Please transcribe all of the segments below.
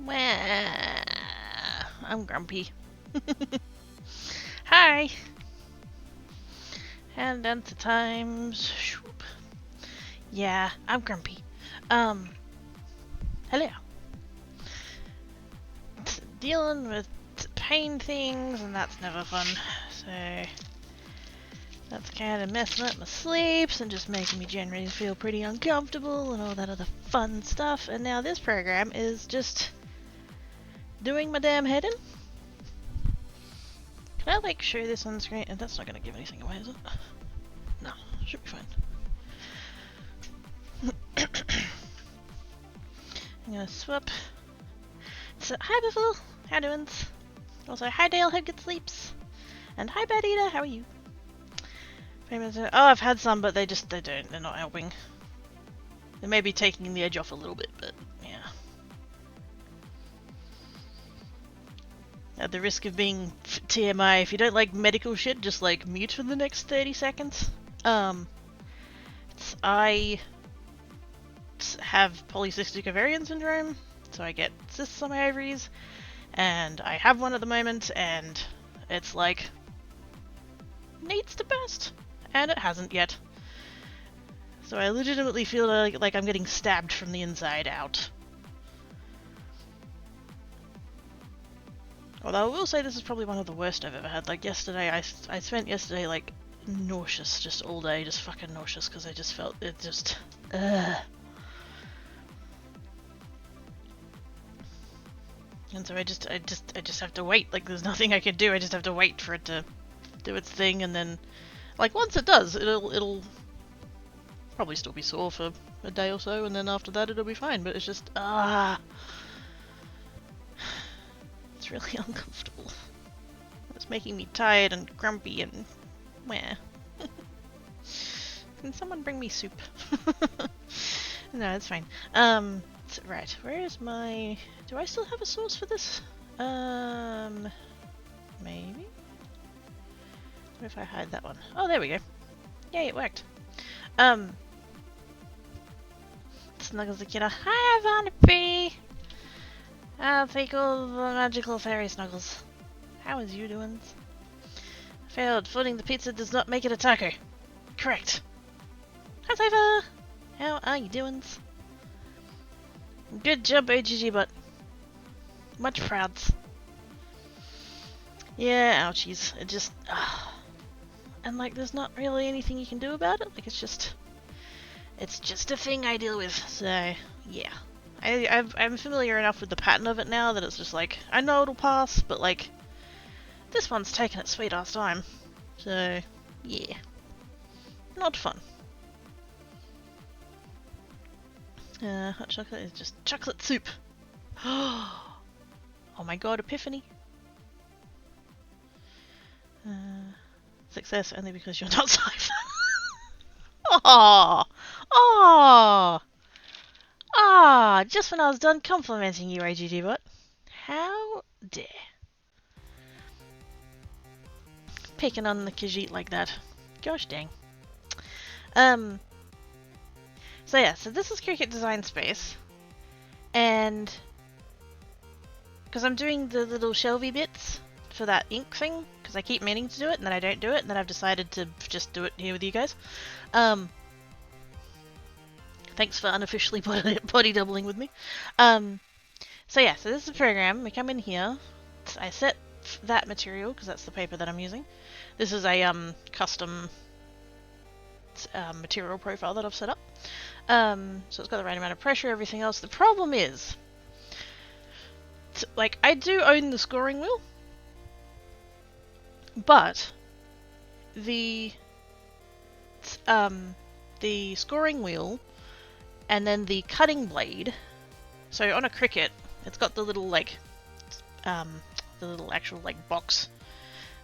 Wah. I'm grumpy. Hi! And enter times. Shoop. Yeah, I'm grumpy. Hello. Dealing with pain things, and that's never fun. So, that's kind of messing up my sleeps and just making me generally feel pretty uncomfortable and all that other fun stuff. And now this program is just doing my damn head in. Can I like show this on screen? And that's not going to give anything away, is it? No, should be fine. I'm going to swap. So, hi Biffle, how doings? Also, hi Dale, hope good sleeps. And hi Bad Eater, how are you? Oh, I've had some, but they're not helping. They may be taking the edge off a little bit, but yeah. At the risk of being TMI, if you don't like medical shit, just like mute for the next 30 seconds. I have polycystic ovarian syndrome, so I get cysts on my ovaries, and I have one at the moment, and it's like needs to burst, and it hasn't yet. So I legitimately feel like I'm getting stabbed from the inside out. Although I will say this is probably one of the worst I've ever had. Like yesterday, I spent yesterday like nauseous just all day, just fucking nauseous, because I just felt it just And so I just have to wait. Like there's nothing I can do. I just have to wait for it to do its thing, and then like once it does, it'll probably still be sore for a day or so, and then after that it'll be fine. But it's just it's really uncomfortable. It's making me tired and grumpy and meh. Can someone bring me soup? No, it's fine. Right, where is my... Do I still have a source for this? Maybe? What if I hide that one? Oh, there we go. Yay, it worked. Snuggles the kiddo. Hi, Vanity! I'll take all the magical fairy snuggles. How is you doing? Failed. Folding the pizza does not make it a taco. Correct. Hi, Cypher! How are you doing? Good job, OGG, but much prouds. Yeah, ouchies. It just... And like, there's not really anything you can do about it. Like, it's just a thing I deal with. So, yeah. I'm familiar enough with the pattern of it now that it's just like, I know it'll pass, but like, this one's taking its sweet ass time. So, yeah. Not fun. Hot chocolate is just chocolate soup. Oh my god, epiphany. Success only because you're not Cypher. Aww! Aww! Ah, just when I was done complimenting you, AGD bot. How dare. Picking on the Khajiit like that. Gosh dang. So yeah, so this is Cricut Design Space. And... because I'm doing the little shelvy bits for that ink thing, because I keep meaning to do it, and then I don't do it, and then I've decided to just do it here with you guys. Thanks for unofficially body doubling with me. So yeah, so this is the program. We come in here. I set that material, because that's the paper that I'm using. This is a custom material profile that I've set up. So it's got the right amount of pressure, everything else. The problem is, like, I do own the scoring wheel, but the scoring wheel and then the cutting blade. So on a Cricut, it's got the little like the little actual like box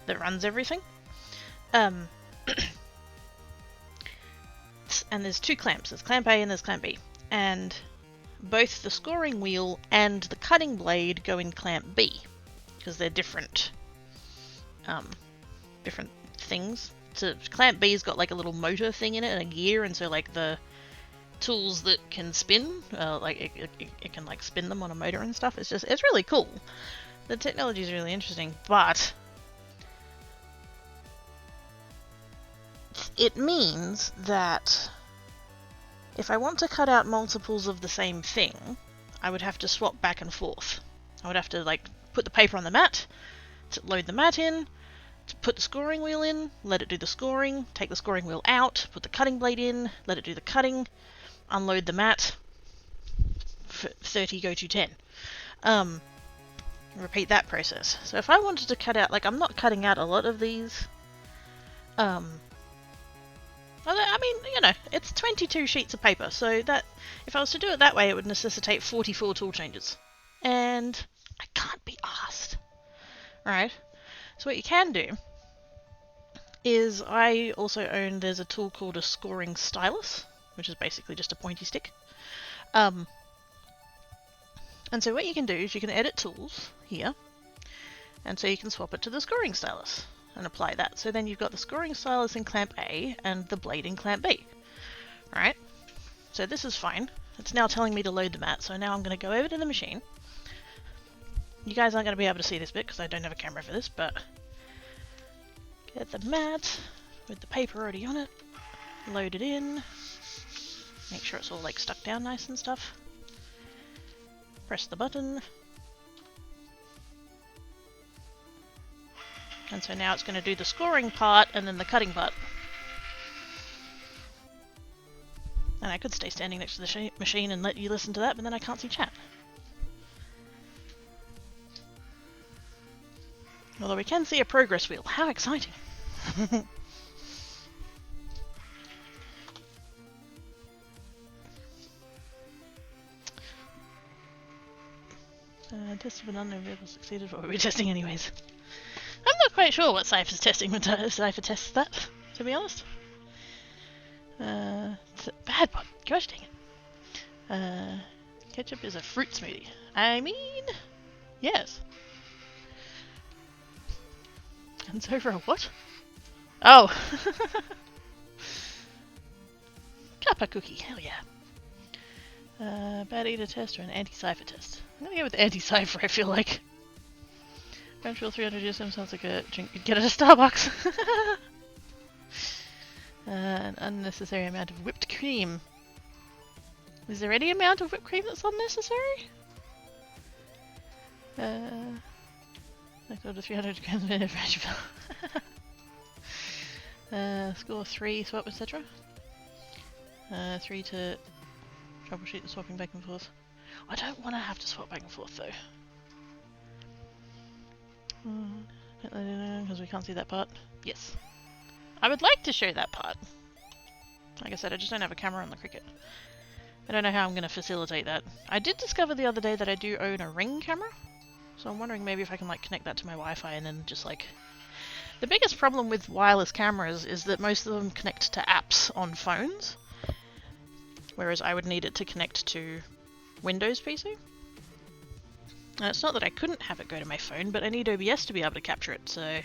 that runs everything. And there's two clamps. There's clamp A and there's clamp B. And both the scoring wheel and the cutting blade go in clamp B because they're different things. So clamp B's got like a little motor thing in it and a gear, and so like the tools that can spin, like it can like spin them on a motor and stuff. It's really cool. The technology is really interesting, but it means that if I want to cut out multiples of the same thing, I would have to swap back and forth. I would have to like put the paper on the mat, to load the mat in, to put the scoring wheel in, let it do the scoring, take the scoring wheel out, put the cutting blade in, let it do the cutting, unload the mat, 30 go to 10. Repeat that process. So if I wanted to cut out, like I'm not cutting out a lot of these, I mean, you know, it's 22 sheets of paper, so that if I was to do it that way, it would necessitate 44 tool changes. And I can't be asked. Right? So what you can do is I also own, there's a tool called a scoring stylus, which is basically just a pointy stick. And so what you can do is you can edit tools here, and so you can swap it to the scoring stylus and apply that. So then you've got the scoring stylus in clamp A and the blade in clamp B. Alright, so this is fine. It's now telling me to load the mat, so now I'm going to go over to the machine. You guys aren't going to be able to see this bit because I don't have a camera for this, but get the mat with the paper already on it, load it in, make sure it's all like stuck down nice and stuff. Press the button. And so now it's going to do the scoring part and then the cutting part. And I could stay standing next to the machine and let you listen to that, but then I can't see chat. Although we can see a progress wheel. How exciting! Test of an unknown vehicle succeeded. What were we testing anyways? I'm not quite sure what Cypher's testing when Cypher tests that, to be honest. It's a bad one. Gosh dang it. Ketchup is a fruit smoothie. I mean, yes. And so for a what? Oh! Kappa cookie, hell yeah. Bad eater test or an anti-cipher test? I'm gonna go with the anti-cipher, I feel like. Crunchyroll 300 GSM sounds like a drink you'd get at a Starbucks. An unnecessary amount of whipped cream. Is there any amount of whipped cream that's unnecessary? Next order 300 grams of vegetable. Score 3, swap, etc. 3 to troubleshoot the swapping back and forth. I don't want to have to swap back and forth though. Because we can't see that part. Yes. I would like to show that part. Like I said, I just don't have a camera on the Cricut. I don't know how I'm going to facilitate that. I did discover the other day that I do own a Ring camera. So I'm wondering maybe if I can like connect that to my Wi-Fi and then just like... The biggest problem with wireless cameras is that most of them connect to apps on phones. Whereas I would need it to connect to Windows PC. And it's not that I couldn't have it go to my phone, but I need OBS to be able to capture it, so...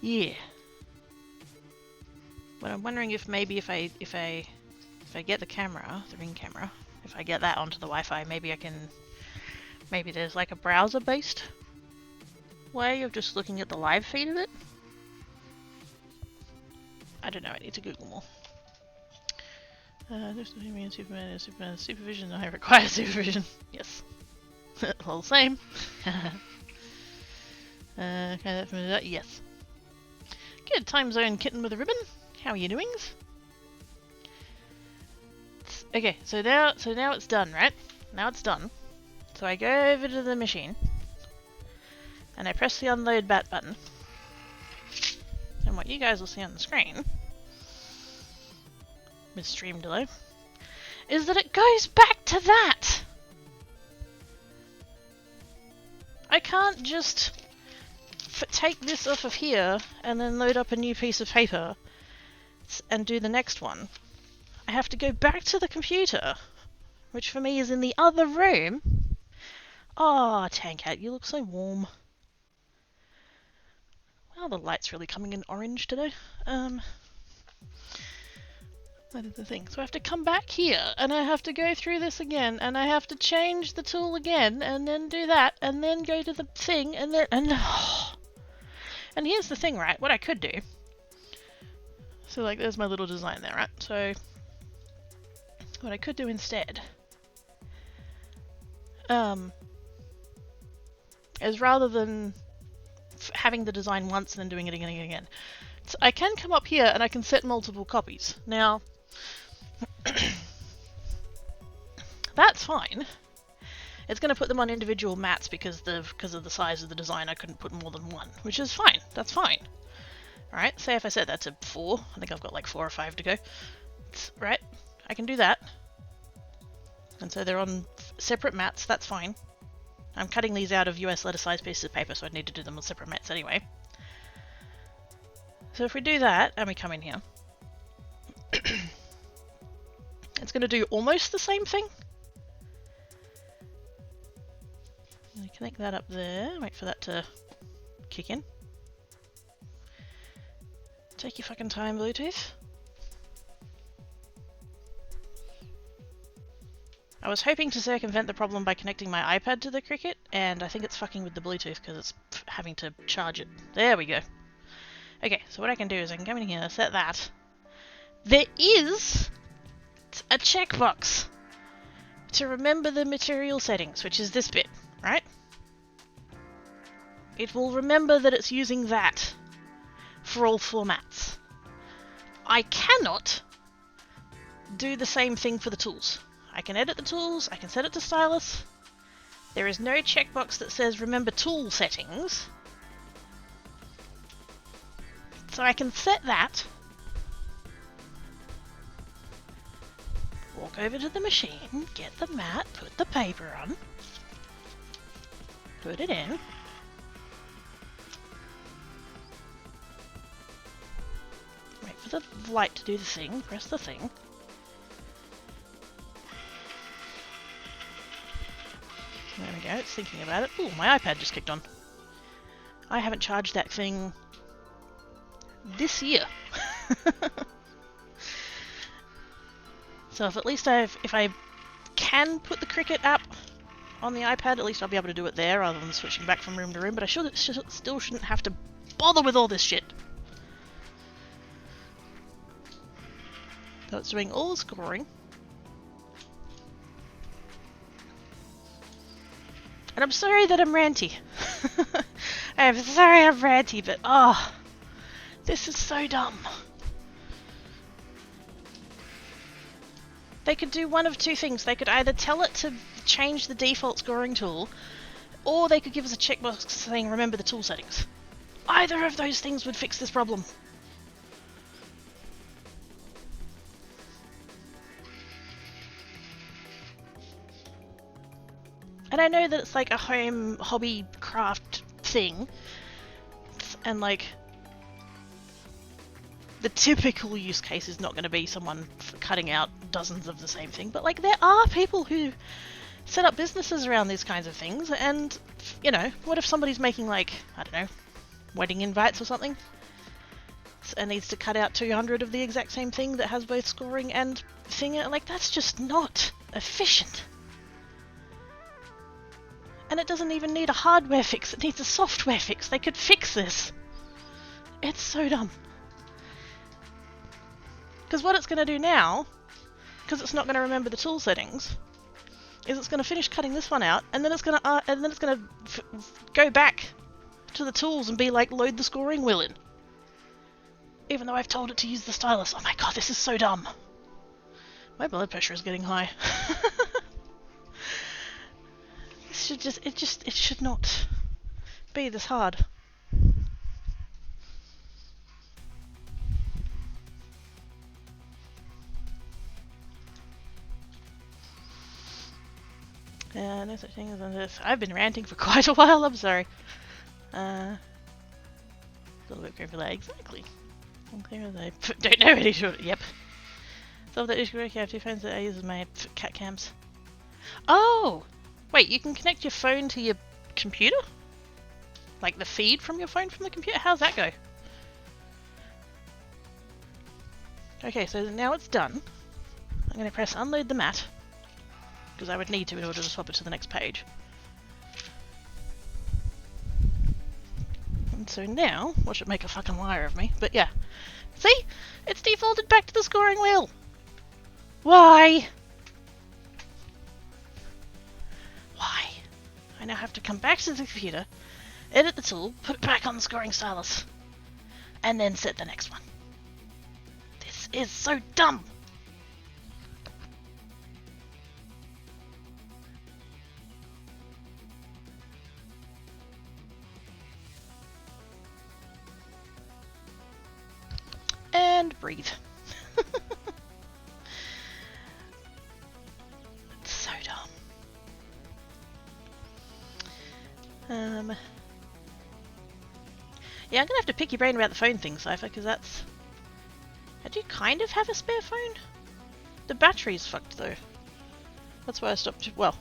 Yeah. But I'm wondering if maybe if I get the camera, the Ring camera, if I get that onto the Wi-Fi, maybe I can... Maybe there's like a browser-based way of just looking at the live feed of it? I don't know, I need to Google more. Supervision, I require supervision. Yes. All the same. Yes. Good, time zone kitten with a ribbon. How are you doings? Okay, so now it's done, right? Now it's done. So I go over to the machine and I press the unload bat button. And what you guys will see on the screen with stream delay is that it goes back to that. I can't just take this off of here and then load up a new piece of paper and do the next one. I have to go back to the computer, which for me is in the other room. Oh, Tankat, you look so warm. Wow, the light's really coming in orange today. That is the thing. So I have to come back here, and I have to go through this again, and I have to change the tool again, and then do that, and then go to the thing, and then... And here's the thing, right? What I could do... So, like, there's my little design there, right? So, what I could do instead... is rather than having the design once and then doing it again and again, so I can come up here and I can set multiple copies. Now, that's fine. It's going to put them on individual mats because of the size of the design. I couldn't put more than one, which is fine. That's fine. Alright, say if I set that to 4, I think I've got like 4 or 5 to go. Right, I can do that. And so they're on separate mats, that's fine. I'm cutting these out of US letter size pieces of paper, so I'd need to do them on separate mats anyway. So if we do that, and we come in here, it's going to do almost the same thing. I'm going to connect that up there, wait for that to kick in. Take your fucking time, Bluetooth. I was hoping to circumvent the problem by connecting my iPad to the Cricut, and I think it's fucking with the Bluetooth because it's having to charge it. There we go. Okay, so what I can do is I can come in here, set that. There is a checkbox to remember the material settings, which is this bit, right? It will remember that it's using that for all formats. I cannot do the same thing for the tools. I can edit the tools, I can set it to stylus. There is no checkbox that says remember tool settings. So I can set that, walk over to the machine, get the mat, put the paper on, put it in, wait for the light to do the thing, press the thing. There we go, it's thinking about it. Ooh, my iPad just kicked on. I haven't charged that thing this year. So if at least if I can put the Cricut app on the iPad, at least I'll be able to do it there rather than switching back from room to room, but I still shouldn't have to bother with all this shit. So it's doing all the scoring. And I'm sorry that I'm ranty. I'm sorry I'm ranty, but oh, this is so dumb. They could do one of two things. They could either tell it to change the default scoring tool, or they could give us a checkbox saying remember the tool settings. Either of those things would fix this problem. And I know that it's like a home hobby craft thing, and like the typical use case is not going to be someone cutting out dozens of the same thing, but like there are people who set up businesses around these kinds of things, and you know, what if somebody's making like, I don't know, wedding invites or something, and needs to cut out 200 of the exact same thing that has both scoring and thing, like that's just not efficient. And it doesn't even need a hardware fix, it needs a software fix. They could fix this. It's so dumb. Because what it's going to do now, because it's not going to remember the tool settings, is it's going to finish cutting this one out, and then it's going to go back to the tools and be like, load the scoring wheel in. Even though I've told it to use the stylus. Oh my god, this is so dumb. My blood pressure is getting high. It should not be this hard. No such thing as this. I've been ranting for quite a while, I'm sorry. A little bit careful, exactly. Unclear as I don't know any short. Yep. Solve that issue. I have 2 phones that I use as my cat cams. Oh! Wait, you can connect your phone to your computer? Like the feed from your phone from the computer? How's that go? Okay, so now it's done. I'm going to press unload the mat, because I would need to in order to swap it to the next page. And so now, watch it make a fucking liar of me, but yeah. See? It's defaulted back to the scoring wheel! Why? Why? I now have to come back to the computer, edit the tool, put it back on the scoring stylus, and then set the next one. This is so dumb! And breathe. It's so dumb. Yeah, I'm gonna have to pick your brain about the phone thing, Cypher, because that's... I do kind of have a spare phone. The battery's fucked though. That's why I stopped... Well,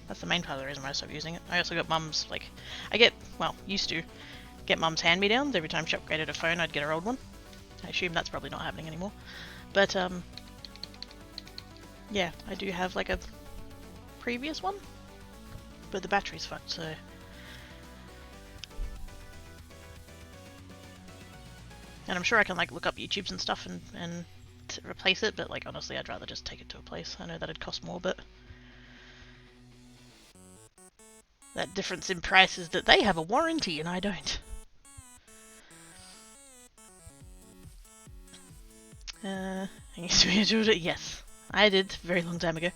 that's the main part of the reason why I stopped using it. I also got Mum's, like... I get... Well, used to get Mum's hand-me-downs. Every time she upgraded a phone, I'd get her old one. I assume that's probably not happening anymore. But, yeah, I do have, like, a previous one. But the battery's fucked, so... And I'm sure I can, like, look up YouTubes and stuff and replace it, but, like, honestly, I'd rather just take it to a place. I know that'd cost more, but... That difference in price is that they have a warranty and I don't. Yes, I did, a very long time ago.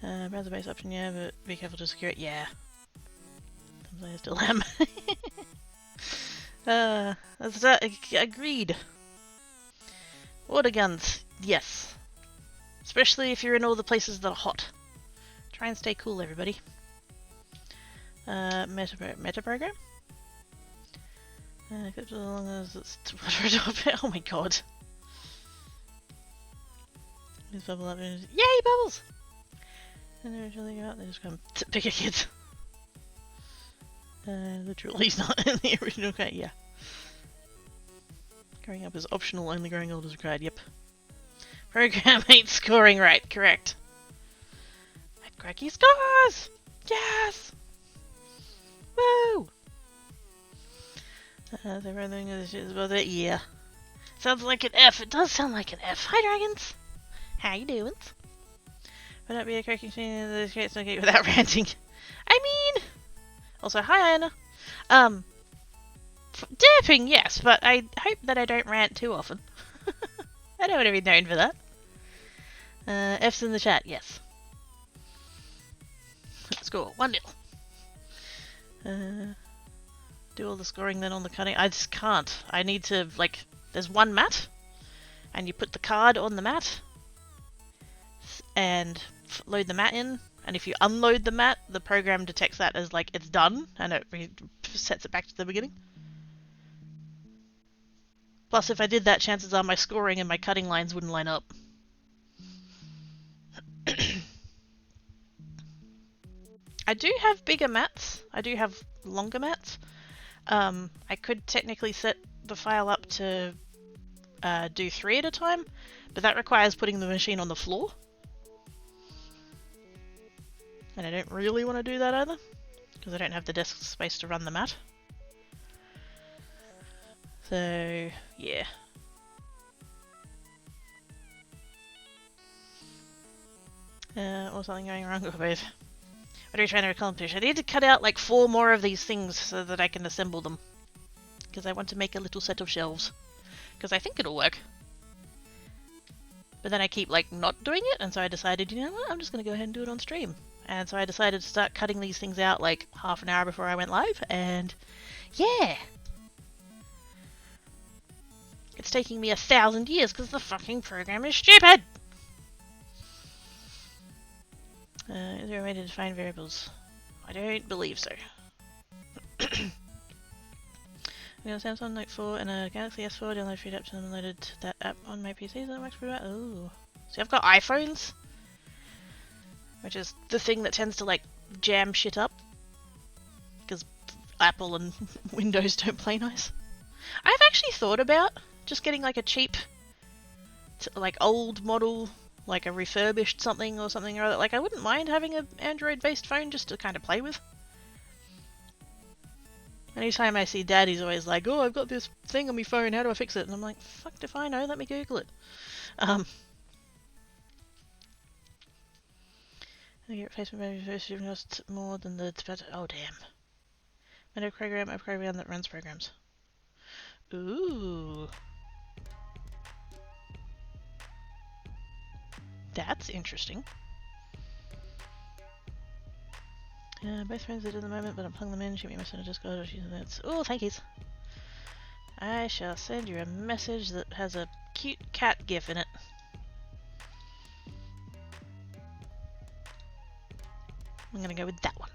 Browser based option, yeah, but be careful to secure it, yeah. I still am. Agreed. Water guns, yes. Especially if you're in all the places that are hot. Try and stay cool, everybody. Meta program? As long as it's... Oh my god. Just bubble up and... Yay, bubbles! And they really go out, they just come bigger kids. Literally he's not in the original cut, yeah. Growing up is optional, only growing old is required, yep. Program 8 scoring right, correct. At Cracky scores! Yes! Woo! The running of the shit is about it, yeah. Sounds like an F, it does sound like an F. Hi dragons! How you doing? Would that be a cracking thing in this case okay without ranting? I mean... Also, hi Anna. Derping, yes, but I hope that I don't rant too often. I don't want to be known for that. F's in the chat, yes. Score, 1-0. Do all the scoring then on the cutting. I just can't. I need to, like, there's one mat, and you put the card on the mat, and load the mat in, and if you unload the mat, the program detects that as, like, it's done, and it sets it back to the beginning. Plus, if I did that, chances are my scoring and my cutting lines wouldn't line up. I do have bigger mats. I do have longer mats. I could technically set the file up to do 3 at a time, but that requires putting the machine on the floor. And I don't really want to do that either, because I don't have the desk space to run the mat. So, yeah. Or something going wrong with both. What are you trying to accomplish? I need to cut out like 4 more of these things so that I can assemble them. Because I want to make a little set of shelves. Because I think it'll work. But then I keep like not doing it, and so I decided, you know what, I'm just going to go ahead and do it on stream. And so I decided to start cutting these things out like half an hour before I went live, and yeah! It's taking me 1,000 years because the fucking program is stupid! Is there a way to define variables? I don't believe so. I got a Samsung Note 4 and a Galaxy S4 download free apps and downloaded that app on my PC, so that works pretty well. Oh. See, I've got iPhones, which is the thing that tends to like jam shit up. Because Apple and Windows don't play nice. I've actually thought about just getting like a cheap like old model, like a refurbished something or something or other. Like I wouldn't mind having an Android-based phone just to kind of play with. Anytime I see Dad, he's always like, "Oh, I've got this thing on my phone. How do I fix it?" And I'm like, "Fuck if I know. Let me Google it." I get replacement by first cost more than the oh damn. I know a program that runs programs. Ooh. That's interesting. Both friends are at the moment, but I'm plugging them in. Shoot me a message on Discord or using that. Oh, thank yous. I shall send you a message that has a cute cat gif in it. I'm gonna go with that one.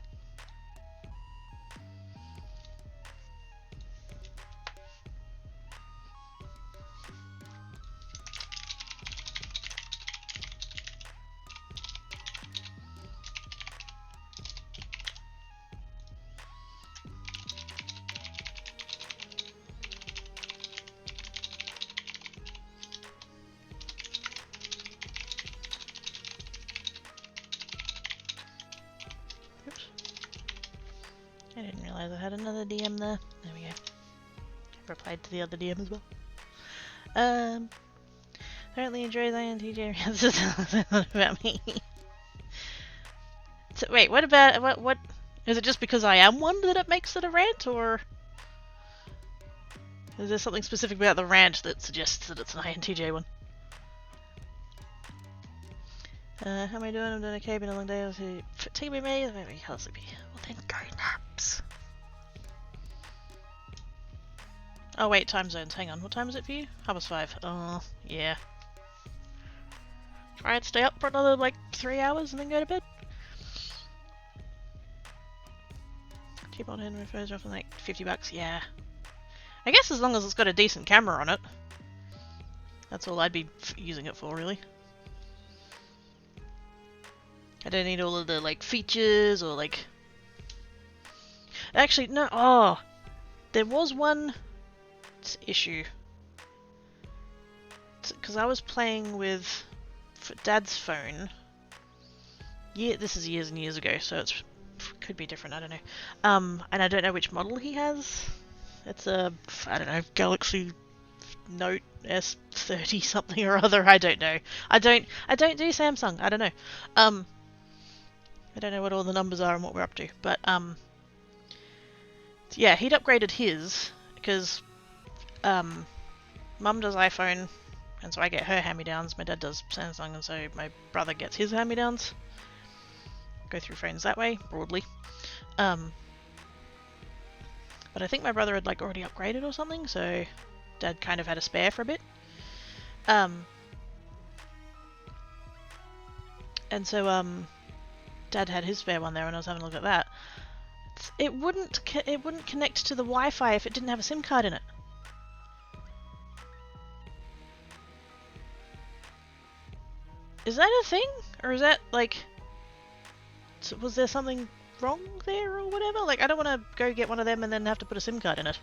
Oops. I didn't realize I had another DM there. There we go. I replied to the other DM as well. Apparently enjoy the INTJ rants about me. So, wait, what about, what, is it just because I am one that it makes it a rant, or is there something specific about the rant that suggests that it's an INTJ one? How am I doing? I'm doing okay, been a long day. I'll see. Take me, maybe I'll sleepy. Well then go naps. Oh wait, time zones, hang on. What time is it for you? 5:30. Oh, yeah. Try and stay up for another, like, 3 hours and then go to bed. Cheap on hand phones are for like $50, yeah. I guess as long as it's got a decent camera on it. That's all I'd be using it for, really. I don't need all of the, like, features or, like... Actually, no, oh! There was one issue. Because I was playing with Dad's phone. Yeah, this is years and years ago, so it's could be different, I don't know. And I don't know which model he has. It's a, I don't know, Galaxy Note S30 something or other, I don't know. I don't do Samsung, I don't know. I don't know what all the numbers are and what we're up to, but yeah, he'd upgraded his because Mum does iPhone, and so I get her hand-me-downs. My dad does Samsung, and so my brother gets his hand-me-downs. Go through phones that way, broadly. But I think my brother had like already upgraded or something, so Dad kind of had a spare for a bit. And so Dad had his spare one there, and I was having a look at that. It wouldn't connect to the Wi-Fi if it didn't have a SIM card in it. Is that a thing? Or is that, like... Was there something wrong there or whatever? Like, I don't want to go get one of them and then have to put a SIM card in it.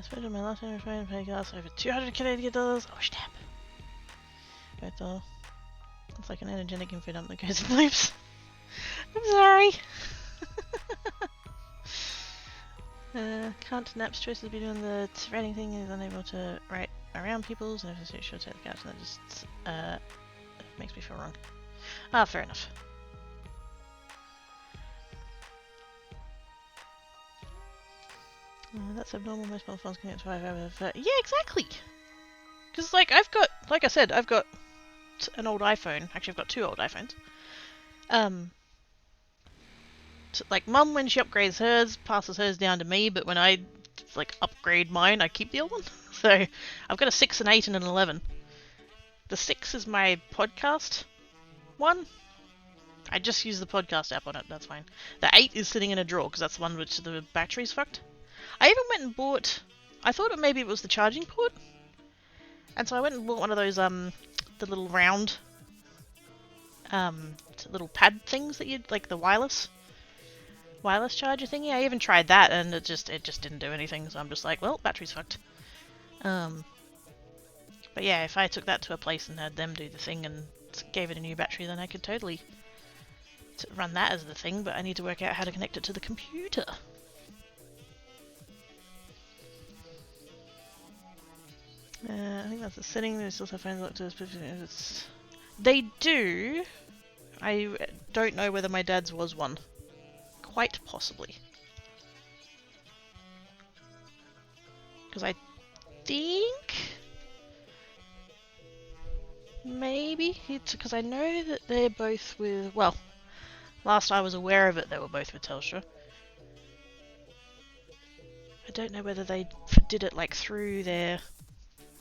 Spent on my last time phone pay gas over $200 dollars. Oh, snap. It's like an energetic info dump that goes in loops. I'm sorry. Can't Nap's choices be doing the writing thing, is unable to write around people's, and if it's short take the couch, and that just makes me feel wrong. Ah, fair enough. That's abnormal, most mobile phones can get 5 hours. Yeah, exactly! Because, like, like I said, I've got an old iPhone. Actually, I've got 2 old iPhones. Like, Mum, when she upgrades hers, passes hers down to me, but when I, like, upgrade mine, I keep the old one. So, I've got a 6, an 8, and an 11. The 6 is my podcast one. I just use the podcast app on it, that's fine. The 8 is sitting in a drawer, because that's the one which the battery's fucked. I even went and bought... I thought maybe it was the charging port. And so I went and bought one of those, the little round... little pad things that you'd... like, the wireless... wireless charger thingy. I even tried that and it just didn't do anything, so I'm just like, well, battery's fucked. But yeah, if I took that to a place and had them do the thing and gave it a new battery, then I could totally run that as the thing, but I need to work out how to connect it to the computer. I think that's the setting. There's also phones locked to this. They do. I don't know whether my dad's was one. Quite possibly. Because I think maybe it's because I know that they're both with. Well, last I was aware of it, they were both with Telstra. I don't know whether they did it like through their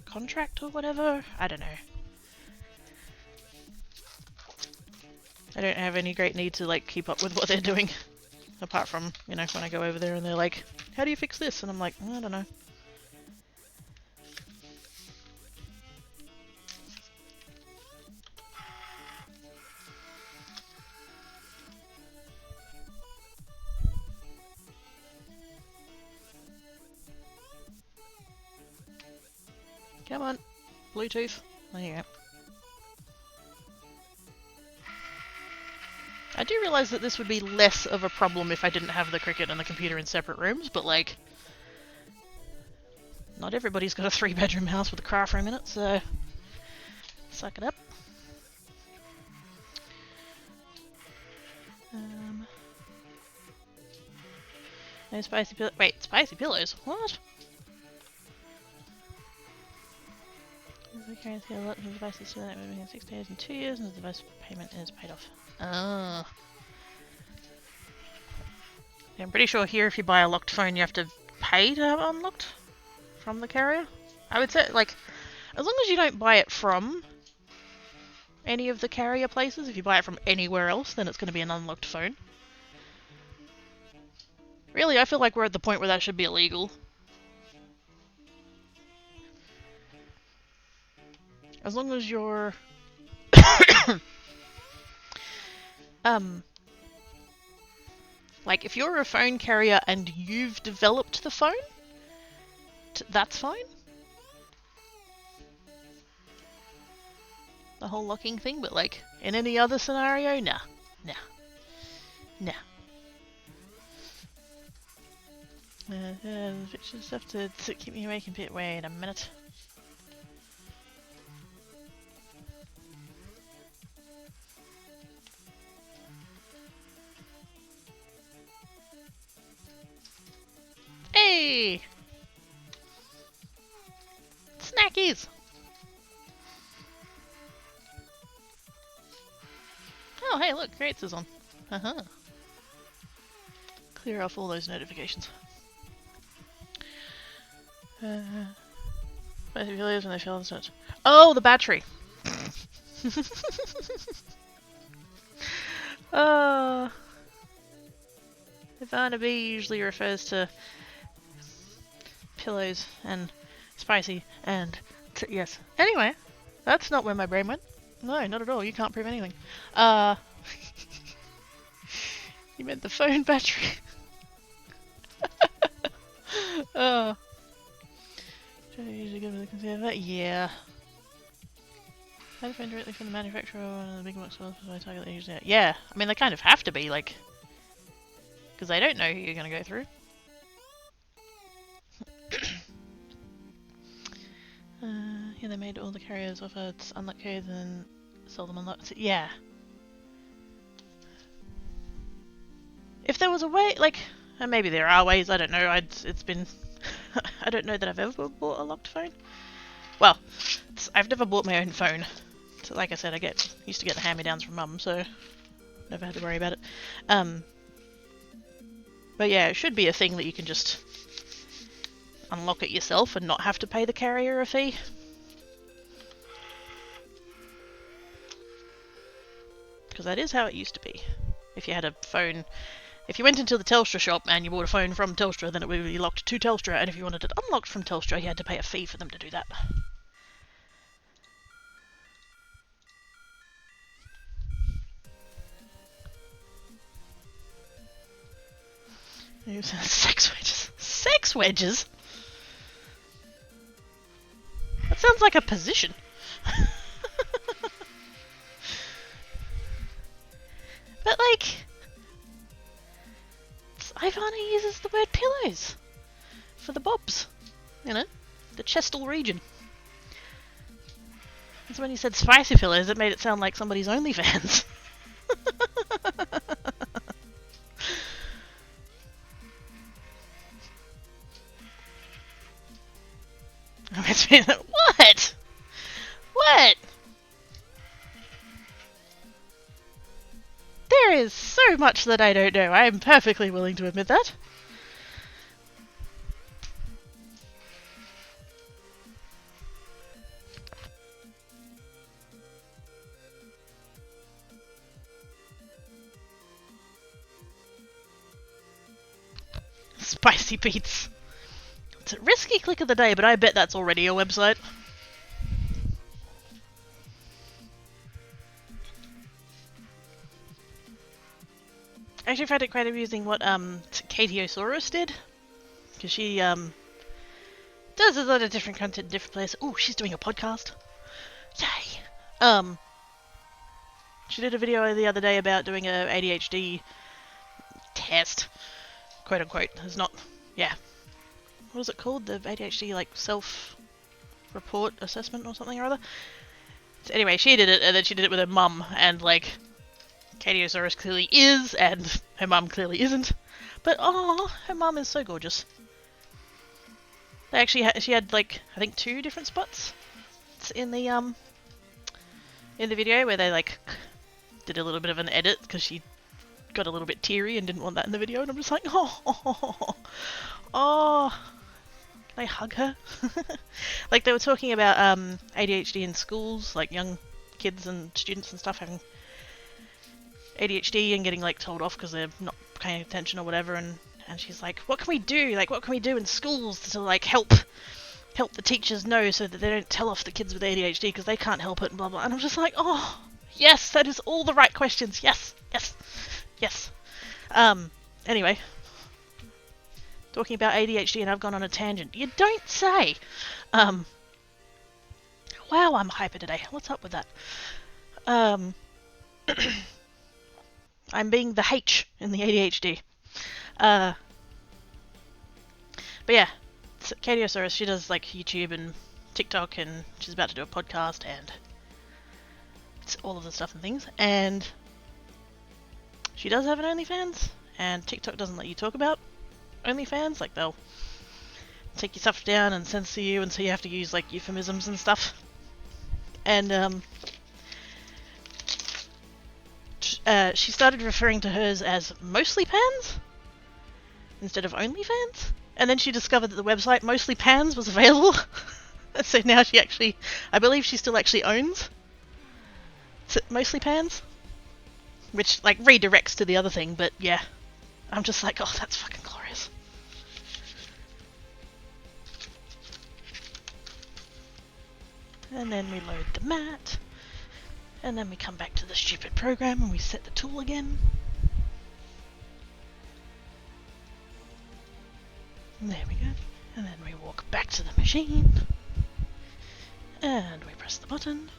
contract or whatever. I don't know. I don't have any great need to like keep up with what they're doing. Apart from, you know, when I go over there and they're like, how do you fix this? And I'm like, I don't know. Come on. Bluetooth. There you go. I do realise that this would be less of a problem if I didn't have the Cricut and the computer in separate rooms, but like, not everybody's got a 3-bedroom house with a craft room in it, so suck it up. No spicy pillows. Wait, spicy pillows? What? The currency a lot of devices still that moving in 6 days and 2 years, and the device payment is paid off. Oh. Yeah, I'm pretty sure here if you buy a locked phone you have to pay to have it unlocked from the carrier. I would say, like, as long as you don't buy it from any of the carrier places, if you buy it from anywhere else, then it's going to be an unlocked phone. Really, I feel like we're at the point where that should be illegal. As long as you're... like, if you're a phone carrier and you've developed the phone, that's fine. The whole locking thing, but like, in any other scenario, nah. Nah. Nah. Picture stuff to keep me awake a bit. Wait a minute. Hey! Snackies! Oh, hey, look, Creates is on. Uh-huh. Clear off all those notifications. Both affiliates when they fail and such. Oh, the battery! Ivana B usually refers to pillows and spicy and yes. Anyway, that's not where my brain went. No, not at all. You can't prove anything. You meant the phone battery. Oh. Usually go to the consumer. Yeah. I phone directly from the manufacturer or one of the big box stores, so I target they usually. Yeah, I mean they kind of have to be like, because they don't know who you're going to go through. Yeah, they made all the carriers offer unlock codes and sell them unlocked. Yeah. If there was a way, like, and maybe there are ways. I don't know. It's been. I don't know that I've ever bought a locked phone. Well, I've never bought my own phone. So, like I said, I used to get the hand-me-downs from Mum, so never had to worry about it. But yeah, it should be a thing that you can just unlock it yourself and not have to pay the carrier a fee. Because that is how it used to be. If you had a phone, if you went into the Telstra shop and you bought a phone from Telstra, then it would be locked to Telstra, and if you wanted it unlocked from Telstra, you had to pay a fee for them to do that. Sex wedges. Sex wedges? That sounds like a position. But like, Ivana uses the word pillows for the bobs. You know, the chestal region. That's when you said spicy pillows, it made it sound like somebody's OnlyFans. What? What? There is so much that I don't know. I am perfectly willing to admit that. Spicy beats. It's a risky click of the day, but I bet that's already a website. I actually found it quite amusing what Katiosaurus did, because she does a lot of different content in different places. Ooh, she's doing a podcast. Yay! She did a video the other day about doing a ADHD test, quote unquote. It's not, yeah. What was it called? The ADHD like self-report assessment or something or other. So anyway, she did it, and then she did it with her mum, and like, Katiosaurus clearly is, and her mum clearly isn't. But oh, her mum is so gorgeous. They actually she had like I think 2 different spots in the video where they like did a little bit of an edit because she got a little bit teary and didn't want that in the video, and I'm just like, oh, can I hug her? Like they were talking about ADHD in schools, like young kids and students and stuff having ADHD and getting like told off because they're not paying attention or whatever, and she's like, what can we do? Like, what can we do in schools to like help the teachers know so that they don't tell off the kids with ADHD because they can't help it and blah blah. And I'm just like, oh yes, that is all the right questions. Yes. Anyway, talking about ADHD, and I've gone on a tangent. You don't say. Wow, I'm hyper today. What's up with that? I'm being the H in the ADHD. But yeah, Katiosaurus, she does like YouTube and TikTok, and she's about to do a podcast, and it's all of the stuff and things. And she does have an OnlyFans, and TikTok doesn't let you talk about OnlyFans. Like they'll take your stuff down and censor you, and so you have to use like euphemisms and stuff. And she started referring to hers as mostly pans instead of OnlyFans, and then she discovered that the website Mostly Pans was available. So now she actually, I believe she still actually owns Mostly Pans, which like redirects to the other thing. But yeah, I'm just like, oh, that's fucking glorious. And then we load the mat. And then we come back to the stupid program and we set the tool again. And there we go. And then we walk back to the machine. And we press the button.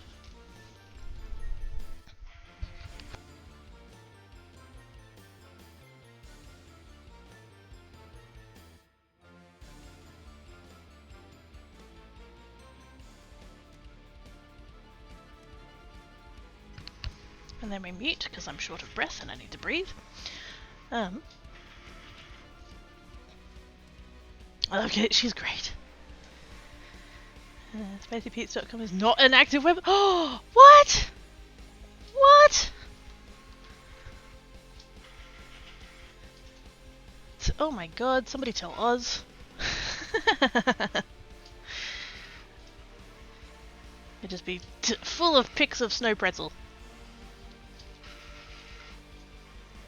And then we mute because I'm short of breath and I need to breathe. Okay, she's great. SpacyPete's.com is not an active web. Oh, what? What? Oh my god! Somebody tell Oz. It'd just be full of pics of Snow Pretzel.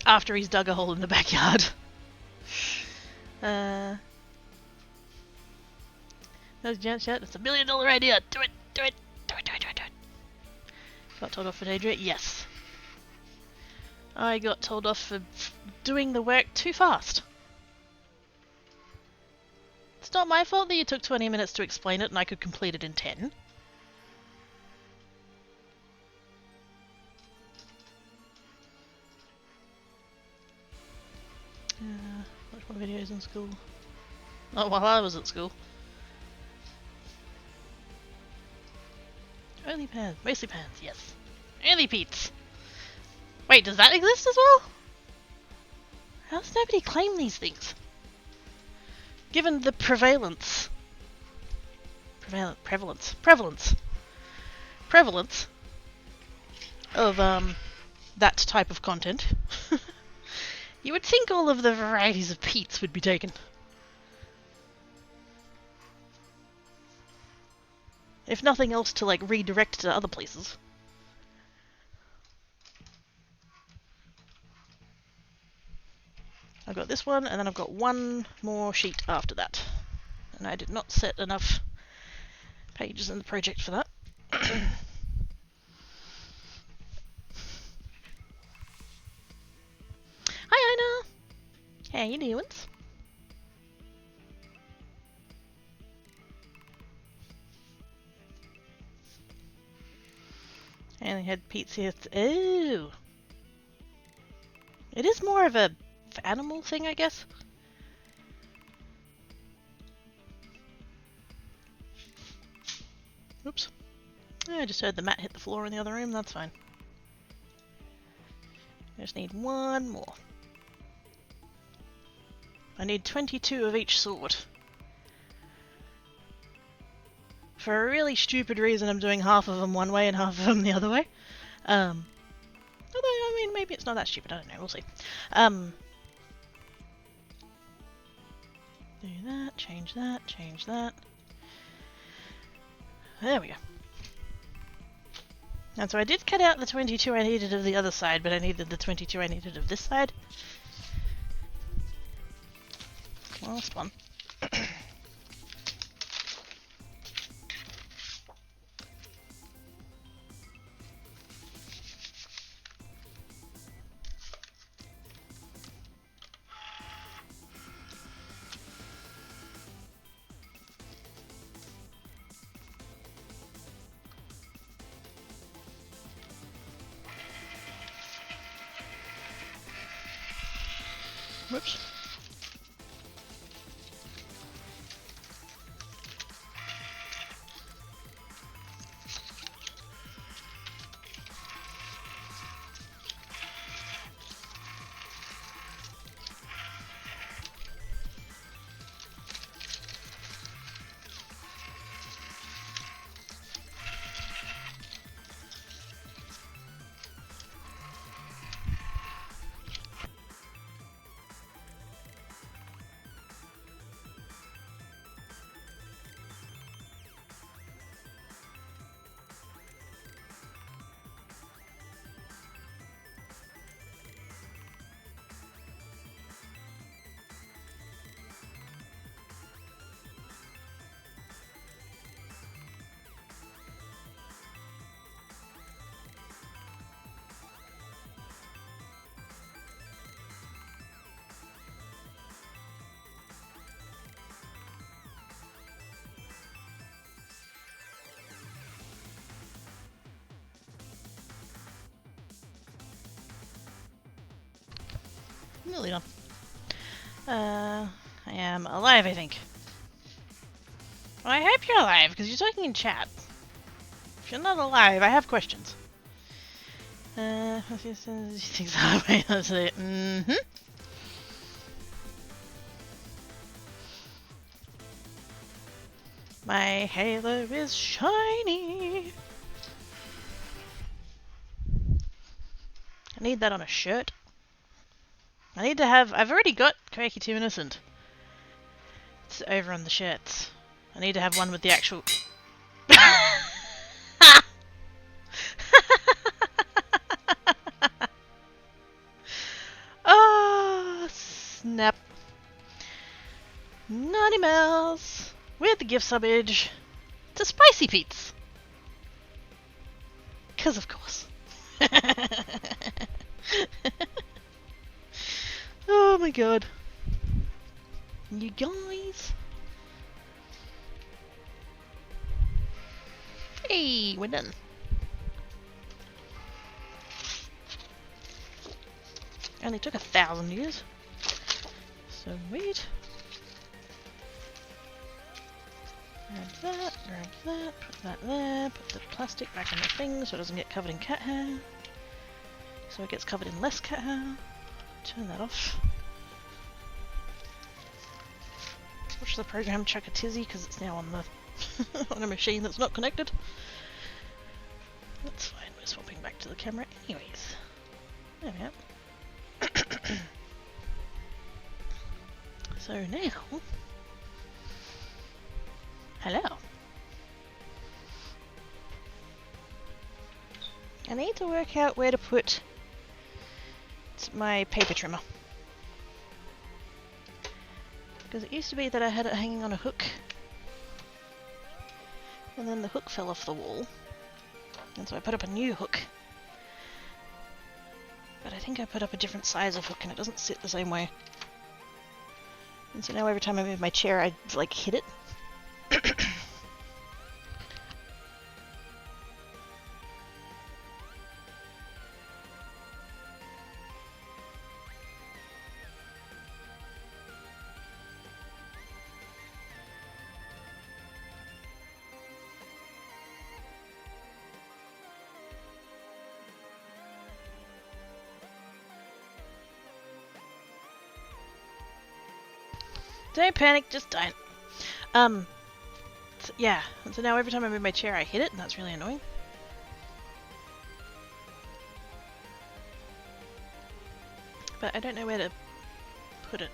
After he's dug a hole in the backyard. No chance yet. It's $1 million idea. Do it. Do it. Do it. Do it. Do it. Do it. Got told off for Daedra? Yes. I got told off for doing the work too fast. It's not my fault that you took 20 minutes to explain it and I could complete it in 10. Watch more videos in school. Not while I was at school. Only pans. Mostly pans, yes. Only Pete's. Wait, does that exist as well? How does nobody claim these things? Given the prevalence of that type of content, you would think all of the varieties of Pete's would be taken. If nothing else, to like redirect to other places. I've got this one, and then I've got one more sheet after that. And I did not set enough pages in the project for that. Hi, Ina! How you doing? And they had pizza. Oh! It is more of a animal thing, I guess. Oops. I just heard the mat hit the floor in the other room, that's fine. I just need one more. I need 22 of each sort. For a really stupid reason, I'm doing half of them one way and half of them the other way. Although, I mean, maybe it's not that stupid, I don't know, we'll see. Do that, change that, change that. There we go. And so I did cut out the 22 I needed of the other side, but I needed the 22 I needed of this side. Last one. Whoops. Nearly done. I am alive, I think. Well, I hope you're alive, because you're talking in chat. If you're not alive, I have questions. Mm-hmm. My halo is shiny. I need that on a shirt. I need to have... I've already got Quakey 2 Innocent. It's over on the shirts. I need to have one with the actual... Oh, snap. Naughty Mouse. With the gift subbage to Spicy Pete's. 'Cause of course. Oh my god. You guys. Hey, we're done. Only took 1,000 years. Sweet. Grab that, put that there, put the plastic back in the thing so it doesn't get covered in cat hair. So it gets covered in less cat hair. Turn that off. Watch the program chuck a tizzy because it's now on the on a machine that's not connected. That's fine, we're swapping back to the camera anyways. There we are. So now... Hello. I need to work out where to put my paper trimmer. Because it used to be that I had it hanging on a hook. And then the hook fell off the wall. And so I put up a new hook. But I think I put up a different size of hook and it doesn't sit the same way. And so now every time I move my chair I like hit it. Don't panic, just don't. So, yeah, and so now every time I move my chair I hit it, and that's really annoying. But I don't know where to put it.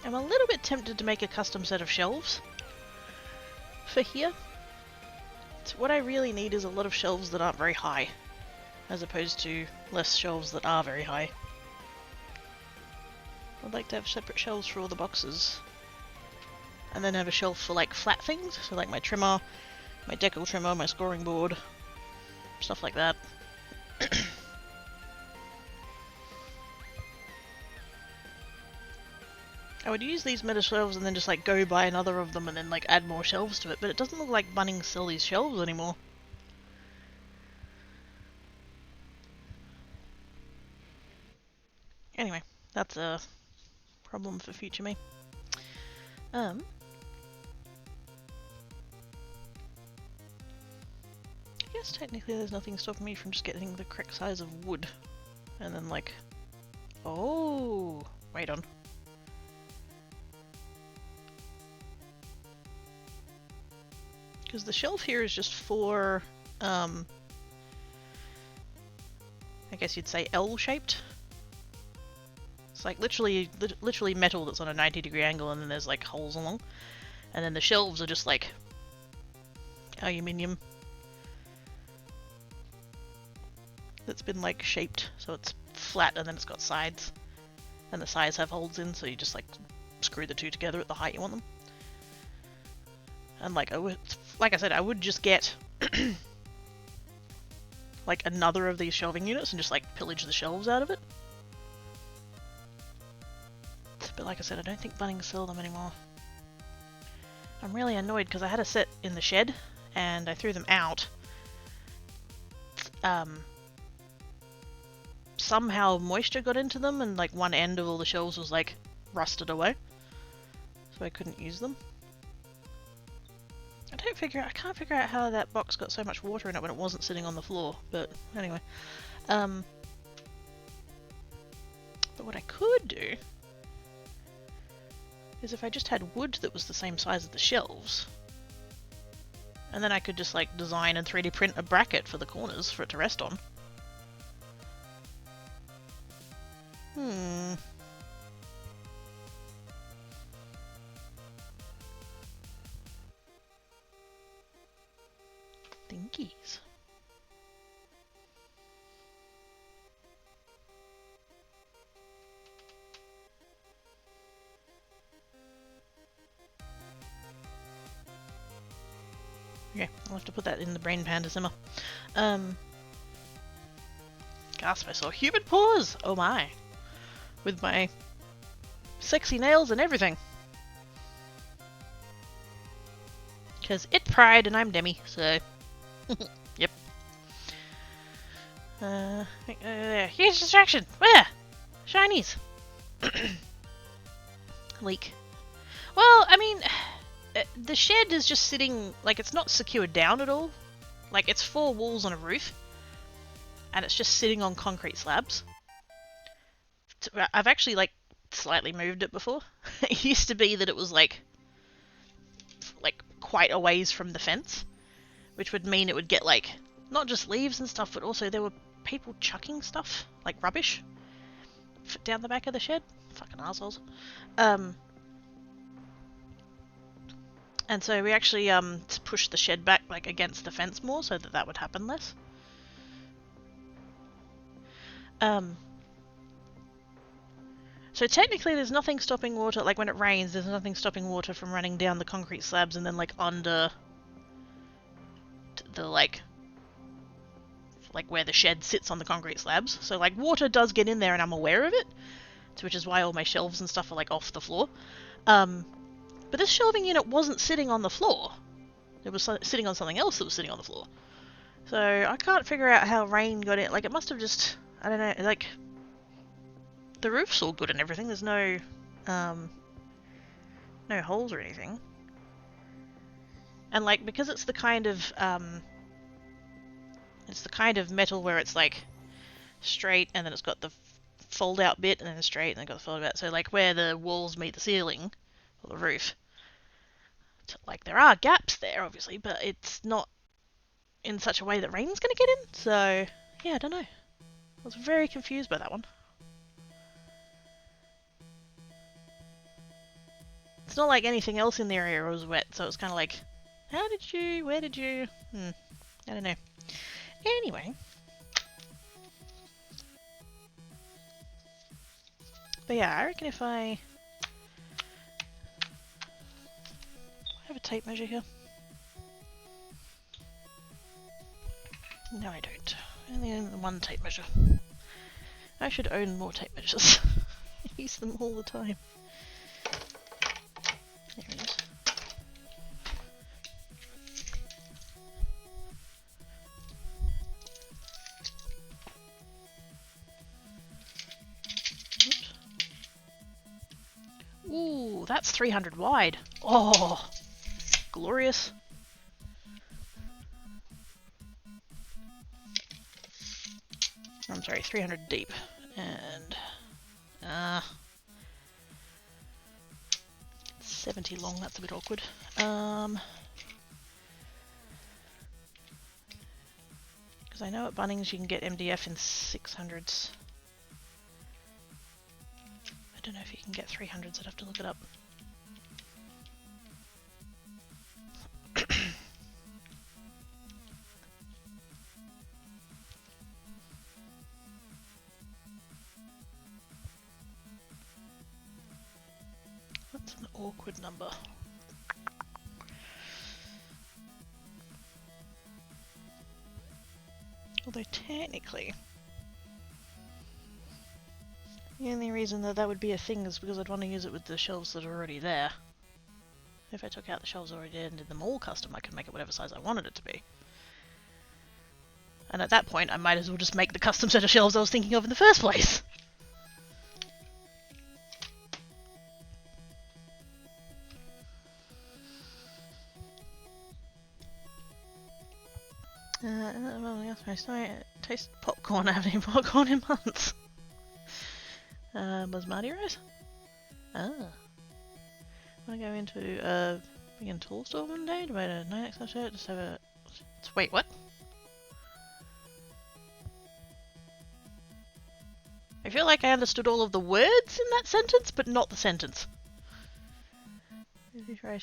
I'm a little bit tempted to make a custom set of shelves for here. So what I really need is a lot of shelves that aren't very high, as opposed to less shelves that are very high. I'd like to have separate shelves for all the boxes. And then have a shelf for like flat things, so like my trimmer, my decal trimmer, my scoring board, stuff like that. I would use these metal shelves and then just like go buy another of them and then like add more shelves to it, but it doesn't look like Bunnings sell these shelves anymore. Anyway, that's a problem for future me. I guess technically there's nothing stopping me from just getting the correct size of wood. And then like... Oh! Wait on. Because the shelf here is just for... I guess you'd say L-shaped. It's like literally metal that's on a 90-degree angle and then there's like holes along. And then the shelves are just like aluminium that's been like shaped so it's flat and then it's got sides. And the sides have holes in, so you just like screw the two together at the height you want them. And like I said, I would just get like another of these shelving units and just like pillage the shelves out of it. But like I said, I don't think Bunnings sell them anymore. I'm really annoyed because I had a set in the shed and I threw them out. Somehow moisture got into them and like one end of all the shelves was like rusted away. So I couldn't use them. I can't figure out how that box got so much water in it when it wasn't sitting on the floor, but anyway. But what I could do is if I just had wood that was the same size as the shelves, and then I could just like design and 3D print a bracket for the corners for it to rest on. Thinkies. Okay, I'll have to put that in the brain pan to simmer. Gasp, I saw human paws! Oh my. With my sexy nails and everything. Because it Pride and I'm Demi, so... Yep. Huge distraction! Where? Shinies! Leak. Well, I mean... the shed is just sitting... Like, it's not secured down at all. Like, it's 4 walls on a roof. And it's just sitting on concrete slabs. I've actually, like, slightly moved it before. It used to be that it was, like, quite a ways from the fence. Which would mean it would get, like, not just leaves and stuff, but also there were people chucking stuff, like rubbish, down the back of the shed. Fucking assholes. And so we actually pushed the shed back, like, against the fence more so that that would happen less. So technically there's nothing stopping water, like when it rains, there's nothing stopping water from running down the concrete slabs and then, like, under the, like where the shed sits on the concrete slabs. So, like, water does get in there and I'm aware of it, which is why all my shelves and stuff are, like, off the floor. But this shelving unit wasn't sitting on the floor. It was sitting on something else that was sitting on the floor. So I can't figure out how rain got in. Like, it must have just, I don't know, like, the roof's all good and everything. There's no holes or anything. And, like, because it's the kind of metal where it's, like, straight and then it's got the fold out bit and then straight and then got the fold out. So, like, where the walls meet the ceiling or the roof, like, there are gaps there obviously, but it's not in such a way that rain's gonna get in. So yeah, I don't know. I was very confused by that one. It's not like anything else in the area was wet, so it's kind of like, how did you, where did you, I don't know. Anyway. But yeah, I reckon if I have a tape measure here. No, I don't. I only own one tape measure. I should own more tape measures. I use them all the time. There it is. Oops. Ooh, that's 300 wide. Oh, glorious. I'm sorry, 300 deep. And 70 long, that's a bit awkward. Because I know at Bunnings you can get MDF in 600s. I don't know if you can get 300s, I'd have to look it up. That's an awkward number. Although technically, the only reason that that would be a thing is because I'd want to use it with the shelves that are already there. If I took out the shelves already there and did them all custom, I could make it whatever size I wanted it to be. And at that point, I might as well just make the custom set of shelves I was thinking of in the first place. Well, yes, I taste popcorn. I haven't eaten popcorn in months. Was Marty right? Ah. Want to go into a big tool store one day to buy a 9XL shirt? Just have a... Wait, what? I feel like I understood all of the words in that sentence, but not the sentence.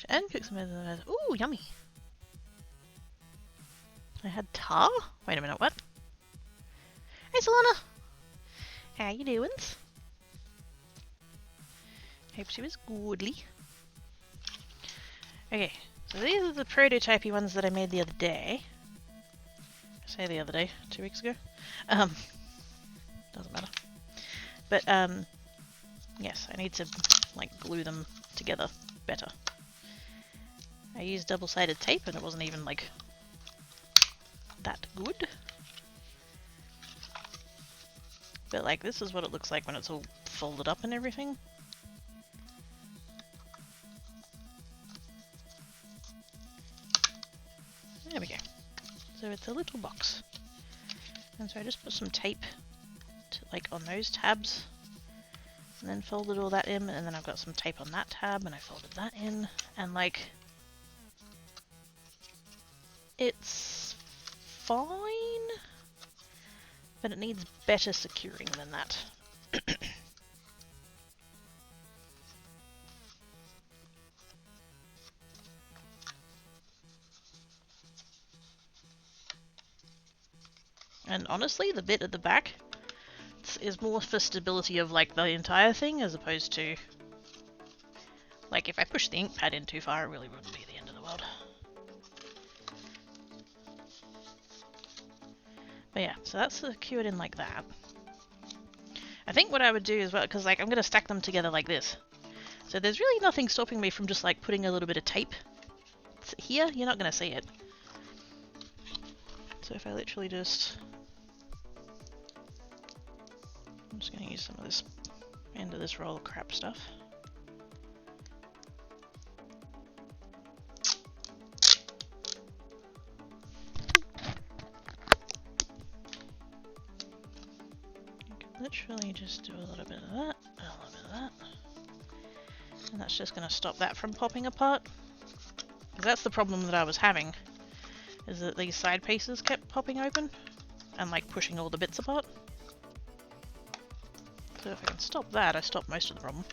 And cook some... Ooh, yummy. I had tar? Wait a minute, what? Hey, Solana! How you doing? Hope she was goodly. Okay, so these are the prototypey ones that I made the other day. I say the other day, 2 weeks ago. Doesn't matter. But, yes, I need to, like, glue them together better. I used double-sided tape and it wasn't even like that good. But like this is what it looks like when it's all folded up and everything. There we go. So it's a little box. And so I just put some tape to, like on those tabs and then folded all that in, and then I've got some tape on that tab and I folded that in, and like it's fine, but it needs better securing than that. And honestly, the bit at the back is more for stability of like the entire thing, as opposed to like if I push the ink pad in too far, it really wouldn't be the end of the world. But yeah, so that's secured in like that. I think what I would do as well, because like I'm going to stack them together like this. So there's really nothing stopping me from just like putting a little bit of tape here. You're not going to see it. So if I literally just... I'm just going to use some of this end of this roll of crap stuff. Literally just do a little bit of that, a little bit of that. And that's just going to stop that from popping apart. Because that's the problem that I was having, is that these side pieces kept popping open and like pushing all the bits apart. So if I can stop that, I stop most of the problem.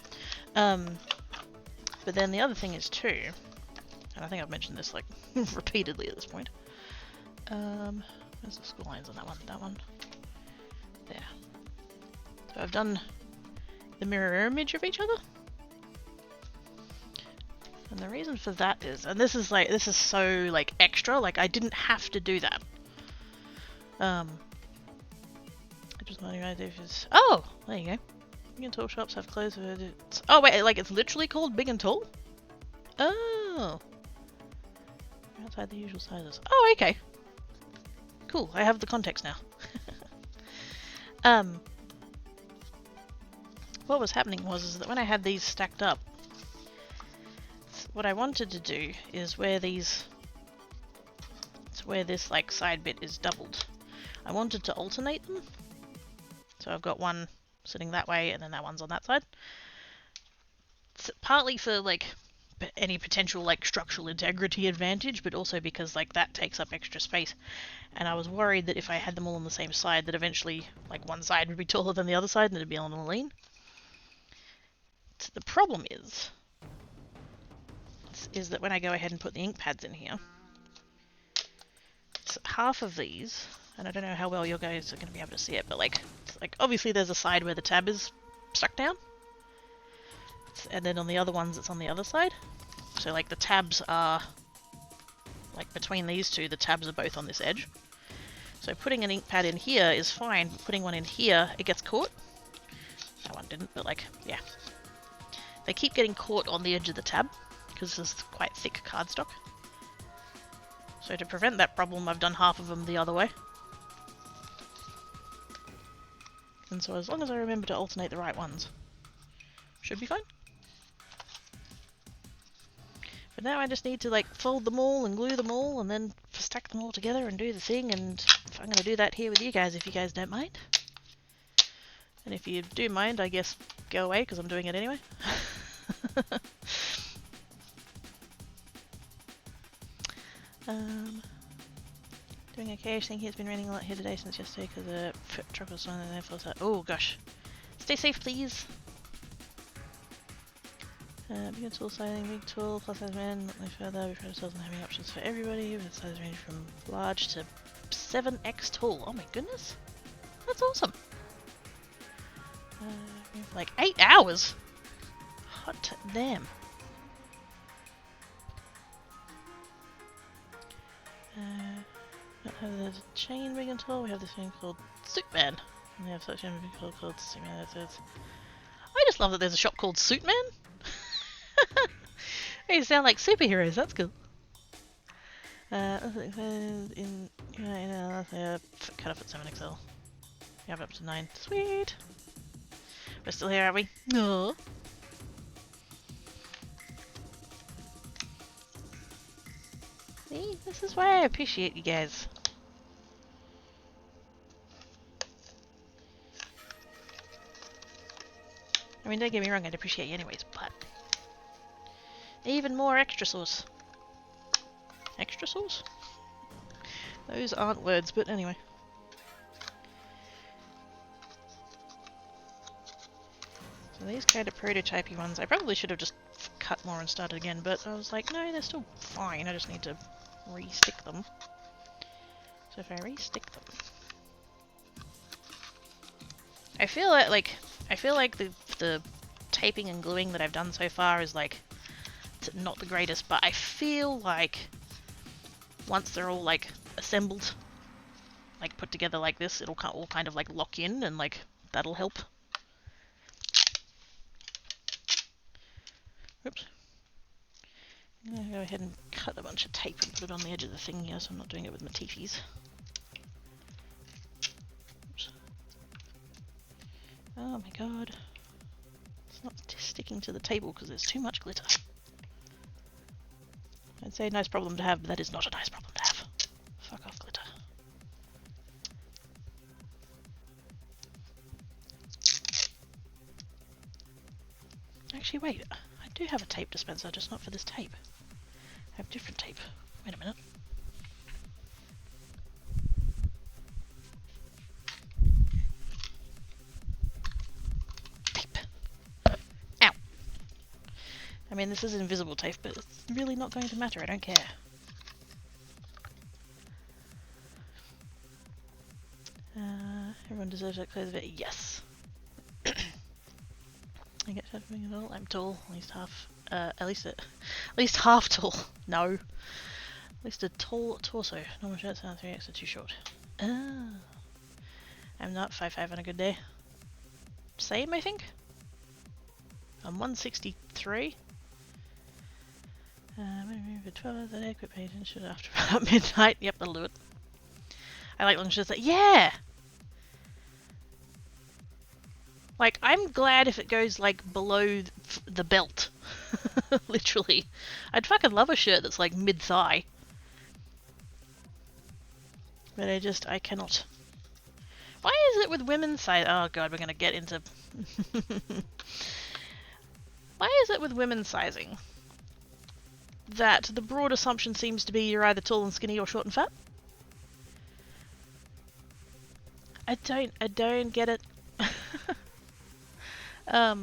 But then the other thing is too, and I think I've mentioned this like repeatedly at this point. Where's the school lines on that one? That one. There. So I've done the mirror image of each other. And the reason for that is, and this is so like extra, like I didn't have to do that. I just wondering if it's, oh, there you go. Big and tall shops have clothes with it. Oh wait, like it's literally called big and tall? Oh. Outside the usual sizes. Oh, okay. Cool, I have the context now. What was happening was that when I had these stacked up, what I wanted to do is where this like side bit is doubled, I wanted to alternate them. So I've got one sitting that way and then that one's on that side. It's partly for like any potential like structural integrity advantage, but also because like that takes up extra space. And I was worried that if I had them all on the same side, that eventually like one side would be taller than the other side and it'd be on a lean. So the problem is that when I go ahead and put the ink pads in here, it's half of these, and I don't know how well you guys are going to be able to see it, but like obviously there's a side where the tab is stuck down, and then on the other ones it's on the other side. So like the tabs are like between these two, the tabs are both on this edge. So putting an ink pad in here is fine, but putting one in here, it gets caught. That one didn't, but like, yeah. They keep getting caught on the edge of the tab, because this is quite thick cardstock. So to prevent that problem, I've done half of them the other way. And so as long as I remember to alternate the right ones, should be fine. But now I just need to like fold them all and glue them all and then stack them all together and do the thing, and I'm going to do that here with you guys if you guys don't mind. And if you do mind, I guess go away because I'm doing it anyway. Doing okay. I think it's been raining a lot here today since yesterday because the truck was on and therefore it's like, oh gosh. Stay safe, please. Big tool sizing, big tool, plus size man, not any further. We pride ourselves on having options for everybody, with the size range from large to 7x tall. Oh my goodness. That's awesome. Like 8 hours. Hot damn. Don't have the chain big and tall. We have this thing called Suitman. And we have such a big called Suitman. I just love that there's a shop called Suitman. They sound like superheroes. That's cool. Cut off at 7XL. You have up to 9. Sweet! We're still here, are we? No. See? This is why I appreciate you guys. I mean, don't get me wrong, I'd appreciate you anyways, but... even more extra sauce. Extra sauce? Those aren't words, but anyway. So these kind of prototypey ones, I probably should have just cut more and started again, but I was like, no, they're still fine, I just need to re-stick them. So if I re-stick them... I feel like the taping and gluing that I've done so far is like not the greatest, but I feel like once they're all like assembled, like put together like this, it'll all kind of like lock in and like that'll help. Oops. I'm gonna go ahead and cut a bunch of tape and put it on the edge of the thing here, so I'm not doing it with my teethies. Oops. Oh my god. It's not sticking to the table because there's too much glitter. I'd say a nice problem to have, but that is not a nice problem to have. Fuck off, glitter. Actually, wait. I do have a tape dispenser, just not for this tape. I have different tape. Wait a minute. Tape. Ow. I mean, this is invisible tape, but it's really not going to matter. I don't care. Everyone deserves that clothes bit. Yes. I get fat being adult. I'm tall, at least half. At least half tall. No. At least a tall torso. Normal shirt sounds 3X are too short. Ah. I'm not 5'5" on a good day. Same, I think. I'm 163. For 12 hours a day, quit paying attention after about midnight. Yep, that'll do it. I like long shirts that. Yeah! Like, I'm glad if it goes, like, below the belt. Literally. I'd fucking love a shirt that's, like, mid-thigh. But I cannot. Why is it with women's size? Oh god, we're gonna get into... Why is it with women's sizing that the broad assumption seems to be you're either tall and skinny or short and fat? I don't get it. Or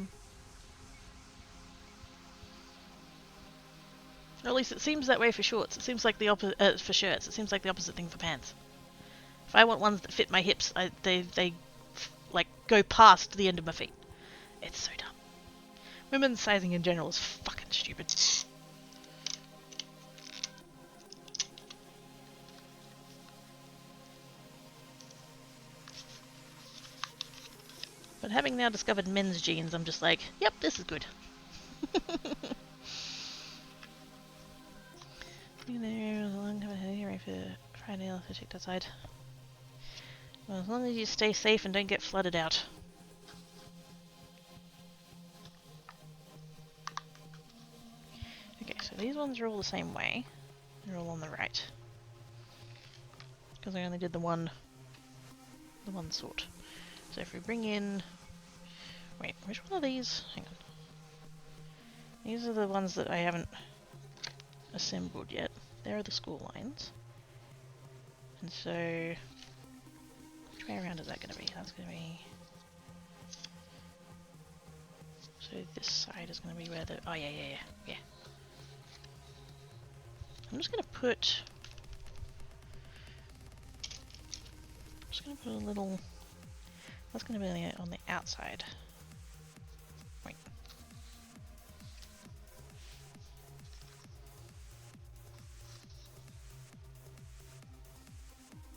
at least it seems that way for shorts. It seems like the opposite for shirts. It seems like the opposite thing for pants. If I want ones that fit my hips, they like go past the end of my feet. It's so dumb. Women's sizing in general is fucking stupid. But having now discovered men's jeans, I'm just like, yep, this is good. Friday I'll checked outside. Well, as long as you stay safe and don't get flooded out. Okay, so these ones are all the same way. They're all on the right. Because I only did the one sort. So if we bring in... Wait, which one are these? Hang on. These are the ones that I haven't assembled yet. There are the school lines. And so... Which way around is that going to be? That's going to be... So this side is going to be where the... Oh, yeah. I'm just going to put... I'm just going to put a little... That's going to be on the outside. Wait.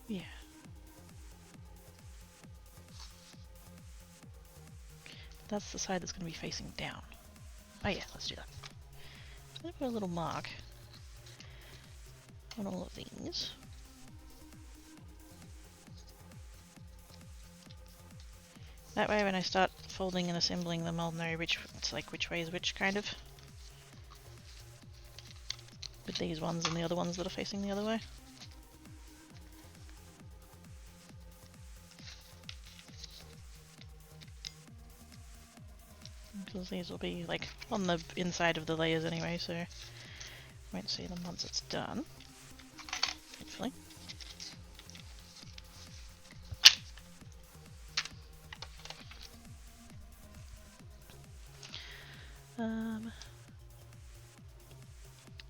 Yeah. That's the side that's going to be facing down. Oh yeah, let's do that. I'm going to put a little mark on all of these. That way when I start folding and assembling them, I'll know which way is which, kind of. With these ones and the other ones that are facing the other way. Because these will be like on the inside of the layers anyway, so you won't see them once it's done. Hopefully.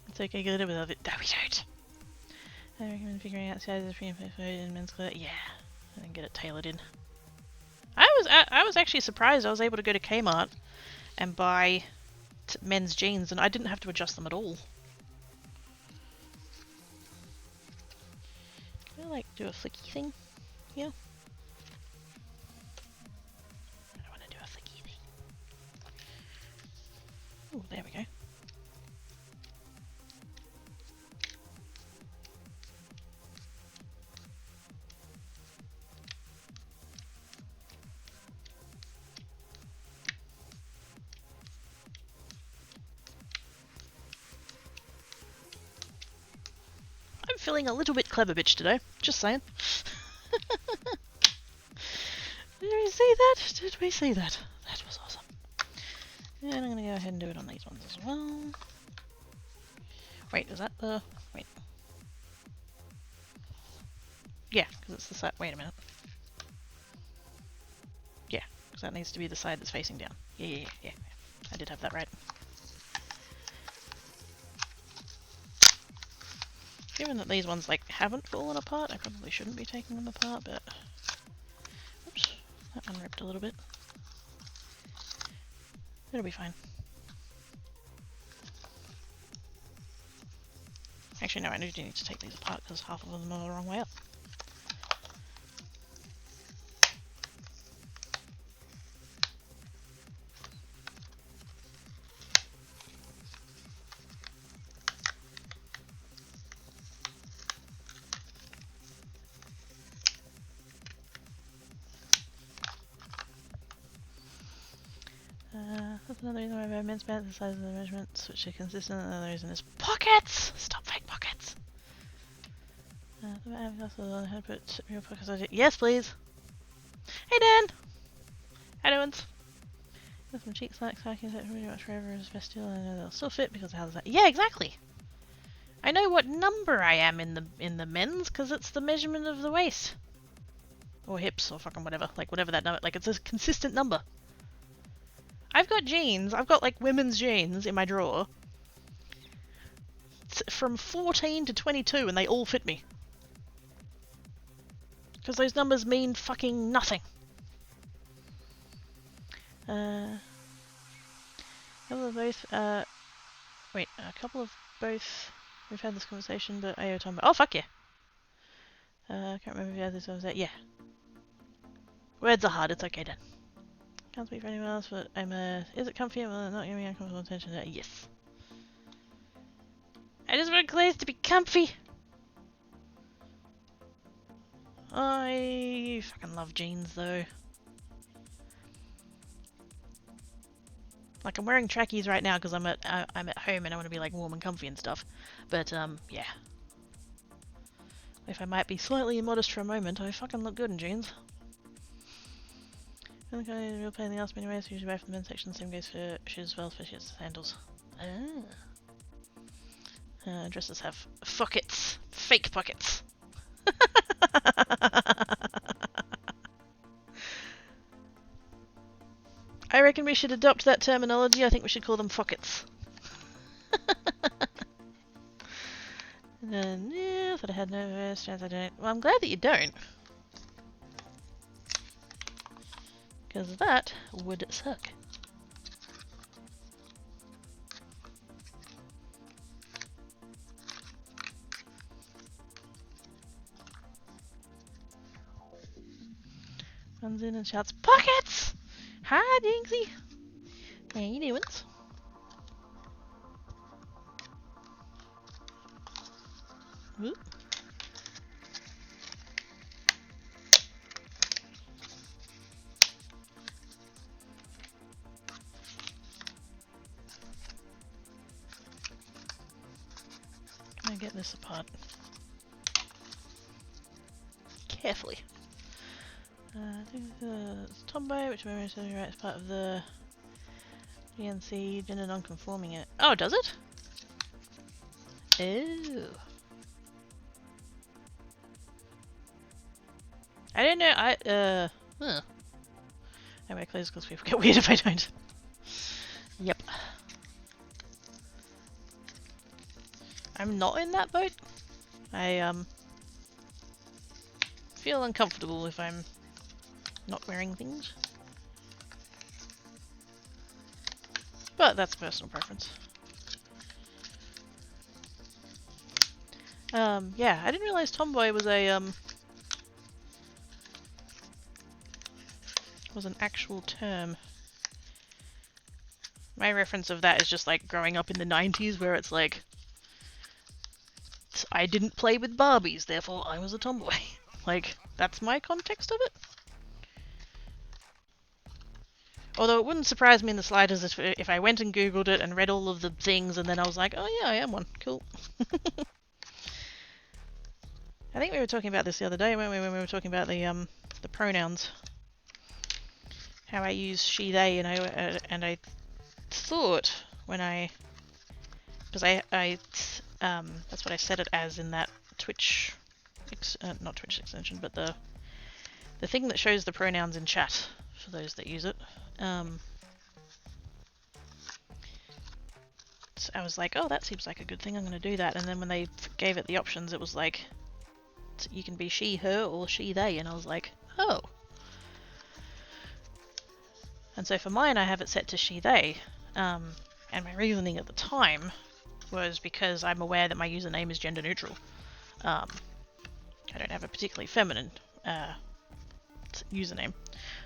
It's okay, get rid of it. No, we don't. I recommend figuring out sizes of premium in men's clothes. Yeah, and then get it tailored in. I was actually surprised I was able to go to Kmart and buy men's jeans, and I didn't have to adjust them at all. Can I like do a flicky thing here? I don't want to do a flicky thing. Oh, there we go. I'm feeling a little bit clever bitch today, just saying. Did we see that? Did we see that? That was awesome. And I'm gonna go ahead and do it on these ones as well. Wait, is that the... wait. Yeah, because it's the side... wait a minute. Yeah, because that needs to be the side that's facing down. Yeah. I did have that right. Given that these ones, like, haven't fallen apart, I probably shouldn't be taking them apart, but... oops, that one ripped a little bit. It'll be fine. Actually, no, I do need to take these apart because half of them are the wrong way up. That's another reason why I have men's pants, the size of the measurements, which are consistent, and another reason is pockets! Stop fake pockets! How to put real pockets on it. Yes, please! Hey, Dan! How doing? With some cheek slacks, I can pretty much forever as vestial, and I know they'll still fit because how does that? Yeah, exactly! I know what number I am in the men's because it's the measurement of the waist. Or hips, or fucking whatever. Like, whatever that number, like, it's a consistent number. I've got jeans, I've got like women's jeans in my drawer from 14 to 22 and they all fit me. Because those numbers mean fucking nothing. A couple of both, wait, a couple of both, we've had this conversation, but I owe time, oh fuck yeah. I can't remember if you had this conversation, yeah. Words are hard, it's okay then. Can't speak for anyone else, but I'm is it comfy? Well, not giving me uncomfortable attention. Yes. I just want clothes to be comfy. I fucking love jeans though. Like I'm wearing trackies right now because I'm at home and I want to be like warm and comfy and stuff. But yeah. If I might be slightly immodest for a moment, I fucking look good in jeans. Okay, a real pain in the ass anyway, so usually buy from the men's section, same goes for shoes as well, for shoes and sandals. Dresses have pockets. Fake pockets. I reckon we should adopt that terminology. I think we should call them pockets. And then, yeah, I thought I had no strands, I don't. Well, I'm glad that you don't. Because that would suck. Runs in and shouts, "Pockets! Hi, Jinxie! How you doing?" Whoop. Can I get this apart? Carefully. It's tomboy, which memory says right as part of the GNC gender non-conforming it. Oh, does it? Oh. I don't know, huh. I wear clothes because people get weird if I don't. Yep. I'm not in that boat. I, feel uncomfortable if I'm not wearing things. But that's personal preference. Yeah, I didn't realize tomboy was a, was an actual term. My reference of that is just like growing up in the 90s where it's like, I didn't play with Barbies, therefore I was a tomboy. Like, that's my context of it. Although it wouldn't surprise me in the slightest if I went and googled it and read all of the things and then I was like, oh yeah, I am one. Cool. I think we were talking about this the other day, weren't we, when we were talking about the pronouns. How I use she, they, and I thought when because I that's what I set it as in that Twitch, not Twitch extension, but the thing that shows the pronouns in chat for those that use it. So I was like, oh, that seems like a good thing, I'm going to do that. And then when they gave it the options, it was like, you can be she, her, or she, they, and I was like, oh. And so for mine, I have it set to she, they, and my reasoning at the time was because I'm aware that my username is gender neutral. I don't have a particularly feminine username,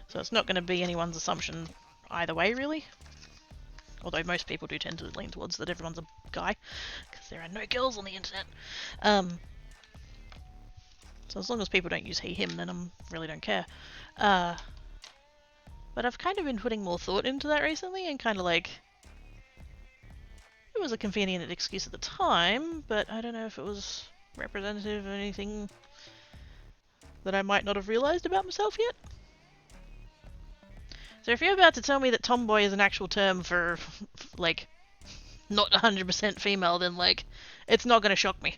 so it's not going to be anyone's assumption either way, really. Although most people do tend to lean towards that everyone's a guy, because there are no girls on the internet. So as long as people don't use he, him, then I really don't care. But I've kind of been putting more thought into that recently, and kind of like, it was a convenient excuse at the time, but I don't know if it was representative of anything that I might not have realised about myself yet. So if you're about to tell me that tomboy is an actual term for, like, not 100% female, then, like, it's not going to shock me.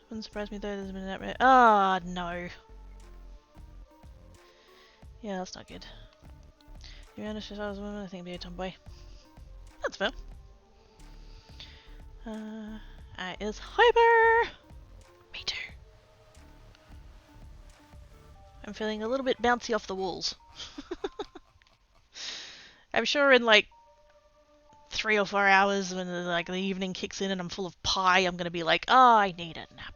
Wouldn't surprise me though, there's been that. Ah, no. Yeah, that's not good. To be honest, if I was a woman, I think I'd be a tomboy. That's fair. I is hyper! Me too. I'm feeling a little bit bouncy off the walls. I'm sure in like 3 or 4 hours when the evening kicks in and I'm full of pie, I'm gonna be like, oh, I need a nap.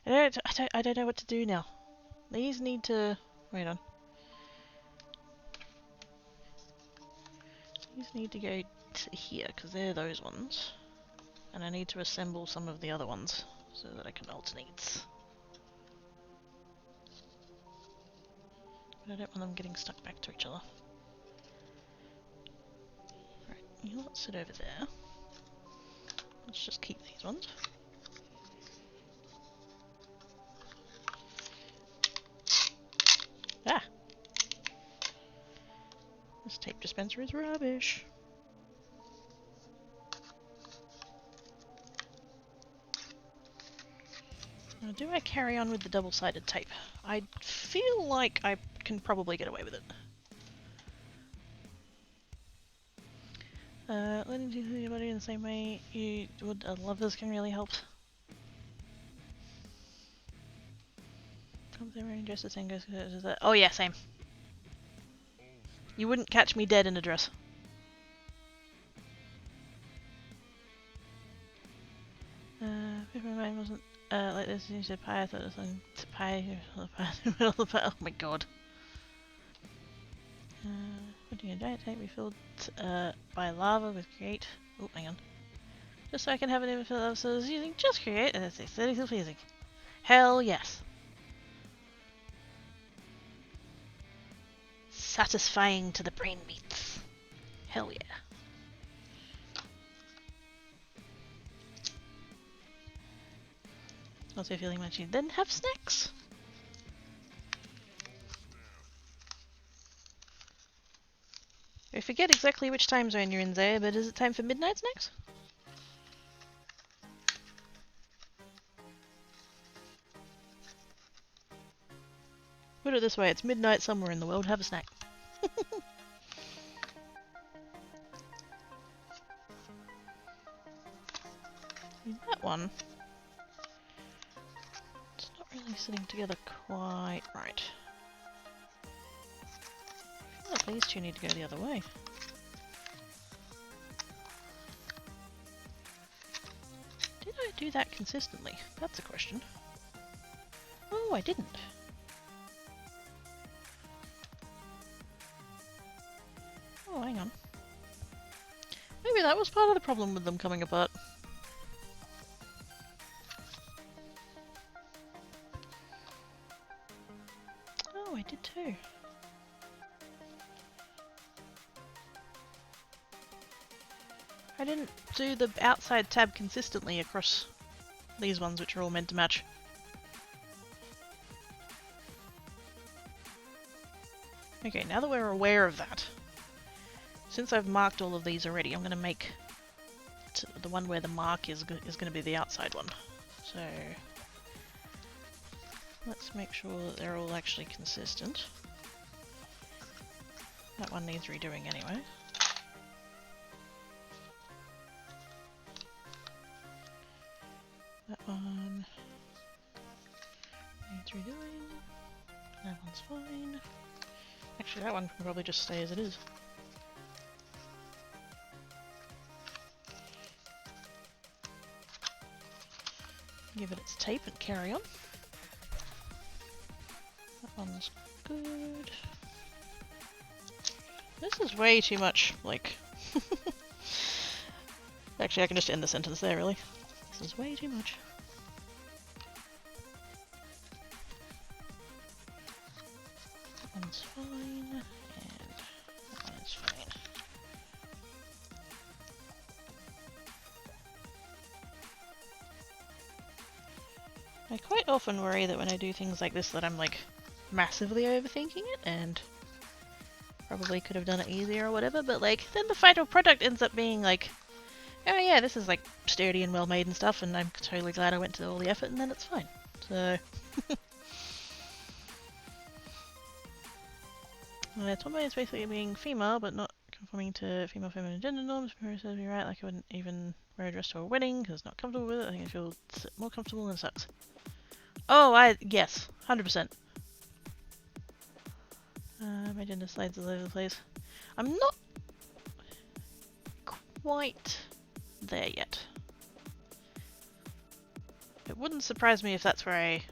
I don't know what to do now. These need to... Wait on. These need to go to here, because they're those ones. And I need to assemble some of the other ones, so that I can alternate. But I don't want them getting stuck back to each other. Right, you lot sit over there. Let's just keep these ones. Ah! This tape dispenser is rubbish. Now, do I carry on with the double-sided tape? I feel like I can probably get away with it. Letting you see your body in the same way you would lovers can really help. Oh yeah, same. You wouldn't catch me dead in a dress. If my mind wasn't like this, you said pie, I thought it was pie. Oh my god. Putting a giant tank be filled by lava with create. Oh, hang on. Just so I can have an image of so using just create and it's aesthetically pleasing. Hell yes. Satisfying to the brain meats. Hell yeah. Also feeling munchy. Then have snacks. I forget exactly which time zone you're in there, but is it time for midnight snacks? Put it this way, it's midnight somewhere in the world, have a snack. That one, it's not really sitting together quite right. I feel like these two need to go the other way. Did I do that consistently? That's a question. Oh, I didn't. Oh, hang on. Maybe that was part of the problem with them coming apart. Oh, I did too. I didn't do the outside tab consistently across these ones, which are all meant to match. Okay, now that we're aware of that, since I've marked all of these already, I'm going to make the one where the mark is going to be the outside one. So let's make sure that they're all actually consistent. That one needs redoing anyway. That one needs redoing. That one's fine. Actually, that one can probably just stay as it is. Give it its tape and carry on. That one's good. This is way too much, like... Actually, I can just end the sentence there, really. This is way too much. That one's fine, and that one is fine. I quite often worry that when I do things like this that I'm like massively overthinking it and probably could have done it easier or whatever, but like then the final product ends up being like, oh yeah, this is like sturdy and well made and stuff, and I'm totally glad I went to all the effort, and then it's fine. So Tomboy is basically being female but not conforming to female feminine gender norms. Says you're right, like I wouldn't even wear a dress to a wedding because I'm not comfortable with it. I think I feel more comfortable and it sucks. Oh, yes, 100%. My gender slides all over the place. I'm not quite there yet. It wouldn't surprise me if that's where I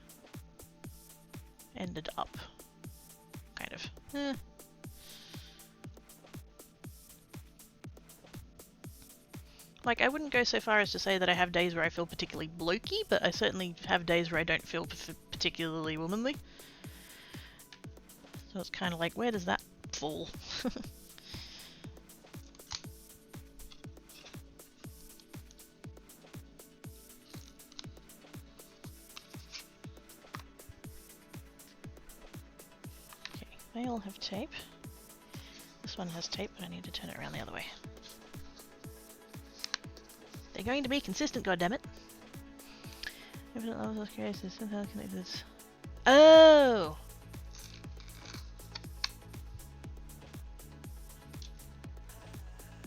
ended up. Kind of. Like, I wouldn't go so far as to say that I have days where I feel particularly blokey, but I certainly have days where I don't feel particularly womanly. So it's kind of like, where does that fall? Okay, they all have tape. This one has tape, but I need to turn it around the other way. They're going to be consistent, goddammit. Infinite levels of creation is somehow connected. Oh!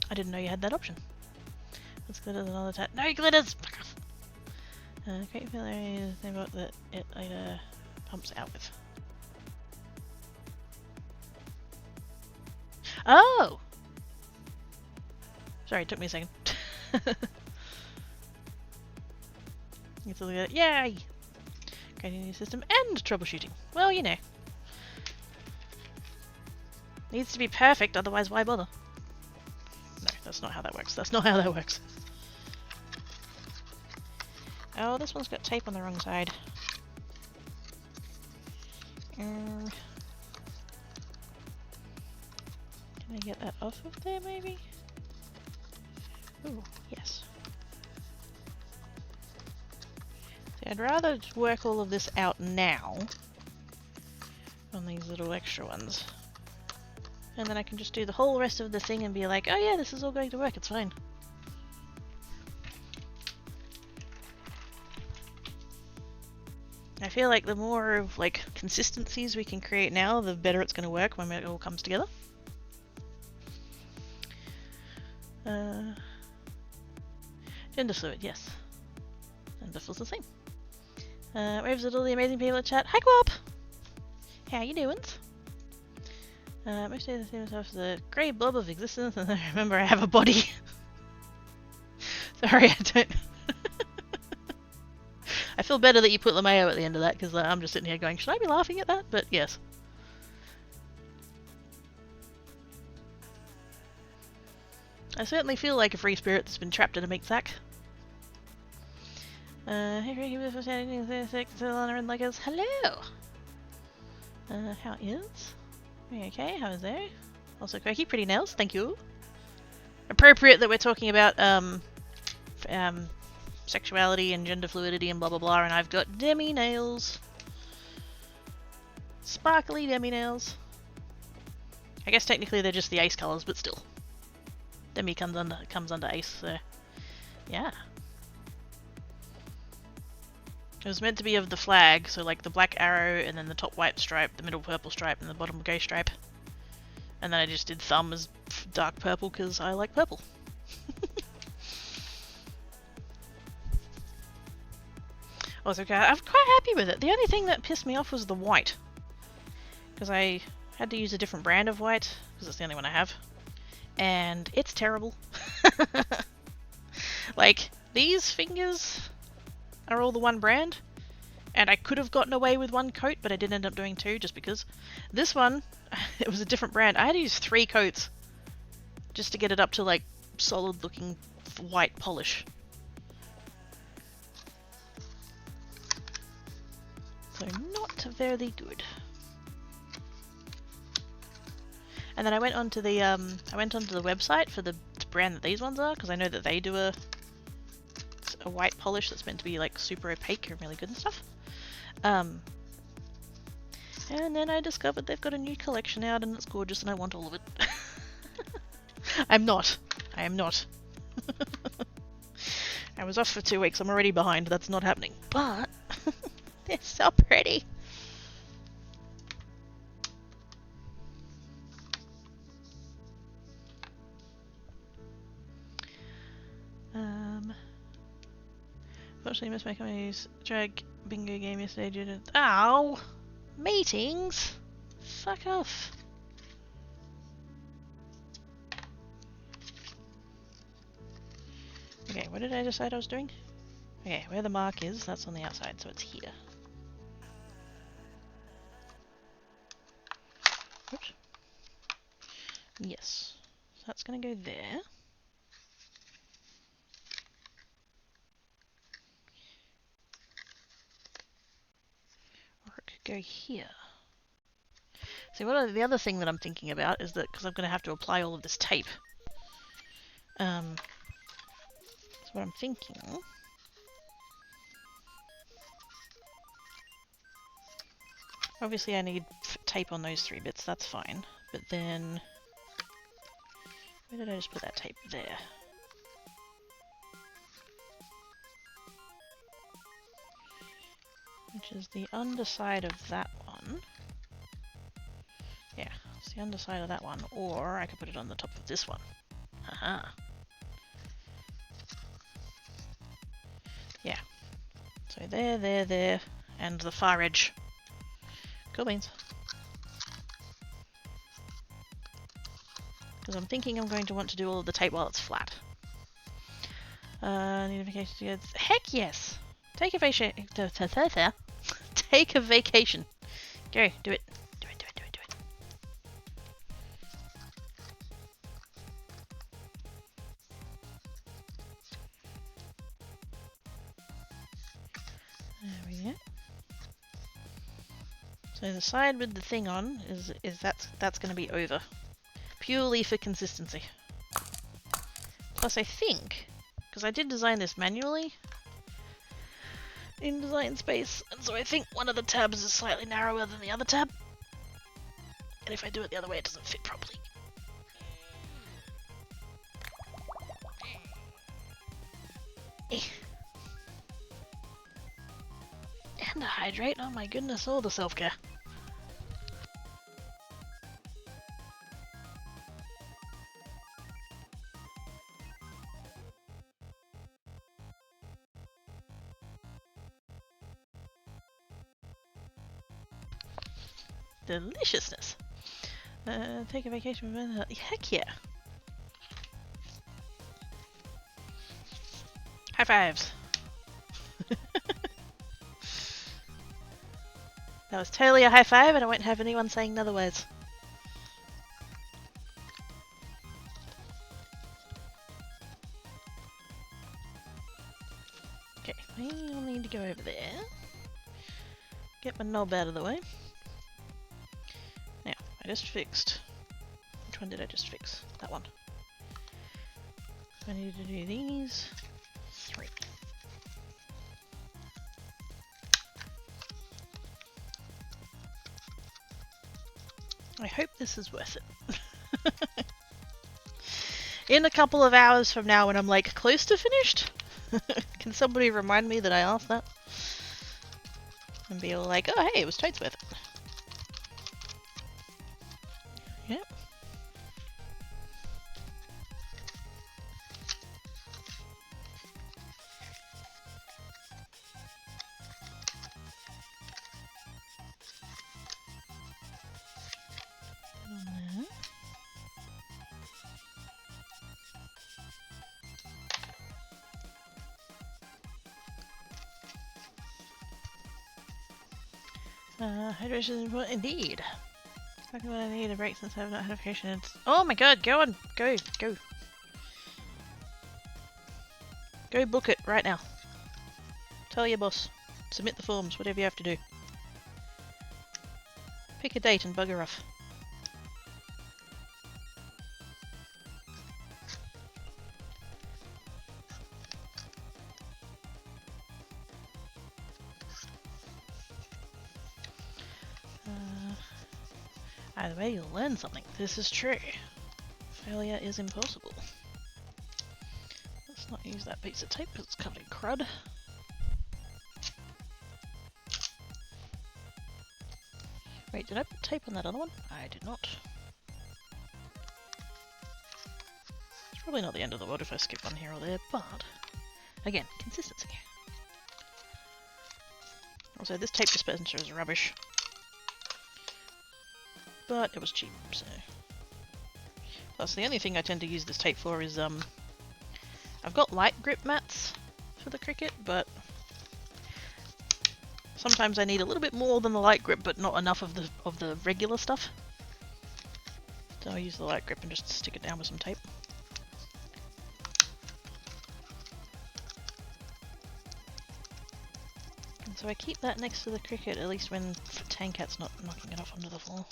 I didn't know you had that option. Let's glitter another tat. No glitters! Fuck off! Create fill area is the name that it later pumps out with. Oh! Sorry, it took me a second. Get to look at it. Yay! Creating a new system and troubleshooting. Well, you know. Needs to be perfect, otherwise why bother? No, that's not how that works. That's not how that works. Oh, this one's got tape on the wrong side. Can I get that off of there, maybe? Ooh, yes. See, I'd rather work all of this out now on these little extra ones. And then I can just do the whole rest of the thing and be like, oh yeah, this is all going to work, it's fine. I feel like the more of like consistencies we can create now, the better it's going to work when it all comes together. Gender fluid, yes. And this was the same. Waves at all the amazing people in chat. Hi Guap! How you doing? Most of the things of the grey blob of existence, and then remember I have a body. Sorry, I don't... I feel better that you put LeMayo at the end of that, because I'm just sitting here going, should I be laughing at that? But yes. I certainly feel like a free spirit that's been trapped in a meat sack. Hey, hello! How is? Are you okay? How is there? Also, Quirky, pretty nails, thank you. Appropriate that we're talking about, sexuality and gender fluidity and blah blah blah, and I've got demi nails. Sparkly demi nails. I guess technically they're just the ace colours, but still. Demi comes under ace, so yeah. It was meant to be of the flag, so like the black arrow and then the top white stripe, the middle purple stripe, and the bottom grey stripe. And then I just did thumb as dark purple because I like purple. Also, I'm quite happy with it. The only thing that pissed me off was the white. Because I had to use a different brand of white, because it's the only one I have. And it's terrible. Like, these fingers are all the one brand. And I could have gotten away with one coat, but I did end up doing two, just because. This one, it was a different brand. I had to use 3 coats just to get it up to, like, solid looking white polish. So not very good. And then I went onto the website for the brand that these ones are, because I know that they do a white polish that's meant to be like super opaque and really good and stuff. And then I discovered they've got a new collection out and it's gorgeous and I want all of it. I'm not. I am not. I was off for 2 weeks. I'm already behind. That's not happening. But they're so pretty. Unfortunately, missed my company's drag bingo game yesterday due to... Ow! Meetings? Fuck off. Okay, what did I decide I was doing? Okay, where the mark is, that's on the outside, so it's here. Oops. Yes. So that's gonna go there. Or it could go here. See, the other thing that I'm thinking about is that, because I'm gonna have to apply all of this tape. So what I'm thinking... Obviously I need tape on those 3 bits, that's fine. But then... Where did I just put that tape? There. Which is the underside of that one. Yeah, it's the underside of that one. Or I could put it on the top of this one. Haha. Yeah. So there, and the far edge. Cool beans. Because I'm thinking I'm going to want to do all of the tape while it's flat. Notification to heck yes! Take a Take a vacation. Go, do it. Do it, do it, do it, do it. There we go. So the side with the thing on is that's going to be over. Purely for consistency. Plus I think, because I did design this manually in Design Space, and so I think one of the tabs is slightly narrower than the other tab. And if I do it the other way, it doesn't fit properly. And a hydrate, oh my goodness, all the self-care. Deliciousness. Take a vacation with heck yeah. High fives. That was totally a high five, and I won't have anyone saying other words. Okay, I'll need to go over there. Get my knob out of the way. Now, I just fixed. Which one did I just fix? That one. I need to do these 3. I hope this is worth it. In a couple of hours from now when I'm like close to finished, can somebody remind me that I asked that? And be all like, oh hey, it was totes worth it. Yep. Hydration is important indeed. Exactly what I need a break since I have not had a patient. Oh my god, go on! Go! Go book it right now. Tell your boss. Submit the forms, whatever you have to do. Pick a date and bugger off. Either way, you'll learn something. This is true. Failure is impossible. Let's not use that piece of tape because it's covered in crud. Wait, did I put tape on that other one? I did not. It's probably not the end of the world if I skip one here or there, but again, consistency. Also, this tape dispenser is rubbish. But it was cheap, so... Plus, the only thing I tend to use this tape for is, I've got light grip mats for the Cricut, but sometimes I need a little bit more than the light grip, but not enough of the regular stuff. So I use the light grip and just stick it down with some tape. And so I keep that next to the Cricut, at least when Tankat's not knocking it off onto the floor.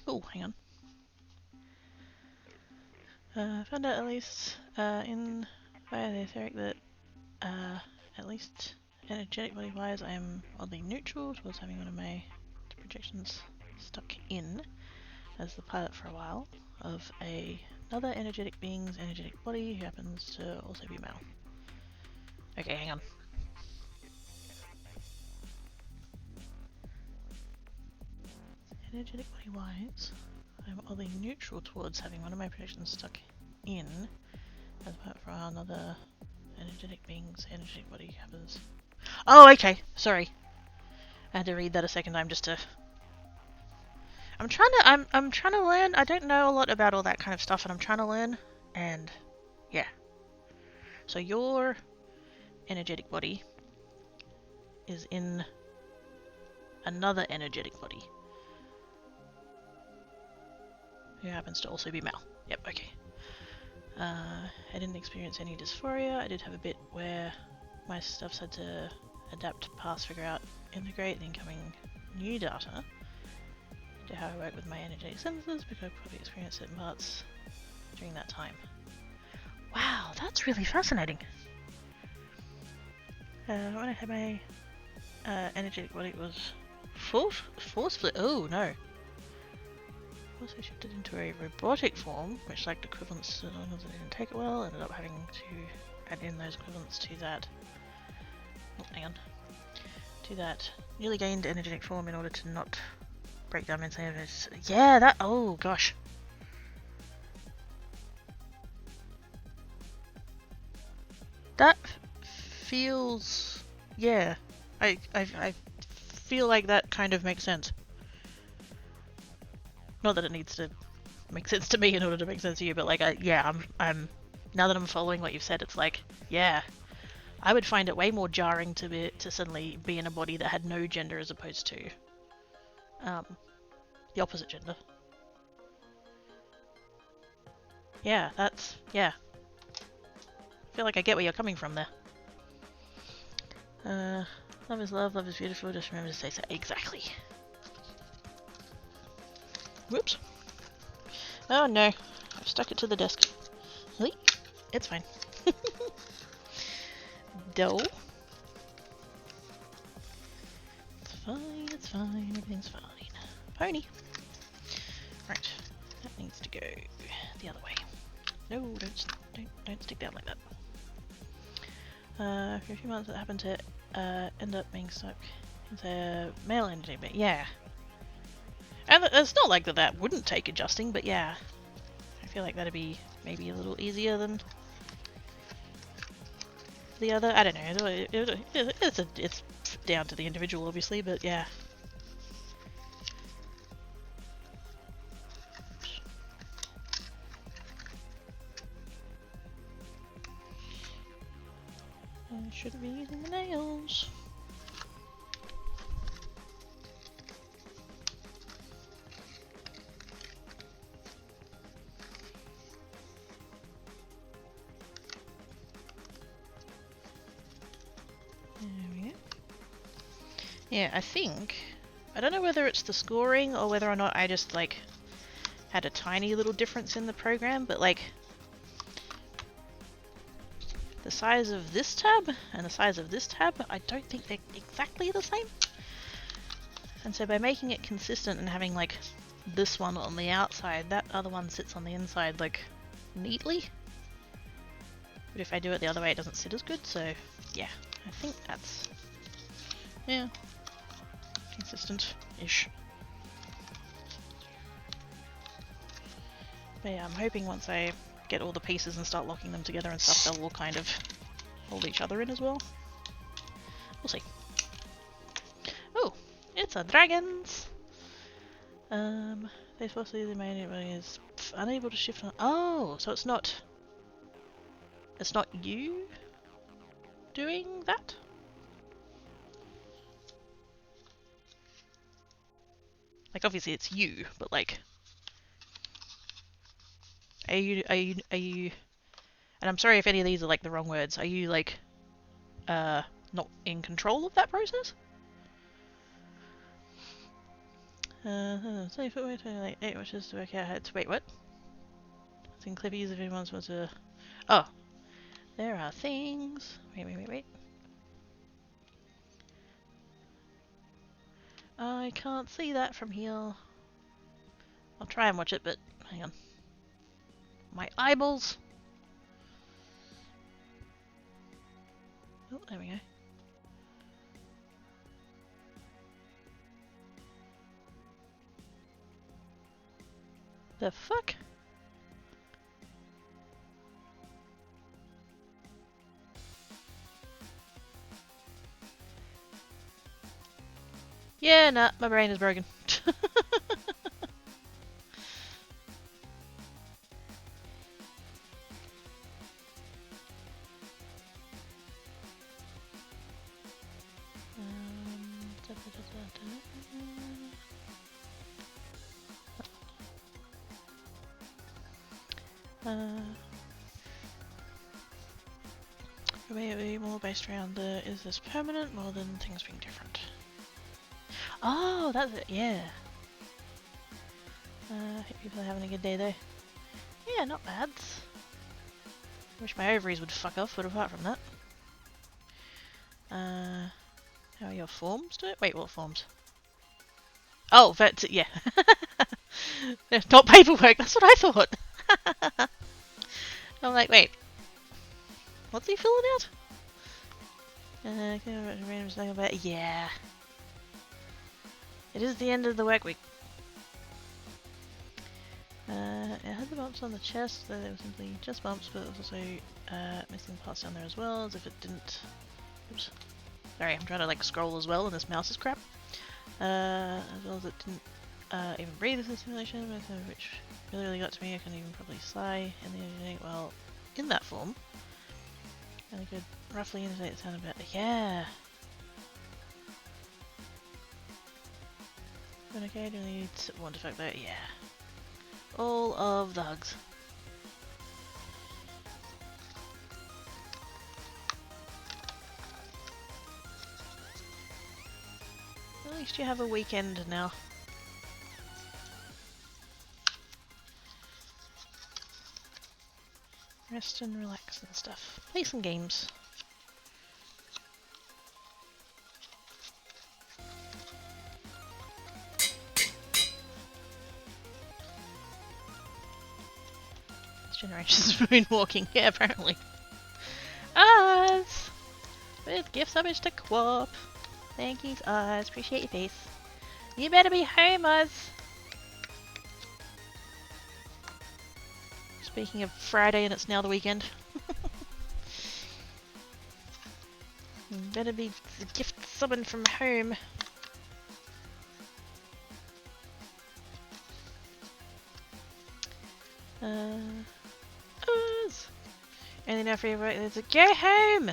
Oh, hang on. Found out at least in Bioetheric that at least energetically wise I am oddly neutral towards having one of my projections stuck in as the pilot for a while of another energetic being's energetic body who happens to also be male. Okay, hang on. Energetically wise, I'm oddly neutral towards having one of my projections stuck in as part for another energetic being's energetic body happens. Oh, okay. Sorry. I had to read that a second time just to... I'm trying to learn. I don't know a lot about all that kind of stuff, and I'm trying to learn. And yeah, So your energetic body is in another energetic body, who happens to also be male. Yep, okay. I didn't experience any dysphoria. I did have a bit where my stuff's had to adapt, pass, figure out, integrate the incoming new data to how I work with my energetic senses, because I probably experienced certain parts during that time. Wow, that's really fascinating. When I had my energetic body, it was force split. Oh no. Also shifted into a robotic form, which lacked equivalents as long as I didn't take it well. Ended up having to add in those equivalents to that. Oh, hang on. To that newly gained energetic form in order to not break down inside of it. Yeah, that. Oh gosh. That feels. Yeah. I feel like that kind of makes sense. Not that it needs to make sense to me in order to make sense to you, but like, I'm now that I'm following what you've said, it's like, yeah, I would find it way more jarring to suddenly be in a body that had no gender as opposed to the opposite gender. Yeah, yeah. I feel like I get where you're coming from there. Love is love, love is beautiful, just remember to say so. Exactly. Whoops. Oh no, I've stuck it to the desk. It's fine. Dough. It's fine, everything's fine. Pony. Right, that needs to go the other way. No, don't stick down like that. For a few months it happened to end up being stuck into a male energy, but yeah. And it's not like that wouldn't take adjusting, but yeah. I feel like that'd be maybe a little easier than the other. I don't know. It's down to the individual, obviously, but yeah. I shouldn't be using the nails. There we go. Yeah, I don't know whether it's the scoring or whether or not I just like had a tiny little difference in the program, but like the size of this tab and the size of this tab, I don't think they're exactly the same. And so by making it consistent and having like this one on the outside, that other one sits on the inside like neatly. But if I do it the other way, it doesn't sit as good, so yeah, I think that's, yeah, consistent-ish. But yeah, I'm hoping once I get all the pieces and start locking them together and stuff, they'll all kind of hold each other in as well. We'll see. Oh, it's a dragons! They supposedly the main is unable to shift on. Oh, so it's not you doing that? Like obviously it's you, but like are you and I'm sorry if any of these are like the wrong words, are you like not in control of that process? Safe way to like 8 wishes to work out how to wait, what? It's in Clippy's if anyone wants to. Oh, there are things. Wait. I can't see that from here. I'll try and watch it, but hang on. My eyeballs. Oh, there we go. The fuck? Yeah, nah, my brain is broken. Maybe more based around the is this permanent more than things being different. Oh, that's it, yeah. Hope people are having a good day though. Yeah, not bad. Wish my ovaries would fuck off, but apart from that. How are your forms doing? Wait, what forms? Oh, that's yeah. Not paperwork, that's what I thought. I'm like, wait. What's he filling out? Yeah. It is the end of the work week. It had the bumps on the chest, though they were simply just bumps, but it was also missing parts down there as well, as if it didn't... Oops. Sorry, I'm trying to like scroll as well, and this mouse is crap. As well as it didn't even breathe with the simulation, which really got to me. I couldn't even probably sigh in the editing while in that form. And I could roughly imitate the sound of it. Yeah! But okay, do we need one defect there? Yeah. All of the hugs. At least you have a weekend now. Rest and relax and stuff. Play some games. This generation's moonwalking. Yeah, apparently. Oz! With gift summage to Co-op. Thank you, Oz. Appreciate your face. You better be home, Oz! Speaking of Friday and it's now the weekend. You better be gift summon from home. Oz! Only now for everybody there's a go home!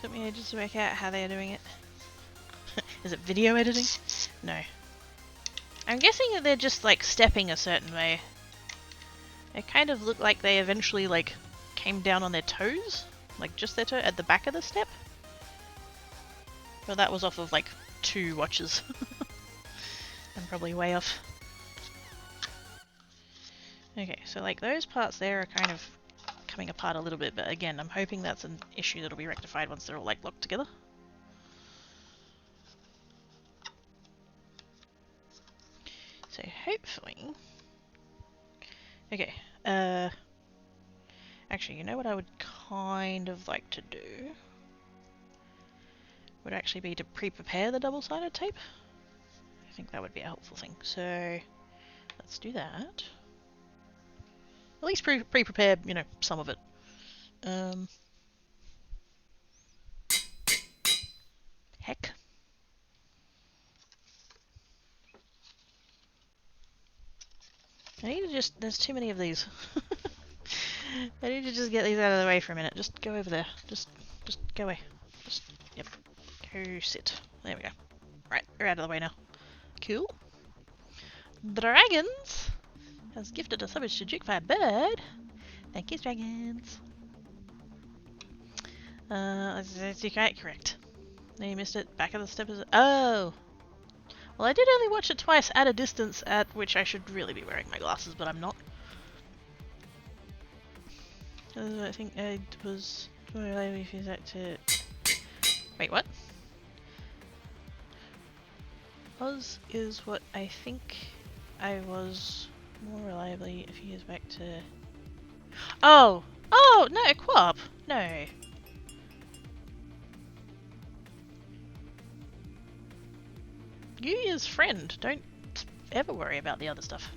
Took me ages to work out how they are doing it. Is it video editing? No. I'm guessing that they're just like stepping a certain way. It kind of looked like they eventually like came down on their toes. Like just their toe at the back of the step. But that was off of like 2 watches. I'm probably way off. Okay, so like those parts there are kind of coming apart a little bit, but again, I'm hoping that's an issue that'll be rectified once they're all like locked together. So hopefully... Okay, actually, you know what I would kind of like to do? Would actually be to pre-prepare the double-sided tape. I think that would be a helpful thing. So, let's do that. At least pre-prepare, you know, some of it. Heck. I need to just... There's too many of these. I need to just get these out of the way for a minute. Just go over there. Just go away. Just... Yep. Go sit. There we go. Right, we're out of the way now. Cool. Dragons has gifted a summage to Jukefire Bird. Thank you, Dragons. Correct. No, you missed it. Back of the step is... Oh! Well, I did only watch it twice at a distance at which I should really be wearing my glasses, but I'm not. I think it was... Wait, what? Oz is what I think I was more reliably a few years back to... Oh! Oh! No, Co-op! No. You as friend. Don't ever worry about the other stuff.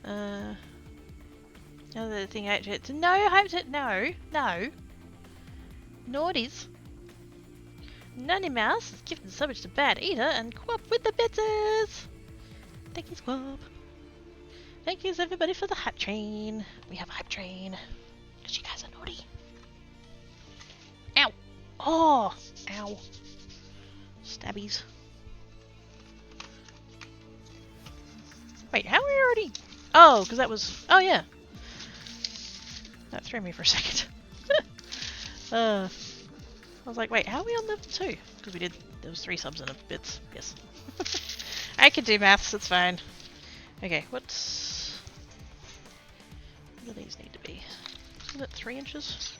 Another thing I had to... No, I have to... No. No. Naughties. Nunny Mouse is gifted so much to Bad Eater and Co-op with the bitters! Thank you, Co-op. Thank yous everybody for the hype train. We have a hype train. Because you guys are naughty. Ow! Oh! Ow. Stabbies. Wait, how are we already... Oh, because that was... Oh, yeah. That threw me for a second. I was like, wait, how are we on level 2? Because we did... There was 3 subs and a bits. Yes. I can do maths, it's fine. Okay, what's... What do these need to be? Isn't it 3 inches?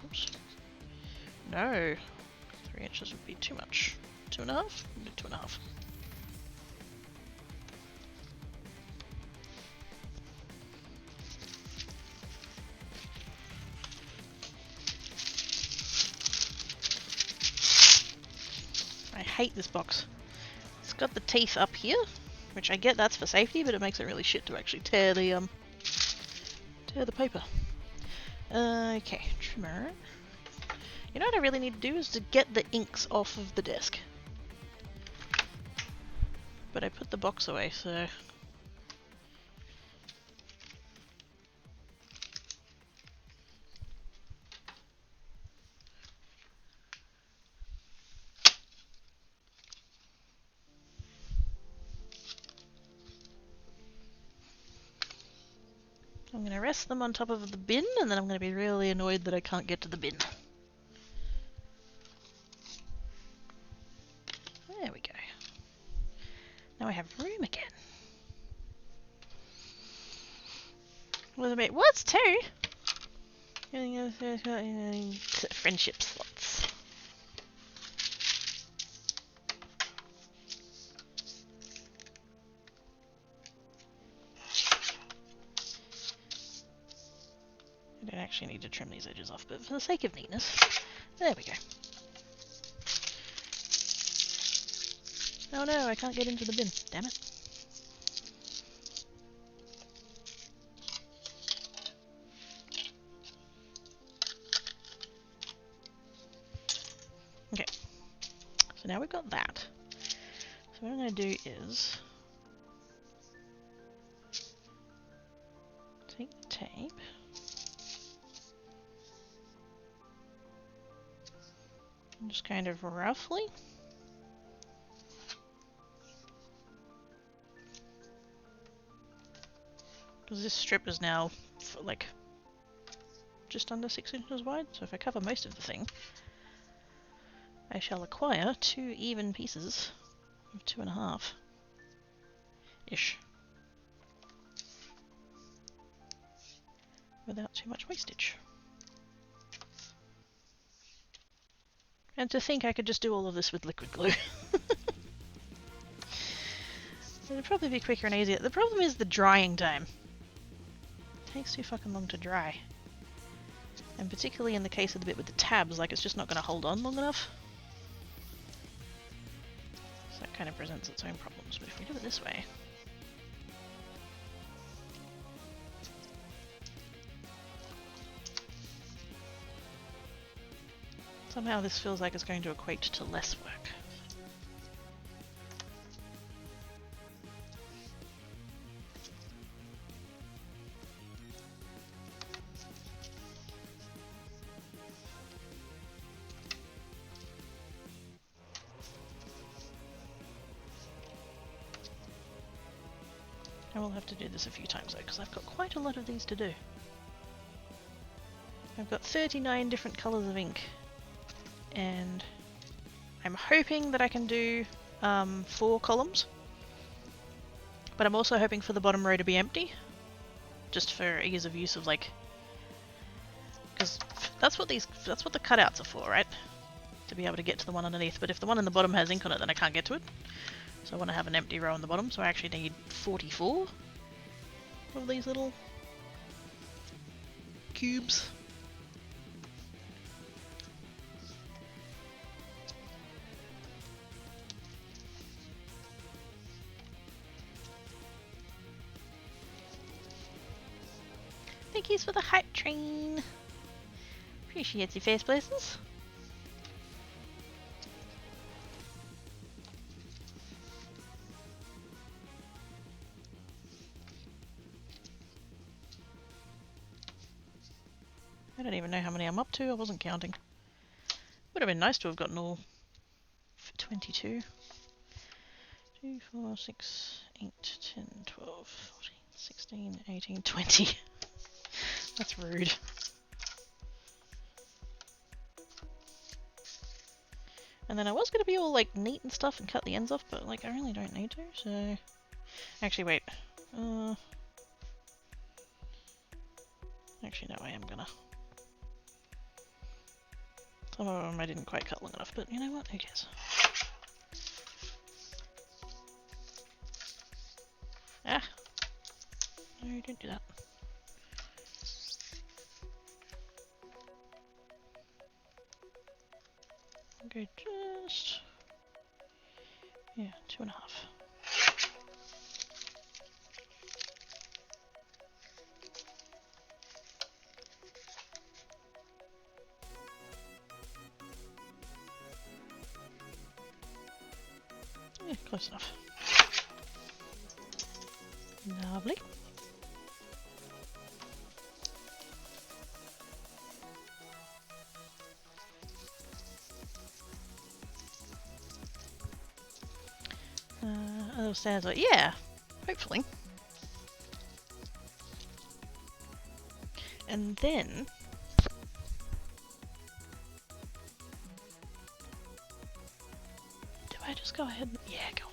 Oops. No. 3 inches would be too much. 2.5? We'll do 2.5. I hate this box. It's got the teeth up here, which I get that's for safety, but it makes it really shit to actually tear the paper. Okay, trimmer. You know what I really need to do is to get the inks off of the desk. But I put the box away, so... I'm going to rest them on top of the bin, and then I'm going to be really annoyed that I can't get to the bin. There we go. Now I have room again. What's 2? Friendship slots. I don't actually need to trim these edges off, but for the sake of neatness, there we go. Oh no, I can't get into the bin, damn it. Okay, so now we've got that. So what I'm going to do is take the tape, and just kind of roughly because this strip is now like just under 6 inches wide, so if I cover most of the thing, I shall acquire 2 even pieces of 2.5-ish without too much wastage. And to think I could just do all of this with liquid glue. It'd probably be quicker and easier. The problem is the drying time. It takes too fucking long to dry. And particularly in the case of the bit with the tabs, like it's just not going to hold on long enough. So that kind of presents its own problems, but if we do it this way... Somehow this feels like it's going to equate to less work. I will have to do this a few times though, because I've got quite a lot of these to do. I've got 39 different colours of ink. And I'm hoping that I can do 4 columns, but I'm also hoping for the bottom row to be empty, just for ease of use of like, because that's what the cutouts are for, right? To be able to get to the one underneath. But if the one in the bottom has ink on it, then I can't get to it. So I want to have an empty row on the bottom. So I actually need 44 of these little cubes. Thank yous for the hype train. Appreciate your face places. I don't even know how many I'm up to. I wasn't counting. Would have been nice to have gotten all 22. 2, 4, 6, 8, 10, 12, 14, 16, 18, 20. That's rude. And then I was going to be all like neat and stuff and cut the ends off, but like I really don't need to, so... Actually, wait. Actually, no, I am gonna. Some of them I didn't quite cut long enough, but you know what? Who cares? Ah! No, don't do that. Okay, just... Yeah, 2.5. Yeah, close enough. Lovely. Other stairs, like, yeah, hopefully. And then... Do I just go ahead and... Yeah, go on.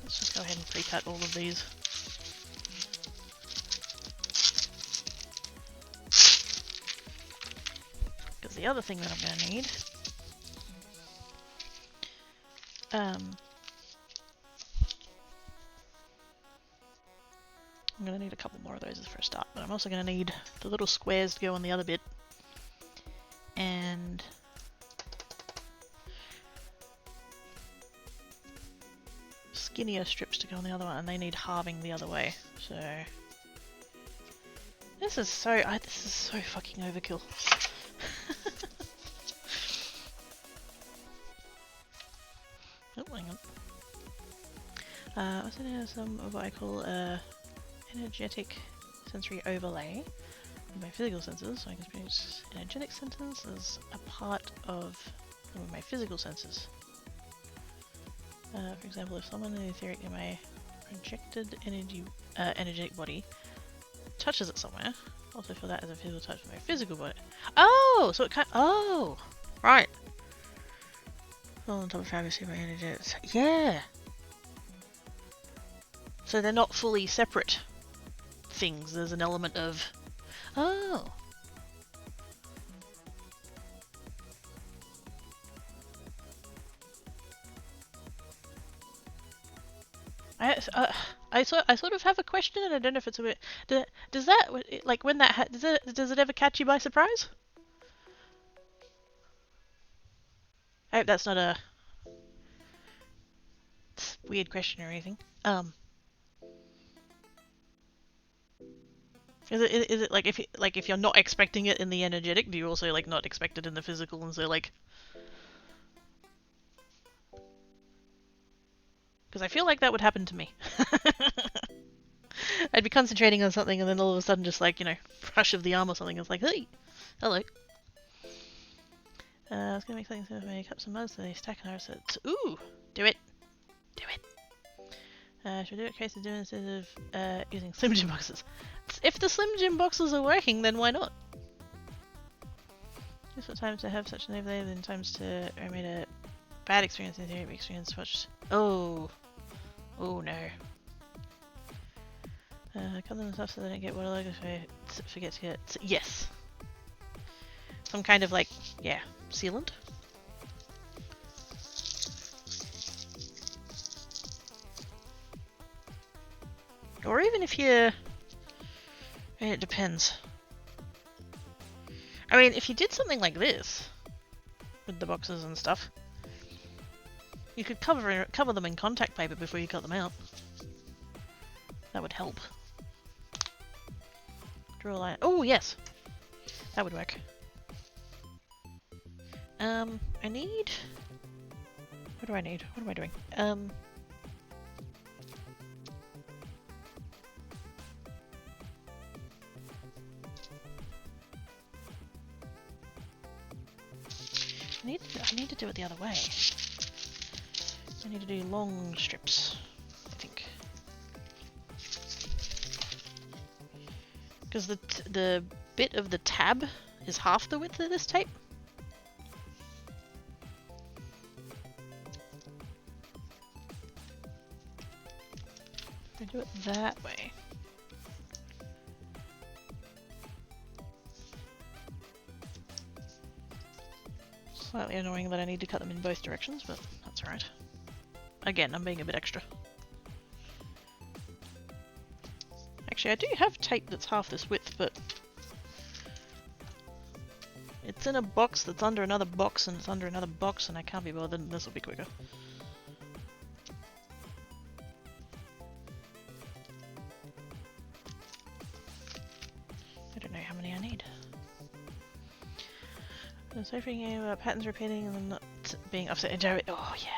Let's just go ahead and pre-cut all of these. Because the other thing that I'm going to need... I'm going to need a couple more of those for a start, but I'm also going to need the little squares to go on the other bit. And... skinnier strips to go on the other one, and they need halving the other way, so... This is so fucking overkill. Oh, hang on. I also have some of what I call energetic sensory overlay with my physical senses, so I can experience energetic senses as a part of some of my physical senses. For example, if someone in my projected energetic body touches it somewhere, I also feel that as a physical touch with my physical body. Oh! So it can't. Oh! Right. All on top of how I see my energetics. Yeah! So they're not fully separate things. There's an element of... Oh! I sort of have a question, and I don't know if it's a bit... Does that... Like, when that... Does it ever catch you by surprise? I hope that's not a... weird question or anything. Is it like if you're not expecting it in the energetic, do you also like not expect it in the physical, and so like... Because I feel like that would happen to me. I'd be concentrating on something and then all of a sudden just like, you know, brush of the arm or something. It's like, hey, hello. I was gonna make something so make up some muds so they stack and so ooh, do it. Do it. Should we do what Case is doing instead of using Slim Jim boxes? If the Slim Jim boxes are working, then why not? Just what times to have such an overlay, then times to I made a bad experience in theory, experience watched. Oh. Oh no. Cut them stuff so they don't get waterlogged if I forget to get... Yes! Some kind of like, yeah, sealant. Or even if you... It depends. I mean, if you did something like this, with the boxes and stuff, you could cover them in contact paper before you cut them out. That would help. Draw a line. Oh, yes! That would work. I need... What do I need? What am I doing? I need to do it the other way. I need to do long strips, I think. Because the bit of the tab is half the width of this tape. I do it that way. Slightly annoying that I need to cut them in both directions, but that's alright. Again, I'm being a bit extra. Actually, I do have tape that's half this width, but it's in a box that's under another box, and it's under another box, and I can't be bothered, and this will be quicker. I don't know how many I need. The safety game about patterns repeating and not being upset. Oh yeah.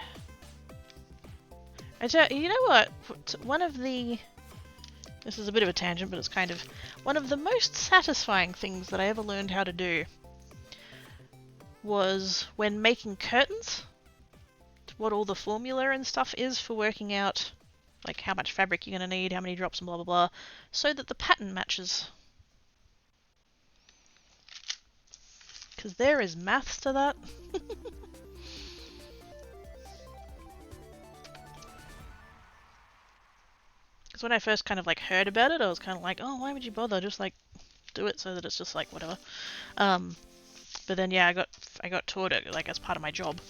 You know what? One of the... This is a bit of a tangent, but it's kind of... One of the most satisfying things that I ever learned how to do was when making curtains. What all the formula and stuff is for working out like how much fabric you're going to need, how many drops and blah blah blah, so that the pattern matches. Because there is maths to that. Because when I first kind of like heard about it, I was kind of like, oh, why would you bother? Just like do it so that it's just like whatever. But then yeah, I got taught it like as part of my job.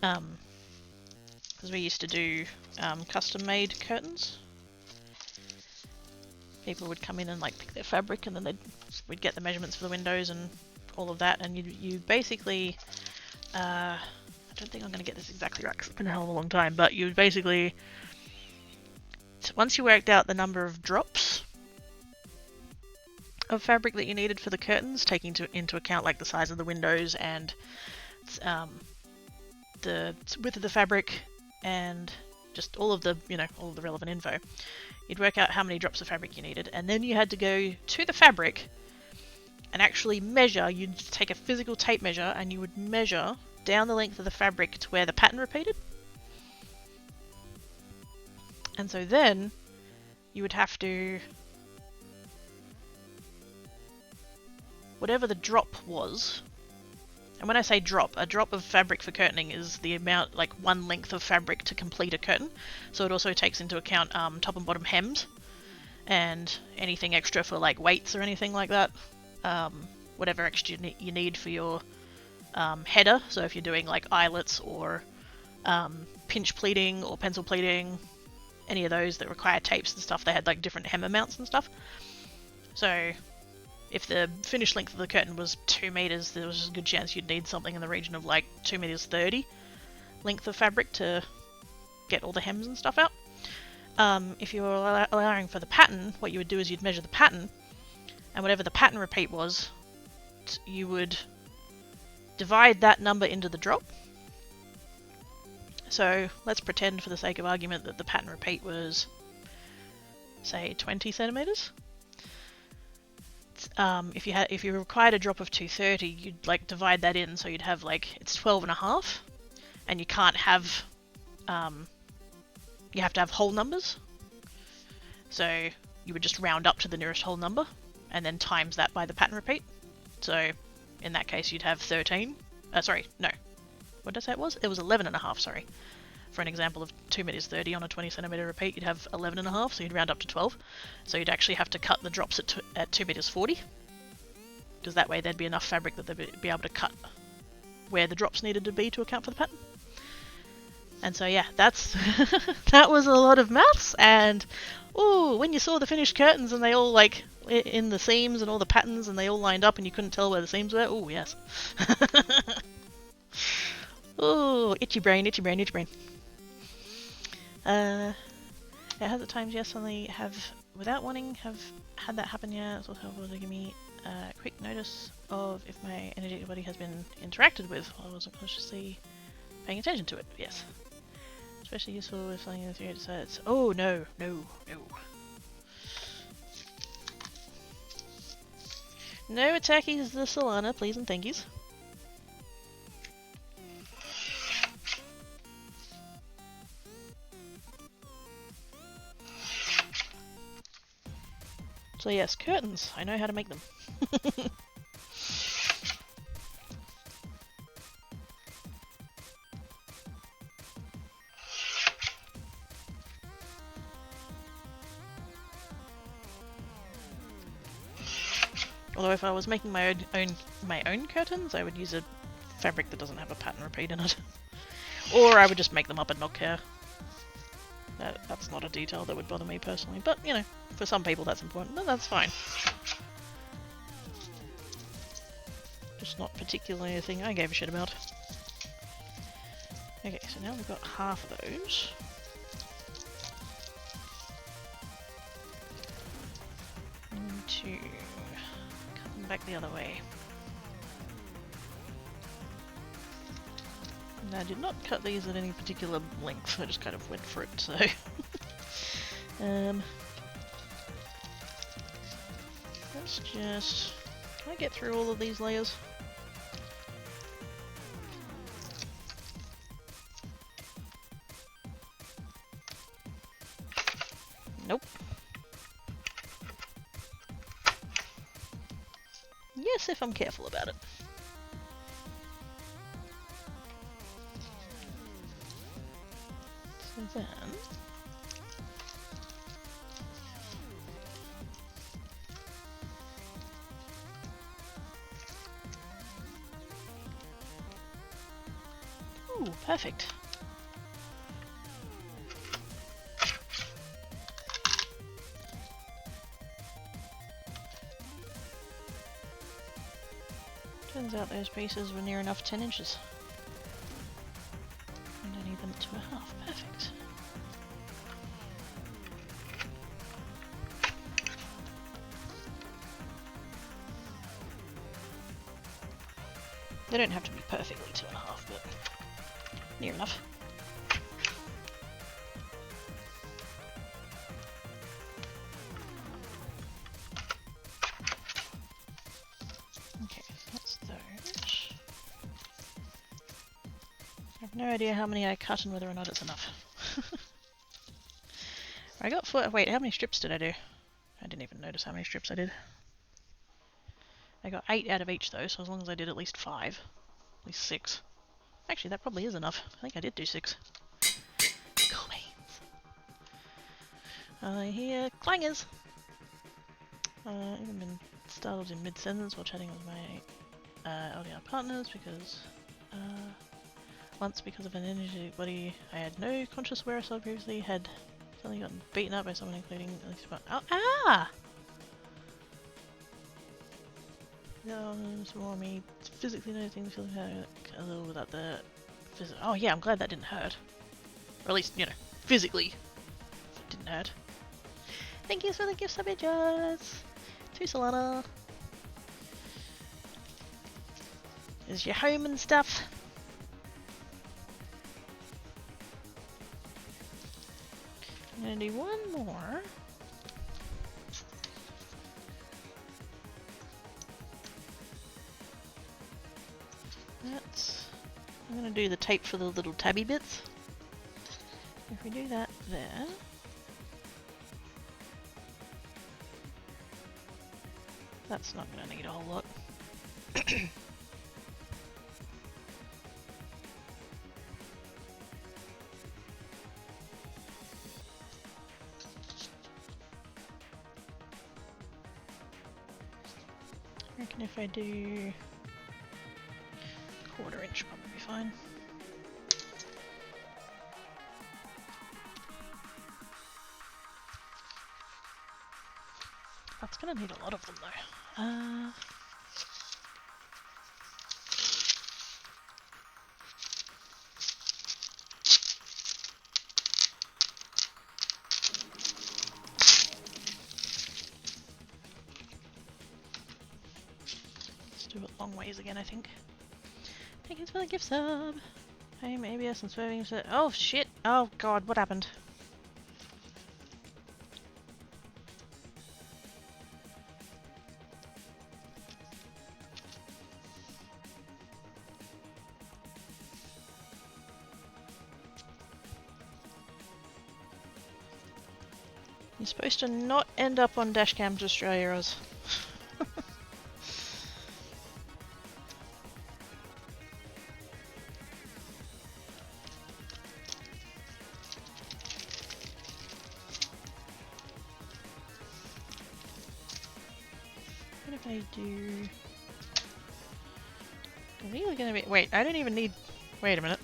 Because we used to do custom made curtains. People would come in and like pick their fabric, and then we'd get the measurements for the windows and all of that, and you basically, I don't think I'm going to get this exactly right because it's been a hell of a long time, but you would basically, once you worked out the number of drops of fabric that you needed for the curtains, taking into account like the size of the windows and the width of the fabric and just all of the, all of the relevant info, you'd work out how many drops of fabric you needed, and then you had to go to the fabric and actually measure. You'd take a physical tape measure and you would measure down the length of the fabric to where the pattern repeated. And so then you would have to, whatever the drop was, and when I say drop, a drop of fabric for curtaining is the amount, like one length of fabric to complete a curtain. So it also takes into account top and bottom hems and anything extra for like weights or anything like that. Whatever extra you need for your header. So if you're doing like eyelets or pinch pleating or pencil pleating, any of those that require tapes and stuff, they had like different hem amounts and stuff. So if the finished length of the curtain was 2 meters, there was a good chance you'd need something in the region of like 2 meters 30 length of fabric to get all the hems and stuff out. If you were allowing for the pattern, what you would do is you'd measure the pattern, and whatever the pattern repeat was, you would divide that number into the drop. So let's pretend for the sake of argument that the pattern repeat was, say, 20 centimeters. If you required a drop of 230, you'd like divide that in, so you'd have like, it's 12.5, and you can't have, you have to have whole numbers. So you would just round up to the nearest whole number and then times that by the pattern repeat. So in that case you'd have 13, sorry, no, what did I say it was? It was 11.5, sorry. For an example of 2 meters 30 on a 20 centimeter repeat, you'd have 11.5, so you'd round up to 12. So you'd actually have to cut the drops at 2 meters 40, because that way there'd be enough fabric that they'd be able to cut where the drops needed to be to account for the pattern. And so yeah, that's that was a lot of maths, and ooh, when you saw the finished curtains and they all like in the seams and all the patterns and they all lined up and you couldn't tell where the seams were, oh yes. Ooh, itchy brain, itchy brain, itchy brain. It has at times, yes, only have, without wanting, have had that happen yet. It's also helpful to give me a quick notice of if my energetic body has been interacted with while I wasn't consciously paying attention to it, yes. Especially useful if something in the 3 decides, oh no, no, no. No attackies the Solana, please and thank yous. So yes, curtains. I know how to make them. Although if I was making my own curtains, I would use a fabric that doesn't have a pattern repeat in it. Or I would just make them up and not care. That's not a detail that would bother me personally, but you know, for some people that's important, but that's fine. Just not particularly a thing I gave a shit about. Okay, so now we've got half of those. And to cut them back the other way. And I did not cut these at any particular length, I just kind of went for it, so... let's just... Can I get through all of these layers? Nope. Yes, if I'm careful about it. So then... Ooh, perfect. Turns out those pieces were near enough 10 inches. And I need them at 2.5. Perfect. They don't have to be perfectly 2.5, but near enough. Okay, that's those. I have no idea how many I cut and whether or not it's enough. I got 4. Wait, how many strips did I do? I didn't even notice how many strips I did. I got 8 out of each though, so as long as I did at least 5. At least 6. Actually, that probably is enough. I think I did do 6. Cool beans. I hear clangers! I've even been startled in mid-sentence while chatting with my LDR partners because once because of an energetic body I had no conscious awareness of previously had suddenly gotten beaten up by someone including at least one. Oh, ah! Some more me physically noticing the feeling a little without the oh yeah, I'm glad that didn't hurt. Or at least, you know, physically it didn't hurt. Thank you for the gift subjects! To Solana. Is your home and stuff? I'm gonna do one more. I'm gonna do the tape for the little tabby bits. If we do that there. That's not gonna need a whole lot. I reckon if I do 1/4 inch, probably fine. That's gonna need a lot of them though. Let's do it long ways again, I think. Thank you for the gift sub. Hey, maybe I'm swerving. Oh shit! Oh god, what happened? You're supposed to not end up on Dashcams Australia, Oz. What if I do... Are these gonna be... Wait, I don't even need... Wait a minute.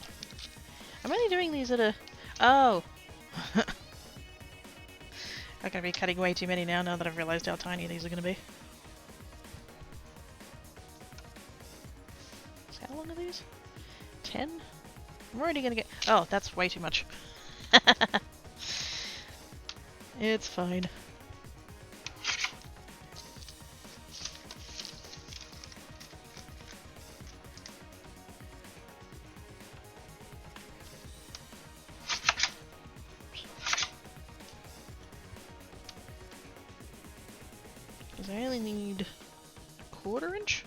I'm only doing these at a... Oh! I'm gonna be cutting way too many now that I've realised how tiny these are gonna be. So how long are these? 10? I'm already gonna get... Oh, that's way too much. It's fine. Because I only need a 1/4 inch.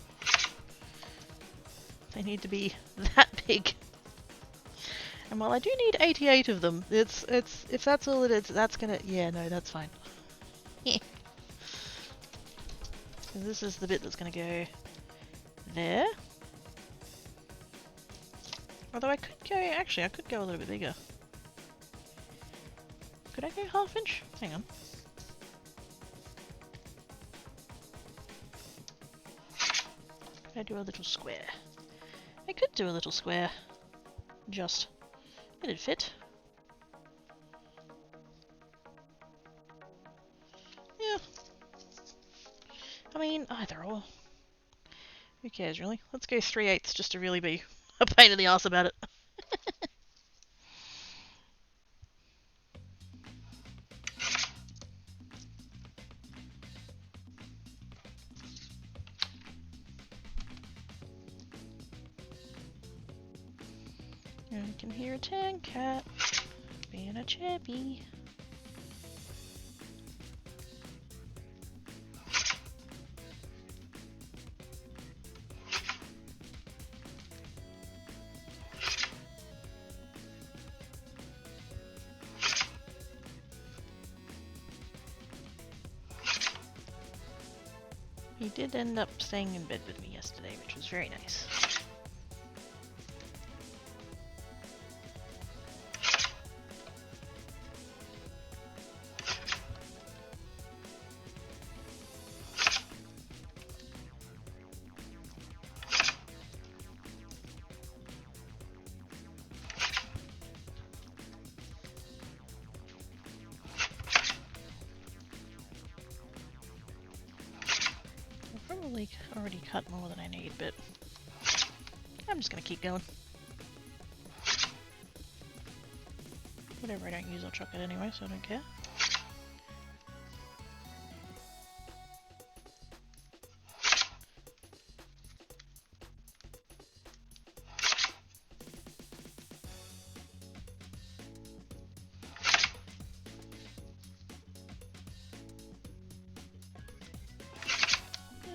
They need to be that big. And while I do need 88 of them, it's if that's all it is, that's gonna... Yeah, no, that's fine. This is the bit that's gonna go there. Although I could go... Actually, I could go a little bit bigger. Could I go 1/2 inch? Hang on. Could I do a little square? I could do a little square. Just... It'd fit. Yeah. I mean, either or. Who cares, really? Let's go 3/8 just to really be a pain in the ass about it. I can hear a tank cat being a chappy. He did end up staying in bed with me yesterday, which was very nice. Already cut more than I need, but I'm just gonna keep going. Whatever I don't use, I'll chuck it anyway, so I don't care.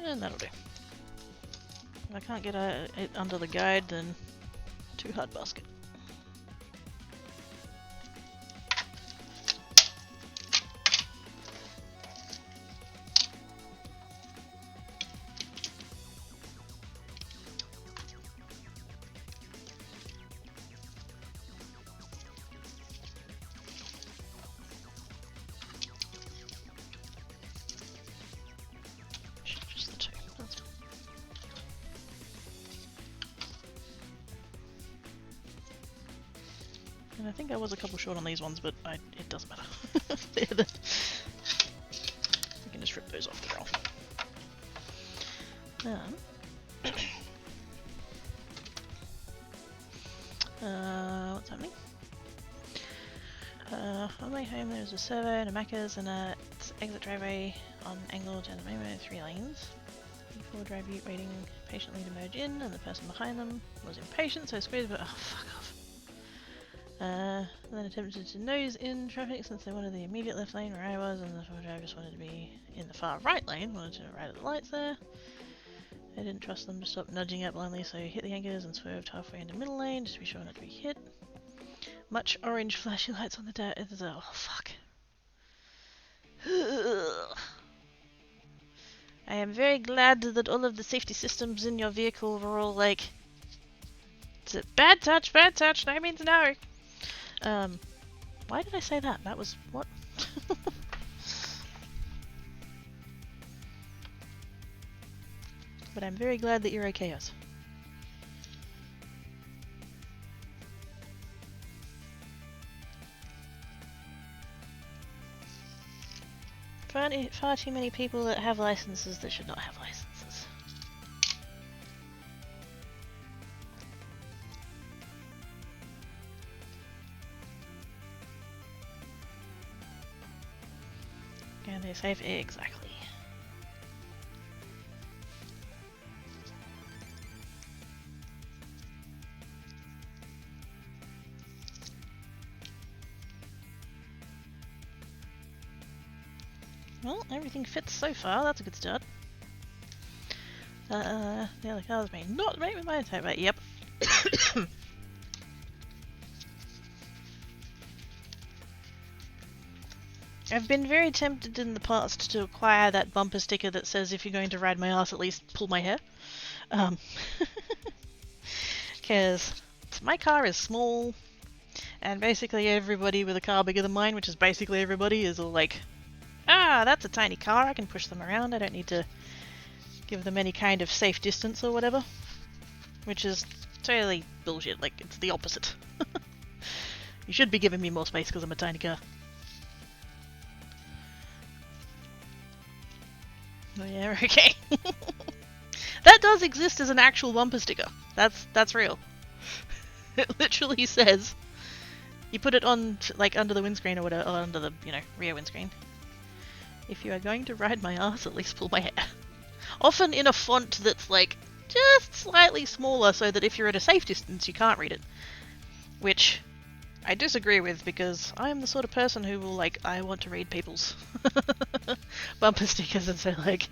And that'll do. If I can't get it under the guide, then too hard basket. And I think I was a couple short on these ones, but it doesn't matter. We can just rip those off the roll. What's happening? On the way home there's a servo and a Macca's and a exit driveway on angle to the main road, 3 lanes. Before drive ute waiting patiently to merge in, and the person behind them was impatient, so squeezed, but oh, fuck off. And then attempted to nose in traffic since they wanted the immediate left lane where I was, and the four driver just wanted to be in the far right lane, wanted to right at the lights there. I didn't trust them to stop nudging out blindly, so hit the anchors and swerved halfway into middle lane just to be sure not to be hit. Much orange flashy lights on the dash. Oh fuck. I am very glad that all of the safety systems in your vehicle were all like... Bad touch, no means no! Why did I say that? That was... what? But I'm very glad that you're okay, Oz. Far too many people that have licenses that should not have licenses. And they're safe? Exactly. Well, everything fits so far, that's a good start. The other cars may not make with my type, but yep. I've been very tempted in the past to acquire that bumper sticker that says if you're going to ride my ass, at least pull my hair. Because my car is small, and basically everybody with a car bigger than mine, which is basically everybody, is all like, ah, that's a tiny car, I can push them around, I don't need to give them any kind of safe distance or whatever. Which is totally bullshit, like, it's the opposite. You should be giving me more space because I'm a tiny car. Oh yeah, okay. That does exist as an actual bumper sticker. That's real. It literally says, you put it on, like, under the windscreen or whatever, or under the, you know, rear windscreen. If you are going to ride my ass, at least pull my hair. Often in a font that's, like, just slightly smaller so that if you're at a safe distance you can't read it. Which I disagree with because I'm the sort of person who will, like, I want to read people's bumper stickers and say, like,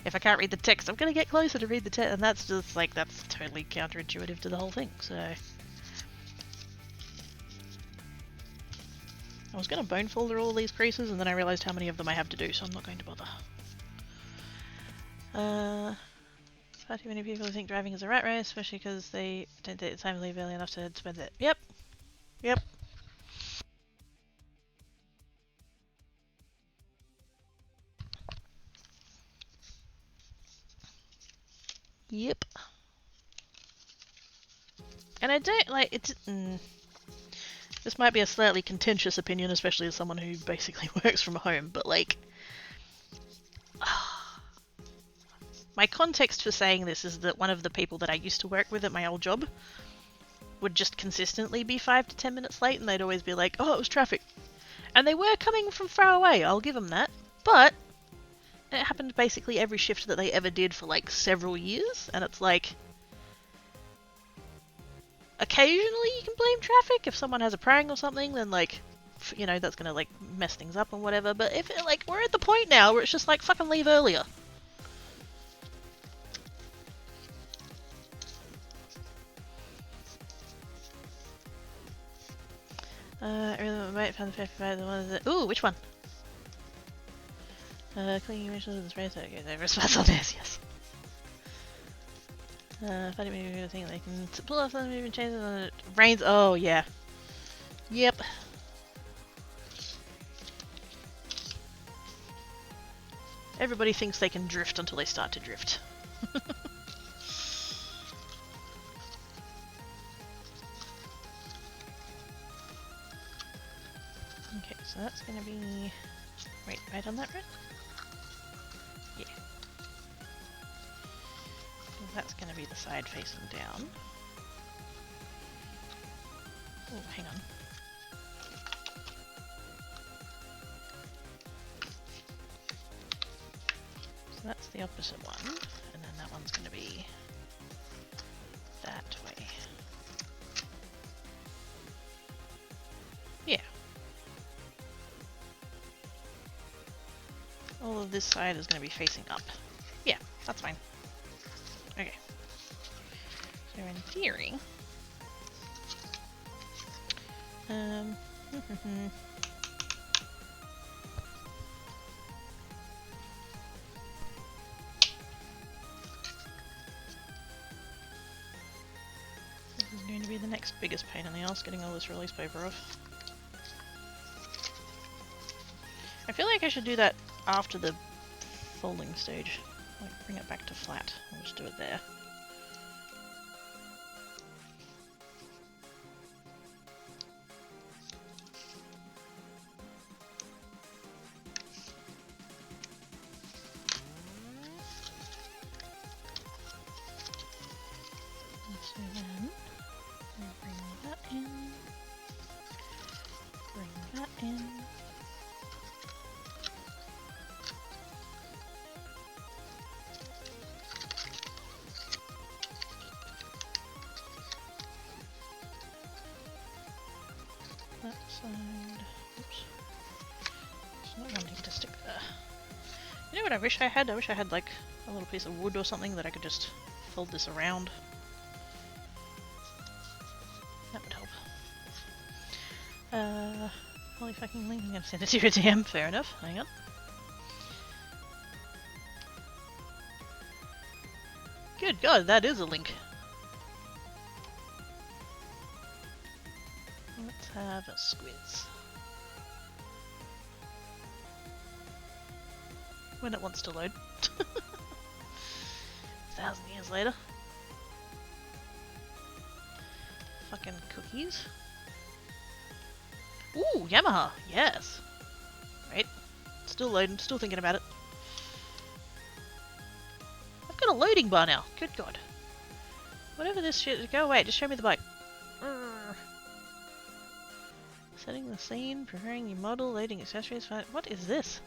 if I can't read the text, I'm gonna get closer to read the text, and that's just, like, that's totally counterintuitive to the whole thing, so... I was gonna bone folder all these creases, and then I realised how many of them I have to do, so I'm not going to bother. Far too many people think driving is a rat race, especially because they don't take the time to leave early enough to spend it. Yep. Yep. Yep. And I don't, like, it's... This might be a slightly contentious opinion, especially as someone who basically works from home, but, like... My context for saying this is that one of the people that I used to work with at my old job would just consistently be 5 to 10 minutes late, and they'd always be like, oh, it was traffic. And they were coming from far away, I'll give them that, but it happened basically every shift that they ever did for, like, several years, and it's like... Occasionally you can blame traffic. If someone has a prang or something, then, like, you know, that's gonna, like, mess things up and whatever, but if, like, we're at the point now where it's just like, fucking leave earlier. Ooh, which one? Cleaning emissions of the spray, so okay, they response on this, yes. Funny movie thing they can pull off the movement changes on it. Rains, oh yeah. Yep. Everybody thinks they can drift until they start to drift. Okay, so that's gonna be... Wait, right on that red? Yeah. That's gonna be the side facing down. Oh, hang on. So that's the opposite one, and then that one's gonna be that way. Yeah. All of this side is gonna be facing up. Yeah, that's fine. Okay. So in theory... This is going to be the next biggest pain in the ass, getting all this release paper off. I feel like I should do that after the folding stage. Like, bring it back to flat. I'll just do it there. So then, we'll bring that in. Bring that in. That side. Oops. It's not wanting to stick there. You know what I wish I had? I wish I had like a little piece of wood or something that I could just fold this around. That would help. Holy fucking link, I'm gonna send it to your DM. Fair enough. Hang on. Good God, that is a link. Let's have a squiz. When it wants to load. 1,000 years later. Fucking cookies. Ooh, Yamaha! Yes! Right. Still loading, still thinking about it. I've got a loading bar now. Good God. Whatever this shit is, go away, just show me the bike. Urgh. Setting the scene, preparing your model, loading accessories. What is this?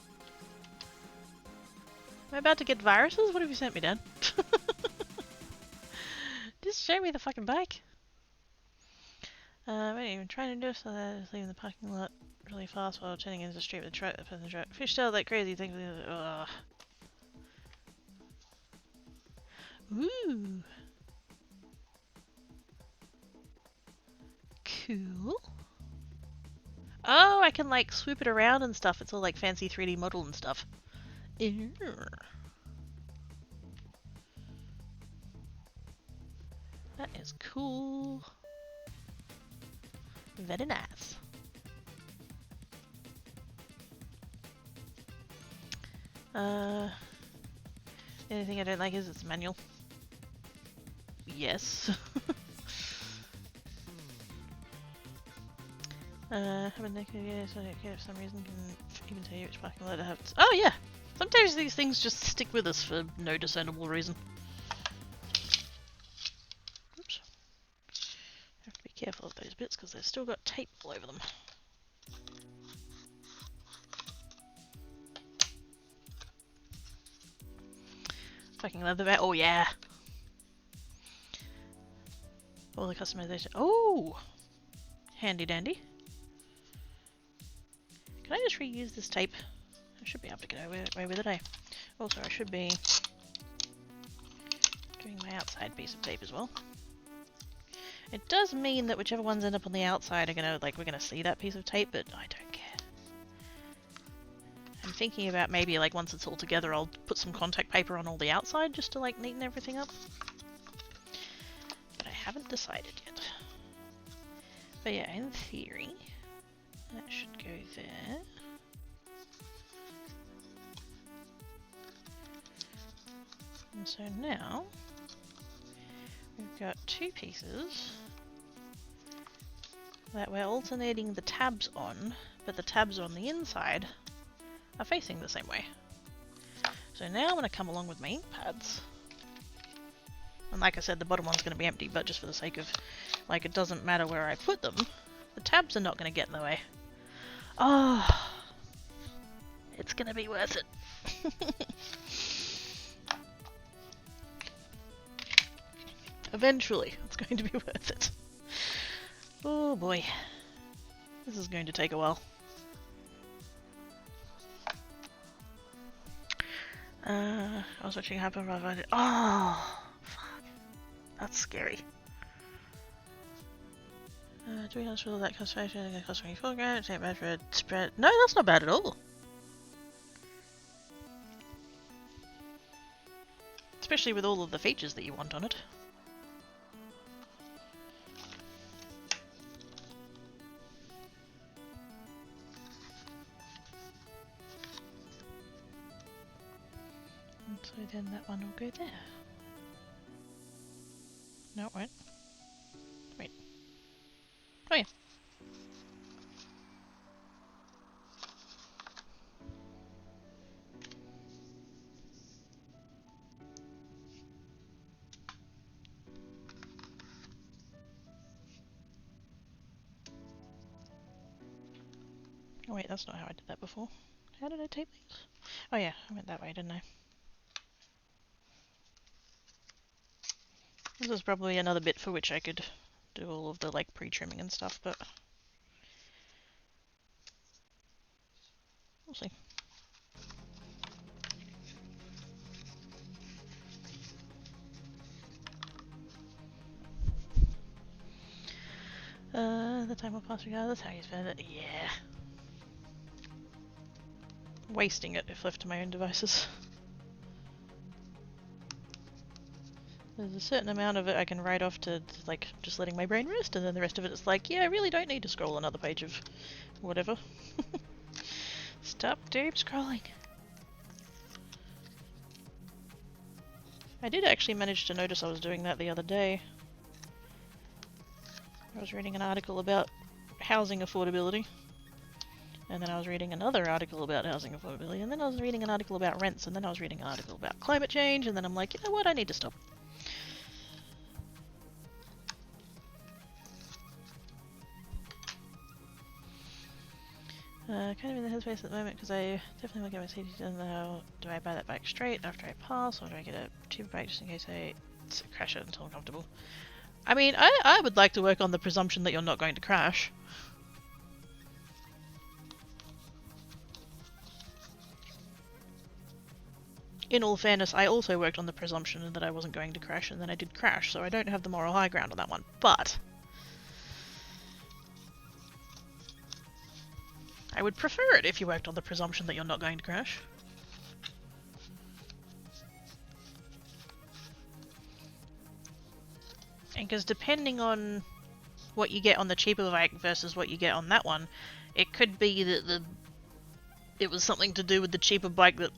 Am I about to get viruses? What have you sent me, Dad? Just show me the fucking bike. Wait, even trying to do so that is leaving the parking lot really fast while turning into the street with the truck. Fishtail like crazy. Think ugh. Ooh. Cool. Oh, I can like swoop it around and stuff. It's all like fancy 3D model and stuff. Ew. That is cool. Very nice. The only thing I don't like is it's manual. Yes. Haven't they so for some reason can even tell you which parking lot I have to. Oh yeah! Sometimes these things just stick with us for no discernible reason. Oops. Have to be careful of those bits because they've still got tape all over them. Fucking leather bag. Oh yeah! All the customization. Oh! Handy dandy. Can I just reuse this tape? I should be able to get away with it, eh? Also, I should be doing my outside piece of tape as well. It does mean that whichever ones end up on the outside are gonna, like, we're gonna see that piece of tape, but I don't care. I'm thinking about maybe, like, once it's all together, I'll put some contact paper on all the outside just to, like, neaten everything up. But I haven't decided yet. But yeah, in theory, that should go there. And so now, we've got two pieces that we're alternating the tabs on, but the tabs on the inside are facing the same way. So now I'm going to come along with my ink pads. And like I said, the bottom one's going to be empty, but just for the sake of, like, it doesn't matter where I put them, the tabs are not going to get in the way. Oh, it's going to be worth it. Eventually, it's going to be worth it. Oh boy. This is going to take a while. I was watching happen. Oh, fuck. That's scary. Do we not feel that concentration and cost 24 grand? It's not bad for a spread. No, that's not bad at all. Especially with all of the features that you want on it. So then that one will go there. No, it won't. Wait. Oh yeah. Oh wait, that's not how I did that before. How did I tape these? Oh yeah, I went that way, didn't I? This is probably another bit for which I could do all of the like pre-trimming and stuff, but we'll see. The time will pass regardless. How you spend it? Yeah. Wasting it if left to my own devices. There's a certain amount of it I can write off to like just letting my brain rest, and then the rest of it is like, yeah, I really don't need to scroll another page of whatever. Stop doom scrolling. I did actually manage to notice I was doing that the other day. I was reading an article about housing affordability, and then I was reading another article about housing affordability, and then I was reading an article about rents, and then I was reading an article about climate change, and then I'm like, you know what, I need to stop. Kind of in the headspace at the moment because I definitely want to get my CDs done. How do I buy that bike straight after I pass, or do I get a cheaper bike just in case I crash it until I'm comfortable? I mean, I would like to work on the presumption that you're not going to crash. In all fairness, I also worked on the presumption that I wasn't going to crash, and then I did crash, so I don't have the moral high ground on that one. But I would prefer it if you worked on the presumption that you're not going to crash. And because depending on what you get on the cheaper bike versus what you get on that one, it could be that it was something to do with the cheaper bike that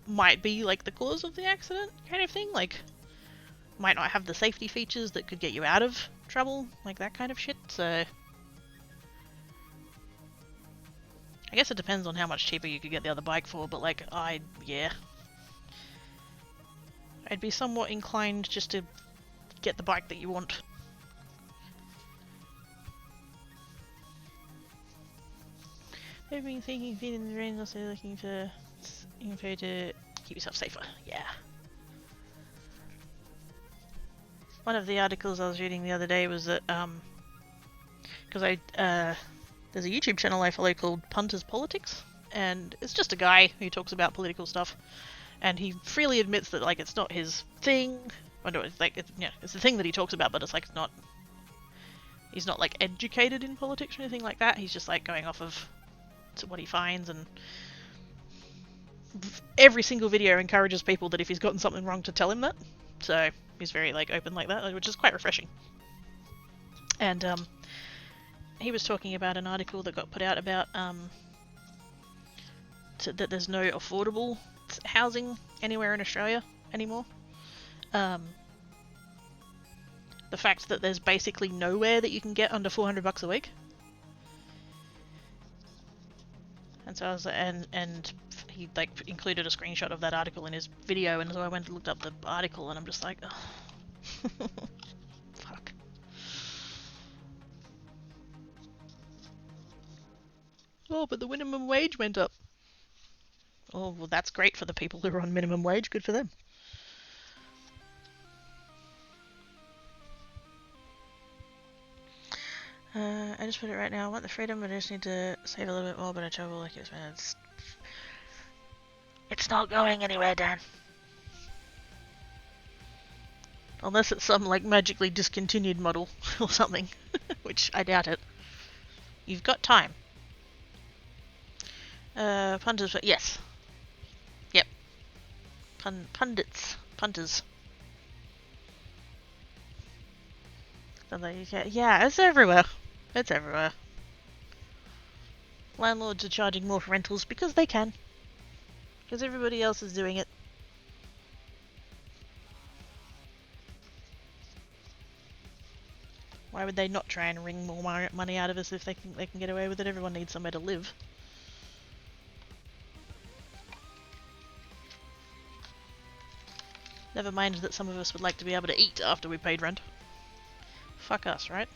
might be like the cause of the accident kind of thing. Like, might not have the safety features that could get you out of trouble, like that kind of shit. So I guess it depends on how much cheaper you could get the other bike for, but like, yeah. I'd be somewhat inclined just to get the bike that you want. I've been thinking feeding the rain, also looking for info to keep yourself safer. Yeah. One of the articles I was reading the other day was that, because there's a YouTube channel I follow called Punters Politics, and it's just a guy who talks about political stuff, and he freely admits that like it's not his thing. I know it's like it's the thing that he talks about, but it's like he's not like educated in politics or anything like that. He's just like going off of what he finds, and every single video encourages people that if he's gotten something wrong to tell him that. So he's very like open like that, which is quite refreshing. And he was talking about an article that got put out about that there's no affordable housing anywhere in Australia anymore. The fact that there's basically nowhere that you can get under $400 a week. And so I was, and he like included a screenshot of that article in his video, and so I went and looked up the article, and I'm just like, oh. Fuck. Oh, but the minimum wage went up. Oh, well, that's great for the people who are on minimum wage. Good for them. I just put it right now. I want the freedom, but I just need to save a little bit more, but I travel like it's not going anywhere, Dan. Unless it's some, like, magically discontinued model or something, which I doubt it. You've got time. Punters, yes. Yep. Pundits. Punters. Yeah, it's everywhere. It's everywhere. Landlords are charging more for rentals because they can. Because everybody else is doing it. Why would they not try and wring more money out of us if they think they can get away with it? Everyone needs somewhere to live. Never mind that some of us would like to be able to eat after we paid rent. Fuck us, right?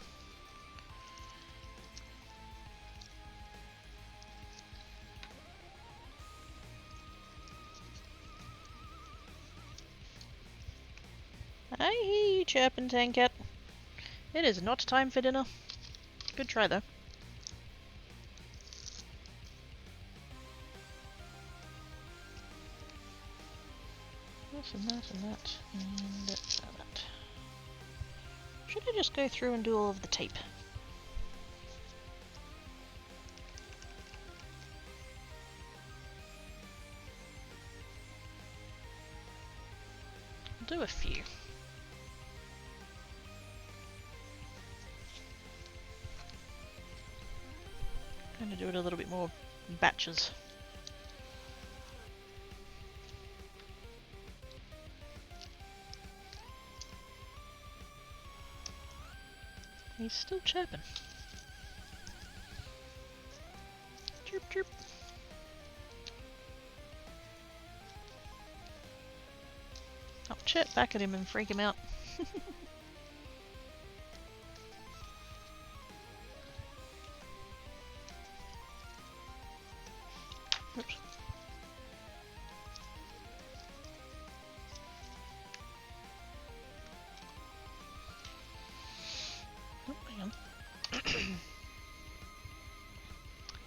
I hear you chirping, Tankat. It is not time for dinner. Good try, though. This and that and that and that. Should I just go through and do all of the tape? I'll do a few. I'm going to do it a little bit more batches. He's still chirping. Chirp, chirp. I'll chirp back at him and freak him out. Oops. Oh, hang on.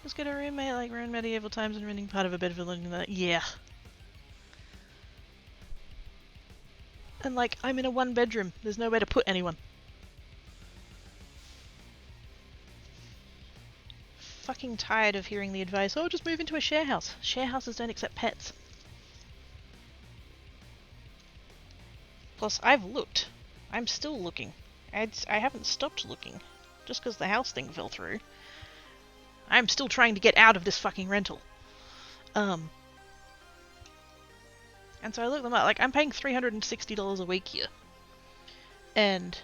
Just get a roommate like we're in medieval times and renting part of a bed for looking at that. Yeah. And like, I'm in a one bedroom. There's nowhere to put anyone. Fucking tired of hearing the advice, oh, just move into a share house. Share houses don't accept pets. Plus, I've looked. I'm still looking. I haven't stopped looking. Just because the house thing fell through. I'm still trying to get out of this fucking rental. And so I looked them up. Like, I'm paying $360 a week here. And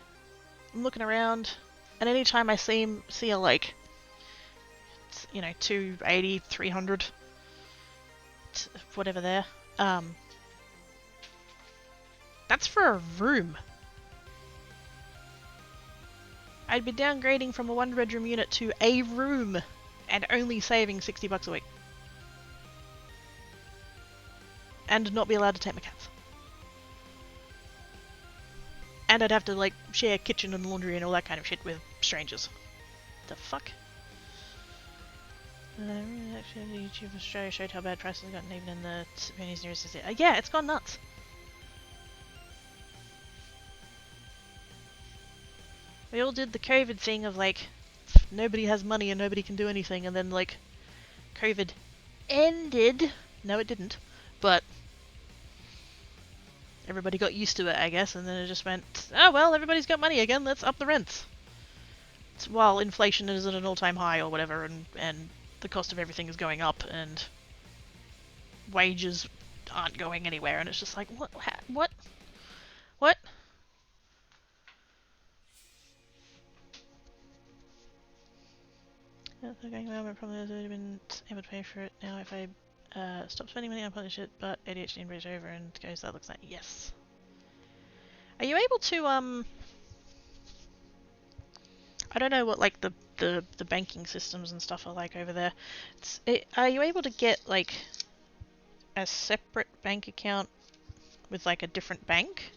I'm looking around, and anytime I see a, like, you know, 280, 300, whatever there, that's for a room. I'd be downgrading from a one-bedroom unit to a room and only saving $60 a week. And not be allowed to take my cats. And I'd have to, like, share kitchen and laundry and all that kind of shit with strangers. The fuck? Actually, YouTube Australia showed how bad prices have gotten even in the pennies nearest to it. Yeah, it's gone nuts. We all did the COVID thing of, like, nobody has money and nobody can do anything, and then, like, COVID ended. No, it didn't. But everybody got used to it, I guess, and then it just went, oh, well, everybody's got money again, let's up the rents. While inflation is at an all-time high or whatever, and the cost of everything is going up, and wages aren't going anywhere, and it's just like, what? What? Going well, I probably would have been able to pay for it now if I stop spending money on publish it, but ADHD and bridge over and goes, that looks like, yes. Are you able to, I don't know what, like, the banking systems and stuff are like over there. Are you able to get, like, a separate bank account with, like, a different bank?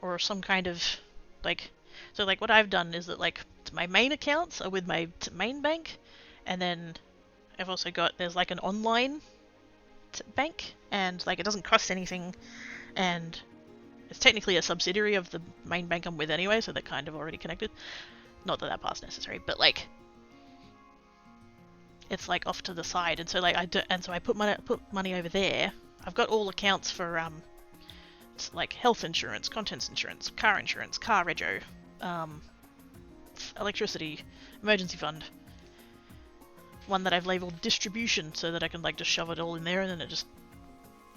Or some kind of, like, so, like, what I've done is that, like, my main accounts are with my main bank, and then I've also got, there's, like, an online bank, and, like, it doesn't cost anything, and it's technically a subsidiary of the main bank I'm with anyway, so they're kind of already connected. Not that that part's necessary, but, like, it's, like, off to the side, and so, like, I put money over there. I've got all accounts for, like, health insurance, contents insurance, car rego, electricity, emergency fund. One that I've labeled distribution, so that I can, like, just shove it all in there, and then it just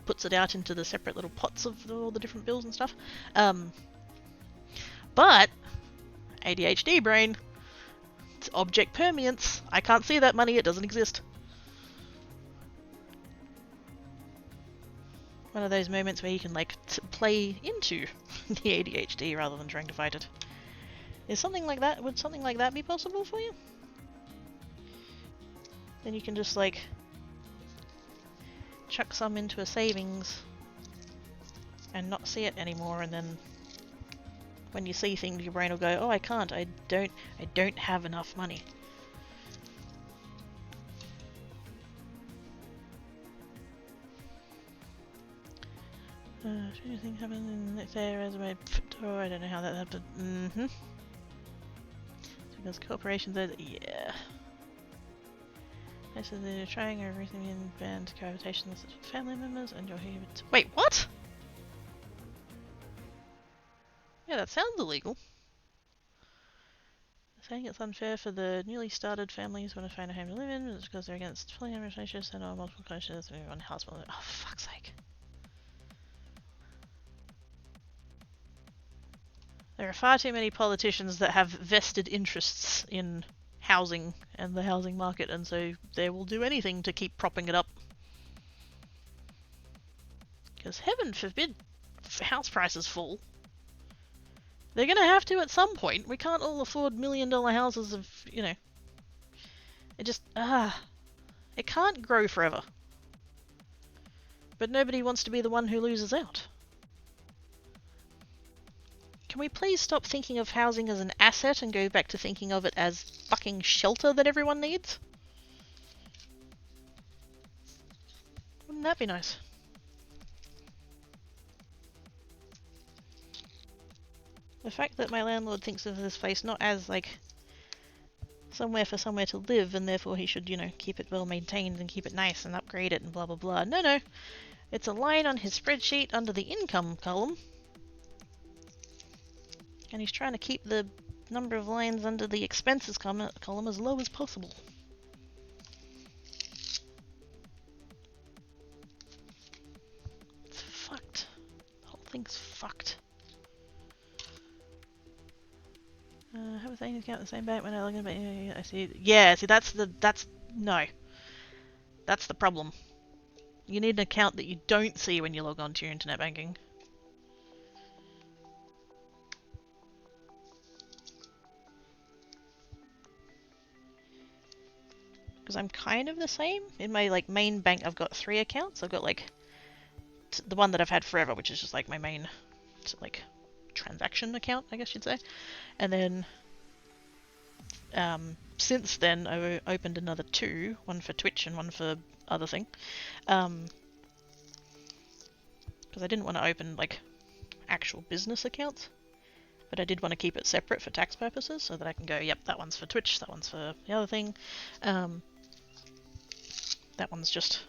puts it out into the separate little pots of all the different bills and stuff. But ADHD brain. It's object permanence. I can't see that money, it doesn't exist. One of those moments where you can like play into the ADHD rather than trying to fight it. Is something like that, would something like that be possible for you? Then you can just like chuck some into a savings and not see it anymore, and then when you see things your brain will go, oh, I can't, I don't have enough money. Anything happened in there as my door? I don't know how that happened. Mm-hmm. Because corporations are, yeah. So they're trying everything in banned cohabitations with family members and you're here to... Wait, what? Yeah, that sounds illegal. Saying it's unfair for the newly started families when they find a home to live in because they're against polyamorous relationships and are multiple cultures and one house. Oh, for fuck's sake. There are far too many politicians that have vested interests in housing and the housing market, and so they will do anything to keep propping it up. Because heaven forbid house prices fall. They're going to have to at some point. We can't all afford $1 million houses of, you know. It just, it can't grow forever. But nobody wants to be the one who loses out. Can we please stop thinking of housing as an asset and go back to thinking of it as fucking shelter that everyone needs? Wouldn't that be nice? The fact that my landlord thinks of this place not as, like, somewhere for somewhere to live, and therefore he should, you know, keep it well maintained and keep it nice and upgrade it and blah blah blah. No, no. It's a line on his spreadsheet under the income column. And he's trying to keep the number of lines under the expenses column as low as possible. It's fucked. The whole thing's fucked. Have a savings account in the same bank when I log in, but yeah, I see. Yeah, see, no. That's the problem. You need an account that you don't see when you log on to your internet banking. Because I'm kind of the same. In my like main bank, I've got 3 accounts. I've got like the one that I've had forever, which is just like my main like transaction account, I guess you'd say. And then since then, I opened another 2, one for Twitch and one for other thing. Because I didn't want to open like actual business accounts, but I did want to keep it separate for tax purposes, so that I can go, yep, that one's for Twitch, that one's for the other thing. That one's just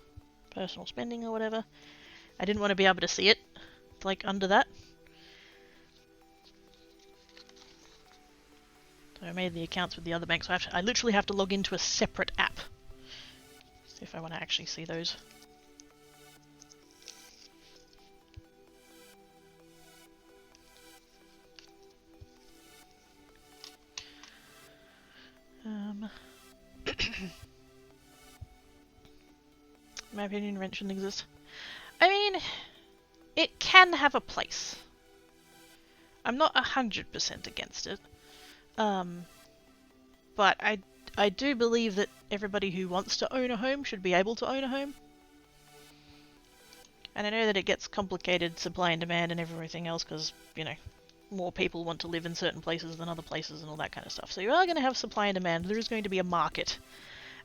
personal spending or whatever. I didn't want to be able to see it, like, under that. So I made the accounts with the other bank, so I literally have to log into a separate app if I want to actually see those. In my opinion, rent shouldn't exist. I mean, it can have a place. I'm not 100% against it. But I do believe that everybody who wants to own a home should be able to own a home. And I know that it gets complicated, supply and demand and everything else, because, you know, more people want to live in certain places than other places and all that kind of stuff. So you are going to have supply and demand. There is going to be a market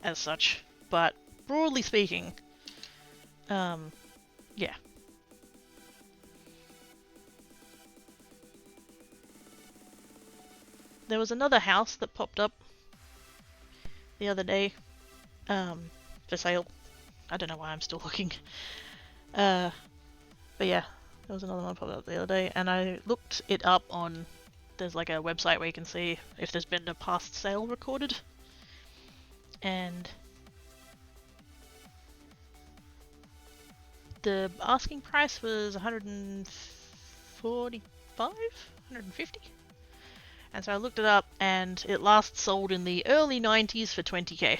as such. But broadly speaking, yeah. There was another house that popped up the other day, for sale. I don't know why I'm still looking. But yeah, there was another one popped up the other day, and I looked it up on, there's like a website where you can see if there's been a past sale recorded. And the asking price was 145, 150, And so I looked it up, and it last sold in the early 90s for 20k.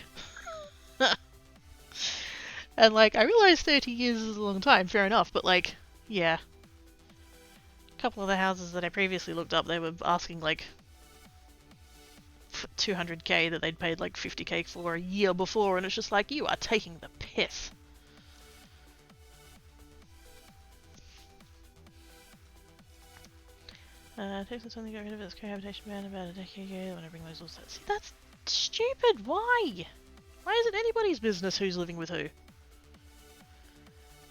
And like, I realize 30 years is a long time, fair enough, but like, yeah. A couple of the houses that I previously looked up, they were asking like 200k that they'd paid like 50k for a year before, and it's just like, you are taking the piss. Texas only got rid of its cohabitation ban about a decade ago. I want to bring those laws. See, that's stupid. Why? Why is it anybody's business who's living with who?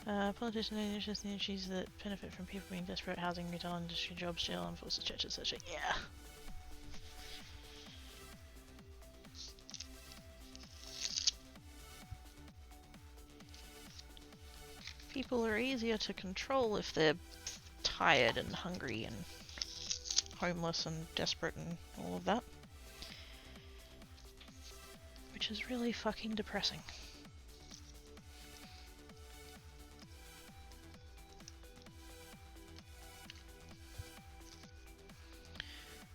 Politicians and interests in issues that benefit from people being desperate, housing, retail industry, jobs, jail, and forces, churches, etc. Yeah. People are easier to control if they're tired and hungry and homeless and desperate and all of that. Which is really fucking depressing.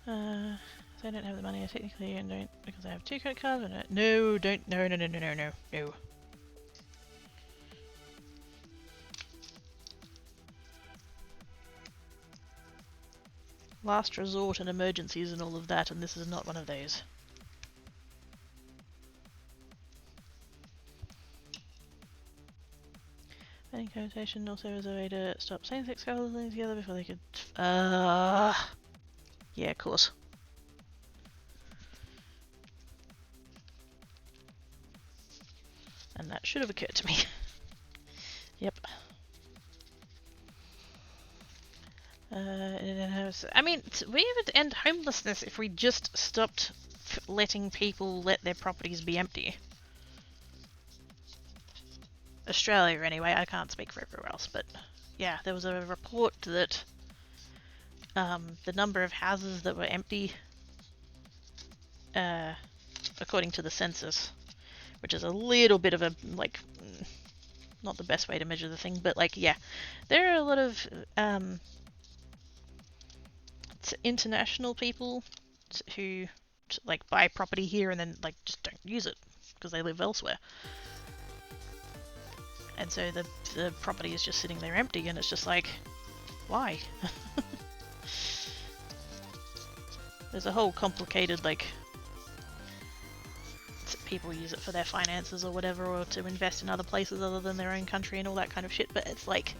I don't have the money, I technically and don't because I have 2 credit cards and no, don't, no. Last resort and emergencies and all of that, and this is not one of those. Banning cohabitation also was a way to stop same-sex couples living together before they could... yeah, of course. And that should have occurred to me. Yep. I mean, we would end homelessness if we just stopped letting people let their properties be empty. Australia anyway, I can't speak for everywhere else, but yeah, there was a report that the number of houses that were empty, according to the census, which is a little bit of a, like, not the best way to measure the thing, but like, yeah, there are a lot of international people who like buy property here and then like just don't use it because they live elsewhere, and so the property is just sitting there empty, and it's just like, why? There's a whole complicated, like, people use it for their finances or whatever, or to invest in other places other than their own country and all that kind of shit, but it's like,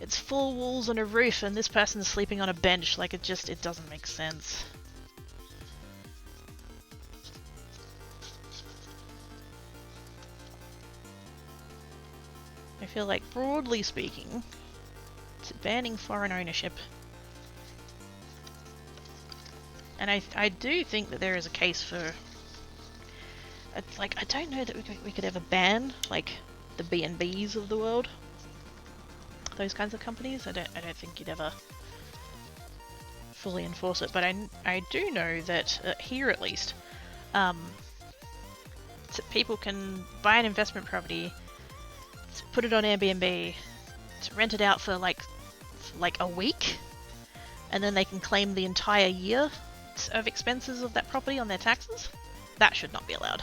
it's 4 walls and a roof and this person's sleeping on a bench. Like, it doesn't make sense. I feel like, broadly speaking, it's banning foreign ownership. And I do think that there is a case for... like, I don't know that we could ever ban, like, the B&Bs of the world. Those kinds of companies. I don't think you'd ever fully enforce it, but I do know that here at least, people can buy an investment property, put it on Airbnb, rent it out for like a week, and then they can claim the entire year of expenses of that property on their taxes. That should not be allowed.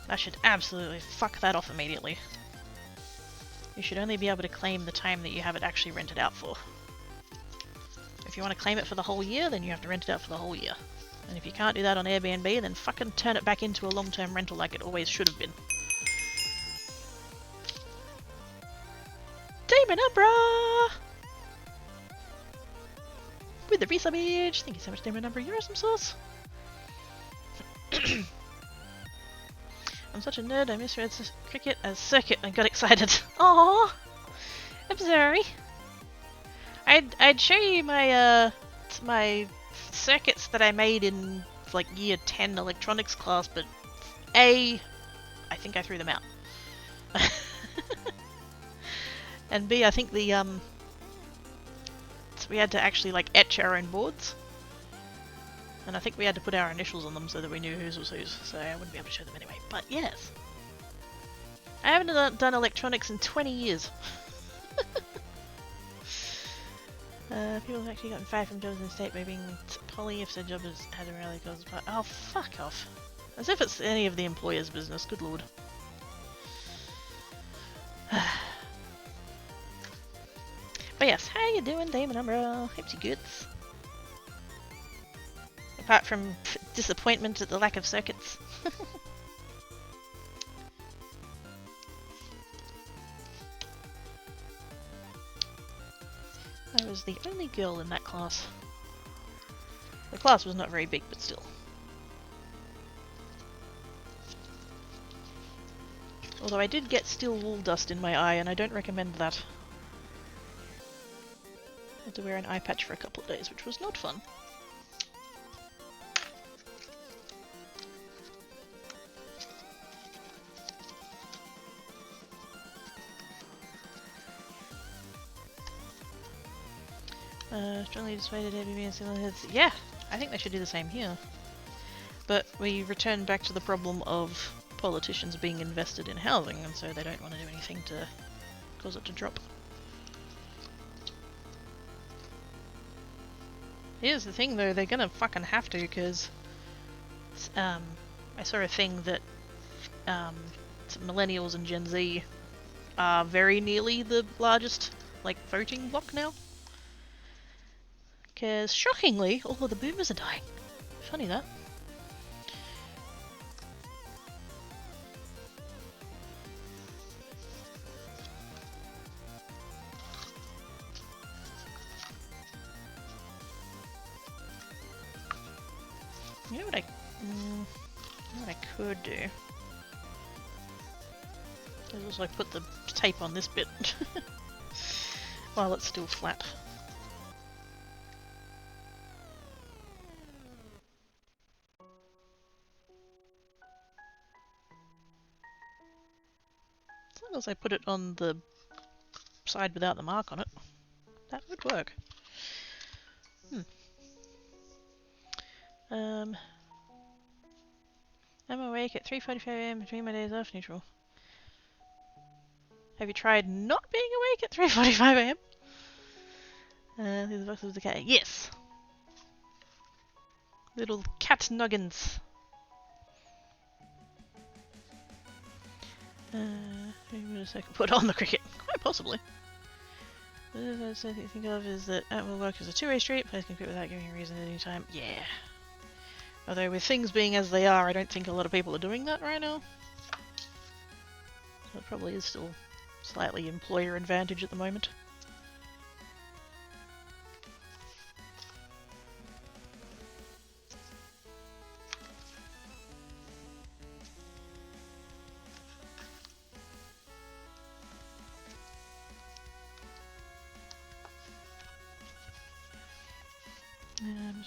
That should absolutely fuck that off immediately. You should only be able to claim the time that you have it actually rented out for. If you want to claim it for the whole year, then you have to rent it out for the whole year. And if you can't do that on Airbnb, then fucking turn it back into a long-term rental like it always should have been. Demon Umbra! With the resub age! Thank you so much, Demon Umbra. You're awesome sauce! I'm such a nerd, I misread Cricut as circuit and got excited. Aww! I'm sorry. I'd show you my my circuits that I made in like year 10 electronics class, but A, I think I threw them out. And B, I think the we had to actually like etch our own boards. And I think we had to put our initials on them so that we knew whose was whose, so I wouldn't be able to show them anyway. But yes. I haven't done electronics in 20 years. People have actually gotten fired from jobs in the state by being poly if their job has had a rally cause. Oh, fuck off. As if it's any of the employer's business, good lord. But yes, how you doing, Damon Umbra? Hope you good. Apart from disappointment at the lack of circuits. I was the only girl in that class. The class was not very big, but still. Although I did get steel wool dust in my eye, and I don't recommend that. I had to wear an eye patch for a couple of days, which was not fun. Strongly dissuaded ABB and similar heads. Yeah, I think they should do the same here. But we return back to the problem of politicians being invested in housing, and so they don't want to do anything to cause it to drop. Here's the thing though, they're gonna fucking have to, because I saw a thing that millennials and Gen Z are very nearly the largest, like, voting bloc now. Because, shockingly, all of the boomers are dying. Funny that. You know what I could do? Is also put the tape on this bit while it's still flat. As long as I put it on the side without the mark on it, that would work. I'm awake at 3:45 AM between my days off, neutral. Have you tried not being awake at 3:45 AM? These boxes of the cat. Yes! Little cat nuggins. Wait a second. Put on the Cricut. Quite possibly. The thing you think of is that at will work as a two-way street. Players can quit without giving a reason at any time. Yeah. Although with things being as they are, I don't think a lot of people are doing that right now. So it probably is still slightly employer advantage at the moment.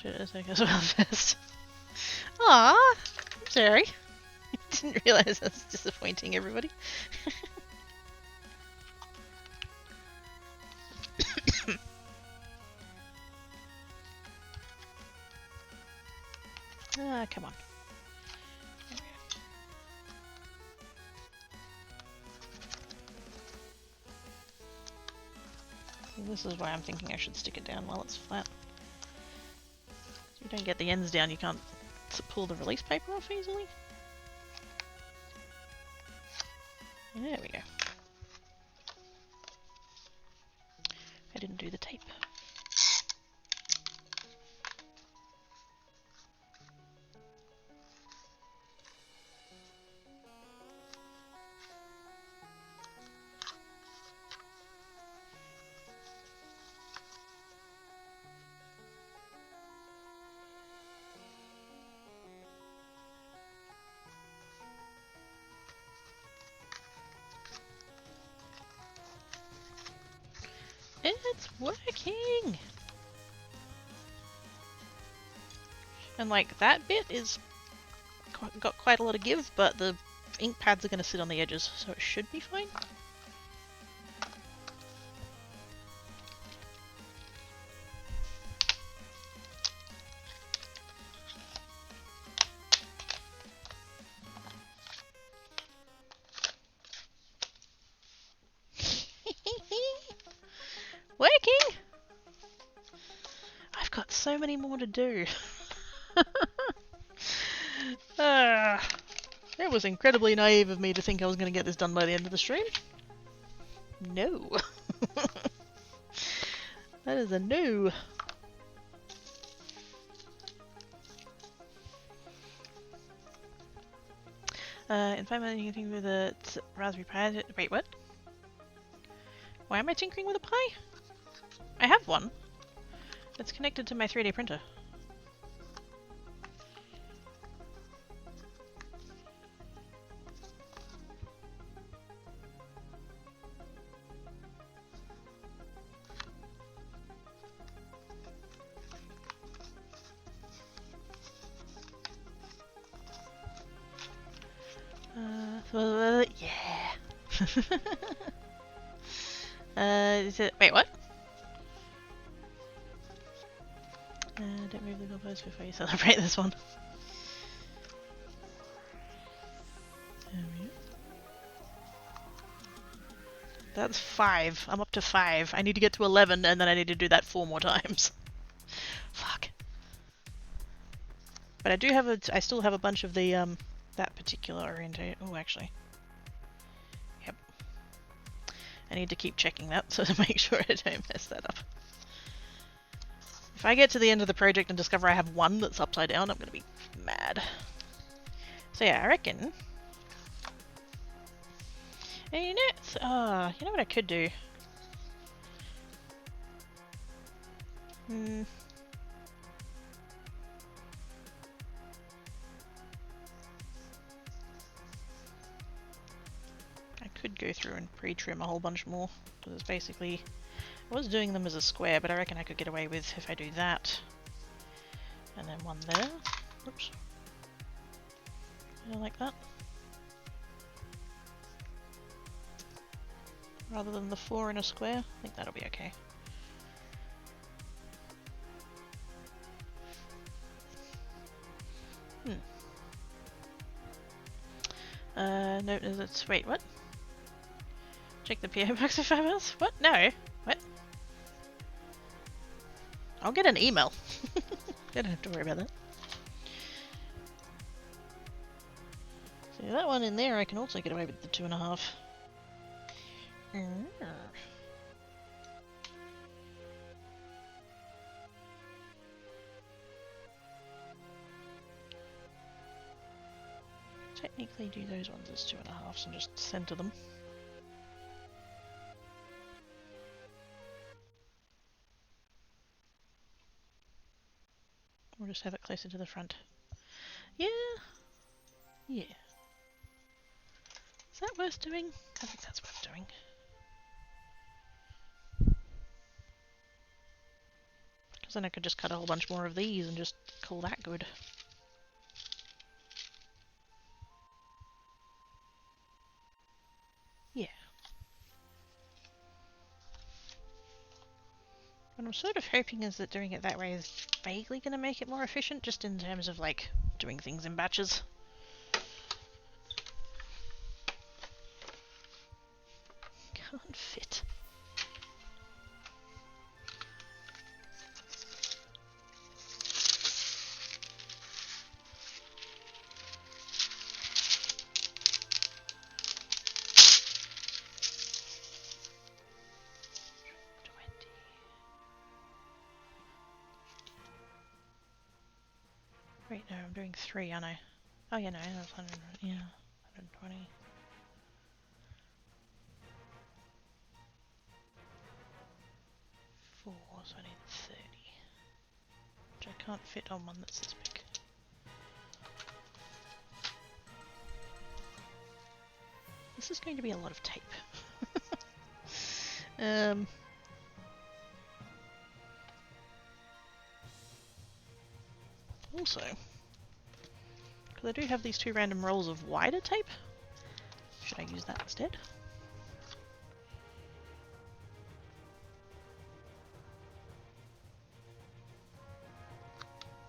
Should I take as well first? Aww, I'm sorry. Didn't realise I was disappointing everybody. Ah, come on. This is why I'm thinking I should stick it down while it's flat. If you don't get the ends down, you can't pull the release paper off easily. There we go. I didn't do the tape. It's working! And like, that bit is got quite a lot of give, but the ink pads are going to sit on the edges, so it should be fine. Working! many more to do. It was incredibly naive of me to think I was going to get this done by the end of the stream. No. That is a no. In 5 minutes you can tinker with a Raspberry Pi. Wait, what? Why am I tinkering with a Pi? I have one. It's connected to my 3D printer. Yeah. Is it? Wait, what? Don't move the goalpost before you celebrate this one. That's 5. I'm up to 5. I need to get to 11, and then I need to do that 4 more times. Fuck. But I do have a. I still have a bunch of the that particular orientation. Oh, actually. Yep. I need to keep checking that so to make sure I don't mess that up. If I get to the end of the project and discover I have one that's upside down, I'm gonna be mad. So yeah, I reckon. And you know what I could do? I could go through and pre-trim a whole bunch more, because it's basically, I was doing them as a square, but I reckon I could get away with if I do that. And then one there. Oops. I like that. Rather than the 4 in a square, I think that'll be okay. No, it's, wait, what? Check the PO box for 5 hours? What? No. What? I'll get an email. I don't have to worry about that. So that one in there, I can also get away with the 2.5. Technically do those ones as 2.5s and just center them. Or just have it closer to the front. Yeah. Yeah. Is that worth doing? I think that's worth doing. Because then I could just cut a whole bunch more of these and just call that good. Yeah. What I'm sort of hoping is that doing it that way is vaguely going to make it more efficient, just in terms of, like, doing things in batches. Can't fit. Wait, no, I'm doing 3, aren't I? Oh yeah, no, that's 100, yeah, 120. Four, so I need 30. Which I can't fit on one that's this big. This is going to be a lot of tape. Also, because I do have these 2 random rolls of wider tape, should I use that instead?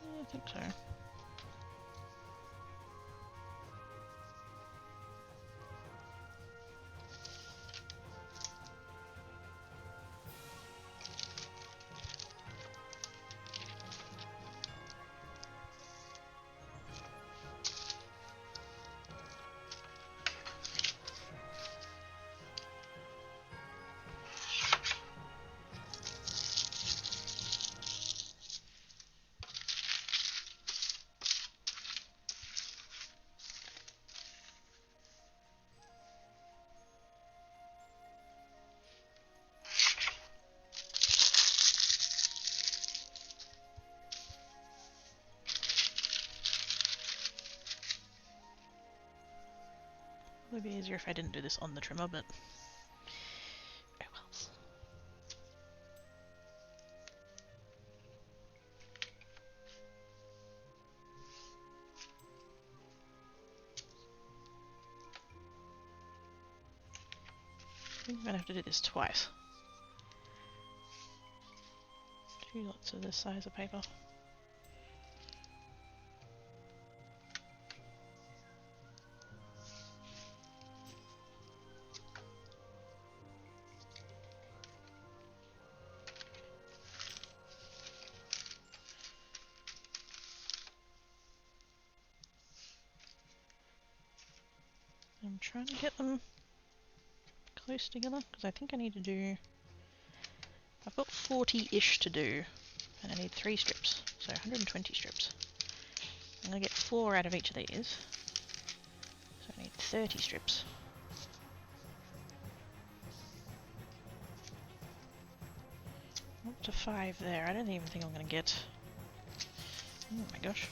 Yeah, I think so. Probably be easier if I didn't do this on the trimmer, but oh well. I'm gonna have to do this twice. 2 lots of this size of paper. I'm trying to get them close together because I think I need to do. I've got 40-ish to do, and I need 3 strips, so 120 strips. I'm gonna get 4 out of each of these, so I need 30 strips. Up to 5 there. I don't even think I'm gonna get. Oh my gosh.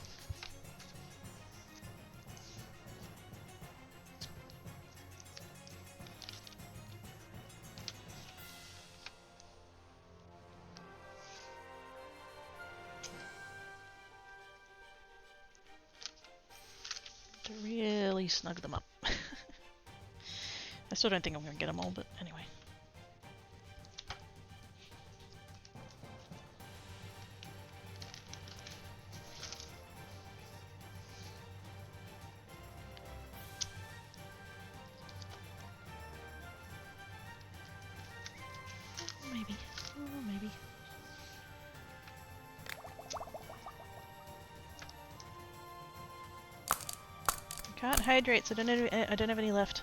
To really snug them up. I still don't think I'm going to get them all, but anyway. Maybe. Oh, maybe. I can't hydrate, so I don't have any left.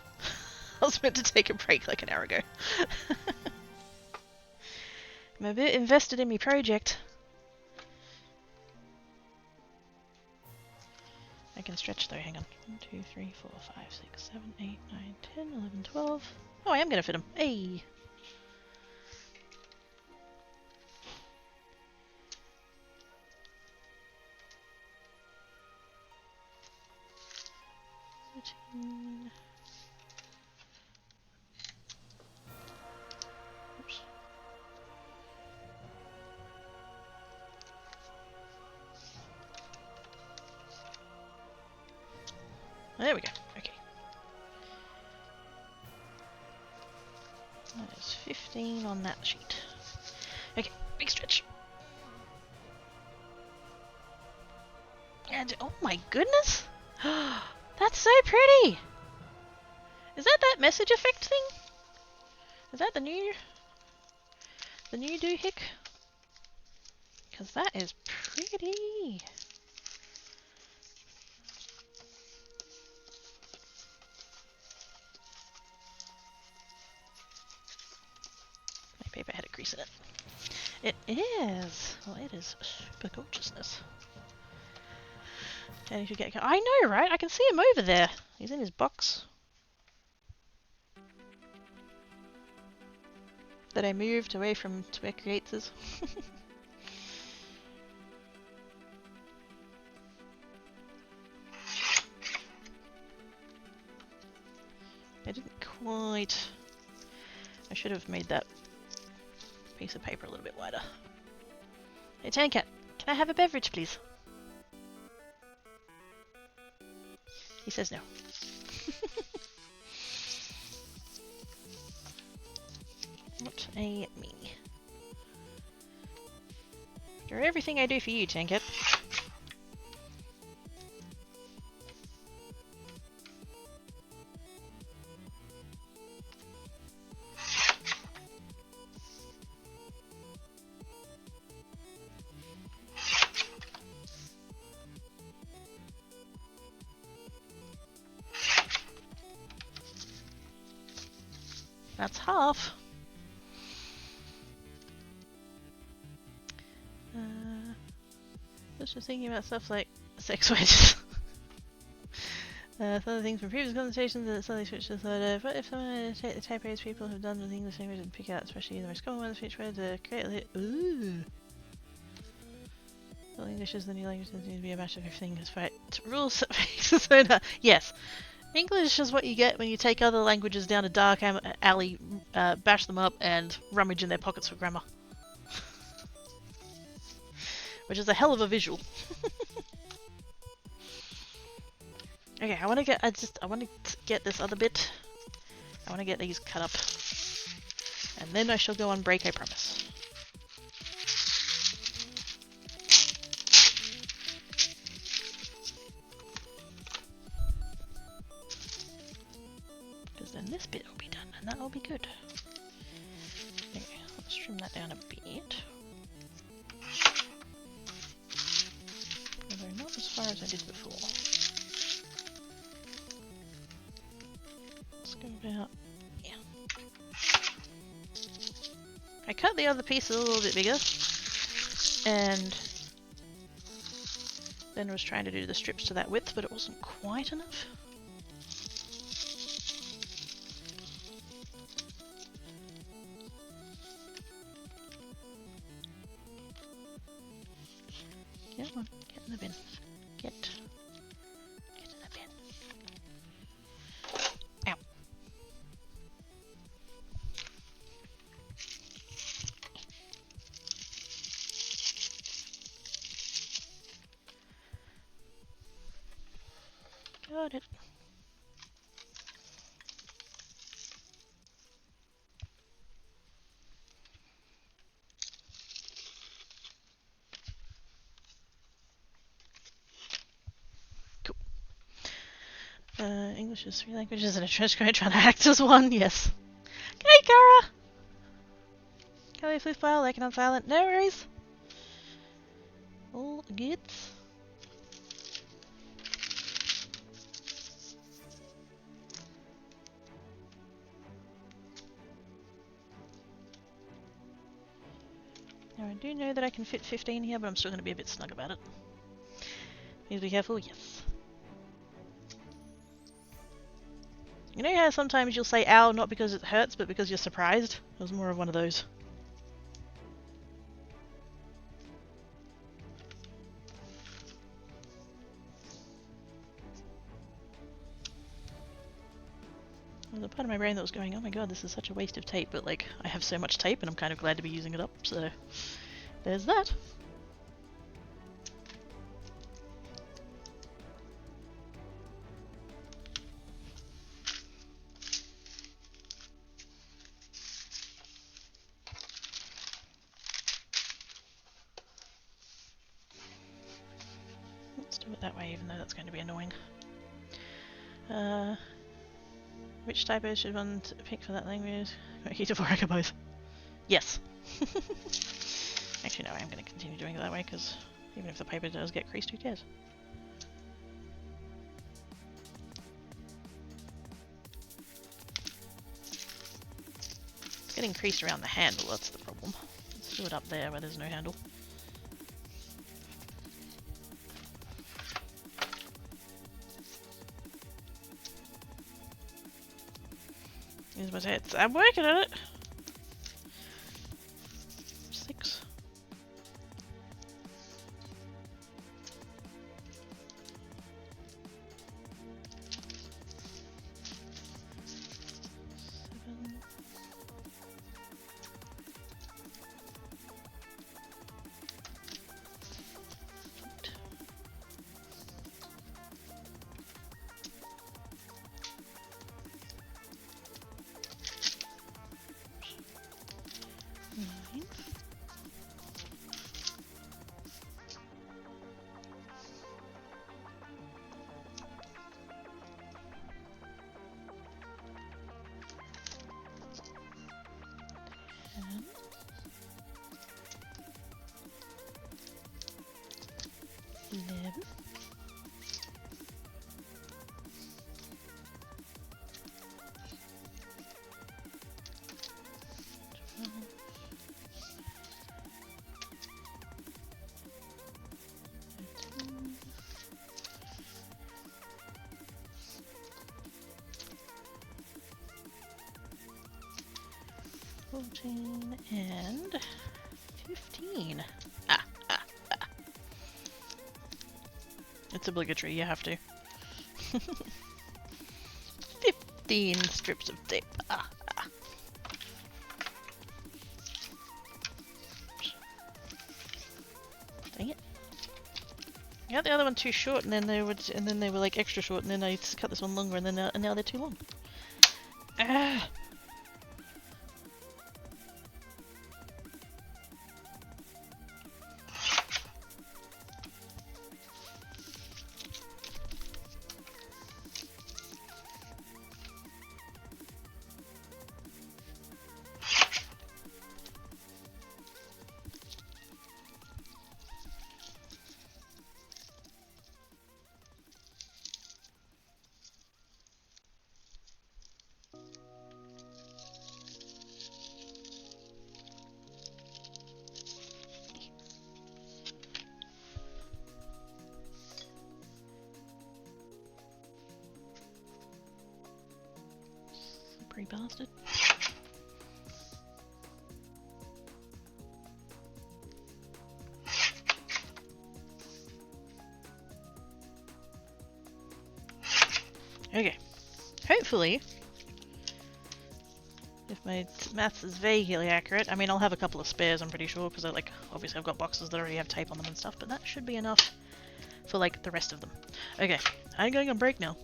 I was meant to take a break like an hour ago. I'm a bit invested in my project. I can stretch though, hang on. 1, 2, 3, 4, 5, 6, 7, 8, 9, 10, 11, 12. Oh, I am going to fit them. Hey! Oops. There we go. Okay. That is 15 on that sheet. Okay, big stretch. And oh my goodness! That's so pretty! Is that message effect thing? Is that the new doohick? Because that is pretty. My paper had a crease in it. It is. Well, it is super gorgeousness. Danny should get. I know, right? I can see him over there. He's in his box. That I moved away from to where Creates is. I didn't quite. I should have made that piece of paper a little bit wider. Hey, Tankat, can I have a beverage, please? He says no. What a me. You're everything I do for you, Tankat. That's half. Just thinking about stuff like sex wedges. Some of the things from previous conversations that suddenly switched to third. What if someone take the type rates people have done with the English language and pick out especially the most common ones, which were to create Well, English is the new language that needs to be a match of everything despite rules that makes us so that. Yes. English is what you get when you take other languages down a dark alley, bash them up, and rummage in their pockets for grammar. Which is a hell of a visual. Okay, I want to get this other bit. I want to get these cut up. And then I shall go on break, I promise. Because then this bit will be done, and that will be good. Okay, let's trim that down a bit. Although not as far as I did before. Let's go about... yeah. I cut the other piece a little bit bigger, and then was trying to do the strips to that width, but it wasn't quite enough. Come on, get in the bin. Get in the bin. Ow. Got it. Cool. English is 3 languages and a trench coat trying to act as one, yes. Hey, Kara! Kelly flew file, like on silent. No worries. All good. Now I do know that I can fit 15 here, but I'm still going to be a bit snug about it. Need to be careful, yes. You know how sometimes you'll say ow not because it hurts, but because you're surprised? It was more of one of those. There was a part of my brain that was going, oh my god, this is such a waste of tape, but like, I have so much tape and I'm kind of glad to be using it up, so there's that. Let's do it that way, even though that's going to be annoying. Which typo should one pick for that language? Or both? Yes. Actually, no, I am going to continue doing it that way, because even if the paper does get creased, who cares? It's getting creased around the handle, that's the problem. Let's do it up there where there's no handle. Here's my tits. I'm working on it! 6. 7. 8. Fourteen and 15. It's obligatory, you have to. 15 strips of tape. Dang it. I got the other one too short, and then they were like extra short, and then I just cut this one longer, and then and now they're too long. Ah. Slippery bastard. Okay. Hopefully, if my maths is vaguely accurate, I mean, I'll have a couple of spares, I'm pretty sure, because obviously I've got boxes that already have tape on them and stuff, but that should be enough for, like, the rest of them. Okay, I'm going on break now.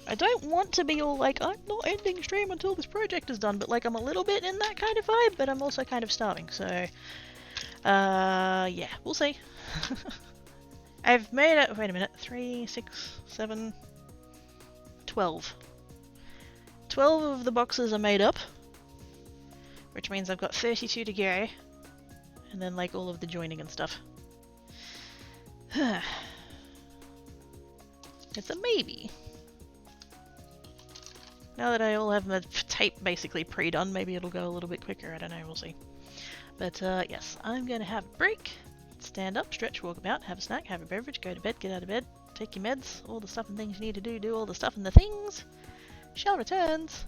I don't want to be all like, I'm not ending stream until this project is done, but, like, I'm a little bit in that kind of vibe, but I'm also kind of starving, so... yeah, we'll see. I've made it... Wait a minute. 3, 6, 7... 12. 12 of the boxes are made up, which means I've got 32 to go, and then like all of the joining and stuff. It's a maybe. Now that I all have the tape basically pre-done, maybe it'll go a little bit quicker, I don't know, we'll see. But yes, I'm gonna have a break, stand up, stretch, walk about, have a snack, have a beverage, go to bed, get out of bed, take your meds, all the stuff and things you need to do all the stuff and the things. Shell returns.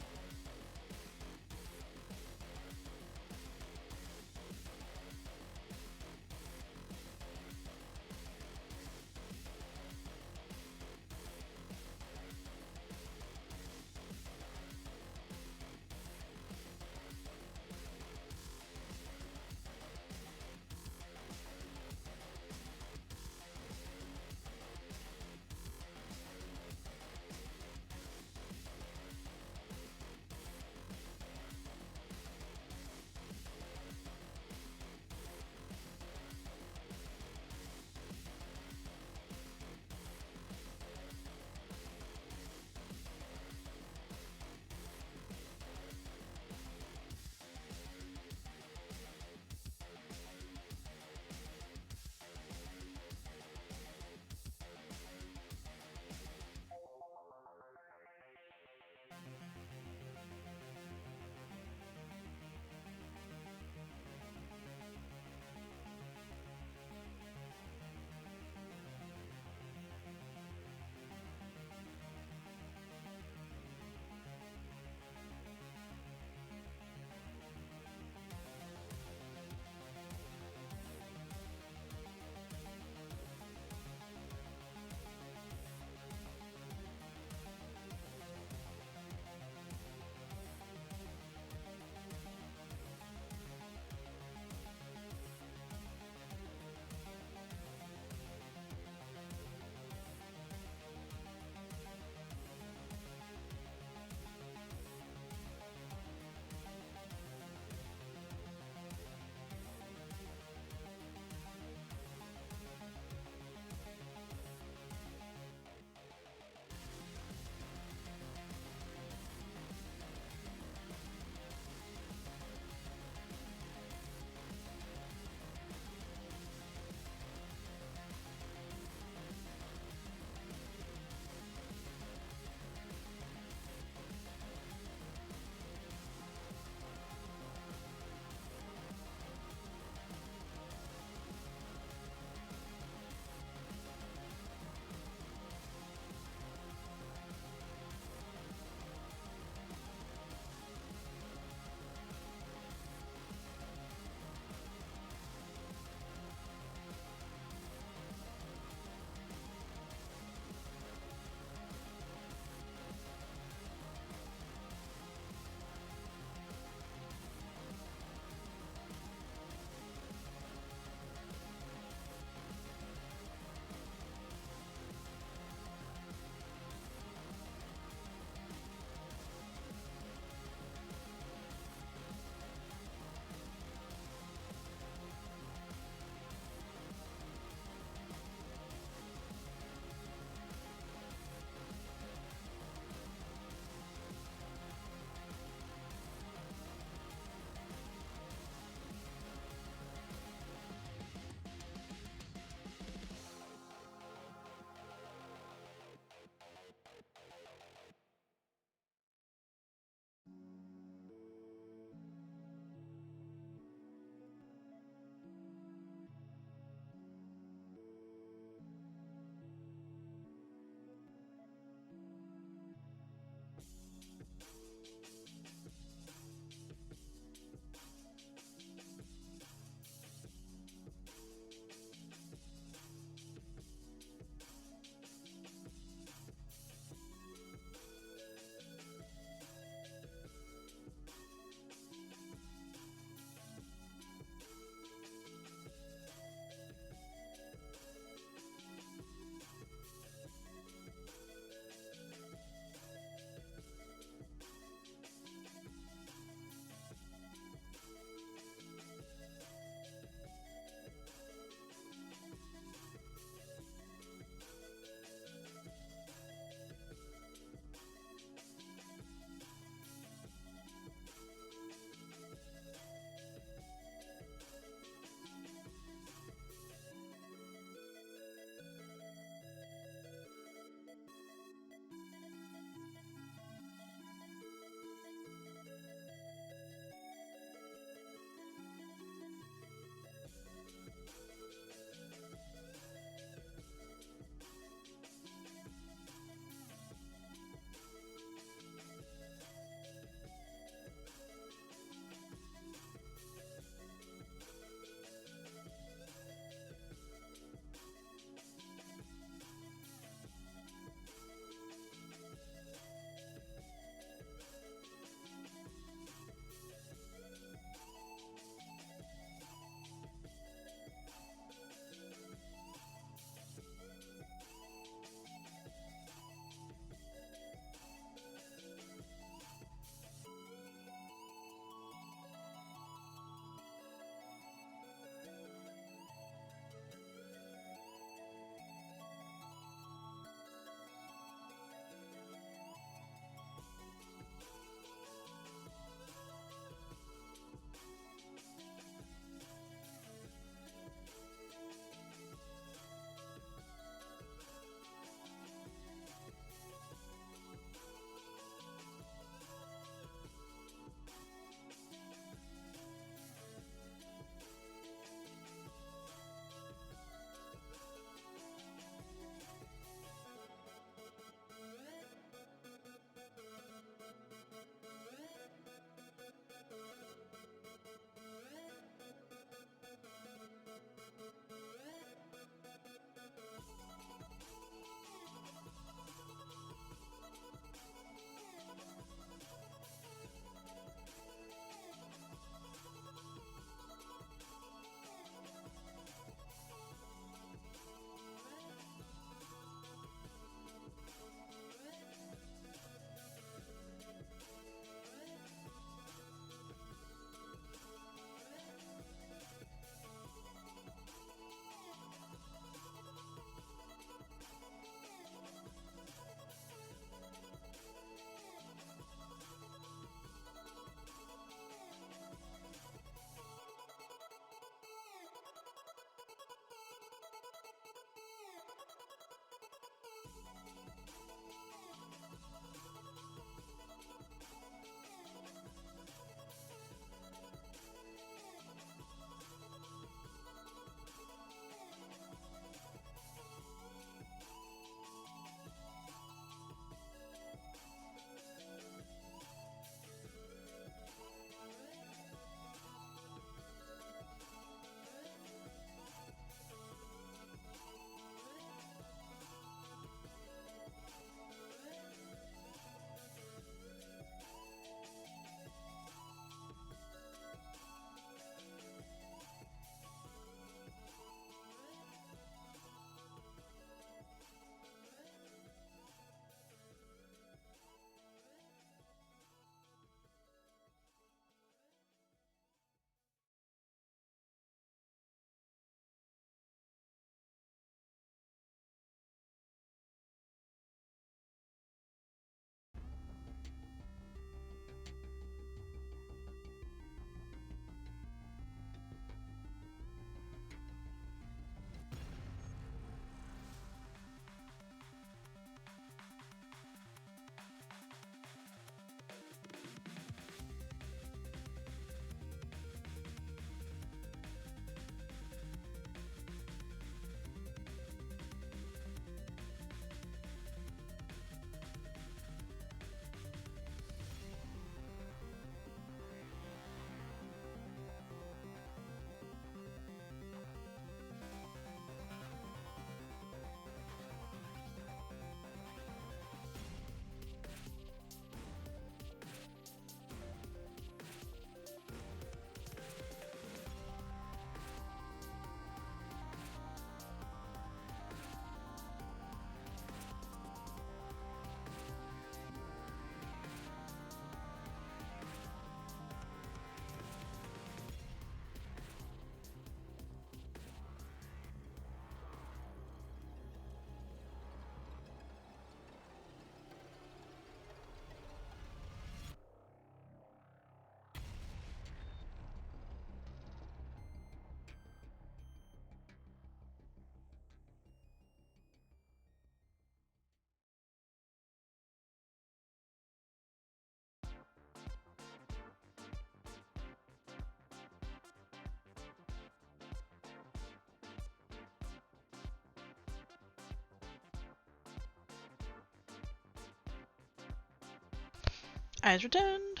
Eyes returned.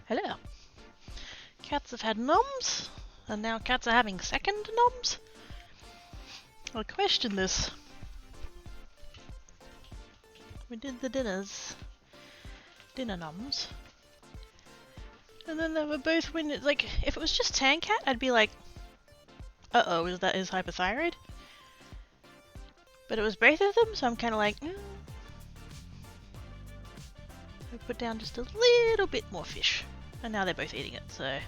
Hello. Cats have had noms, and now cats are having second noms? I question this. We did the dinner noms. And then they were both when it's like, if it was just Tancat, I'd be like, uh-oh, is that his hypothyroid? But it was both of them, so I'm kind of like, I put down just a little bit more fish. And now they're both eating it, so...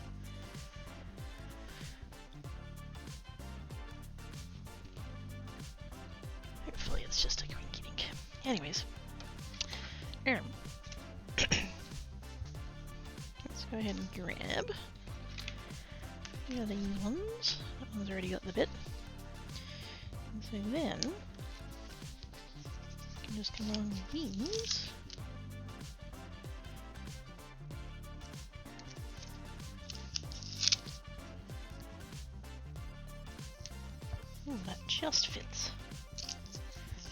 Hopefully it's just a rinky-dink. Anyways. Let's go ahead and grab these ones. That one's already got the bit. And so then, I can just come along with these. Ooh, that just fits.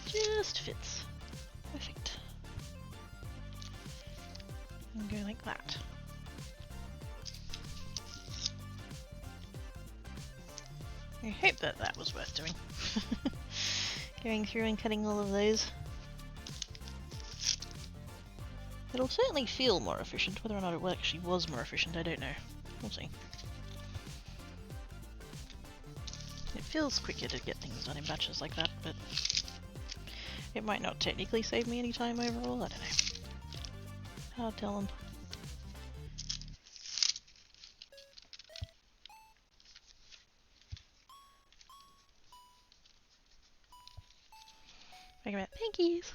Just fits. Perfect. And go like that. I hope that that was worth doing. Going through and cutting all of those. It'll certainly feel more efficient. Whether or not it actually was more efficient, I don't know. We'll see. It feels quicker to get things done in batches like that, but it might not technically save me any time overall, I don't know. Hard telling. Think about pinkies.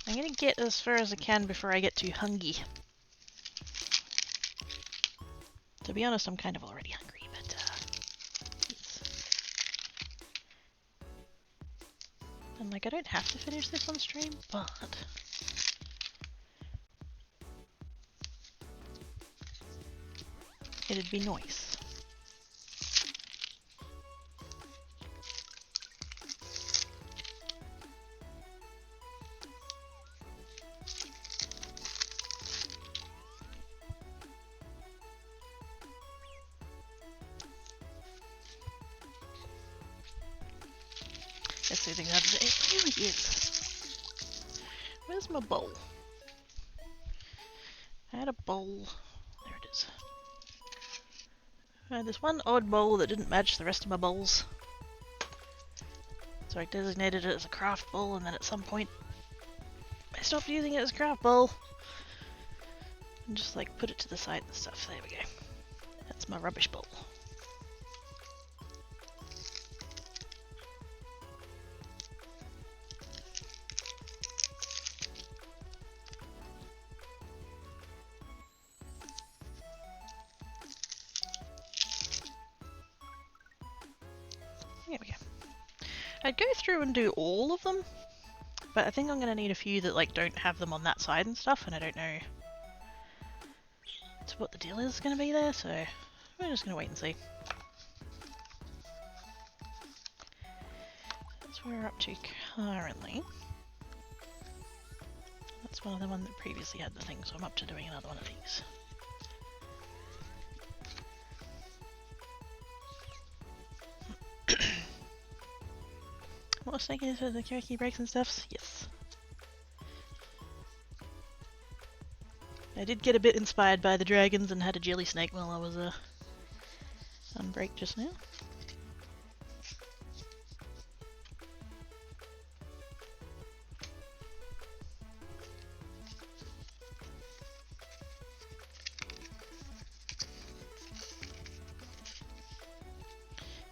I'm gonna get as far as I can before I get too hungry. To be honest, I'm kind of already hungry, but yes. And like, I don't have to finish this on stream, but it'd be nice. That's the thing that it really is. Where's my bowl? I had a bowl. There it is. I had this one odd bowl that didn't match the rest of my bowls. So I designated it as a craft bowl, and then at some point I stopped using it as a craft bowl. And just like put it to the side and stuff. There we go. That's my rubbish bowl. There we go. I'd go through and do all of them, but I think I'm going to need a few that like don't have them on that side and stuff, and I don't know what the deal is going to be there, so we're just going to wait and see. That's where we're up to currently. That's one of the ones that previously had the thing, so I'm up to doing another one of these. What was thinking for the karaoke breaks and stuff? Yes. I did get a bit inspired by the dragons and had a jelly snake while I was on break just now.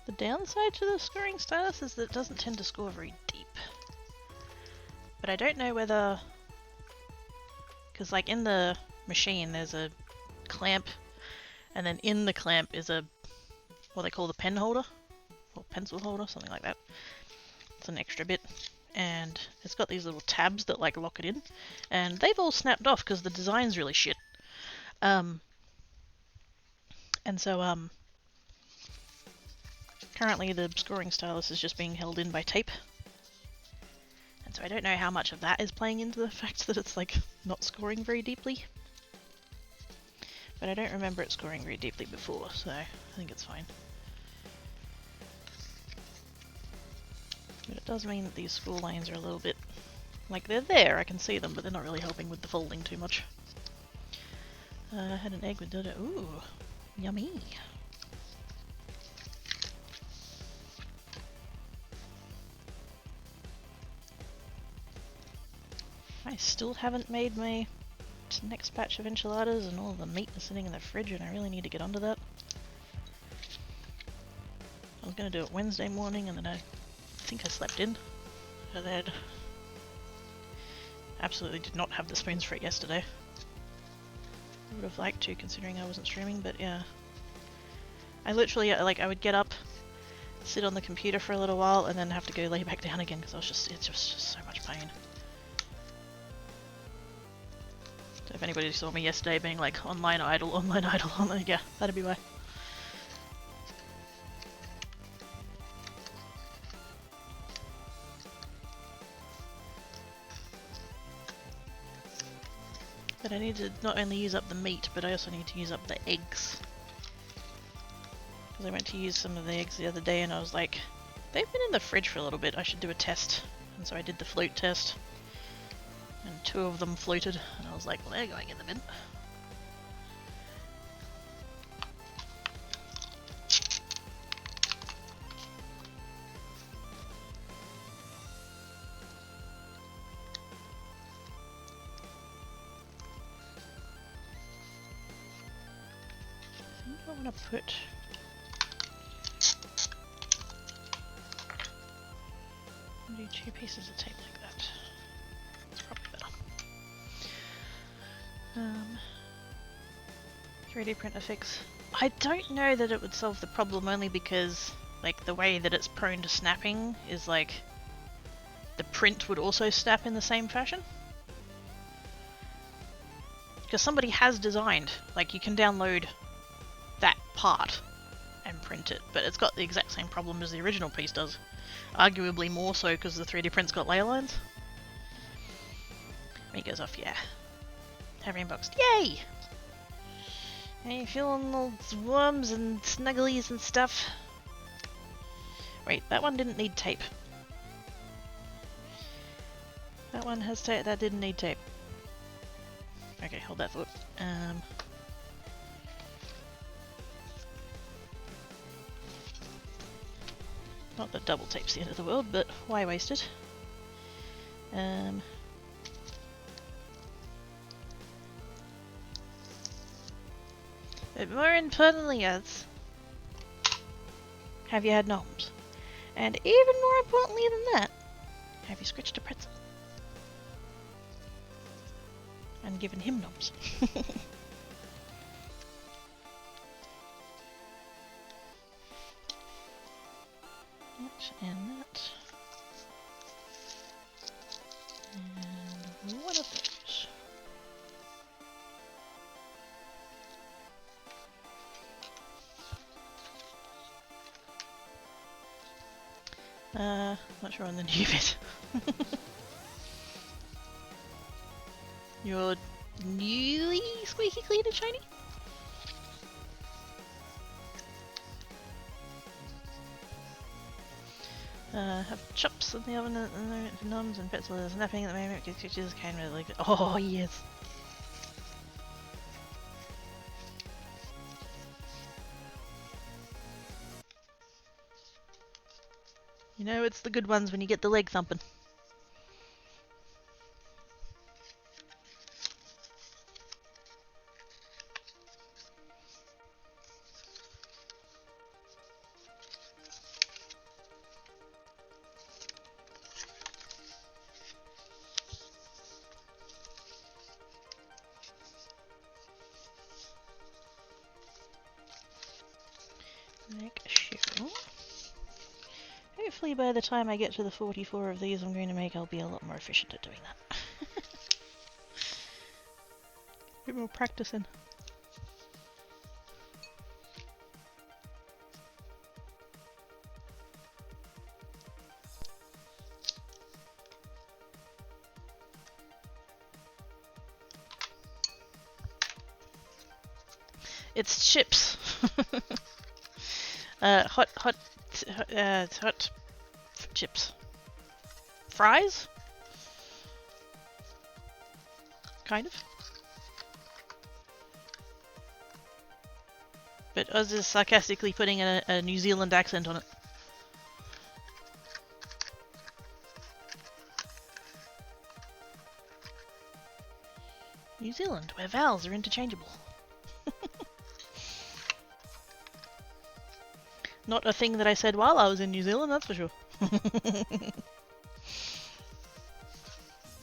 The downside to the scoring status is that it doesn't tend to score very deep. But I don't know whether... Because like in the machine there's a clamp, and then in the clamp is a what they call the pen holder or pencil holder, something like that. It's an extra bit, and it's got these little tabs that like lock it in, and they've all snapped off because the design's really shit. And so currently the scoring stylus is just being held in by tape, and So I don't know how much of that is playing into the fact that it's like not scoring very deeply. But I don't remember it scoring very deeply before, so I think it's fine. But it does mean that these school lines are a little bit... like, they're there, I can see them, but they're not really helping with the folding too much. I had an egg with Dodo. Ooh, yummy. I still haven't made my next batch of enchiladas, and all the meat is sitting in the fridge, and I really need to get onto that. I was going to do it Wednesday morning, and then I think I slept in. And then absolutely did not have the spoons for it yesterday. I would have liked to, considering I wasn't streaming, but yeah. I literally, like, I would get up, sit on the computer for a little while, and then have to go lay back down again, because it's just so much pain. So if anybody saw me yesterday being like, online idle, online, yeah, that'd be why. But I need to not only use up the meat, but I also need to use up the eggs. Because I went to use some of the eggs the other day and I was like, they've been in the fridge for a little bit, I should do a test. And so I did the float test. And 2 of them floated, and I was like, well, they're going in the bin. I think I want to put... do 2 pieces of tape like that. It's probably better. 3D printer fix. I don't know that it would solve the problem, only because like the way that it's prone to snapping is like the print would also snap in the same fashion. Because somebody has designed, like you can download that part and print it, but it's got the exact same problem as the original piece does. Arguably more so because the 3D print's got layer lines. Meat goes off, yeah. Have inboxed, yay! Are you feeling all worms and snugglies and stuff? Wait, that one didn't need tape. That one has tape, that didn't need tape. Okay, hold that thought. Not that double tape's the end of the world, but why waste it? But more importantly, yes, have you had gnomes? And even more importantly than that, have you scratched a pretzel? And given him gnomes. And that. And one of those. Not sure on the new bit. You're newly squeaky clean and shiny? Have chops in the oven and numbs and pretzel is snapping at the moment because she just kind of like, oh yes. You know, it's the good ones when you get the leg thumping. Make sure. Hopefully by the time I get to the 44 of these I'm going to make, I'll be a lot more efficient at doing that. A bit more practicing. It's chips. Hot chips. Fries? Kind of. But Oz is sarcastically putting a New Zealand accent on it. New Zealand, where vowels are interchangeable. Not a thing that I said while I was in New Zealand, that's for sure.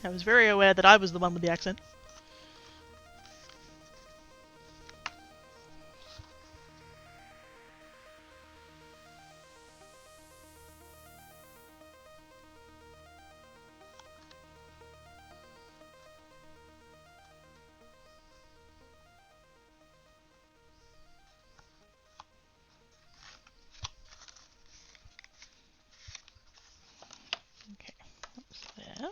I was very aware that I was the one with the accent. Okay, that's there.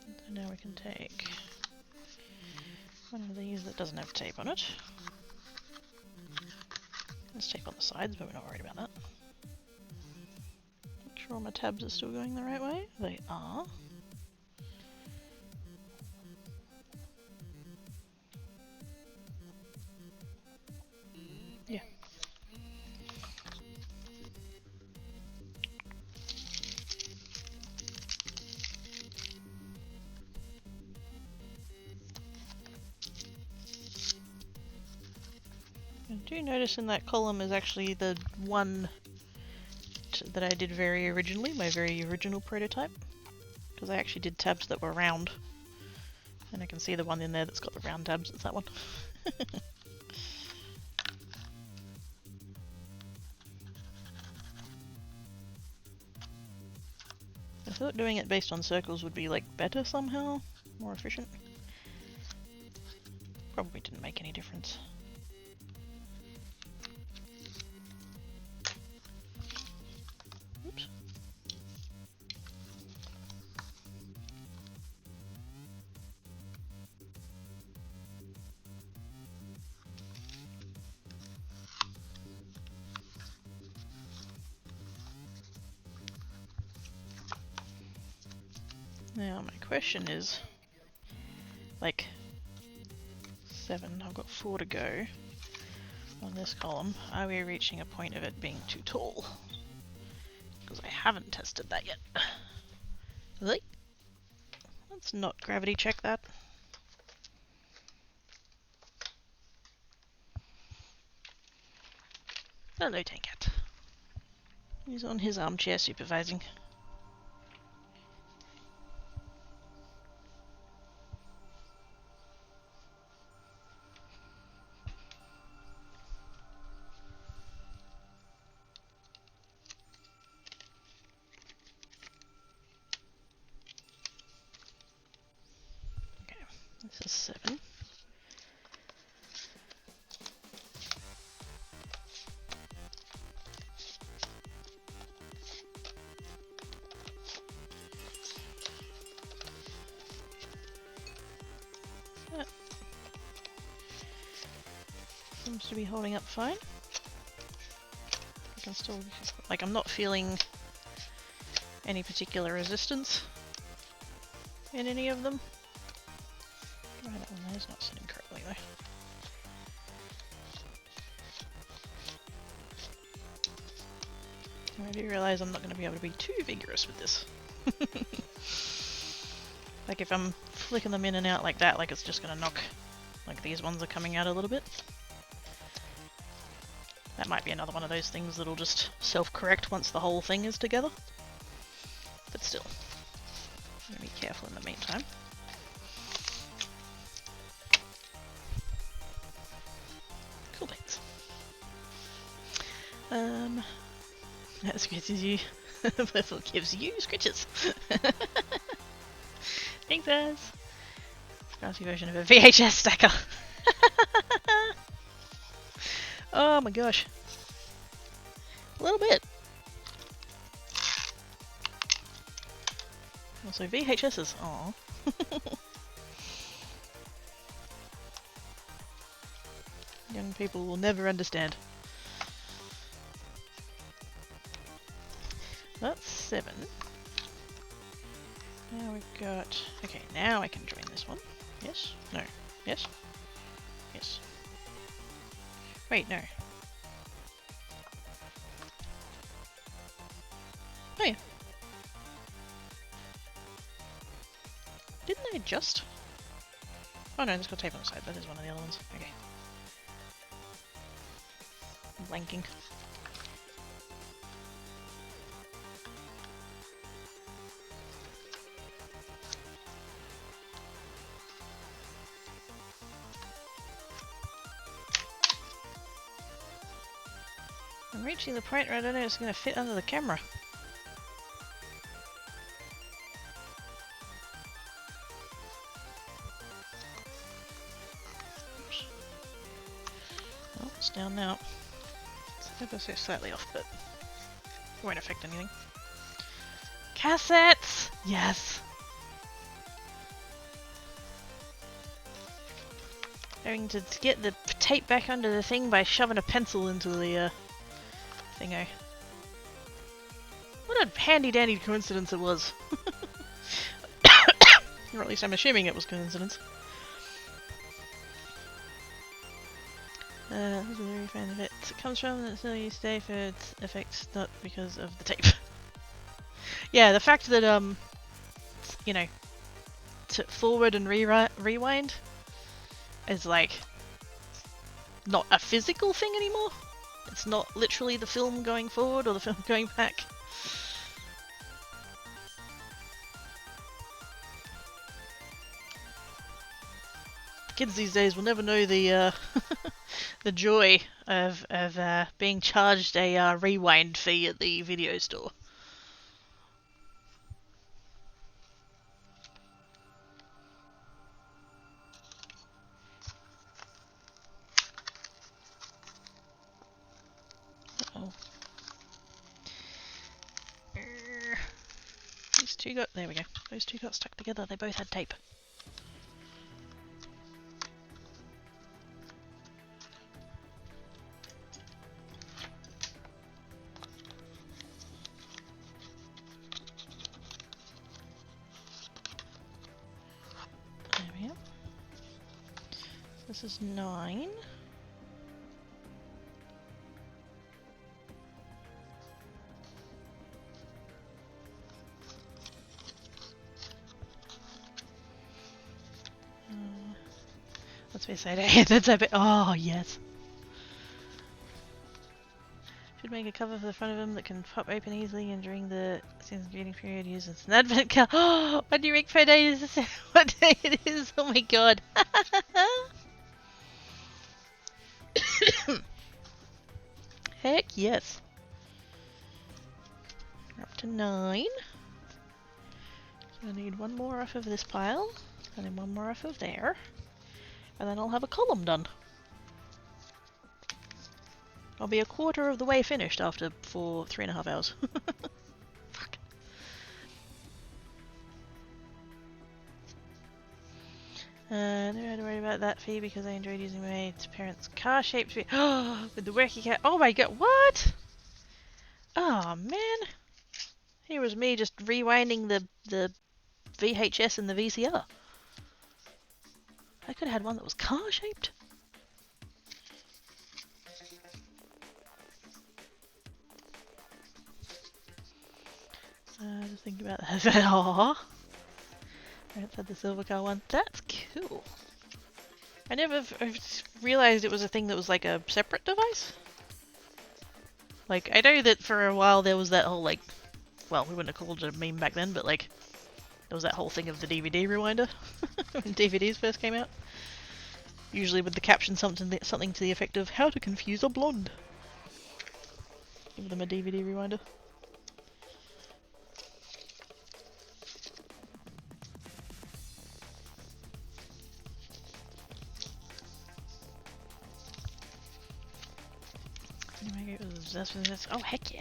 So now we can take one of these that doesn't have tape on it. There's tape on the sides, but we're not worried about that. Make sure all my tabs are still going the right way. They are. Yeah. I do notice in that column is actually the one that I did very originally, my very original prototype. Because I actually did tabs that were round. And I can see the one in there that's got the round tabs, it's that one. I thought doing it based on circles would be like better somehow, more efficient. Probably didn't make any difference. Oops. Now my question is, like 7, I've got 4 to go on this column. Are we reaching a point of it being too tall? Because I haven't tested that yet. Really? Let's not gravity check that. Hello, Tankat. He's on his armchair supervising. Okay, this is 7. Seems to be holding up fine. I can still, like, I'm not feeling any particular resistance in any of them. Oh, that one there's not sitting correctly though. I do realise I'm not going to be able to be too vigorous with this. Like if I'm flicking them in and out like that, like it's just going to knock, like these ones are coming out a little bit. That might be another one of those things that'll just self-correct once the whole thing is together. But still, I'm going to be careful in the meantime. Cool beans. That scratches you. Purple gives you scratches. Thanks, Az. Fancy version of a VHS stacker. Oh my gosh. A little bit. Also VHSs. Aww. Young people will never understand. That's 7. Now we've got... Okay, now I can join this one. Yes? No. Yes? Yes. Wait, no. Oh yeah. Didn't I just? Oh no, there's got tape on the side. That is one of the other ones. Okay. I'm blanking. I'm reaching the point where I don't know if it's going to fit under the camera. Oops. Well, it's down now. It's ever so slightly off, but it won't affect anything. Cassettes! Yes! Having to get the tape back under the thing by shoving a pencil into the thingo. What a handy dandy coincidence it was. Or at least I'm assuming it was coincidence. This is a very fine effect. It comes from it's no use today for its effects, not because of the tape. Yeah, the fact that you know, to forward and rewind is like not a physical thing anymore. It's not literally the film going forward or the film going back. Kids these days will never know the the joy of being charged a rewind fee at the video store. Uh-oh. These two got... There we go. Those two got stuck together. They both had tape. There we go. This is 9. Let's be said, that's a bit. Oh yes. Should make a cover for the front of him that can pop open easily, and during the season's reading period, use an advent calendar. Oh, what do you make per day is this? What day it is? Oh my god. Heck yes. We're up to 9. So I need one more off of this pile, and then one more off of there. And then I'll have a column done. I'll be a quarter of the way finished after 3.5 hours. Fuck. Never had to worry about that fee because I enjoyed using my parents' car-shaped fee. Oh, with the worky cat. Oh my god, what? Oh man. Here was me just rewinding the VHS and the VCR. I could have had one that was car-shaped. Just thinking about that. Aww. I had the silver car one. That's cool. I never realized it was a thing that was like a separate device. Like, I know that for a while there was that whole like, well, we wouldn't have called it a meme back then, but like, there was that whole thing of the DVD rewinder when DVDs first came out. Usually with the caption something to the effect of "How to confuse a blonde." Give them a DVD rewinder. Oh heck yeah!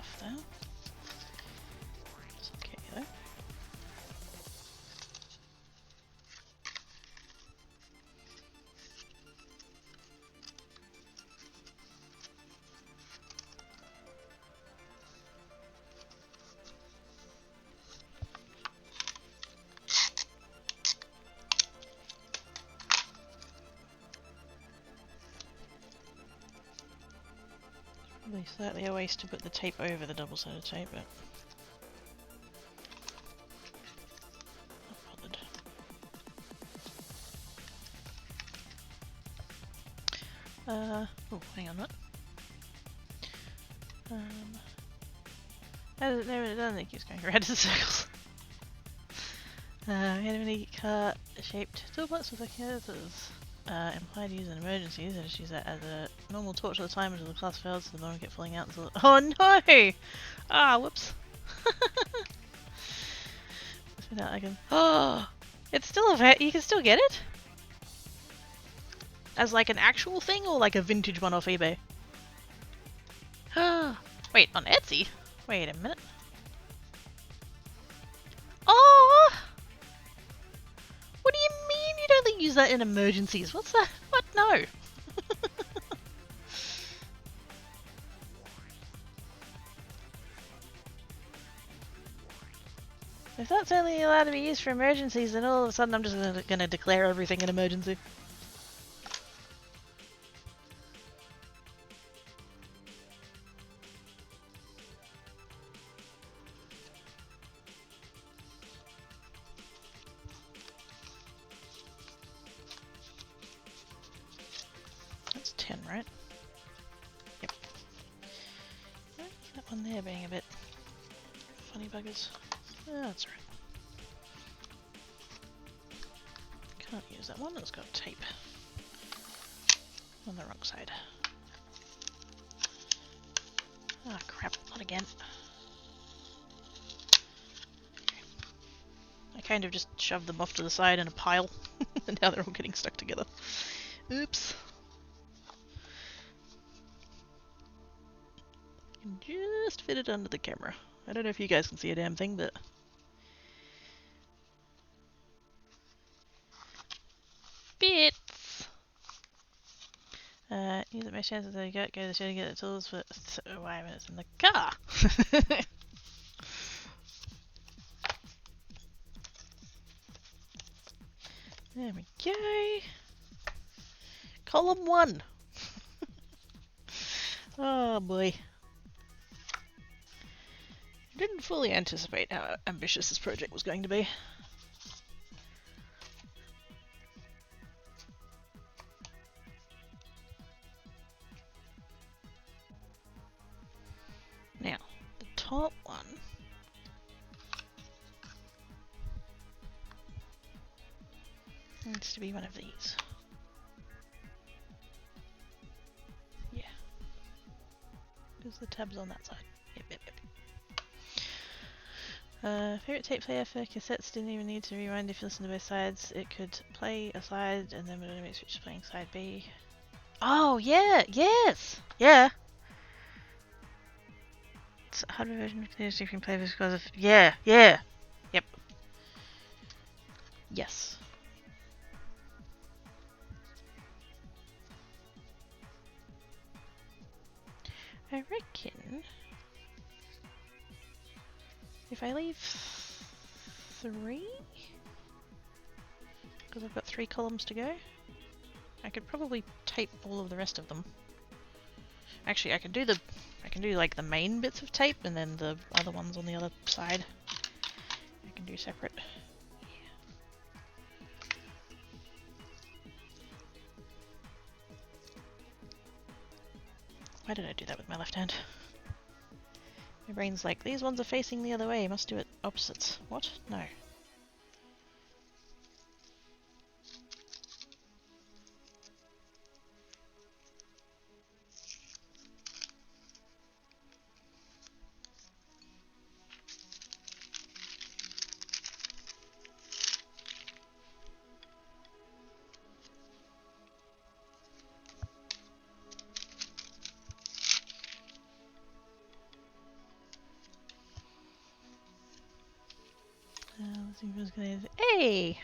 off though. It's okay though. Probably slightly a waste to put the tape over the double-sided tape, but not bothered. Oh, hang on a minute. No, it doesn't. It keeps going around in circles. Randomly cut shaped toolbox with the cursors. Implied use in emergencies. I just use that as a normal torch at the time until the class fails, so the moment get falling out. Until oh no! Ah, whoops. I can. Oh, it's still a. You can still get it as like an actual thing or like a vintage one off eBay. Ah, wait, on Etsy. Wait a minute. Oh! What do you mean you'd only use that in emergencies? What's that? What? No. If that's only allowed to be used for emergencies, then all of a sudden I'm just going to declare everything an emergency. That's 10, right? Yep. That one there being a bit funny buggers. Oh, that's right. Can't use that one, it's got tape on the wrong side. Ah, crap, not again. I kind of just shoved them off to the side in a pile, and now they're all getting stuck together. Oops. Can just fit it under the camera. I don't know if you guys can see a damn thing, but... Bits! Use it my chances that you go to the shed and get the tools, but... Oh, wait a minute, it's in the car! There we go. Column 1. Oh boy. I didn't fully anticipate how ambitious this project was going to be. Now, the top one needs to be one of these. Yeah. Because the tab's on that side. Yep, yep, yep. Favorite tape player for cassettes didn't even need to rewind if you listen to both sides. It could play a side and then when it switches playing side B. Oh, yeah! Yes! Yeah! It's a hardware version continues to play because of... Yeah! Yeah! Yep. Yes. I reckon if I leave 3, because I've got 3 columns to go, I could probably tape all of the rest of them. Actually, I can do like the main bits of tape and then the other ones on the other side. I can do separate. Why did I do that with my left hand? My brain's like, these ones are facing the other way, must do it opposites. What? No. Hey!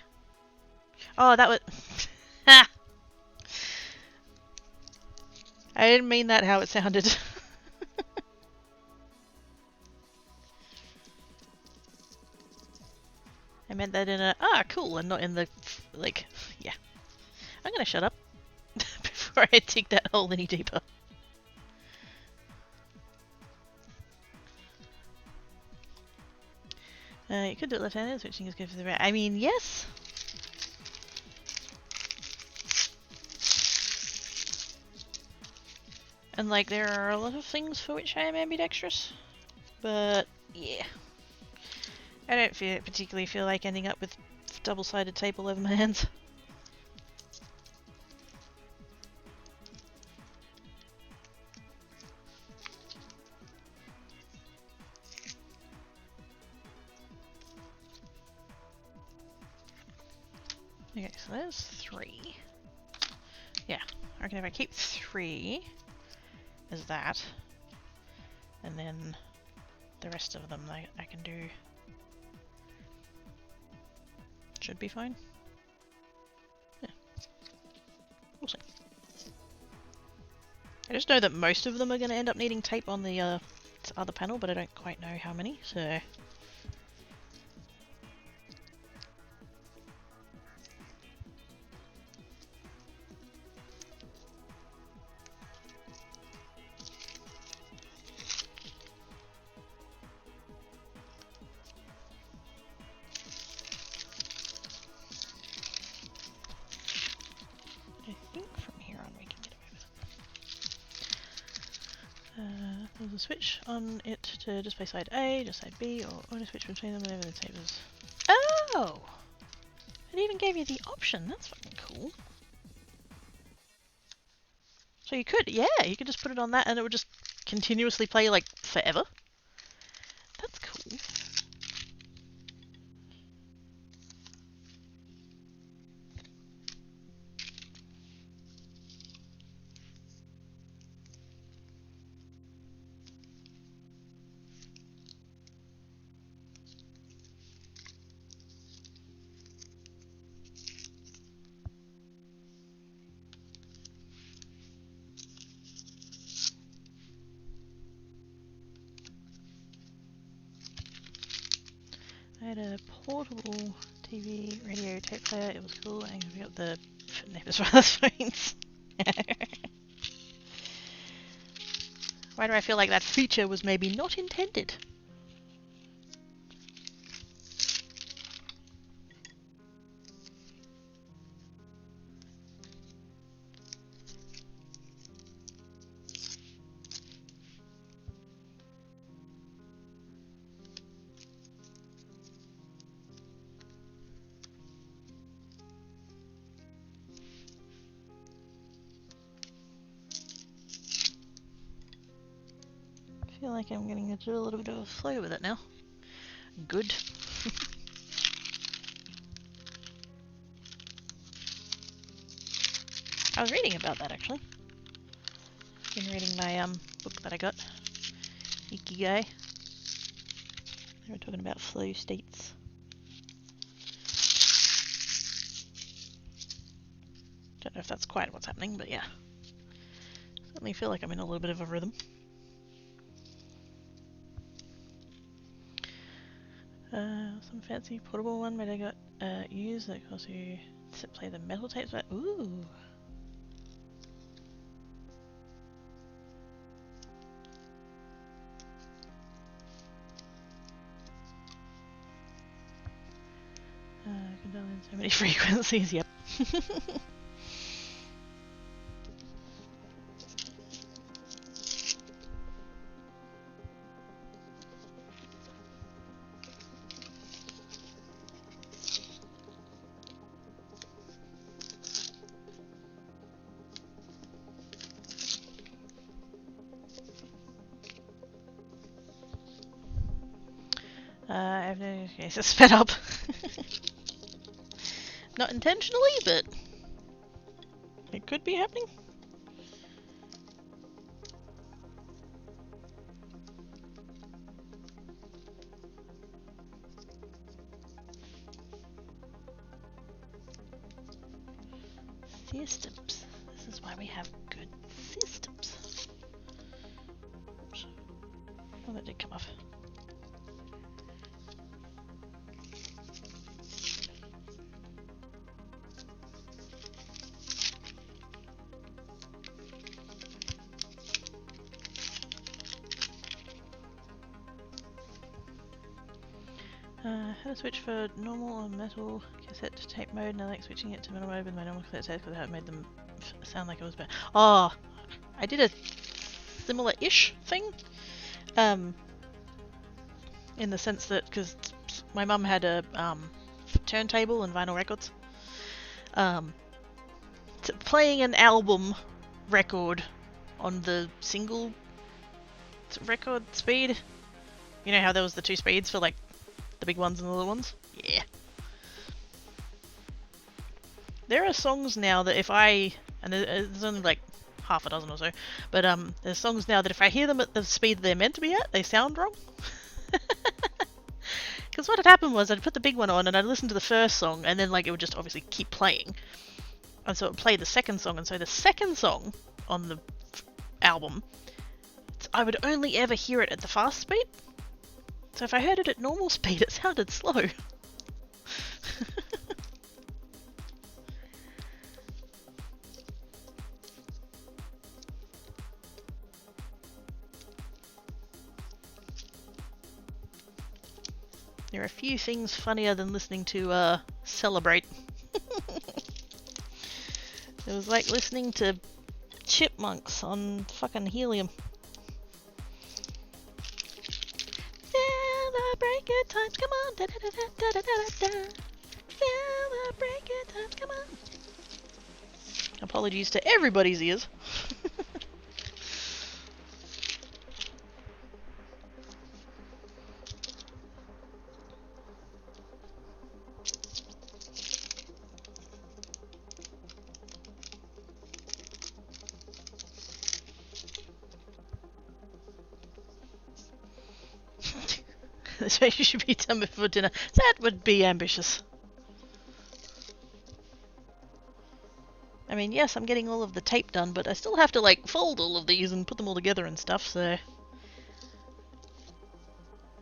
Oh, that was... Ha! I didn't mean that how it sounded. I meant that in a, cool, and not in the, like, yeah. I'm gonna shut up before I dig that hole any deeper. You could do it left-handed, switching is good for the right. I mean, yes. And like, there are a lot of things for which I am ambidextrous, but yeah, I don't particularly feel like ending up with double-sided tape all over my hands. Okay, so there's 3. Yeah, I reckon if I keep 3 as that, and then the rest of them I can do, should be fine. Yeah, we'll see. I just know that most of them are going to end up needing tape on the other panel, but I don't quite know how many, so... I think from here on we can get away with it. There's a switch on it to display side A, just side B, or on a switch between them whenever the tape is... Oh! It even gave you the option, that's fucking cool. So you could, yeah, you could just put it on that and it would just continuously play like forever. That's cool. I had a portable TV, radio, tape player, it was cool, and we got the neighbours' brothers' phones. Why do I feel like that feature was maybe not intended? I feel like I'm getting to do a little bit of a flow with it now. Good. I was reading about that actually. Been reading my book that I got, Ikigai. They were talking about flow states. Don't know if that's quite what's happening, but yeah. Certainly feel like I'm in a little bit of a rhythm. Some fancy portable one that I got used that also play the metal tapes. But ooh. I can dial in so many frequencies. Yep. I've no case it's sped up. Not intentionally, but it could be happening. Systems. This is why we have good systems. Oops. Oh, that did come off. How to switch for normal or metal cassette to tape mode, and I like switching it to metal mode with my normal cassette tape because that made them sound like it was better. Oh, I did a similar-ish thing. In the sense that, because my mum had a turntable and vinyl records. Playing an album record on the single record speed. You know how there was the two speeds for like the big ones and the little ones? Yeah. There are songs now that if I... and there's only like half a dozen or so, but there's songs now that if I hear them at the speed they're meant to be at, they sound wrong. Because what had happened was I'd put the big one on and I'd listen to the first song and then like it would just obviously keep playing. And so it would play the second song, and so the second song on the album, I would only ever hear it at the fast speed. So if I heard it at normal speed, it sounded slow. There are a few things funnier than listening to Celebrate. It was like listening to chipmunks on fucking helium. Celebrate good times, come on! Da, da, da, da, da, da, da, da. Celebrate good times, come on! Apologies to everybody's ears. This video should be done before dinner. That would be ambitious. I mean, yes, I'm getting all of the tape done, but I still have to, like, fold all of these and put them all together and stuff, so... I'm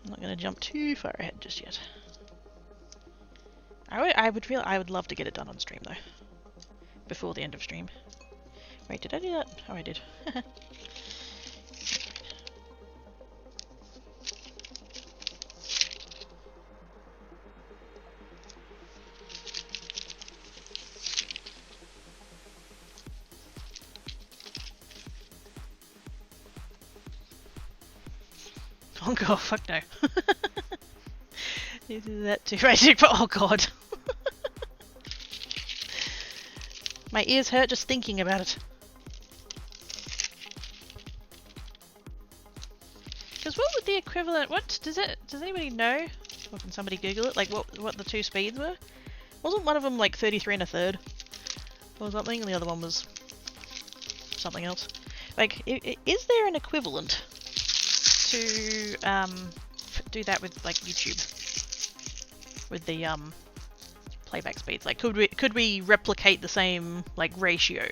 not going to jump too far ahead just yet. I would love to get it done on stream, though. Before the end of stream. Wait, did I do that? Oh, I did. Oh god, fuck no. You do that too, right? Oh god. My ears hurt just thinking about it. Because what would the equivalent... Does anybody know? Or can somebody Google it? Like what the two speeds were? Wasn't one of them like 33 and a third? Or something, and the other one was something else. Like, is there an equivalent to do that with like YouTube? With the playback speeds? Like, could we replicate the same like ratio?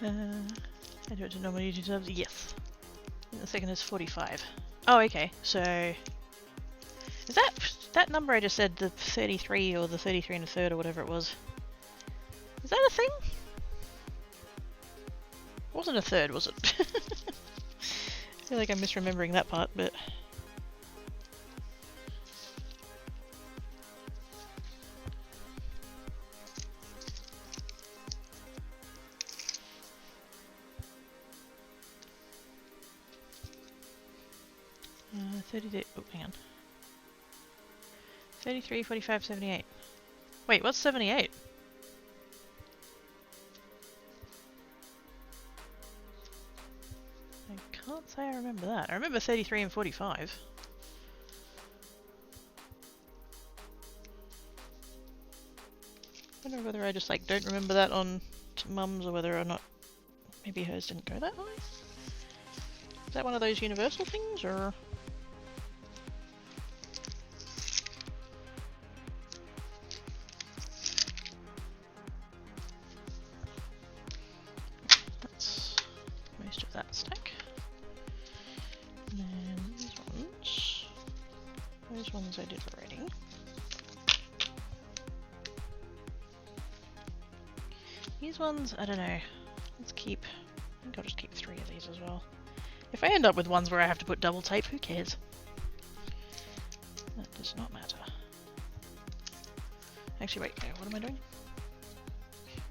I do it to normal YouTube subs? Yes. And the second is 45. Oh, okay. So... is that number I just said, the 33 or the 33 and a third or whatever it was? Is that a thing? It wasn't a third, was it? I feel like I'm misremembering that part, but... 30, oh, hang on. 33, 45, 78. Wait, what's 78? I can't say I remember that. I remember 33 and 45. don't know whether I just like don't remember that on Mum's or whether or not maybe hers didn't go that high. Is that one of those universal things or? That's most of that stack. And then those ones I did already. These ones, I don't know. Let's keep, I think I'll just keep 3 of these as well. If I end up with ones where I have to put double tape, who cares? That does not matter. Actually, wait, what am I doing?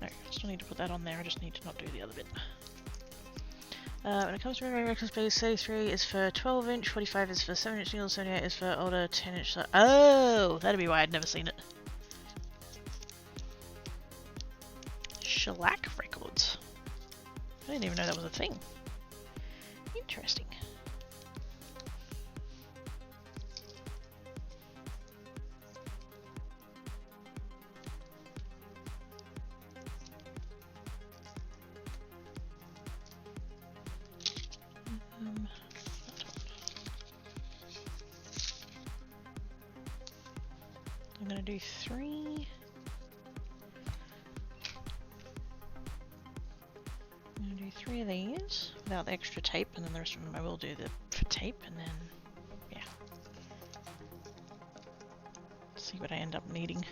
No, I still need to put that on there, I just need to not do the other bit. When it comes to memory record space, 33 is for 12-inch, 45 is for 7-inch singles, 78 is for older 10-inch. Oh, that'd be why I'd never seen it. Shellac records. I didn't even know that was a thing. Interesting. I'm gonna do 3. I'm going to do 3 of these without the extra tape, and then the rest of them I will do the tape, and then, yeah. See what I end up needing.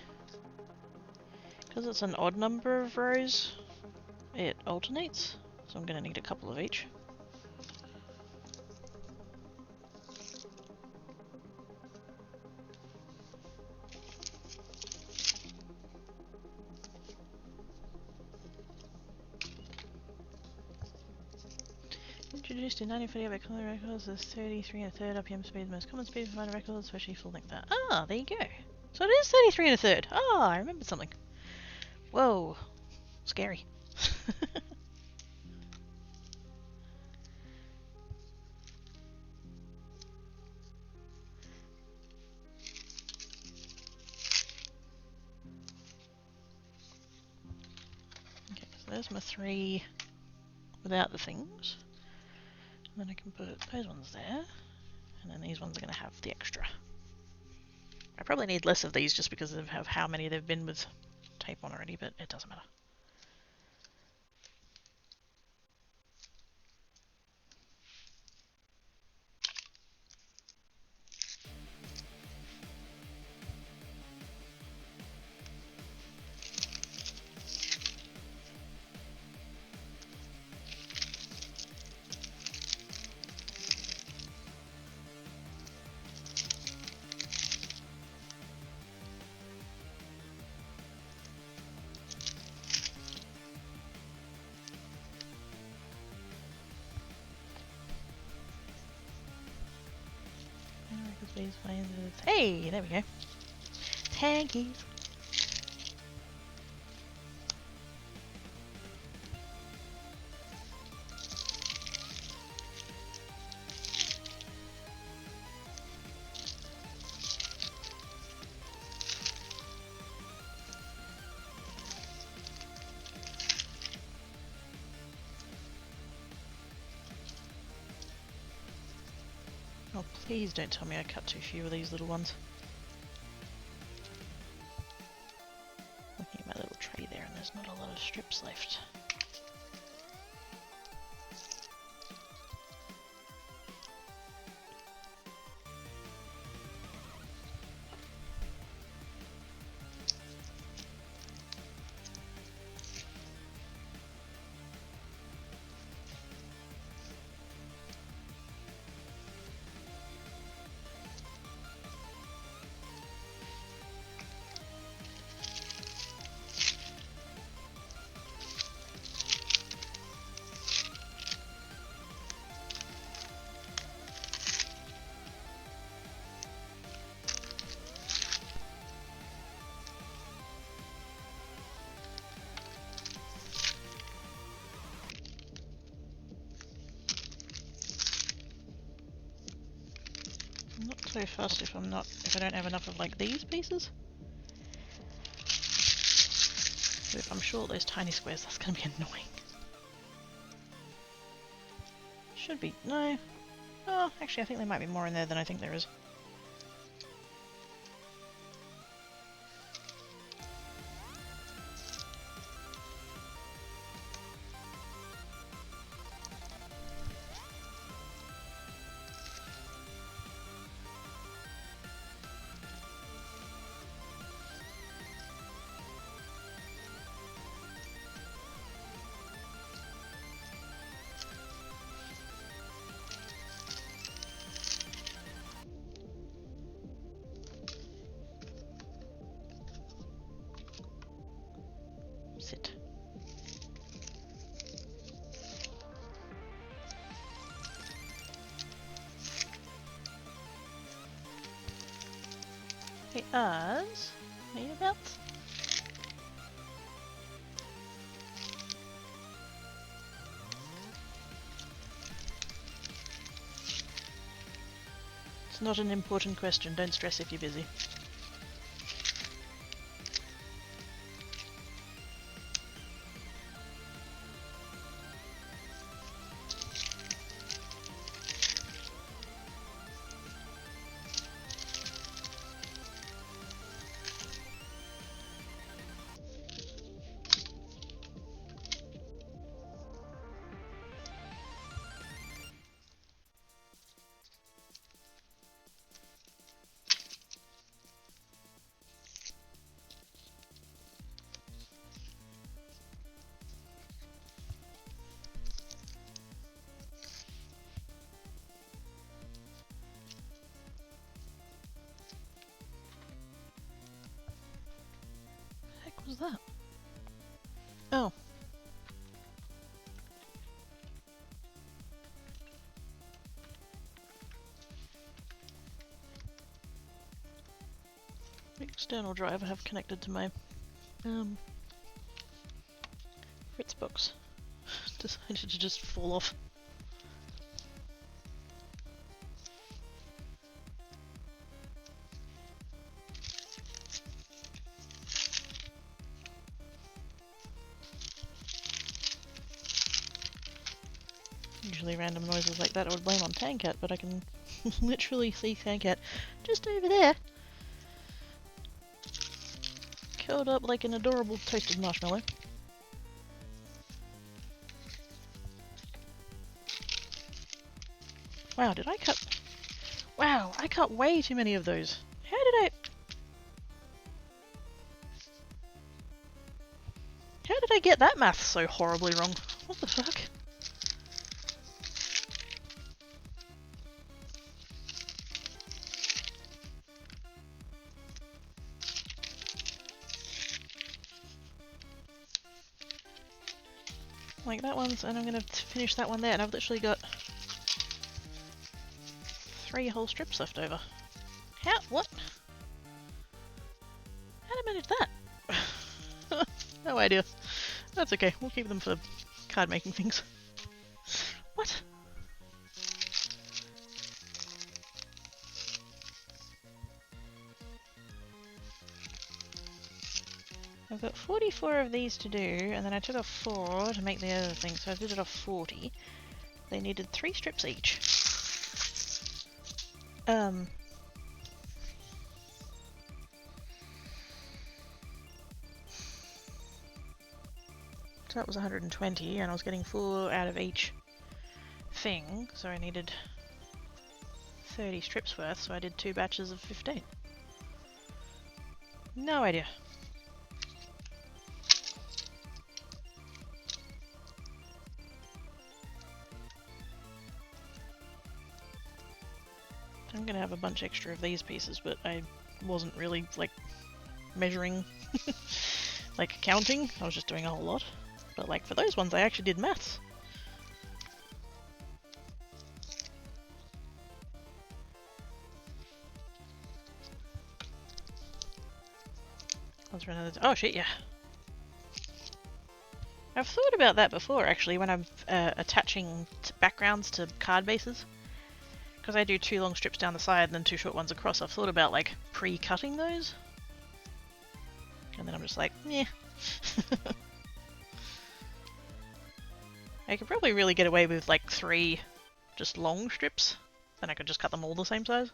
Because it's an odd number of rows, it alternates, so I'm going to need a couple of each. Introduced in 1948 by Color Records, the 33 1/3 RPM speed, the most common speed for minor records, especially full length. Ah, there you go. So it is 33 1/3. Ah, I remembered something. Whoa, scary. Okay, so there's my 3 without the things. And then I can put those ones there, and then these ones are going to have the extra. I probably need less of these just because of how many they've been with tape on already, but it doesn't matter. Hey, there we go. Tankies. Oh, please don't tell me I cut too few of these little ones. Looking at my little tray there, and there's not a lot of strips left. I'm not so fussed if I don't have enough of like these pieces. But if I'm short those tiny squares, that's going to be annoying. Should be... no. Oh, actually I think there might be more in there than I think there is. Sit. Okay, us. Need a belt? It's not an important question, don't stress if you're busy. What was that? Oh. The external drive I have connected to my Fritzbox decided to just fall off. Usually random noises like that I would blame on Tankat, but I can literally see Tankat just over there. Curled up like an adorable toasted marshmallow. Wow, did I cut... Wow, I cut way too many of those. How did I get that math so horribly wrong? What the fuck? Like that one's, and I'm gonna finish that one there, and I've literally got 3 whole strips left over. How? What? How did I manage that? No idea. That's okay, we'll keep them for card making things. What? I've got 44 of these to do, and then I took off 4 to make the other thing, so I did it off 40. They needed 3 strips each. So that was 120, and I was getting 4 out of each thing, so I needed 30 strips worth, so I did 2 batches of 15. No idea. I'm gonna have a bunch extra of these pieces, but I wasn't really, like, measuring, like, counting. I was just doing a whole lot. But, like, for those ones, I actually did maths. Let's run another... Oh, shit, yeah. I've thought about that before, actually, when I'm attaching backgrounds to card bases. Because I do 2 long strips down the side and then 2 short ones across, I've thought about, like, pre-cutting those. And then I'm just like, yeah, I could probably really get away with like 3 just long strips. Then I could just cut them all the same size.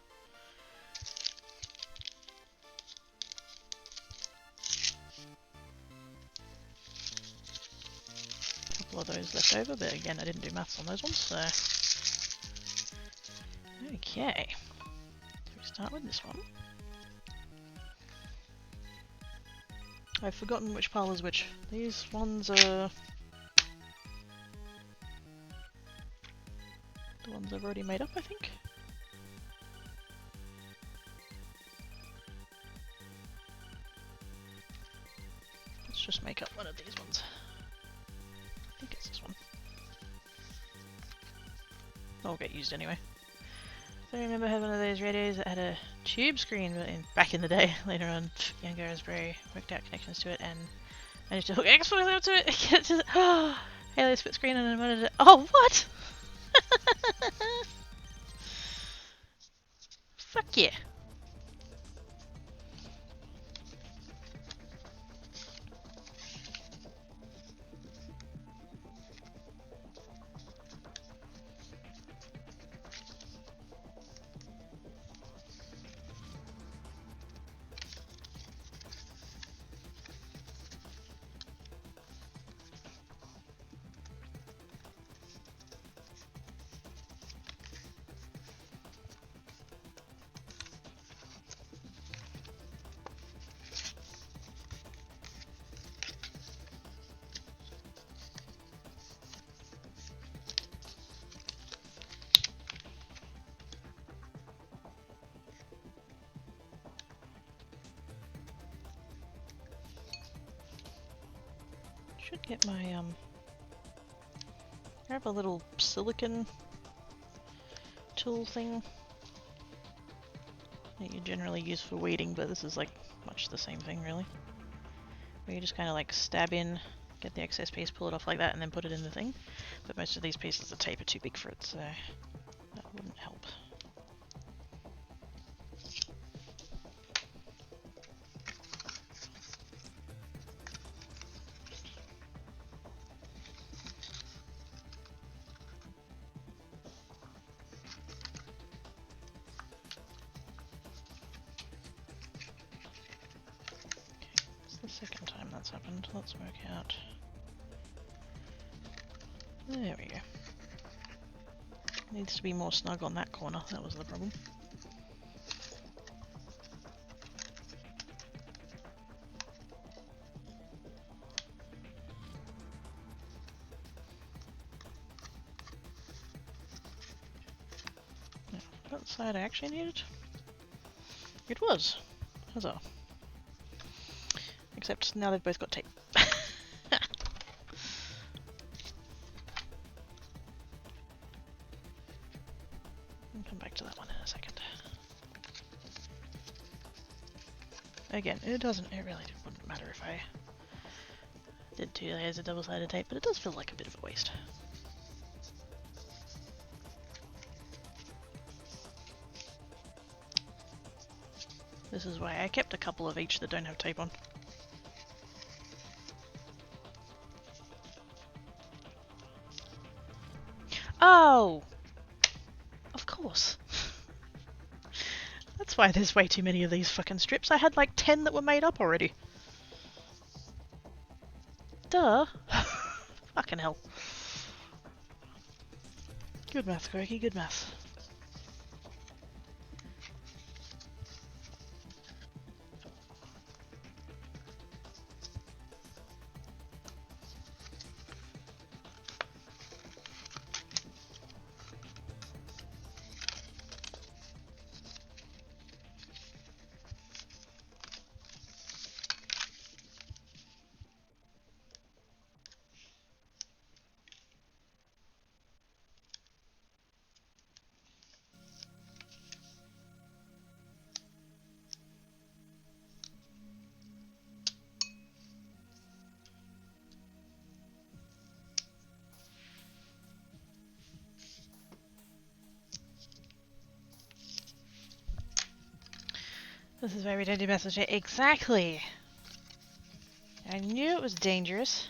A couple of those left over, but again I didn't do maths on those ones, so... Okay. So we start with this one. I've forgotten which pile is which. These ones are... the ones I've already made up, I think. Let's just make up one of these ones. I think it's this one. I'll get used anyway. So I remember having one of those radios that had a tube screen back in the day. Later on, younger Raspberry worked out connections to it and managed to hook Xbox up to it and get to the Halo split screen and I wanted it. Oh, what? Fuck yeah. Should get my I have a little silicon tool thing that you generally use for weeding, but this is like much the same thing really. Where you just kind of like stab in, get the excess piece, pull it off like that, and then put it in the thing. But most of these pieces of tape are too big for it, so that wouldn't help. Second time that's happened. Let's work out. There we go. Needs to be more snug on that corner. That was the problem. Yeah, that the side I actually needed? It was. Huzzah. Except now they've both got tape. I'll come back to that one in a second. Again, it really wouldn't matter if I did 2 layers of double-sided tape, but it does feel like a bit of a waste. This is why I kept a couple of each that don't have tape on. Oh! Of course. That's why there's way too many of these fucking strips. I had like 10 that were made up already. Duh. Fucking hell. Good math, Corky, good math. This is why we don't do message. Exactly! I knew it was dangerous.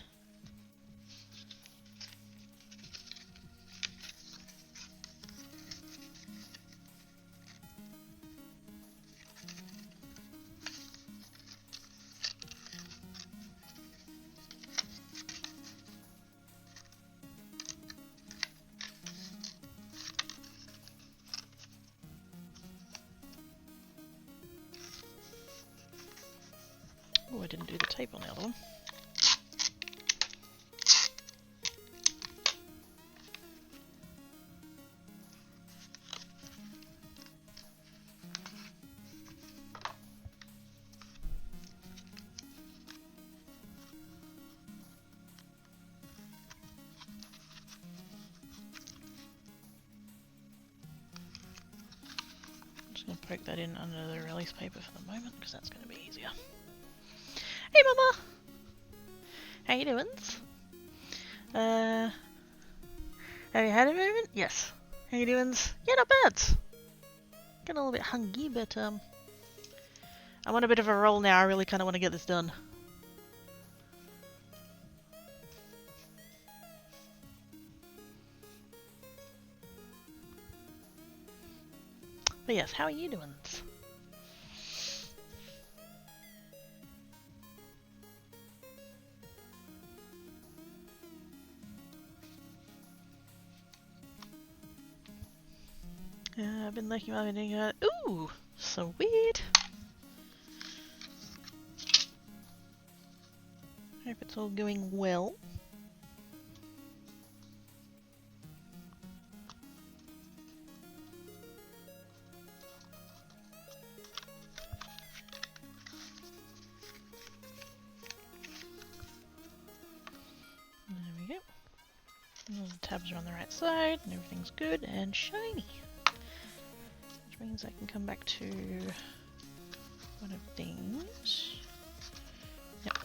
Oh, I didn't do the tape on the other one. I'm just going to poke that in under the release paper for the moment, because that's going to be easier. Hey Mama! How you doing? Have you had a moment? Yes. How you doing? Yeah, not bad. Getting a little bit hungry, but I'm on a bit of a roll now. I really kind of want to get this done. But yes, how are you doing? I've been looking at it. Ooh, sweet. Hope it's all going well. There we go. And all the tabs are on the right side, and everything's good and shiny. Which means I can come back to one of these. Yep.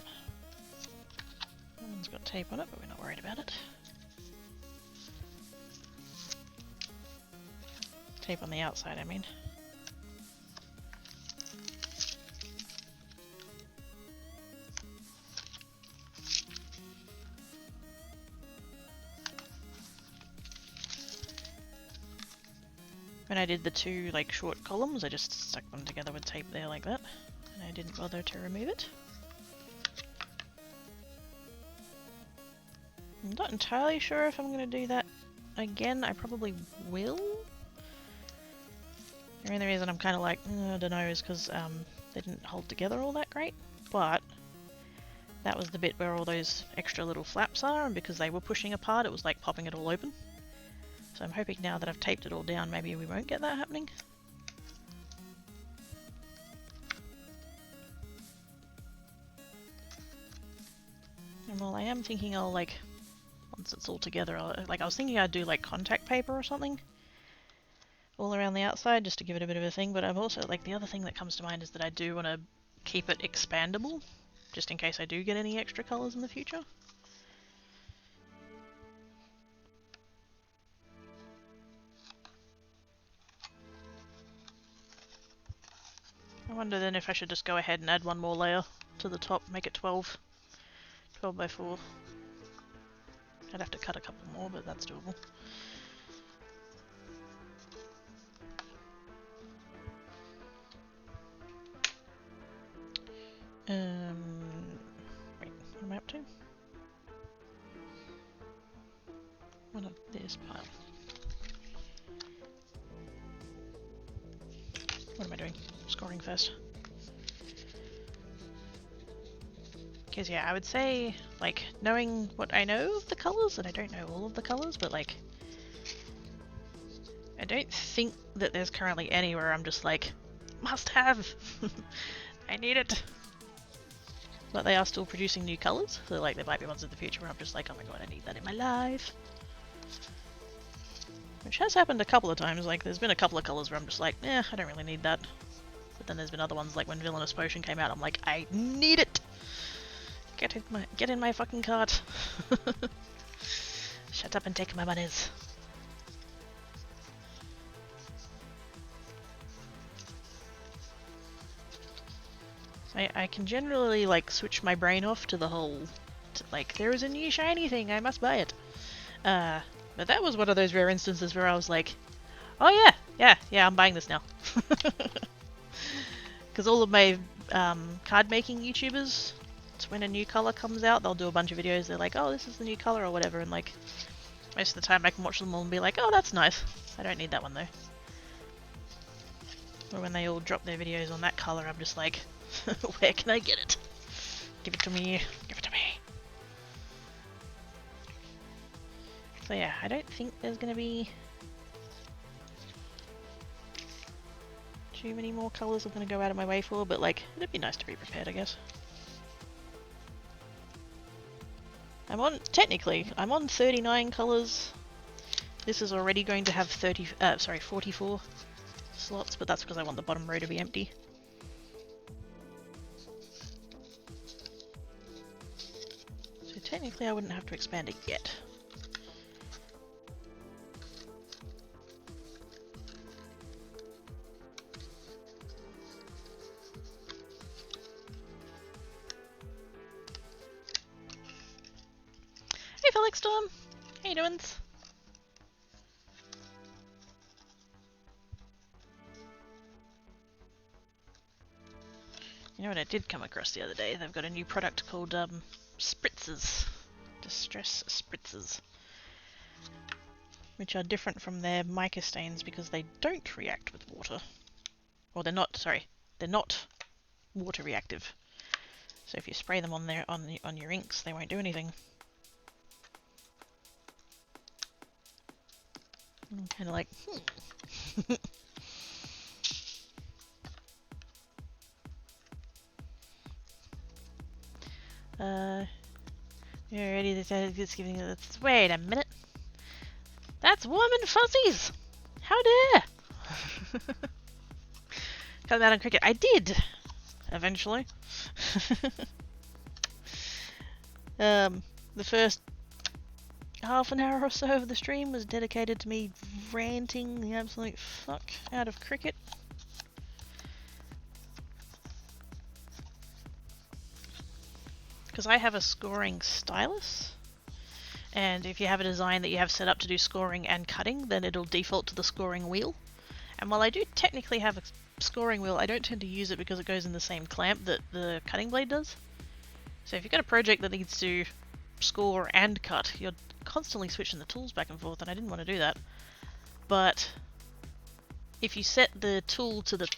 That one's got tape on it, but we're not worried about it. Tape on the outside, I mean. When I did the two like short columns, I just stuck them together with tape there like that, and I didn't bother to remove it. I'm not entirely sure if I'm going to do that again. I probably will. The only reason I'm kind of like, I don't know, is because they didn't hold together all that great, but that was the bit where all those extra little flaps are, and because they were pushing apart, it was like popping it all open. So I'm hoping now that I've taped it all down, maybe we won't get that happening. And well, I am thinking I'll like, once it's all together, I was thinking I'd do like contact paper or something all around the outside just to give it a bit of a thing, but I'm also like, the other thing that comes to mind is that I do want to keep it expandable, just in case I do get any extra colours in the future. I wonder then if I should just go ahead and add one more layer to the top, make it 12 by 4. I'd have to cut a couple more, but that's doable. Wait, what am I up to? One of this pile. What am I doing? Scoring first. Because yeah, I would say, like, knowing what I know of the colours, and I don't know all of the colours, but like, I don't think that there's currently anywhere I'm just like, must have! I need it! But they are still producing new colours, so like there might be ones in the future where I'm just like, oh my god, I need that in my life. Which has happened a couple of times, like there's been a couple of colours where I'm just like, I don't really need that. But then there's been other ones, like when Villainous Potion came out, I'm like, I need it! Get in my fucking cart! Shut up and take my monies. I can generally like switch my brain off to the whole, like, there is a new shiny thing, I must buy it. But that was one of those rare instances where I was like, oh yeah, I'm buying this now. Because all of my card making YouTubers, when a new color comes out, they'll do a bunch of videos. They're like, oh, this is the new color or whatever, and like most of the time I can watch them all and be like, oh, that's nice. I don't need that one though. Or when they all drop their videos on that color, I'm just like, where can I get it? Give it to me. Give it to me. So yeah, I don't think there's gonna be too many more colors I'm gonna go out of my way for, but like, it'd be nice to be prepared, I guess. Technically, I'm on 39 colors. This is already going to have 44 slots, but that's because I want the bottom row to be empty. So technically I wouldn't have to expand it yet. Hey Felix Storm! How you doing? You know what I did come across the other day? They've got a new product called spritzers. Distress spritzers. Which are different from their mica stains because they don't react with water. Or they're not, sorry. They're not water reactive. So if you spray them on your inks, they won't do anything. I'm kind of like, You're ready to say it's giving it. Wait a minute. That's warm and fuzzies! How dare! Come out on Cricut. I did! Eventually. The first half an hour or so of the stream was dedicated to me ranting the absolute fuck out of Cricut. Because I have a scoring stylus, and if you have a design that you have set up to do scoring and cutting, then it'll default to the scoring wheel. And while I do technically have a scoring wheel, I don't tend to use it because it goes in the same clamp that the cutting blade does. So if you've got a project that needs to score and cut, you're constantly switching the tools back and forth, and I didn't want to do that. But if you set the tool to the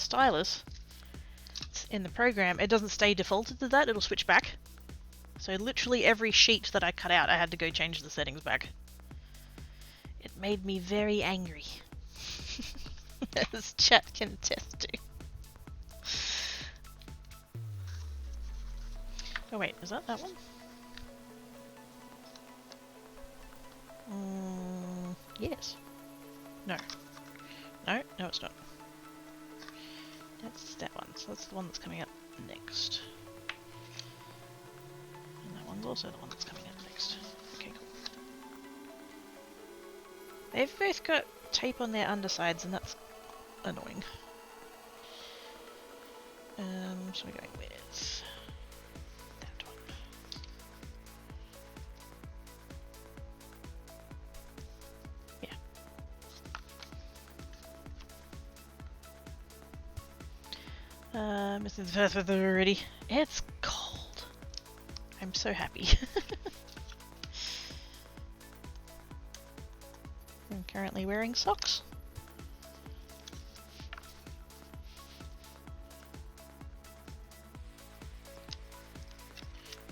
stylus in the program, it doesn't stay defaulted to that, it'll switch back. So literally every sheet that I cut out, I had to go change the settings back. It made me very angry. As chat can attest to. Oh wait, is that one? Yes. No. No, it's not. That's that one, so that's the one that's coming up next. And that one's also the one that's coming up next. Okay, cool. They've both got tape on their undersides, and that's annoying. So we're going with that one. Yeah. Missing the first weather already. It's cold. I'm so happy. I'm currently wearing socks.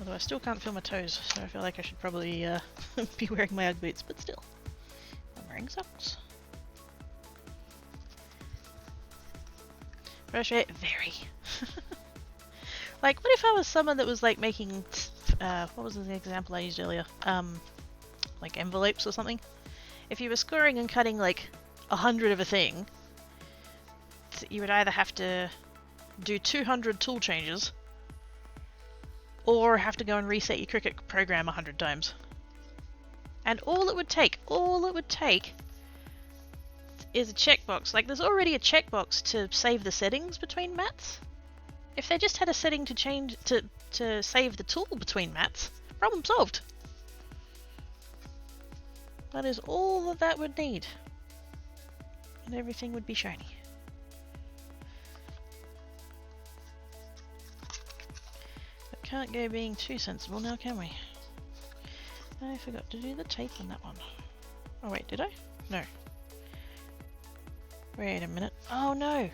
Although I still can't feel my toes, so I feel like I should probably be wearing my Ugg boots, but still. I'm wearing socks. Frustrated? Very. Like, what if I was someone that was like making, what was the example I used earlier? Like envelopes or something? If you were scoring and cutting like 100 of a thing, you would either have to do 200 tool changes, or have to go and reset your Cricut program 100 times. And all it would take is a checkbox. Like, there's already a checkbox to save the settings between mats. If they just had a setting to change to save the tool between mats, problem solved. That is all that would need. And everything would be shiny. But can't go being too sensible now, can we? I forgot to do the tape on that one. Oh wait, did I? No. Wait a minute. Oh no!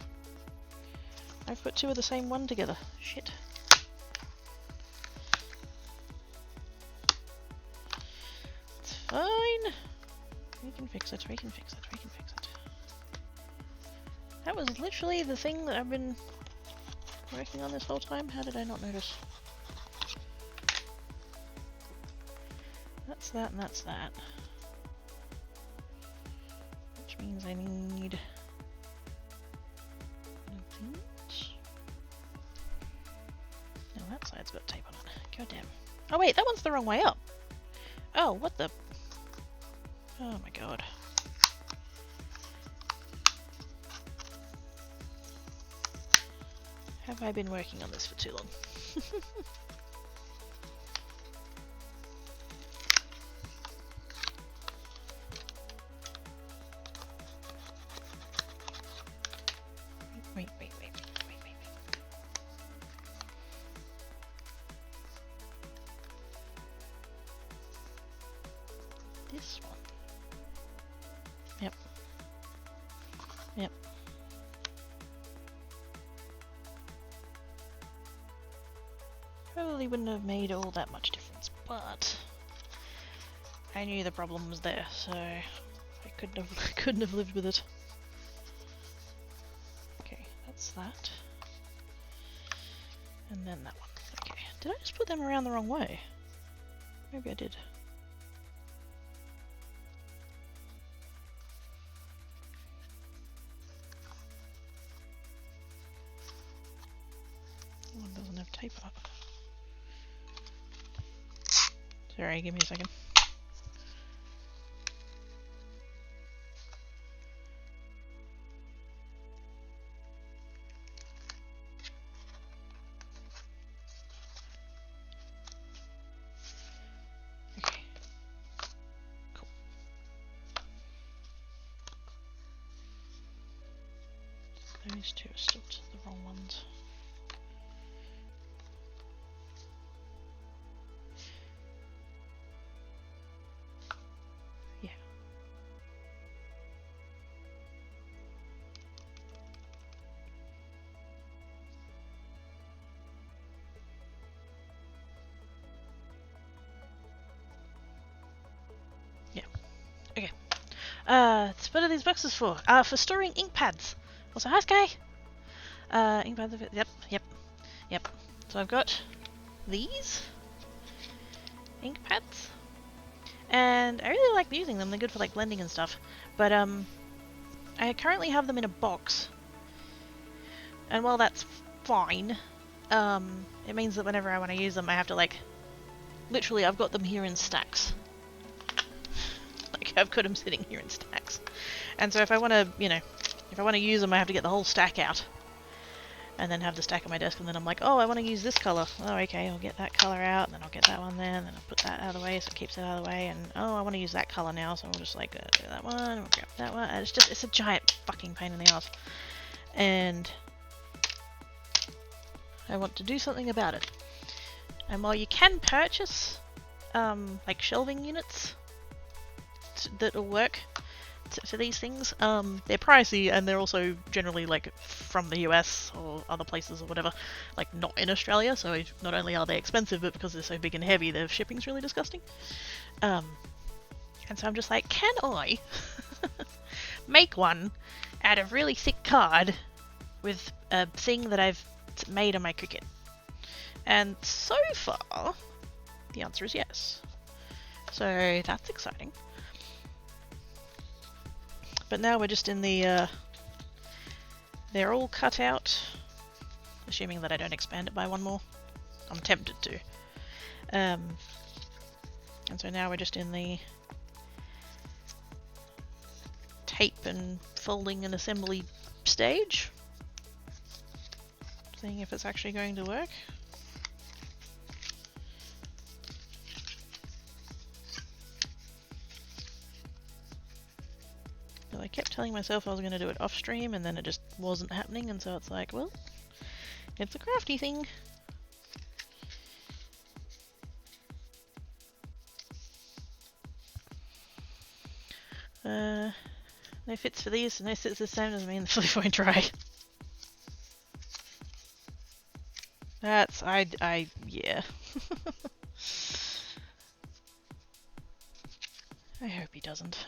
I've put two of the same one together. Shit. It's fine. We can fix it, we can fix it, we can fix it. That was literally the thing that I've been working on this whole time. How did I not notice? That's that and that's that. Which means I need... No, that side's got tape on it. God damn. Oh wait, that one's the wrong way up. Oh, what the... Oh my god. Have I been working on this for too long? Wait. This one. Yep. Probably wouldn't have made all that much difference, but I knew the problem was there, so I couldn't have lived with it. Okay, that's that. And then that one. Okay. Did I just put them around the wrong way? Maybe I did. One doesn't have tape on it. Sorry, give me a second. Okay. Cool. Those two are still the wrong ones. Okay. What are these boxes for? For storing ink pads. Also, hi Sky! Ink pads, yep. So I've got these ink pads. And I really like using them, they're good for like blending and stuff. But I currently have them in a box. And while that's fine, it means that whenever I want to use them I have to like... Literally, I've got them here in stacks. I've got them sitting here in stacks. And so if I want to, if I want to use them, I have to get the whole stack out. And then have the stack on my desk, and then I'm like, oh, I want to use this colour. Oh, okay, I'll get that colour out, and then I'll get that one there, and then I'll put that out of the way so it keeps it out of the way, and oh, I want to use that colour now, so I'll just like do that one, and we'll grab that one. And it's a giant fucking pain in the ass. And I want to do something about it. And while you can purchase, like shelving units, that'll work for these things. They're pricey, and they're also generally like from the US or other places or whatever, like not in Australia, so not only are they expensive, but because they're so big and heavy, their shipping's really disgusting. And so I'm just like, can I make one out of really thick card with a thing that I've made on my Cricut? And so far, the answer is yes. So that's exciting. But now we're just in the, they're all cut out, assuming that I don't expand it by one more. I'm tempted to. And so now we're just in the tape and folding and assembly stage. seeing if it's actually going to work. But I kept telling myself I was going to do it off stream and then it just wasn't happening, and so it's like, well, it's a crafty thing. No fits for these, no sits the same doesn't mean the fully won't dry. That's, yeah. I hope he doesn't.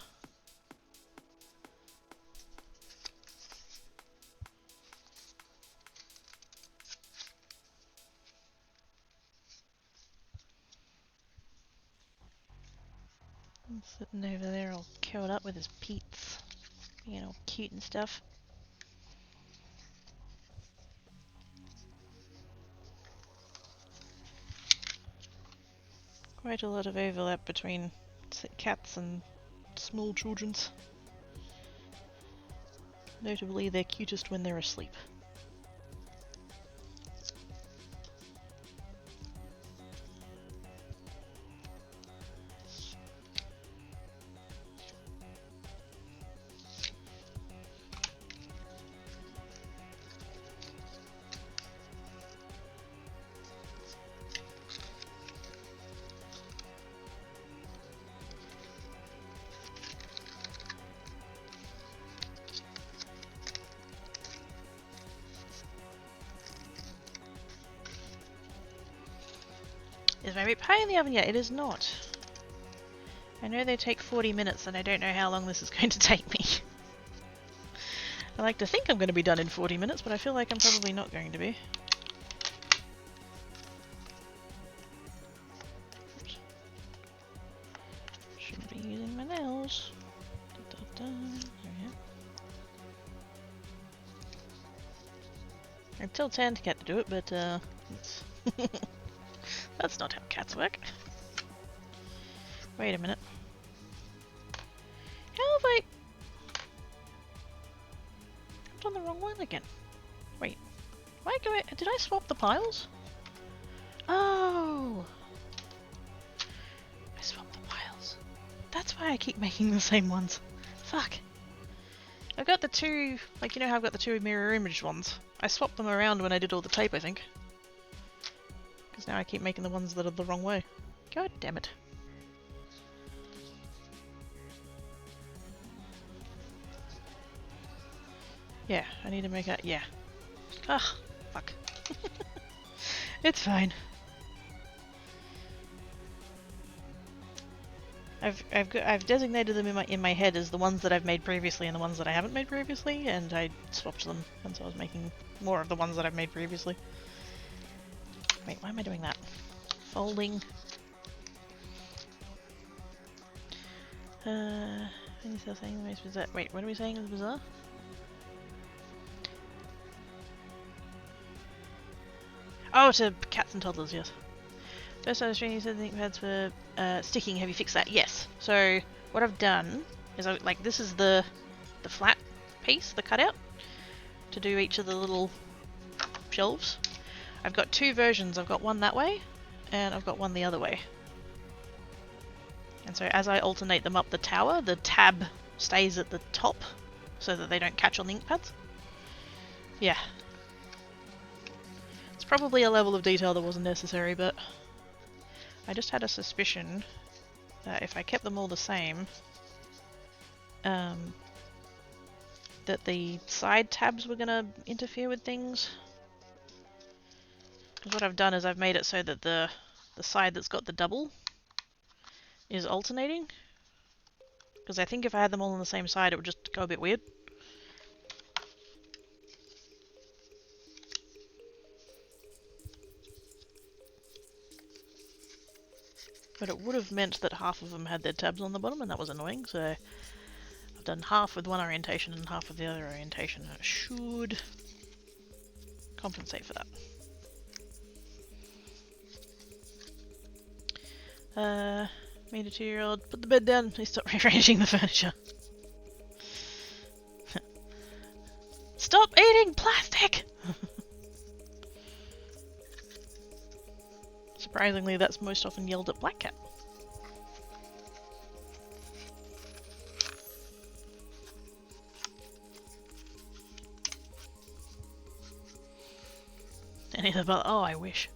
I'm sitting over there all curled up with his peats, being all cute and stuff. Quite a lot of overlap between cats and small children's. Notably, they're cutest when they're asleep. Is my meat pie in the oven yet? It is not. I know they take 40 minutes and I don't know how long this is going to take me. I like to think I'm going to be done in 40 minutes, but I feel like I'm probably not going to be. Oops. Shouldn't be using my nails. Da, da, da. There we go. I'd tell Cat to do it, but it's that's not how cats work. Wait a minute. How have I... I've done the wrong one again. Wait. Did I swap the piles? Oh! I swapped the piles. That's why I keep making the same ones. Fuck. I've got the two... Like, you know how I've got the two mirror image ones? I swapped them around when I did all the tape, I think. Because now I keep making the ones that are the wrong way. God damn it. Yeah, I need to make that. Yeah. Ah, fuck. It's fine. I've designated them in my head as the ones that I've made previously and the ones that I haven't made previously, and I swapped them, and so I was making more of the ones that I've made previously. Wait, why am I doing that? Folding. Any still saying the most bizarre? Wait, what are we saying is bizarre? Oh, to cats and toddlers, yes. First time stream, you said the ink pads for sticking. Have you fixed that? Yes. So what I've done is this is the flat piece, the cutout, to do each of the little shelves. I've got two versions. I've got one that way, and I've got one the other way. And so as I alternate them up the tower, the tab stays at the top so that they don't catch on the ink pads. Yeah. It's probably a level of detail that wasn't necessary, but I just had a suspicion that if I kept them all the same, that the side tabs were going to interfere with things. Because what I've done is I've made it so that the side that's got the double is alternating. Because I think if I had them all on the same side, it would just go a bit weird. But it would have meant that half of them had their tabs on the bottom, and that was annoying, so I've done half with one orientation and half with the other orientation, and it should compensate for that. Me and a 2-year-old, put the bed down, please stop rearranging the furniture. Stop eating plastic! Surprisingly, that's most often yelled at Black Cat. And either but oh, I wish.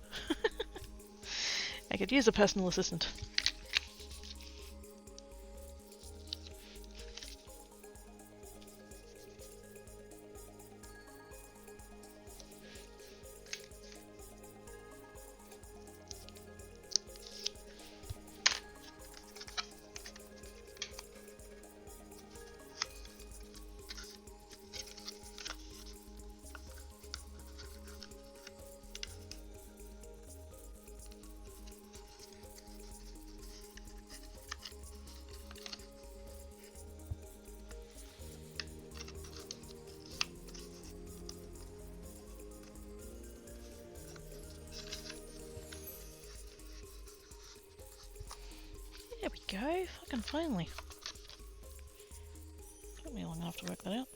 I could use a personal assistant. There we go, fucking finally. Took me long enough to work that out.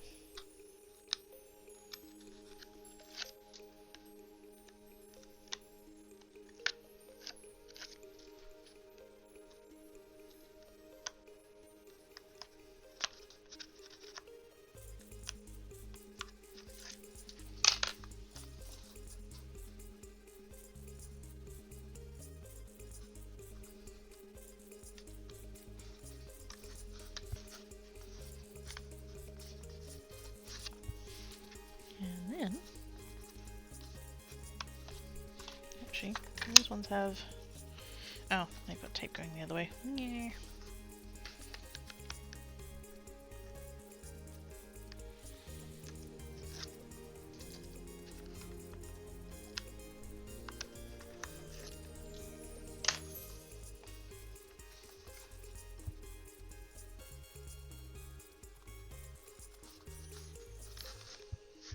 And then, actually, these ones have, oh, they've got tape going the other way. Yeah.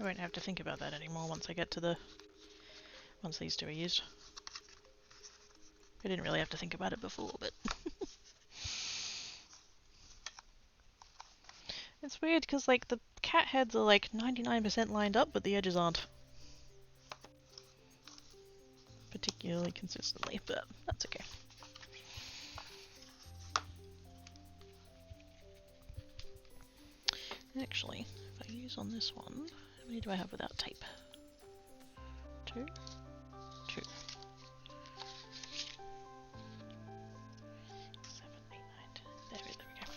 I won't have to think about that anymore once I get to the... once these two are used. I didn't really have to think about it before, but... It's weird because, like, the cat heads are like 99% lined up, but the edges aren't. Particularly consistently, but that's okay. Actually, if I use on this one, how many do I have without tape? 2? 2. 7, 8, 9, 10. There we go.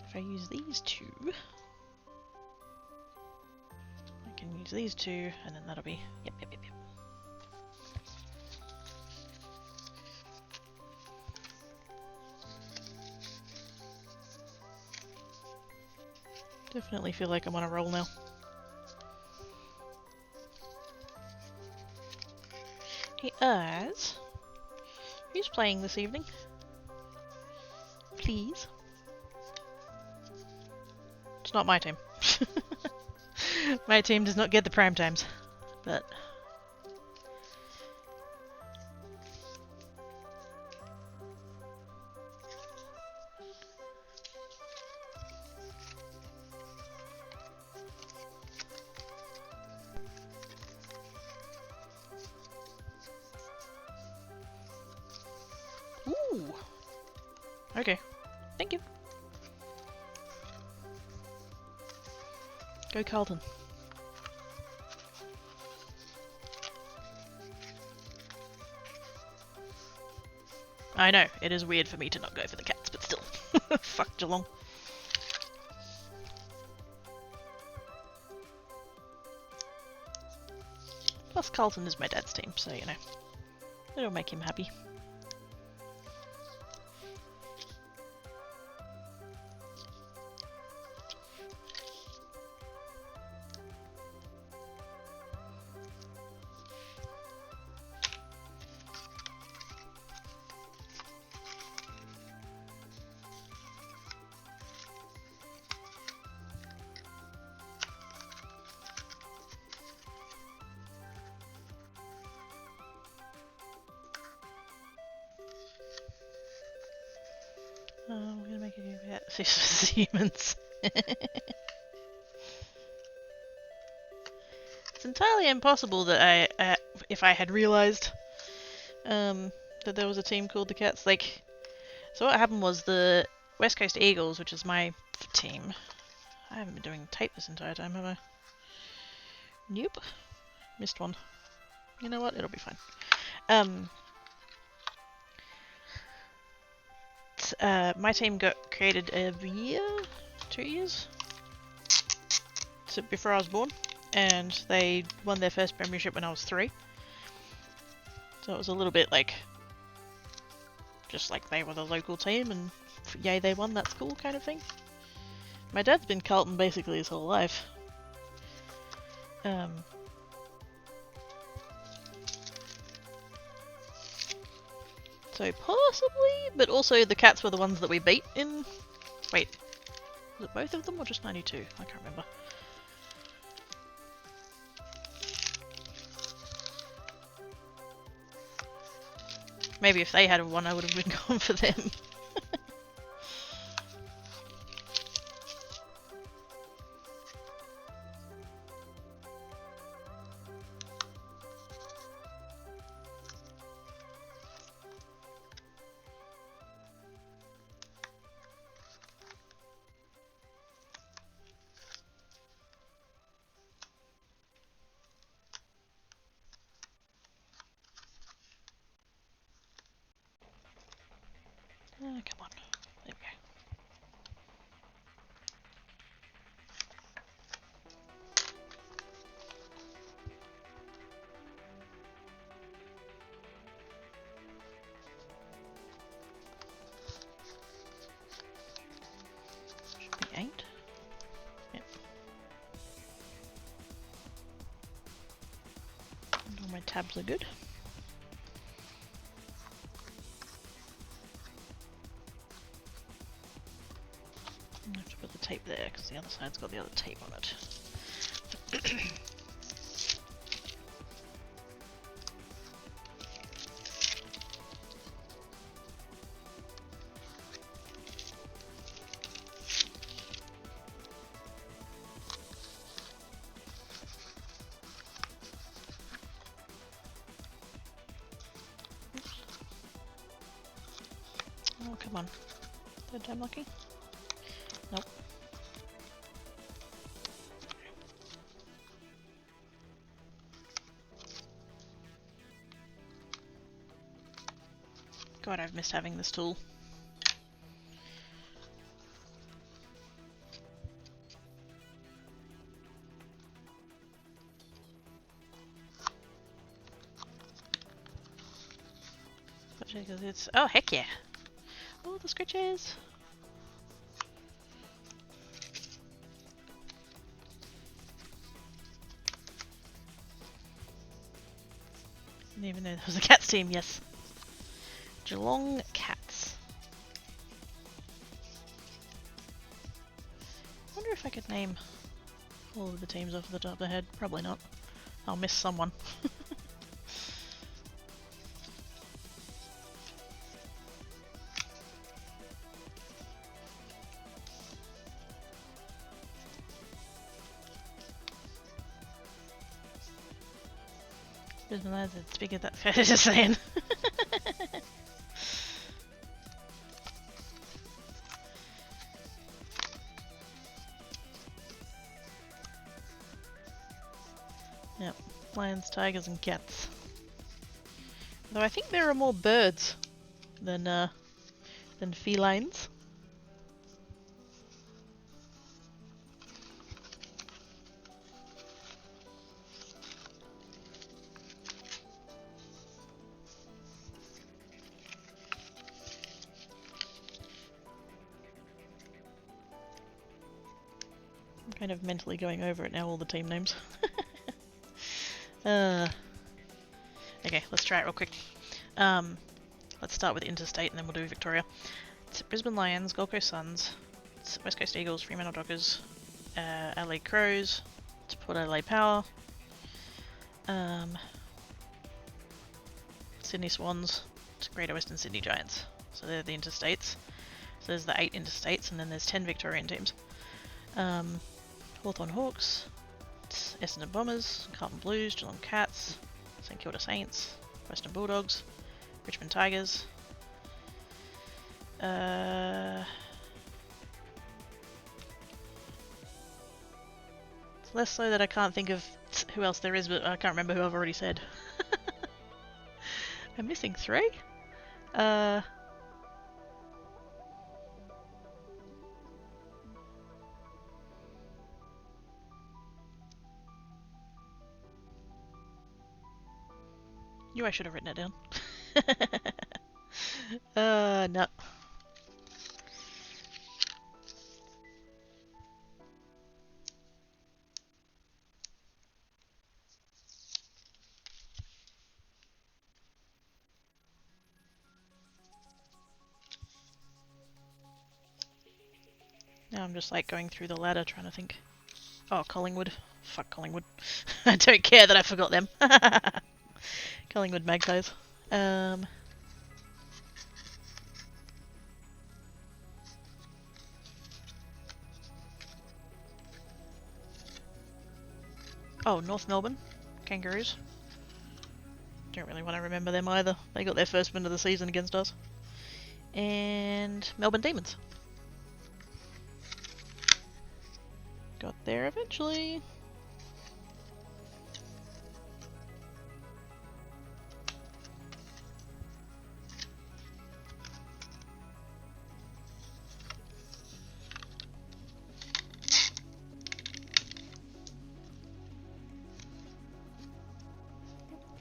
If I use these two, I can use these two, and then that'll be, yep. Definitely feel like I'm on a roll now. Hey, who's playing this evening? Please. It's not my team. My team does not get the prime times, but... Ooh. Okay. Thank you. Go Carlton. I know, it is weird for me to not go for the cats, but still. Fuck Geelong. Plus Carlton is my dad's team, so you know. It'll make him happy. I'm gonna make it a bit Siemens. It's entirely impossible that if I had realized that there was a team called the Cats. Like, so what happened was the West Coast Eagles, which is my team. I haven't been doing tape this entire time, have I? Nope. Missed one. You know what? It'll be fine. My team got created a year, 2 years, so before I was born, and they won their first premiership when I was 3. So it was a little bit like, just like they were the local team, and yay they won, that's cool kind of thing. My dad's been Carlton basically his whole life. So possibly, but also the Cats were the ones that we beat in... Wait, was it both of them or just 92? I can't remember. Maybe if they had won, I would have been going for them. Come on. There we go. Should be 8. Yep. And all my tabs are good. I have to put the tape there because the other side's got the other tape on it. Oh, come on. Third time lucky? Nope. God, I've missed having this tool. Because it's... Oh, heck yeah! Oh, the scratches! Didn't even know there was a Cats team, yes. Geelong Cats. I wonder if I could name all of the teams off the top of the head. Probably not. I'll miss someone. It's bigger, that's fair to saying. Yep, lions, tigers, and cats. Though I think there are more birds than felines. I'm kind of mentally going over it now, all the team names. Okay, let's try it real quick. Let's start with interstate and then we'll do Victoria. It's Brisbane Lions, Gold Coast Suns, it's West Coast Eagles, Fremantle Dockers, LA Crows, it's Port Adelaide Power, Sydney Swans, it's Greater Western Sydney Giants. So they're the interstates. So there's the 8 interstates and then there's 10 Victorian teams. Hawthorn Hawks, it's Essendon Bombers, Carlton Blues, Geelong Cats, St Kilda Saints, Western Bulldogs, Richmond Tigers. It's less so that I can't think of who else there is, but I can't remember who I've already said. I'm missing 3? Knew I should have written it down. No. Now I'm just like going through the ladder trying to think. Oh, Collingwood. Fuck Collingwood. I don't care that I forgot them. Collingwood Magpies. Oh, North Melbourne. Kangaroos. Don't really want to remember them either. They got their first win of the season against us. And Melbourne Demons. Got there eventually.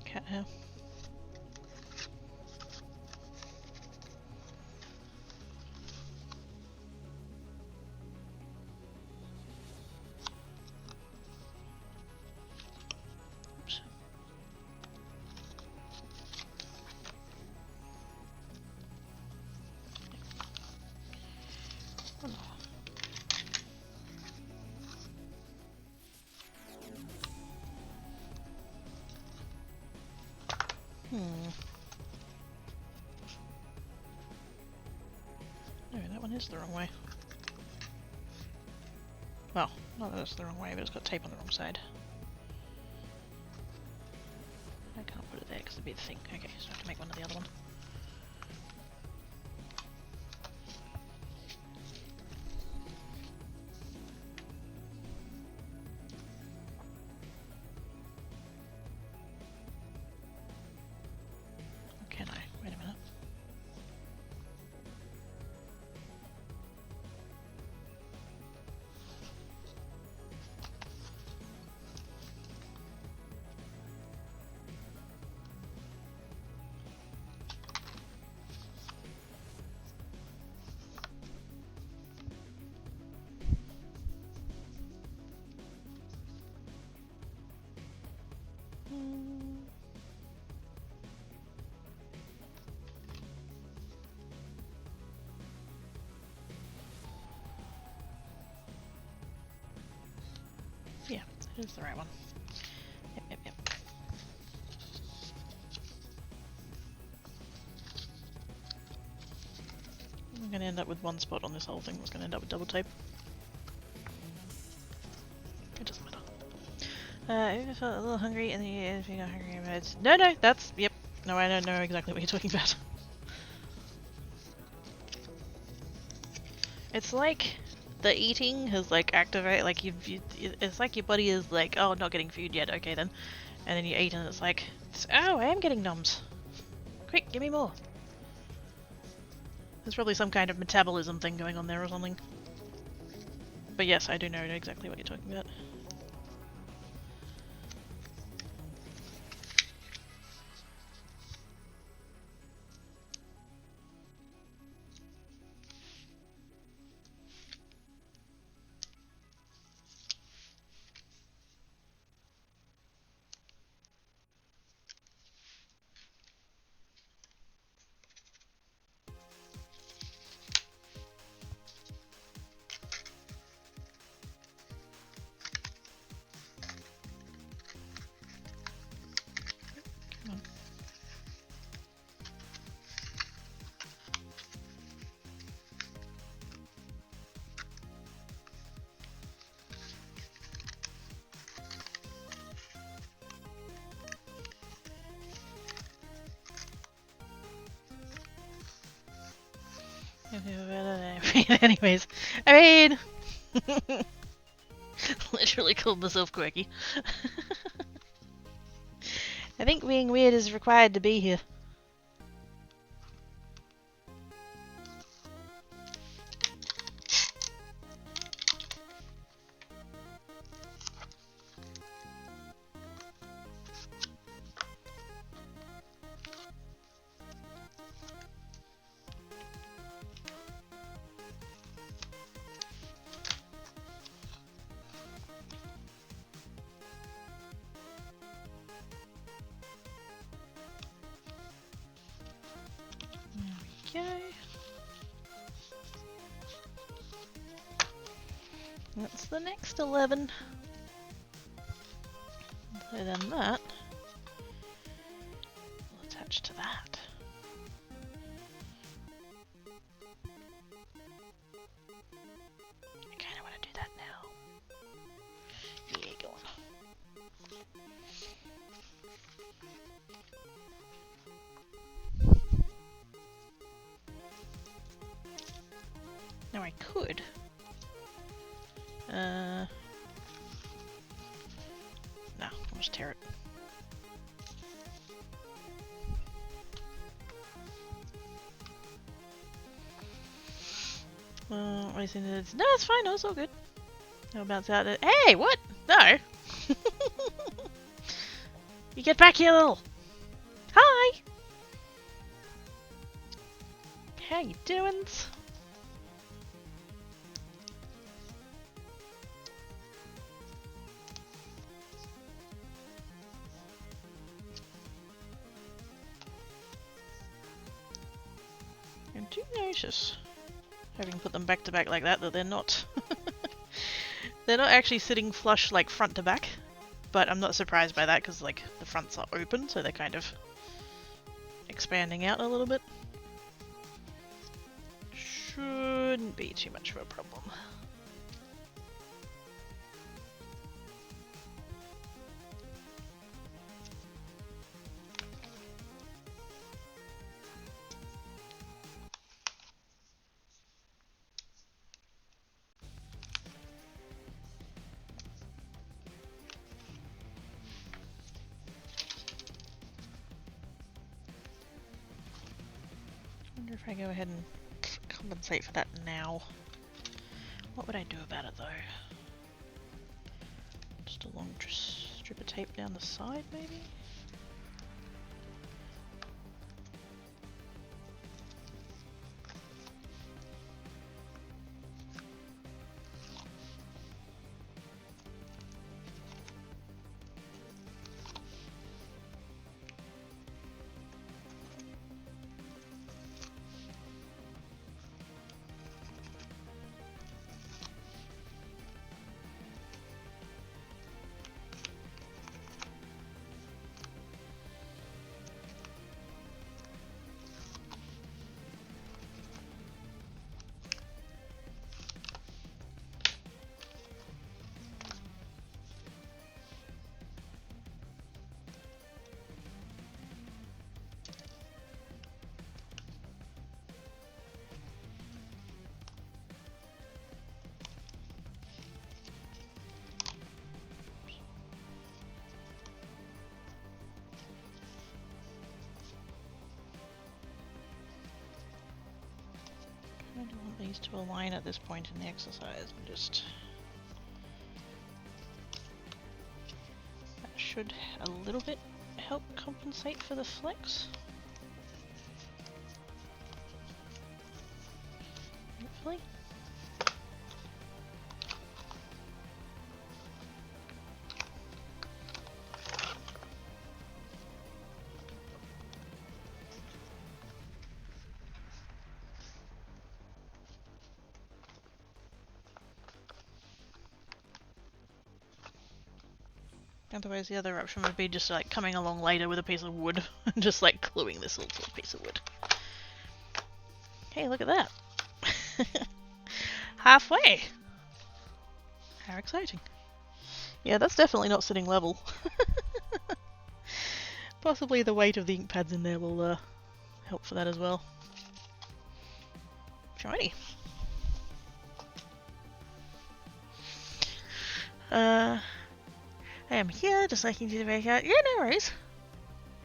Cat hair. Oops. No, that one is the wrong way. Well, not that it's the wrong way, but it's got tape on the wrong side. I can't put it there because it'd be the thing. Okay, so I have to make one of the other one. Can I? Wait a minute. Yeah, it is the right one. Yep. I'm going to end up with one spot on this whole thing that's going to end up with double tape. It doesn't matter. If you felt a little hungry and if you got hungry about... No, that's... Yep. No, I don't know exactly what you're talking about. It's like the eating has like activated, like it's like your body is like, oh, not getting food yet, okay then. And then you eat and it's like, oh, I am getting noms. Quick, give me more. There's probably some kind of metabolism thing going on there or something. But yes, I do know exactly what you're talking about. Anyways, I mean, literally called myself quirky. I think being weird is required to be here. That's the next 11. So then that will attach to that. I kind of want to do that now. Yeah, go on. Now I could. No, I'll just tear it. I think it's no, it's fine. No, it's all good. I'll bounce out. Hey, what? No. You get back here, little. Hi. How you doing? I do notice, having put them back to back like that, that they're not they're not actually sitting flush like front to back, but I'm not surprised by that because like the fronts are open, so they're kind of expanding out a little bit. Shouldn't be too much of a problem. If I go ahead and compensate for that now, what would I do about it though? Just a long strip of tape down the side maybe? I don't want these to align at this point in the exercise, and just that should a little bit help compensate for the flex. Hopefully. Otherwise the other option would be just like coming along later with a piece of wood and just like gluing this little piece of wood. Hey, look at that. Halfway! How exciting. Yeah, that's definitely not sitting level. Possibly the weight of the ink pads in there will help for that as well. Righty. I am here, just liking to make out. Yeah, no worries.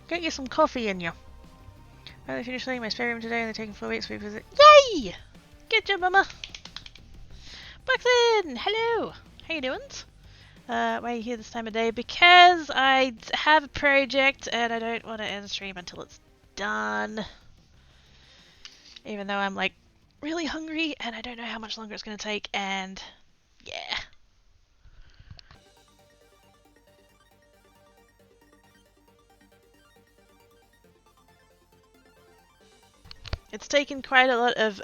Get you some coffee in you. I finished learning my spare room today and they're taking 4 weeks to visit. Yay! Good job, Mama! Buxton! Hello! How you doing? Why are you here this time of day? Because I have a project and I don't want to end stream until it's done. Even though I'm like really hungry and I don't know how much longer it's going to take, and yeah. It's taken quite a lot of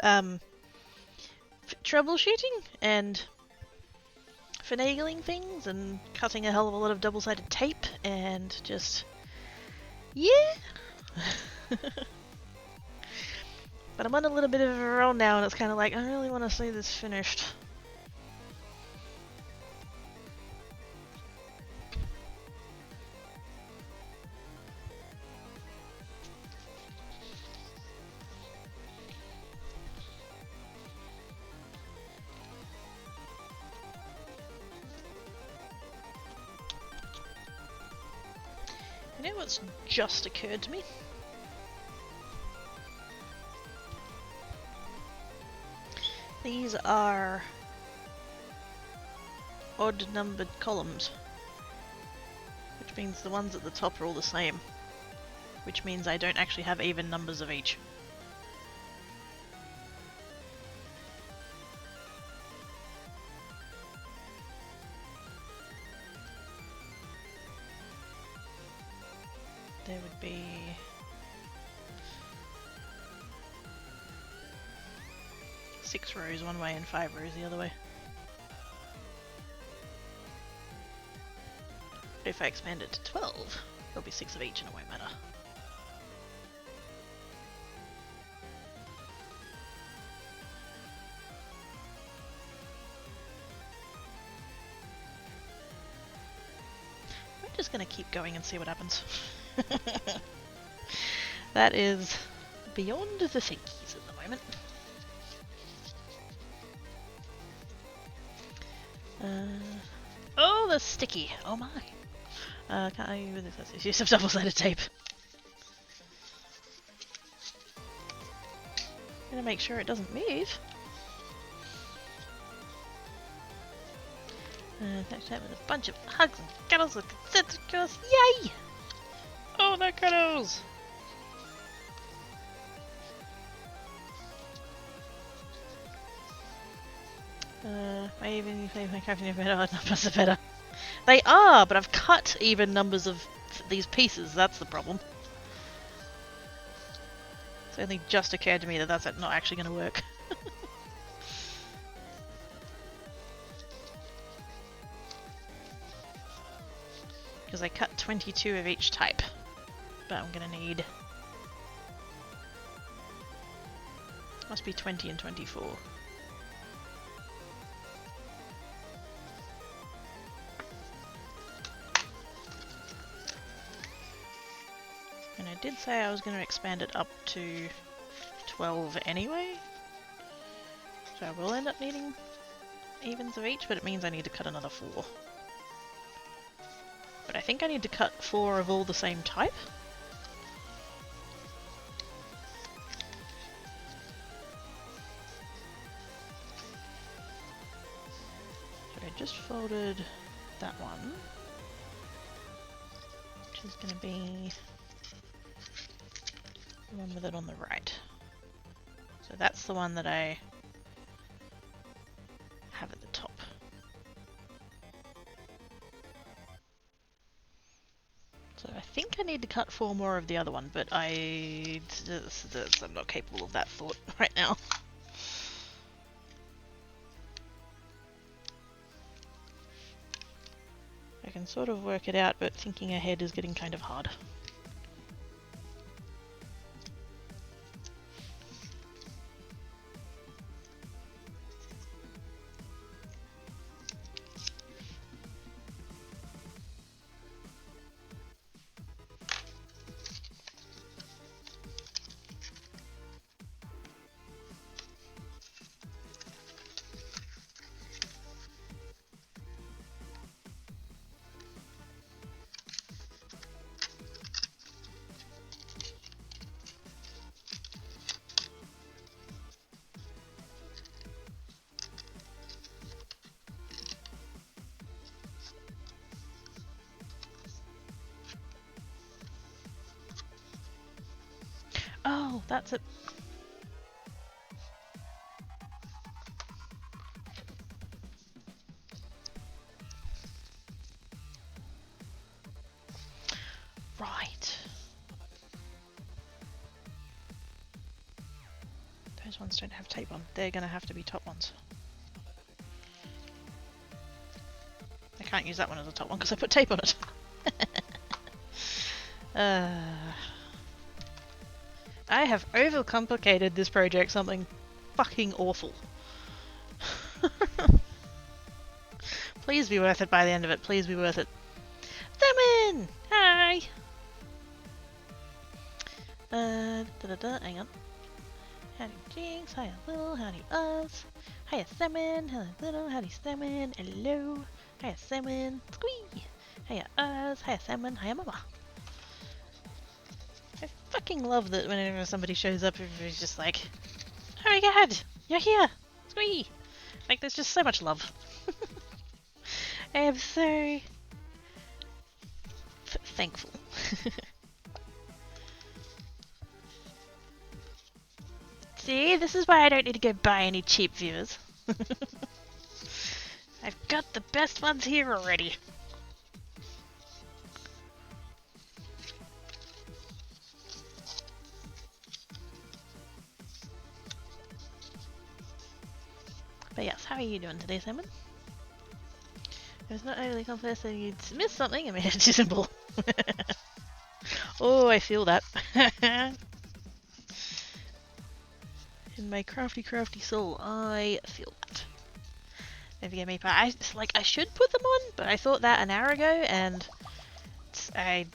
troubleshooting and finagling things and cutting a hell of a lot of double-sided tape and just yeah. But I'm on a little bit of a roll now and it's kind of like I really want to see this finished. You know what's just occurred to me? These are odd numbered columns, which means the ones at the top are all the same, which means I don't actually have even numbers of each. There would be 6 rows one way and 5 rows the other way. But if I expand it to 12, there'll be 6 of each and it won't matter. I'm just gonna keep going and see what happens. That is beyond the thinkies at the moment. Oh, the sticky! Oh my! Can't I use some double-sided tape? Gonna make sure it doesn't move. Attach that with a bunch of hugs and cuddles with consent, of course. Yay! Oh, no cuddles! Maybe if they make crafting better, not plus better. They are, but I've cut even numbers of these pieces. That's the problem. It's only just occurred to me that that's not actually going to work. Because I cut 22 of each type. But I'm going to need... must be 20 and 24. And I did say I was going to expand it up to 12 anyway. So I will end up needing evens of each, but it means I need to cut another 4. But I think I need to cut 4 of all the same type. So I just folded that one, which is going to be the one with it on the right. So that's the one that I have at the top. So I think I need to cut 4 more of the other one, but I'm not capable of that thought right now. I can sort of work it out, but thinking ahead is getting kind of hard. that's it. Right. Those ones don't have tape on. They're gonna have to be top ones. I can't use that one as a top one because I put tape on it. I have overcomplicated this project something fucking awful. Please be worth it by the end of it. Please be worth it. Lemon! Hi! Hang on. Howdy Jinx, hiya Little, howdy Us. Hiya Salmon, hello Little, howdy Salmon, hello. Hiya Salmon, squee! Hiya Us, hiya Salmon, hiya Mama. I fucking love that whenever somebody shows up, everybody's just like, oh my god, you're here! Squee! Like, there's just so much love. I am so thankful. See, this is why I don't need to go buy any cheap viewers. I've got the best ones here already. But yes, how are you doing today, Simon? I was not overly confident that you'd missed something and made it too simple. Oh, I feel that. In my crafty soul, I feel that. Don't forget me, but I should put them on, but I thought that an hour ago, and if I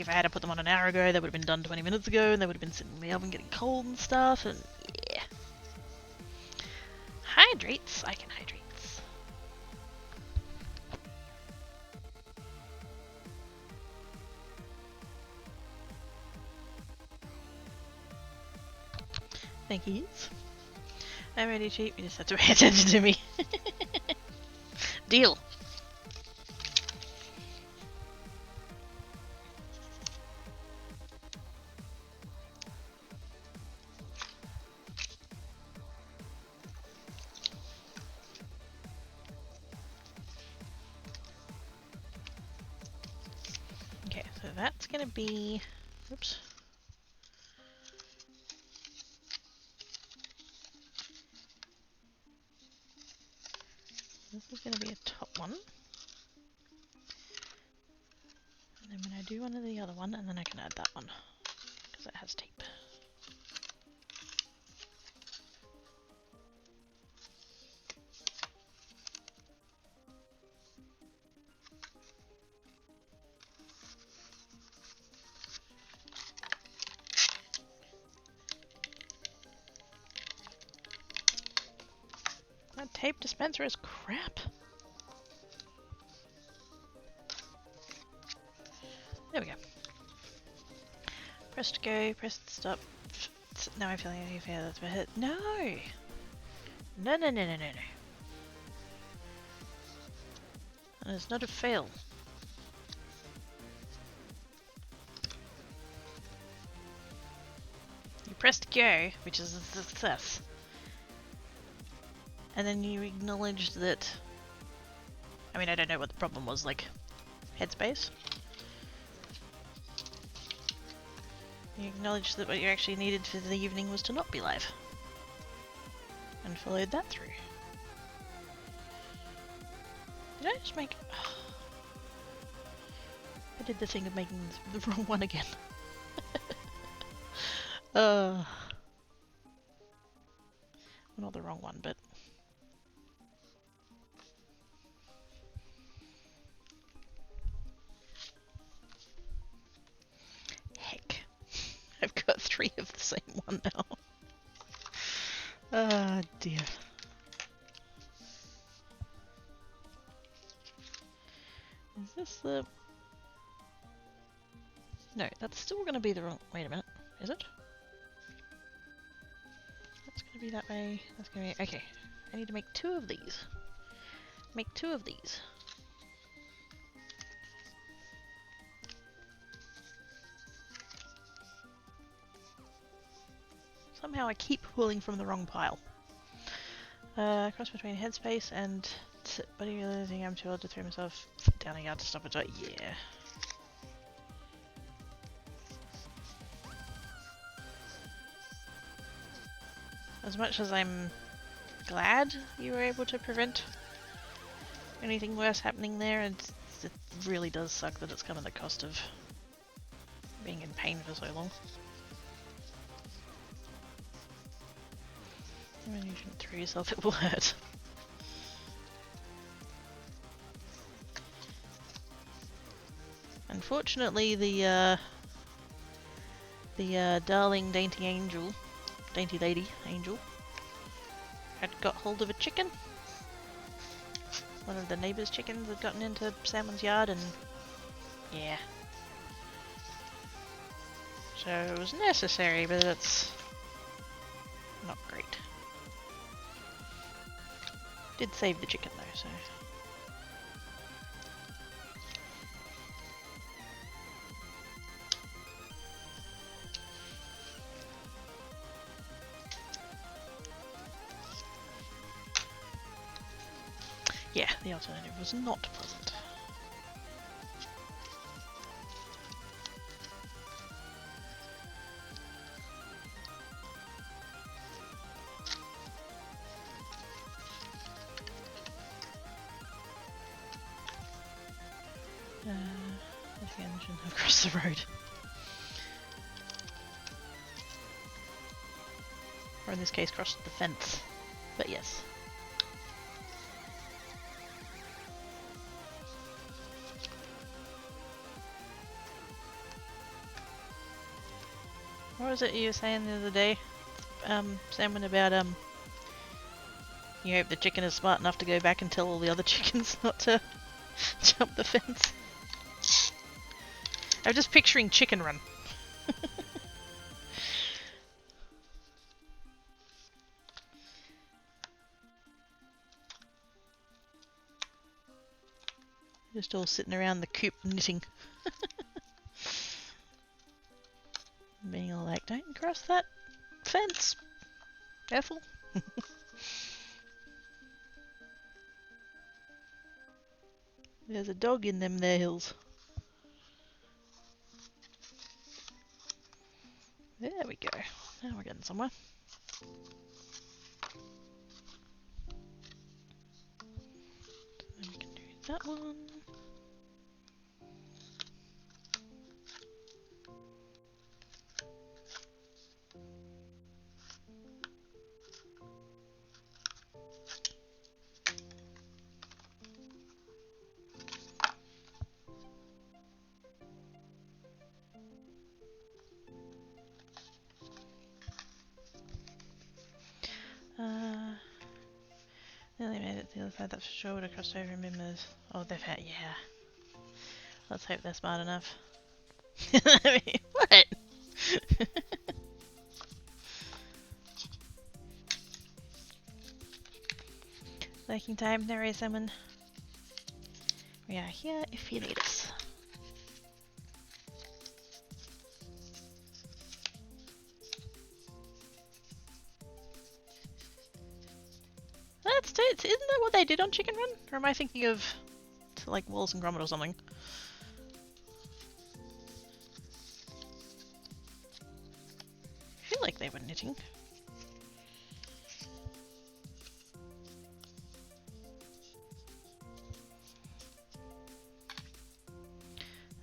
had to put them on an hour ago, they would have been done 20 minutes ago, and they would have been sitting in the oven getting cold and stuff, and yeah. Hydrates, I can hydrates. Thank yous. I'm ready cheap, you just have to pay attention to me. Deal. Okay, so that's gonna be, oops. This is going to be a top one. And then when I do one of the other one, and then I can add that one. Because it has tape. That tape dispenser is crap. There we go. Press to go, press to stop. Now I'm feeling unfair, that's my hit. No! No. And it's not a fail. You pressed go, which is a success. And then you acknowledge that... I mean, I don't know what the problem was, like... headspace? You acknowledged that what you actually needed for the evening was to not be live. And followed that through. Did I just make... Oh. I did the thing of making the wrong one again. Well, not the wrong one, but... Heck. I've got 3 of the same one now. Ah, dear. Is this the... No, that's still going to be the wrong... Wait a minute. Is it? That's going to be that way. That's going to be... Okay. I need to make 2 of these. Make 2 of these. Somehow I keep pulling from the wrong pile. Cross between headspace and buddy realizing I'm too old to throw myself down a yard to stop it. Yeah. As much as I'm glad you were able to prevent anything worse happening there, it really does suck that it's come at the cost of being in pain for so long. Even you shouldn't throw yourself, it will hurt. Unfortunately, the darling dainty lady angel, had got hold of a chicken. One of the neighbour's chickens had gotten into Salmon's yard, and yeah. So it was necessary, but it's not great. Did save the chicken though, so. Yeah, the alternative was not pleasant. There's the engine across the road. Or in this case, across the fence. But yes. What was it you were saying the other day, Salmon, about you hope the chicken is smart enough to go back and tell all the other chickens not to jump the fence? I'm just picturing Chicken Run. Just all sitting around the coop knitting. Being all like, don't cross that fence, Ethel. There's a dog in them there hills. There we go. Now we're getting somewhere. Then we can do that one. Nearly made it to the other side, that's for sure. Would have crossed over and been moved. Oh, they've had, yeah. Let's hope they're smart enough. I mean, what? Liking time, there is someone. We are here if you need us. Isn't that what they did on Chicken Run? Or am I thinking of like Wallace and Gromit or something? I feel like they were knitting.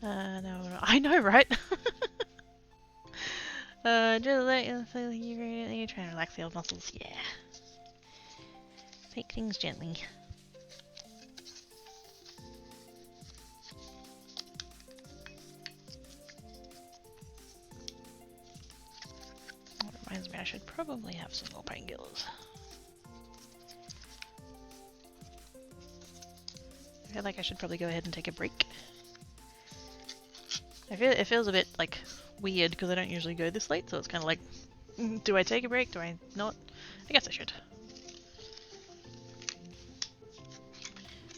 No, I know, right? Just let you try and relax the old muscles, yeah. Take things gently. That reminds me, I should probably have some more painkillers. I feel like I should probably go ahead and take a break. It feels a bit like weird because I don't usually go this late, so it's kind of like, do I take a break? Do I not? I guess I should.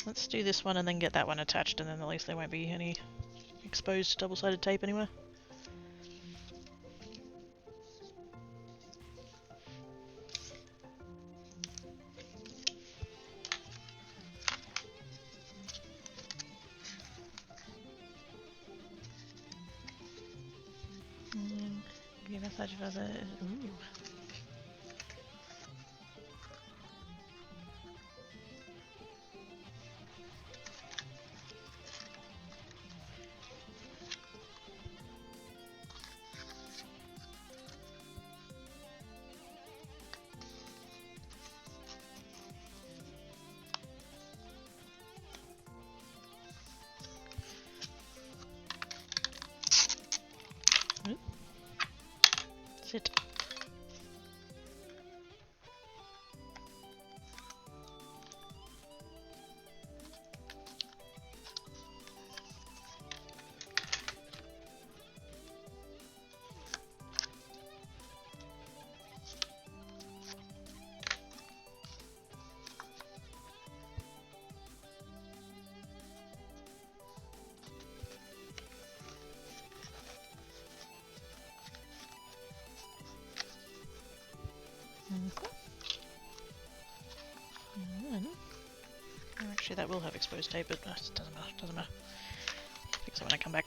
Let's do this one and then get that one attached, and then at least there won't be any exposed double-sided tape anywhere. Massage fuzzer. Ooh. Sit. Actually, that will have exposed tape, but it doesn't matter. Doesn't matter. Fix it when I come back.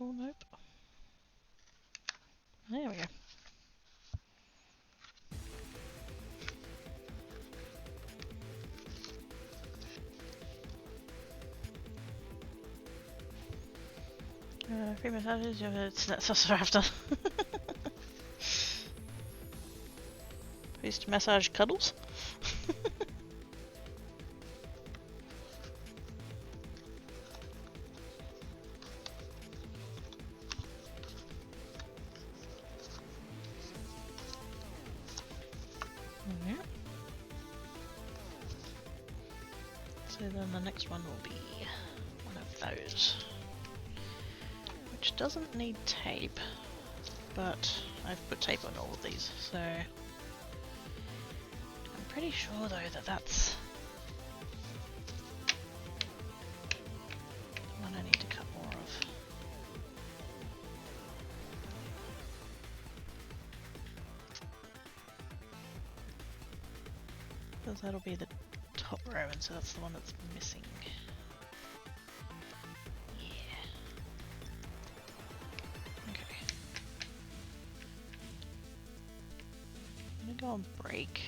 Oh, nope. There we go. Free massages, that's also after. I used to massage cuddles. Yeah. So then the next one will be one of those, which doesn't need tape, but I've put tape on all of these, so I'm pretty sure though that that's the one I need to cut more of. Because that'll be the top row, and so that's the one that's missing. Yeah. Okay. I'm gonna go on break.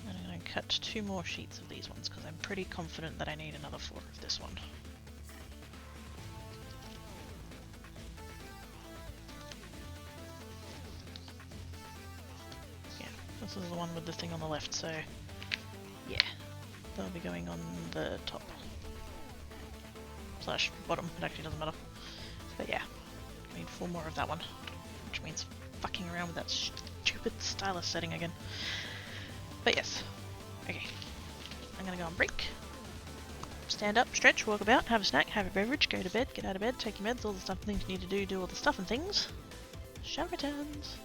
And I'm gonna cut 2 more sheets of these ones because I'm pretty confident that I need another 4 of this one. This is the one with the thing on the left, so yeah, they'll be going on the top slash bottom. It actually doesn't matter, but yeah, I need 4 more of that one, which means fucking around with that stupid stylus setting again. But yes, okay, I'm gonna go on break, stand up, stretch, walk about, have a snack, have a beverage, go to bed, get out of bed, take your meds, all the stuff and things you need to do all the stuff and things. Shower returns.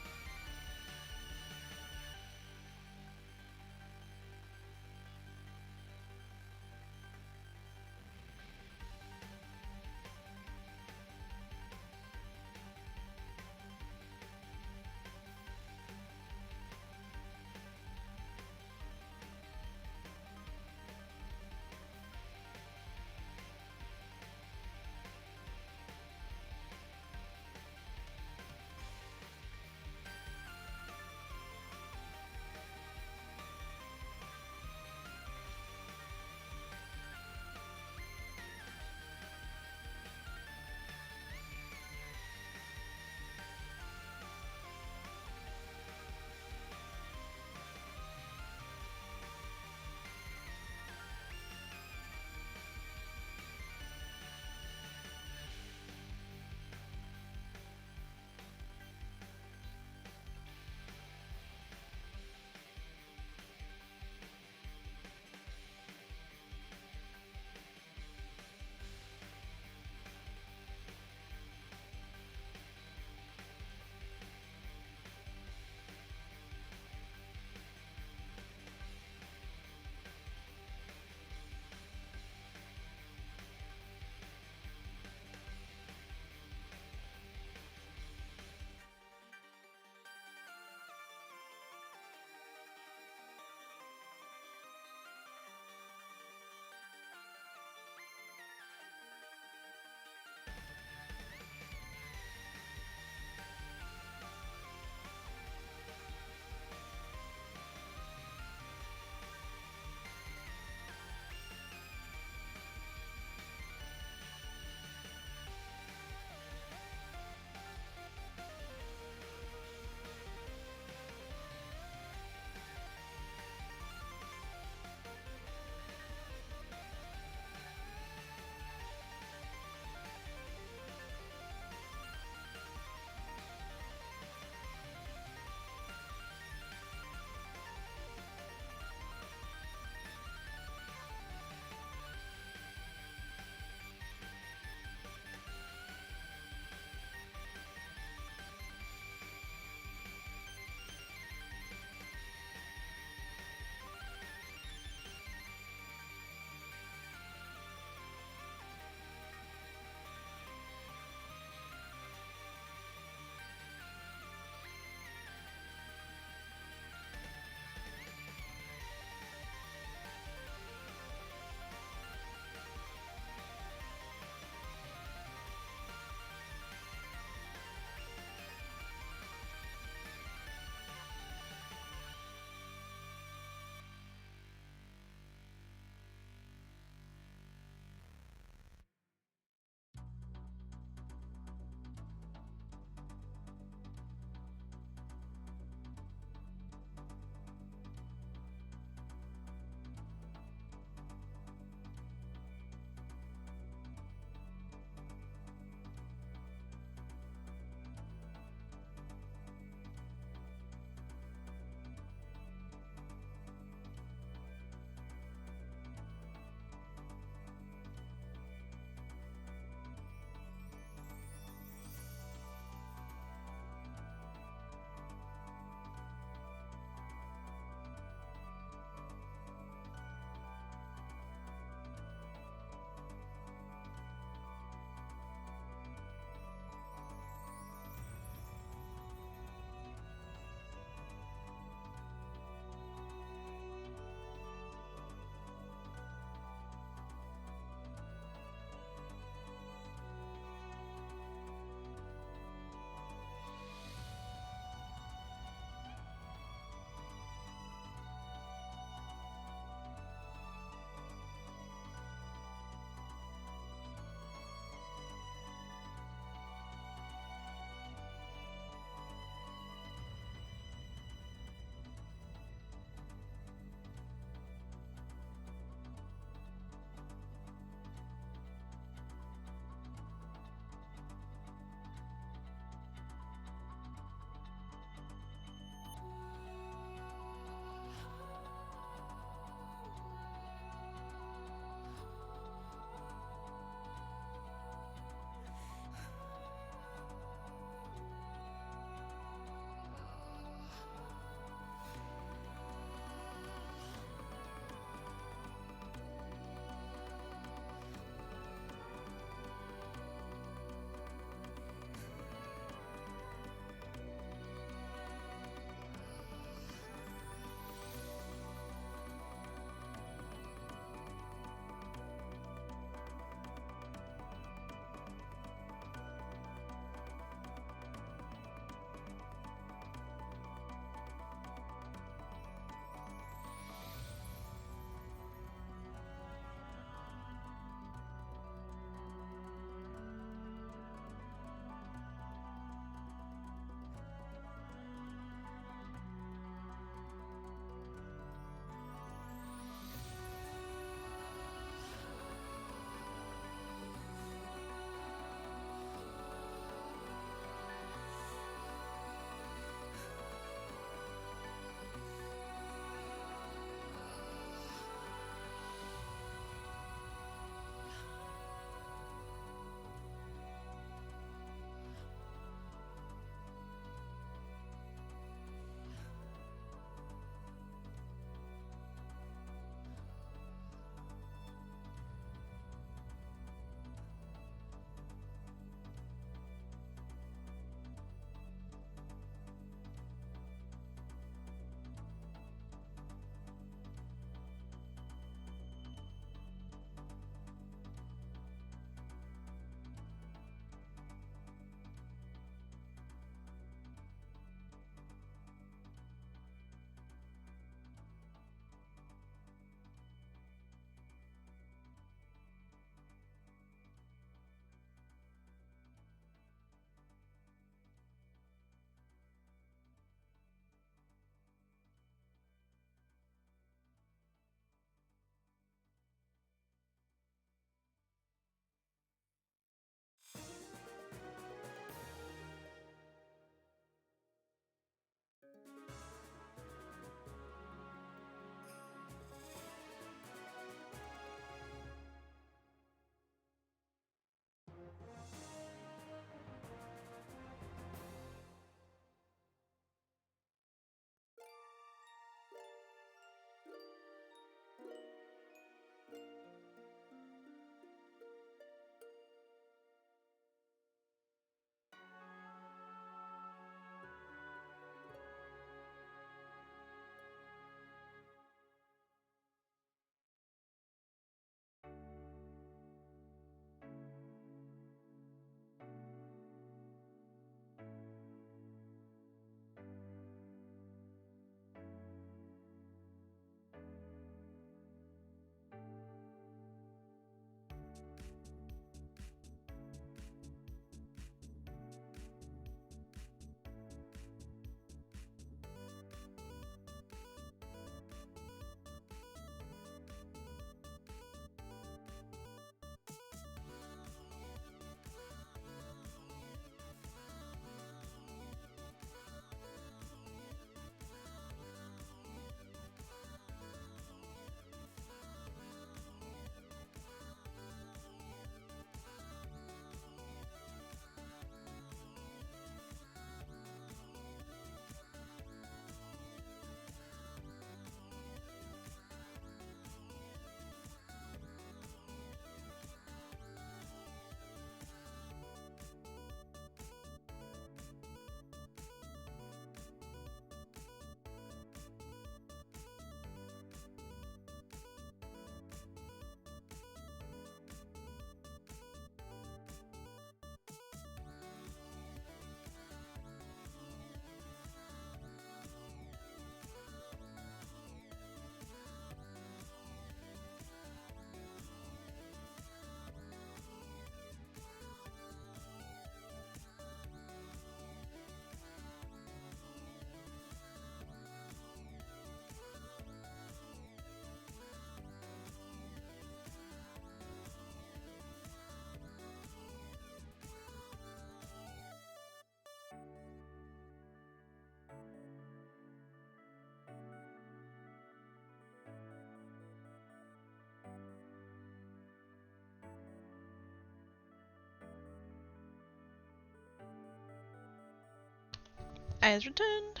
As returned.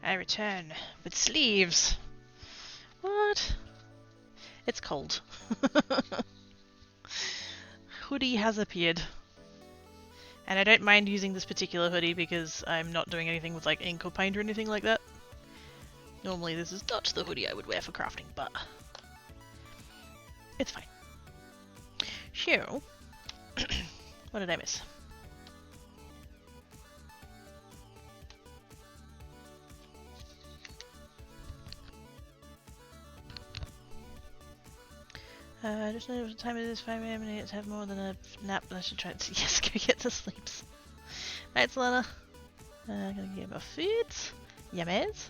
I return with sleeves. What? It's cold. Hoodie has appeared. And I don't mind using this particular hoodie because I'm not doing anything with like ink or paint or anything like that. Normally this is not the hoodie I would wear for crafting, but it's fine. So, what did I miss? Just know what time it is, 5 AM, and I have more than a nap, but I should try to yes, go get to sleep. Night, Solana. I'm gonna get my food. Yummies.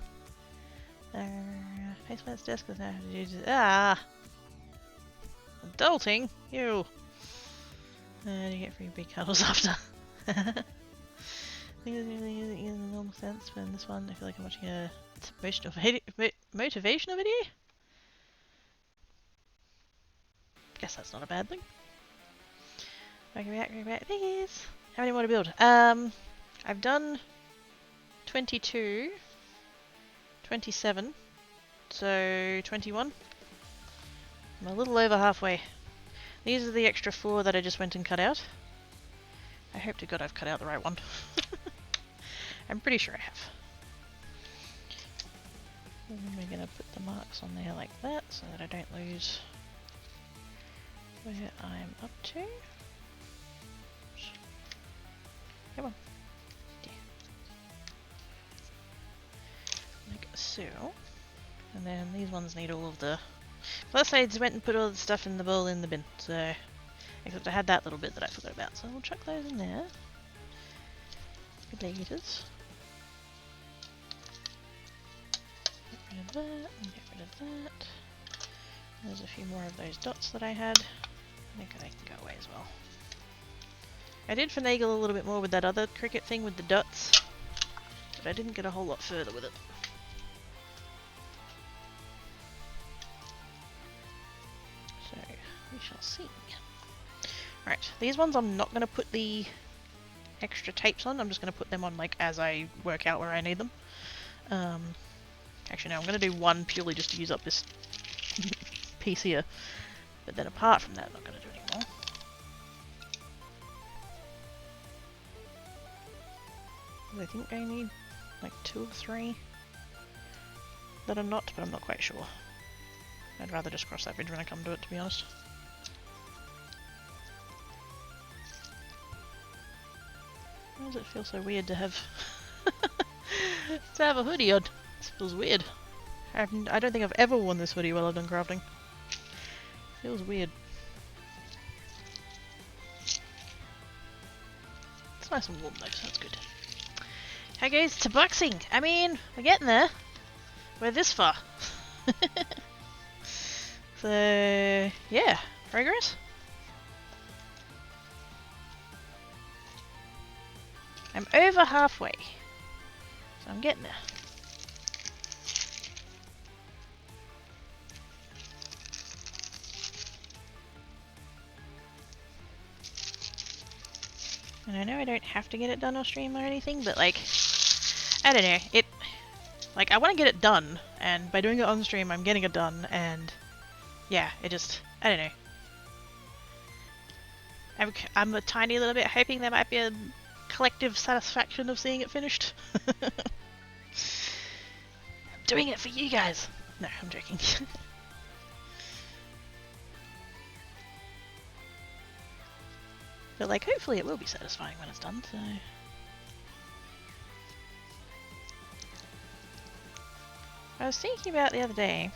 Faceplant's desk doesn't have to use it. Ah! Adulting? You! And you get free big cuddles after. I think it's really using it in the normal sense, but in this one I feel like I'm watching a motivational video? Guess that's not a bad thing. Back, these. How many more to build? I've done 22, 27, so 21. I'm a little over halfway. These are the extra 4 that I just went and cut out. I hope to God I've cut out the right one. I'm pretty sure I have. And then we're going to put the marks on there like that so that I don't lose where I'm up to. Come on. Yeah. Like so. And then these ones need all of the... Plus I went and put all the stuff in the bowl in the bin, so... Except I had that little bit that I forgot about, so we'll chuck those in there. Good laters. Get rid of that, and get rid of that. There's a few more of those dots that I had. I think they can go away as well. I did finagle a little bit more with that other Cricut thing with the dots, but I didn't get a whole lot further with it. So, we shall see. Right, these ones I'm not going to put the extra tapes on, I'm just going to put them on like as I work out where I need them. Actually no, I'm going to do one purely just to use up this piece here. But then apart from that, I'm not going to do any more. I think I need like 2 or 3 that are not, but I'm not quite sure. I'd rather just cross that bridge when I come to it, to be honest. Why does it feel so weird to have a hoodie on? This feels weird. I don't think I've ever worn this hoodie while I've done crafting. Feels weird. It's nice and warm though, so that's good. How goes to boxing? I mean, we're getting there. We're this far. So, yeah, progress. I'm over halfway, so I'm getting there. And I know I don't have to get it done off stream or anything, but like, I don't know, like I want to get it done, and by doing it on stream I'm getting it done, and yeah, it just, I don't know. I'm a tiny little bit hoping there might be a collective satisfaction of seeing it finished. I'm doing it for you guys! No, I'm joking. But like, hopefully it will be satisfying when it's done, so... I was thinking about the other day,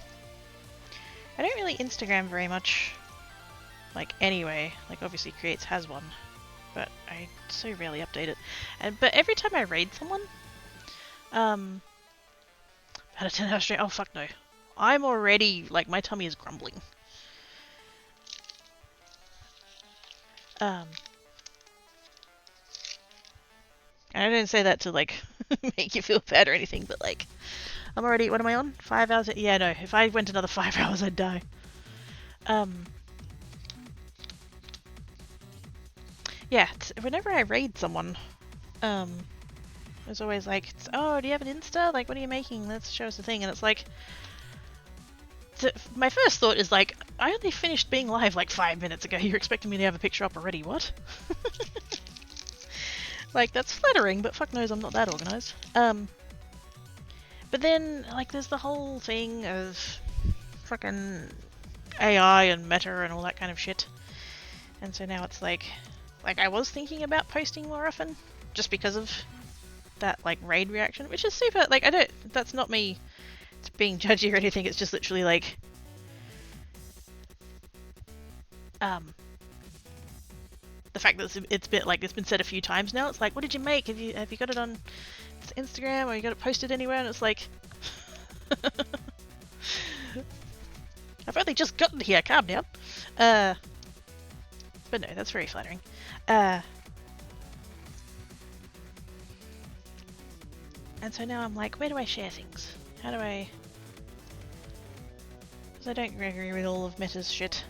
I don't really Instagram very much, like anyway, like obviously Creates has one, but I so rarely update it. But every time I raid someone, out of 10 hours straight, oh fuck no. I'm already, like my tummy is grumbling. And I didn't say that to like make you feel bad or anything, but like, I'm already, what am I on? 5 hours? Yeah, no, if I went another 5 hours I'd die. Yeah, whenever I raid someone, It's always like, oh, do you have an Insta? Like, what are you making? Let's show us the thing. And it's like, my first thought is like, I only finished being live like 5 minutes ago. You're expecting me to have a picture up already? What? Like, that's flattering, but fuck knows I'm not that organised. But then, like, there's the whole thing of fucking AI and meta and all that kind of shit. And so now it's like I was thinking about posting more often, just because of that, like, raid reaction, which is super, like, that's not me being judgy or anything, it's just literally, like, the fact that it's been said a few times now, it's like, what did you make? Have you got it on Instagram, or you got it posted anywhere? And it's like, I've only just gotten here, calm down. But no, that's very flattering. And so now I'm like, where do I share things? How do I... Because I don't agree with all of Meta's shit.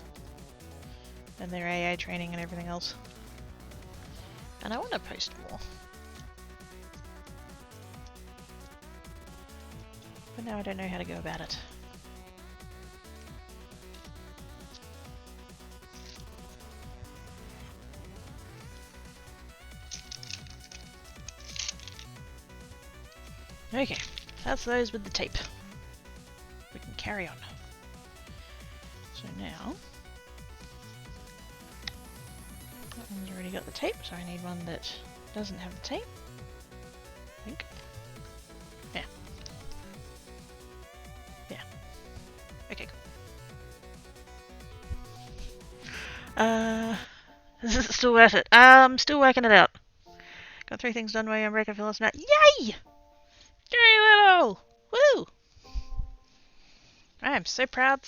And their AA training and everything else. And I want to post more. But now I don't know how to go about it. Okay, that's those with the tape. We can carry on. So now, that one's already got the tape, so I need one that doesn't have the tape. I think. Yeah. Yeah. Okay, cool. Is it still worth it? Still working it out. Got 3 things done while you're on break. I feel lost now. Yay! Very little! Woo! I am so proud.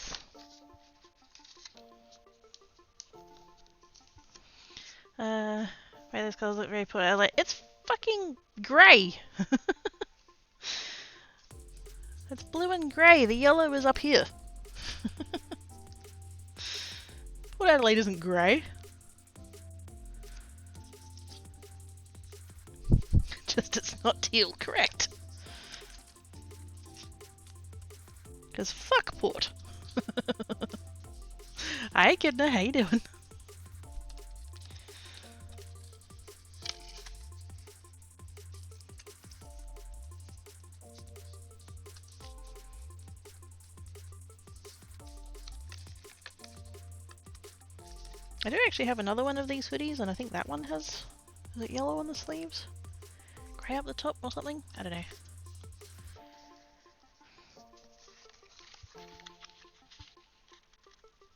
Why those colours look very poor. Like, it's fucking grey! It's blue and grey. The yellow is up here. Port Adelaide isn't grey. Just it's not teal, correct. Because fuck Port. Hi Kidna, how you doing? I do actually have another one of these hoodies, and I think that one has... Is it yellow on the sleeves? Grey up the top or something? I don't know.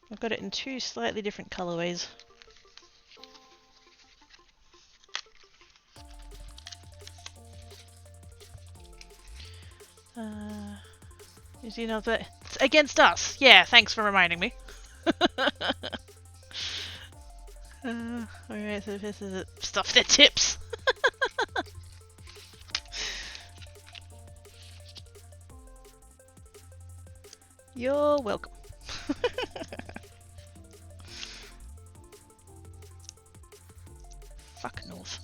I've got it in 2 slightly different colourways. You know that it's against us. Yeah, thanks for reminding me. Alright, so this is it. Stuff their tips. You're welcome. Fuck North.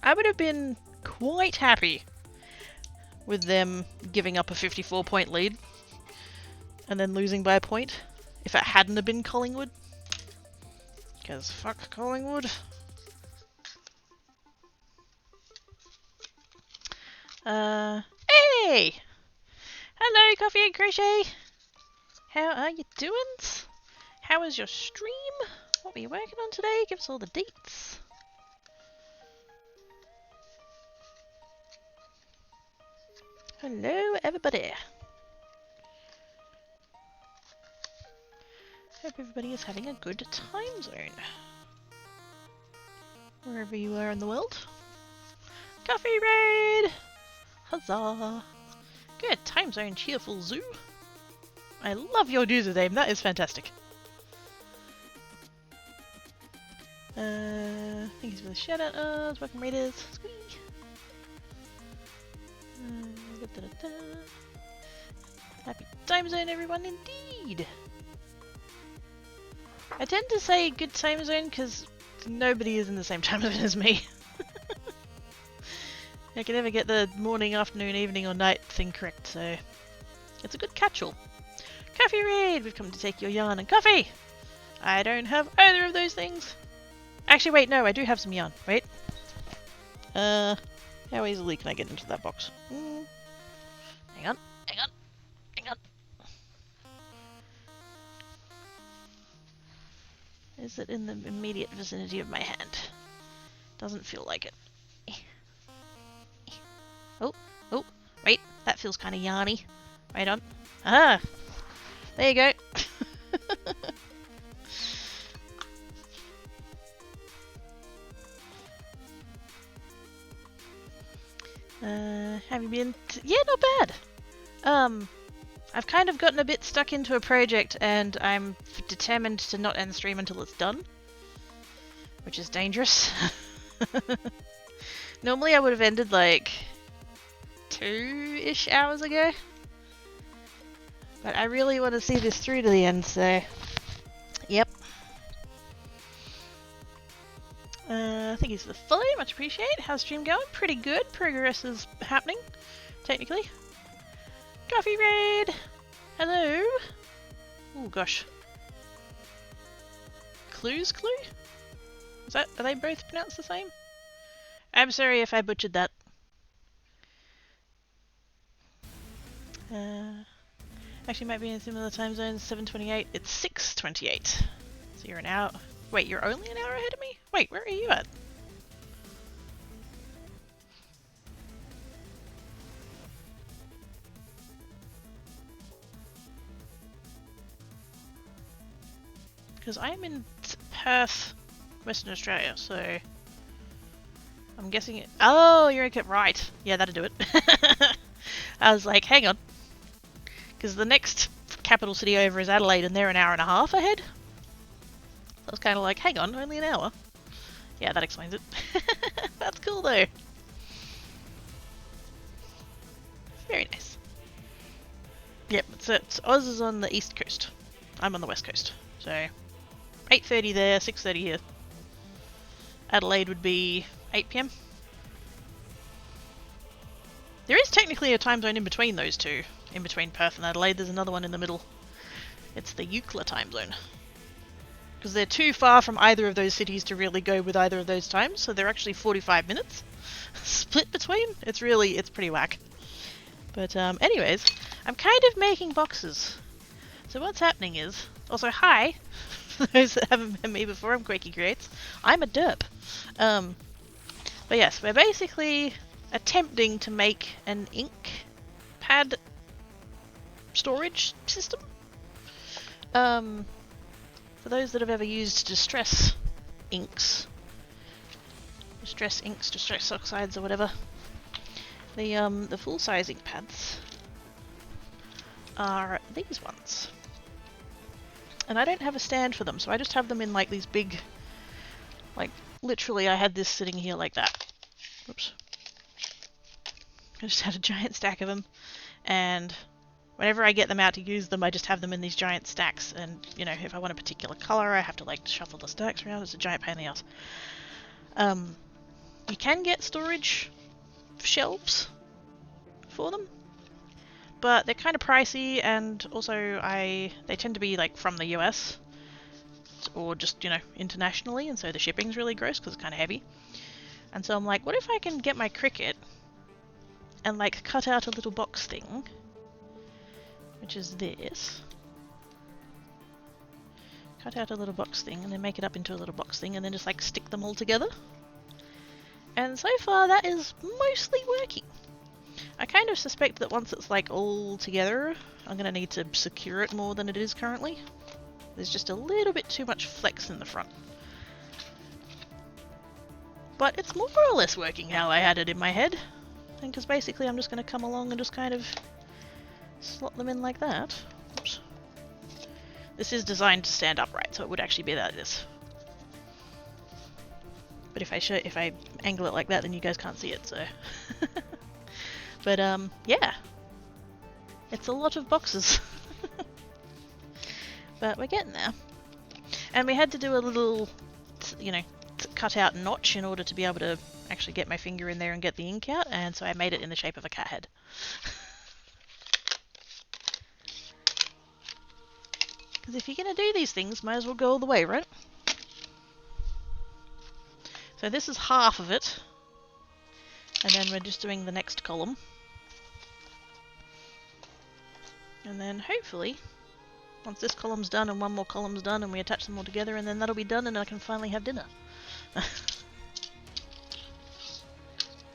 I would have been quite happy with them giving up a 54-point lead and then losing by a point if it hadn't have been Collingwood. Because fuck Collingwood. Hey! Hello, Coffee and Crochet! How are you doing? How was your stream? What were you working on today? Give us all the deets. Hello, everybody. Hope everybody is having a good time zone. Wherever you are in the world. Coffee raid! Huzzah! Good time zone, cheerful zoo. I love your username, that is fantastic. Thank you for the shout out. Welcome raiders. Squee. Happy time zone, everyone, indeed. I tend to say good time zone because nobody is in the same time zone as me. I can never get the morning, afternoon, evening, or night thing correct, so it's a good catch-all. Coffee Read! We've come to take your yarn and coffee! I don't have either of those things. Actually, wait, no, I do have some yarn. Wait. How easily can I get into that box? Hang on, hang on, hang on. Is it in the immediate vicinity of my hand? Doesn't feel like it. Oh, oh, wait, that feels kind of yarny. Wait on. Ah! There you go. Have you been... Yeah, not bad. I've kind of gotten a bit stuck into a project and I'm determined to not end stream until it's done. Which is dangerous. Normally I would have ended like 2-ish hours ago. But I really want to see this through to the end, so... Yep. Thank you for the follow, much appreciate. How's stream going? Pretty good. Progress is happening, technically. Coffee Raid! Hello! Oh gosh. Clue's Clue? Are they both pronounced the same? I'm sorry if I butchered that. Actually might be in similar time zones, 7:28. It's 6:28. So you're an hour... Wait, you're only an hour ahead of me? Wait, where are you at? Because I'm in Perth, Western Australia, so... I'm guessing it... Oh, you're okay. Right. Yeah, that'll do it. I was like, hang on. Because the next capital city over is Adelaide and they're an hour and a half ahead. I was kind of like, hang on, only an hour? Yeah, that explains it. That's cool though. Very nice. Yep, so Oz is on the east coast. I'm on the west coast. So 8:30 there, 6:30 here. Adelaide would be 8 PM. There is technically a time zone in between those two. In between Perth and Adelaide, there's another one in the middle. It's the Euclid time zone. Because they're too far from either of those cities to really go with either of those times, so they're actually 45 minutes split between. It's pretty whack. But anyways, I'm kind of making boxes. So what's happening is, also hi, for those that haven't met me before, I'm Quakey Creates. I'm a derp. But yes, we're basically attempting to make an ink pad storage system. For those that have ever used distress inks, distress oxides or whatever, the full-size ink pads are these ones. And I don't have a stand for them, so I just have them in like these big, like literally I had this sitting here like that. Oops. I just had a giant stack of them, and whenever I get them out to use them, I just have them in these giant stacks, and, you know, if I want a particular colour, I have to, like, shuffle the stacks around. It's a giant pain in the ass. You can get storage shelves for them, but they're kind of pricey, and also they tend to be, like, from the US, or just, you know, internationally, and so the shipping's really gross, because it's kind of heavy. And so I'm like, what if I can get my Cricut and, like, cut out a little box thing, which is this. Cut out a little box thing and then make it up into a little box thing and then just like stick them all together. And so far that is mostly working. I kind of suspect that once it's like all together, I'm going to need to secure it more than it is currently. There's just a little bit too much flex in the front. But it's more or less working how I had it in my head. And because basically I'm just going to come along and just kind of slot them in like that. Oops. This is designed to stand upright, so it would actually be like this. But if I angle it like that, then you guys can't see it, so... But, yeah. It's a lot of boxes. But we're getting there. And we had to do a little, you know, cut out notch in order to be able to actually get my finger in there and get the ink out, and so I made it in the shape of a cat head. Because if you're going to do these things, might as well go all the way, right? So this is half of it, and then we're just doing the next column. And then hopefully, once this column's done and one more column's done and we attach them all together, and then that'll be done and I can finally have dinner.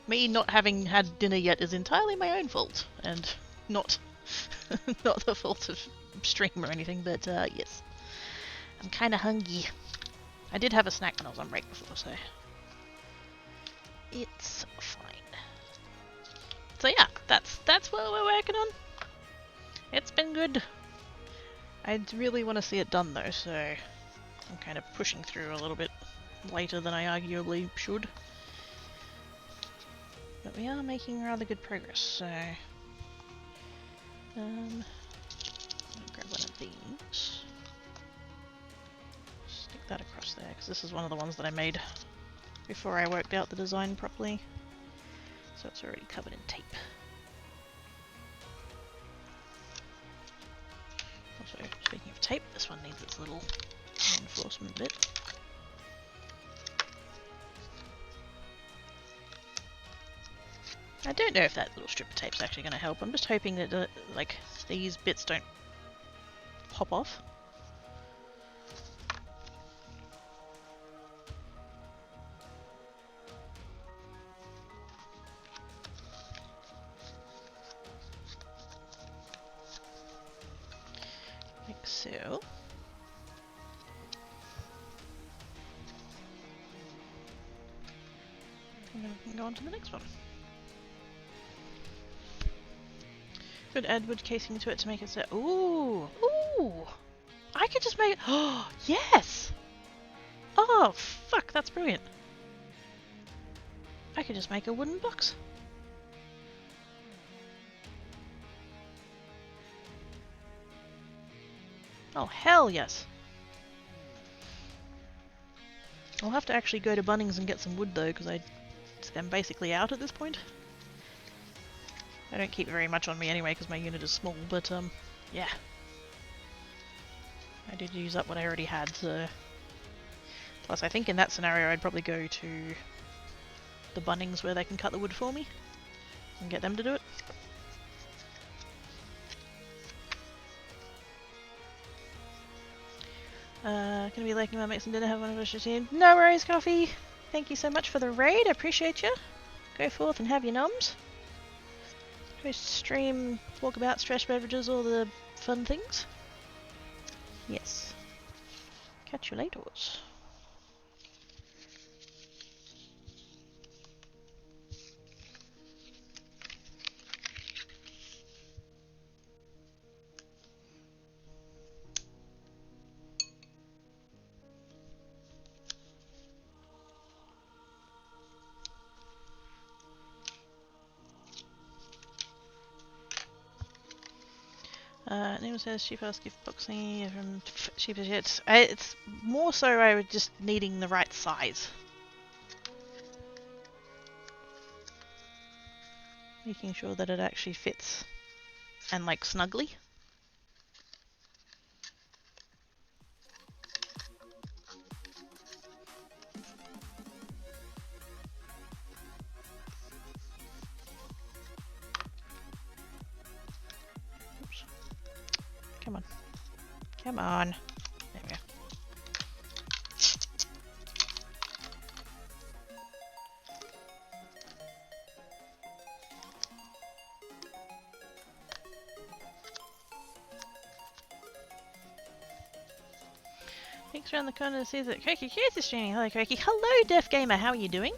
Me not having had dinner yet is entirely my own fault, and not not the fault of stream or anything, but yes. I'm kind of hungry. I did have a snack when I was on break before, so it's fine. So yeah, that's what we're working on. It's been good. I really want to see it done though, so I'm kind of pushing through a little bit later than I arguably should. But we are making rather good progress, so I'm gonna grab one of these. Stick that across there, because this is one of the ones that I made before I worked out the design properly. So it's already covered in tape. Also, speaking of tape, this one needs its little reinforcement bit. I don't know if that little strip of tape's actually going to help. I'm just hoping that like these bits don't pop off. Like so. And then we can go on to the next one. Could add wood casing to it to make it so. Ooh! Ooh! I could just make it. Oh, yes! Oh, fuck, that's brilliant. I could just make a wooden box. Oh, hell yes! I'll have to actually go to Bunnings and get some wood though, because I'm basically out at this point. I don't keep very much on me anyway because my unit is small, but yeah. I did use up what I already had, so... Plus I think in that scenario I'd probably go to the Bunnings where they can cut the wood for me and get them to do it. Gonna be liking my make some dinner, have one of us routine. No worries, Coffee! Thank you so much for the raid, I appreciate you. Go forth and have your nums. Host stream, walkabout, stress beverages, all the fun things. Yes. Catch you later. Name says cheap ass gift boxing from cheap as yet. It's more so I was just needing the right size. Making sure that it actually fits and like snugly. Oops. Come on. Come on. There we go. Peeks around the corner and sees that Koki Kids is streaming. Hello, Koki. Hello, Deaf Gamer. How are you doing?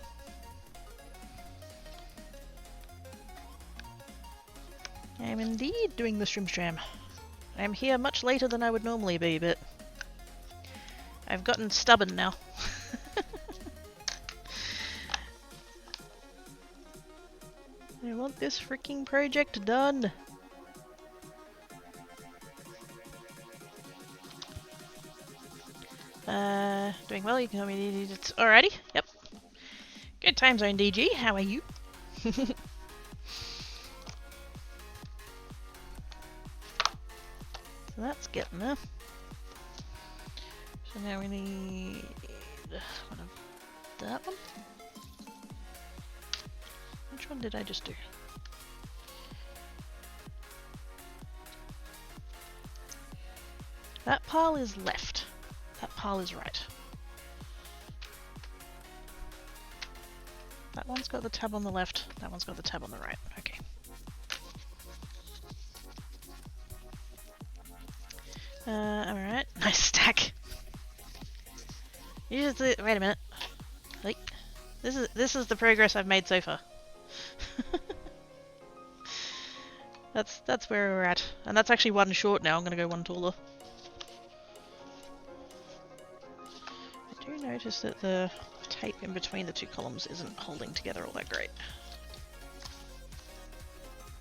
I am indeed doing the stream. I am here much later than I would normally be, but I've gotten stubborn now. I want this freaking project done. Doing well, you can tell me it's alrighty. Yep. Good time zone, DG. How are you? So that's getting there. So now we need one of that one. Which one did I just do? That pile is left. That pile is right. That one's got the tab on the left. That one's got the tab on the right. Okay. Alright. Nice stack. You just wait a minute. Like, this is the progress I've made so far. That's where we're at. And that's actually one short now. I'm gonna go one taller. I do notice that the tape in between the two columns isn't holding together all that great.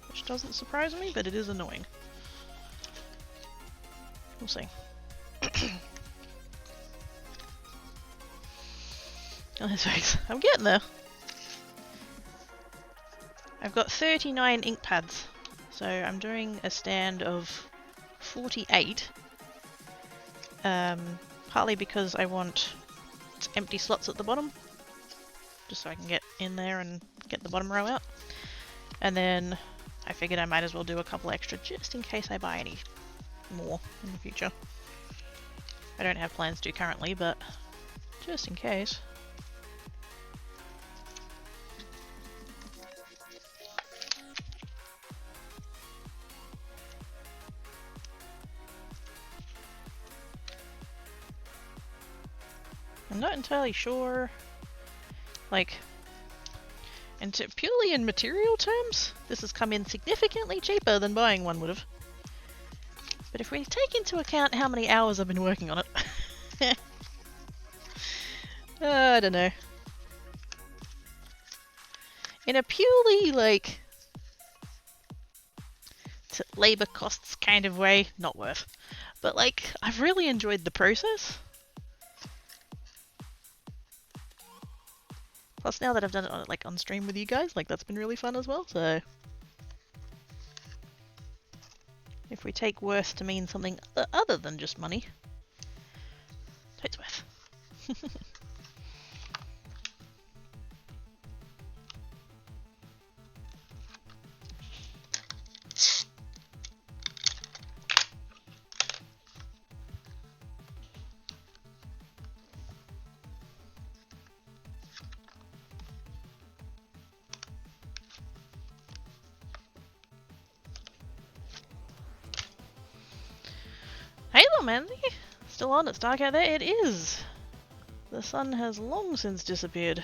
Which doesn't surprise me, but it is annoying. We'll see. Oh, thanks. I'm getting there. I've got 39 ink pads, so I'm doing a stand of 48. Partly because I want empty slots at the bottom, just so I can get in there and get the bottom row out. And then I figured I might as well do a couple extra just in case I buy any more in the future. I don't have plans to currently, but just in case. I'm not entirely sure, like, purely in material terms, this has come in significantly cheaper than buying one would have. But if we take into account how many hours I've been working on it, I don't know. In a purely, like, labor costs kind of way, not worth. But, like, I've really enjoyed the process. Plus, now that I've done it on stream with you guys, like, that's been really fun as well, so... If we take worth to mean something other than just money, it's worth. Mandy? Still on? It's dark out there? It is! The sun has long since disappeared.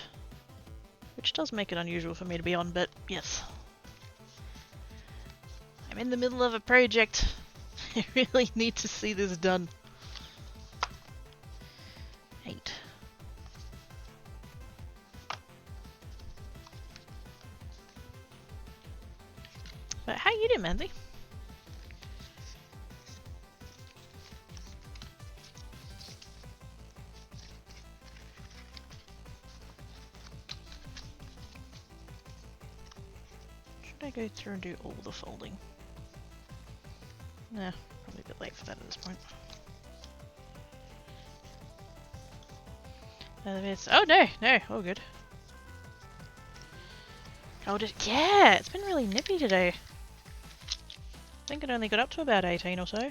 Which does make it unusual for me to be on, but yes. I'm in the middle of a project. I really need to see this done. 8. But how you doing, Mandy? I go through and do all the folding? Nah, probably a bit late for that at this point. Oh no, all good. Oh, yeah, it's been really nippy today. I think it only got up to about 18 or so.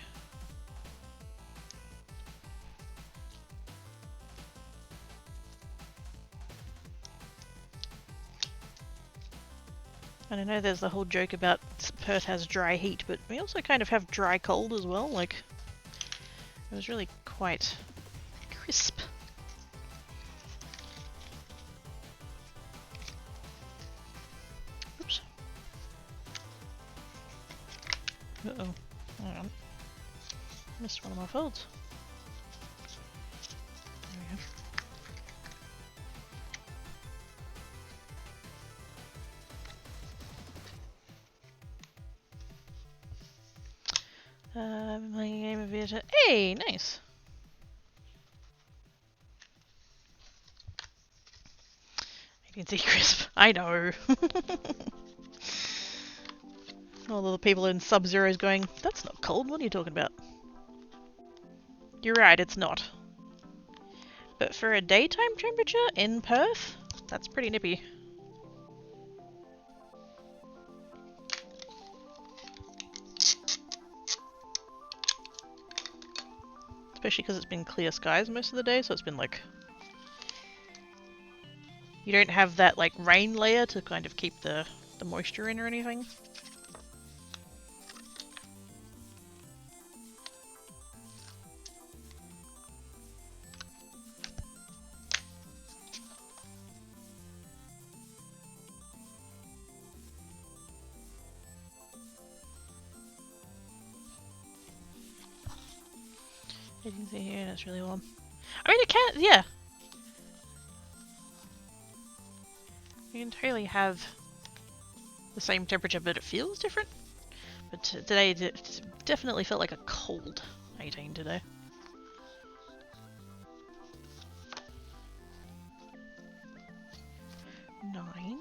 And I know there's the whole joke about Perth has dry heat, but we also kind of have dry cold as well. Like, it was really quite crisp. Oops. Uh-oh. Hang on. Missed one of my folds. There we go. My game of it. Hey, nice. You can see crisp. I know. All the people in Sub-Zero's going, that's not cold, what are you talking about? You're right, it's not. But for a daytime temperature in Perth, that's pretty nippy. Especially because it's been clear skies most of the day, so it's been like... You don't have that like rain layer to kind of keep the moisture in or anything. You can see here, it's really warm. I mean, it can, yeah. You can totally have the same temperature, but it feels different. But today, it definitely felt like a cold 18 today. Nine.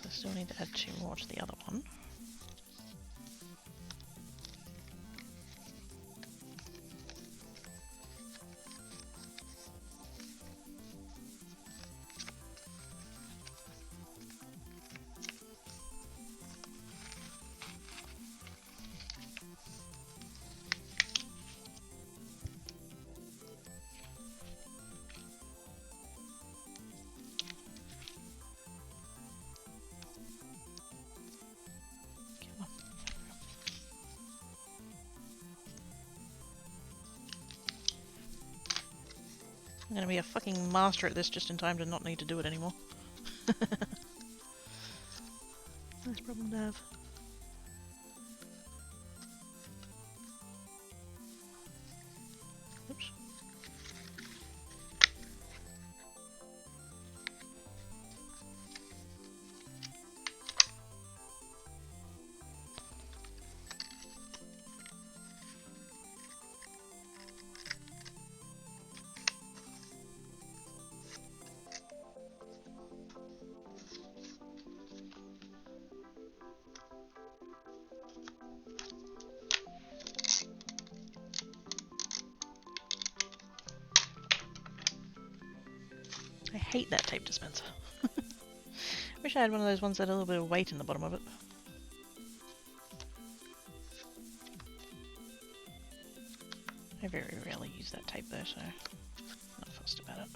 I still need to add 2 more to the other one. I'm gonna be a fucking master at this just in time to not need to do it anymore. Nice problem to have. Oops. I hate that tape dispenser. Wish I had one of those ones that had a little bit of weight in the bottom of it. I very rarely use that tape though, so I'm not fussed about it.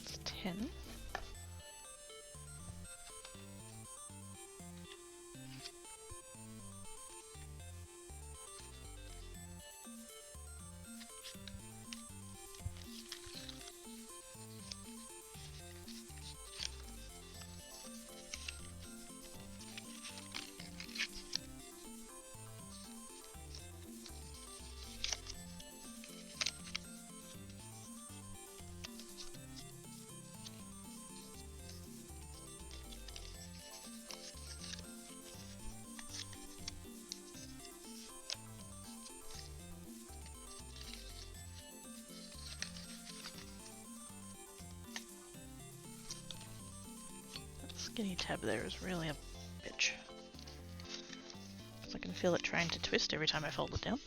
It's 10. Skinny tab there is really a bitch. I can feel it trying to twist every time I fold it down.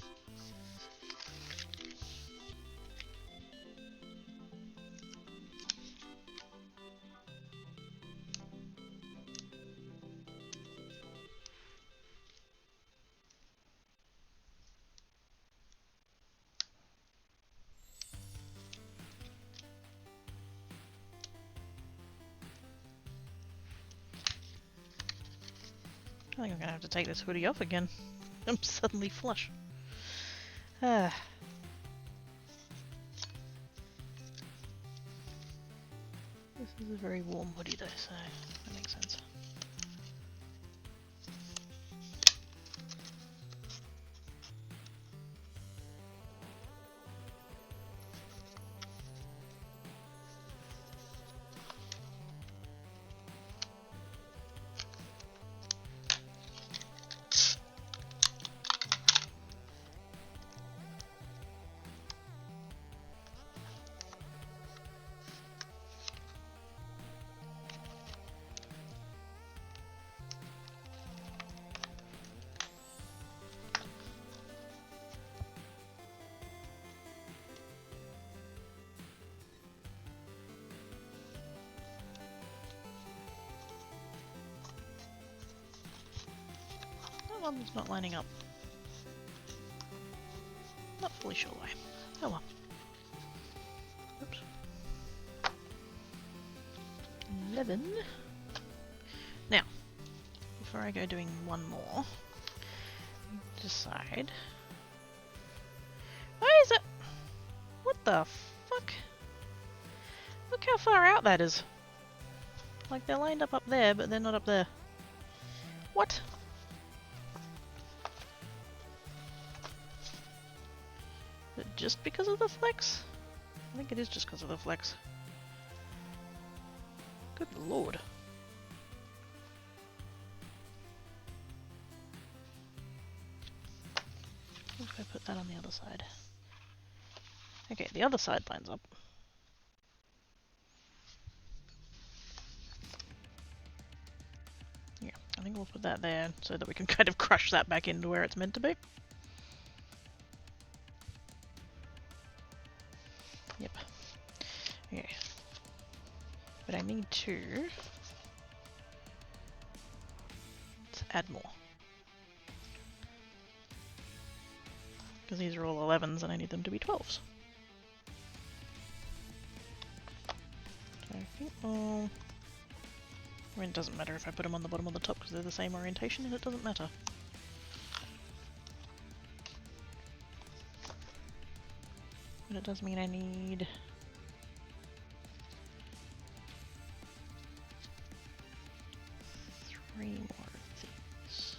I think I'm gonna have to take this hoodie off again. I'm suddenly flush. Ah. This is a very warm hoodie though, so one's not lining up. Not fully sure why. Oh well. Oops. 11. Now, before I go doing one more, decide. Why is it? What the fuck? Look how far out that is. Like they're lined up there, but they're not up there. What? Is it just because of the flex? I think it is just because of the flex. Good lord. What if I put that on the other side? Okay, the other side lines up. Yeah, I think we'll put that there so that we can kind of crush that back into where it's meant to be. Yep. Okay. But I need to... let's add more. Because these are all 11s and I need them to be 12s. So I think I'll... I mean, it doesn't matter if I put them on the bottom or the top because they're the same orientation and it doesn't matter. But it does mean I need... 3 more of these.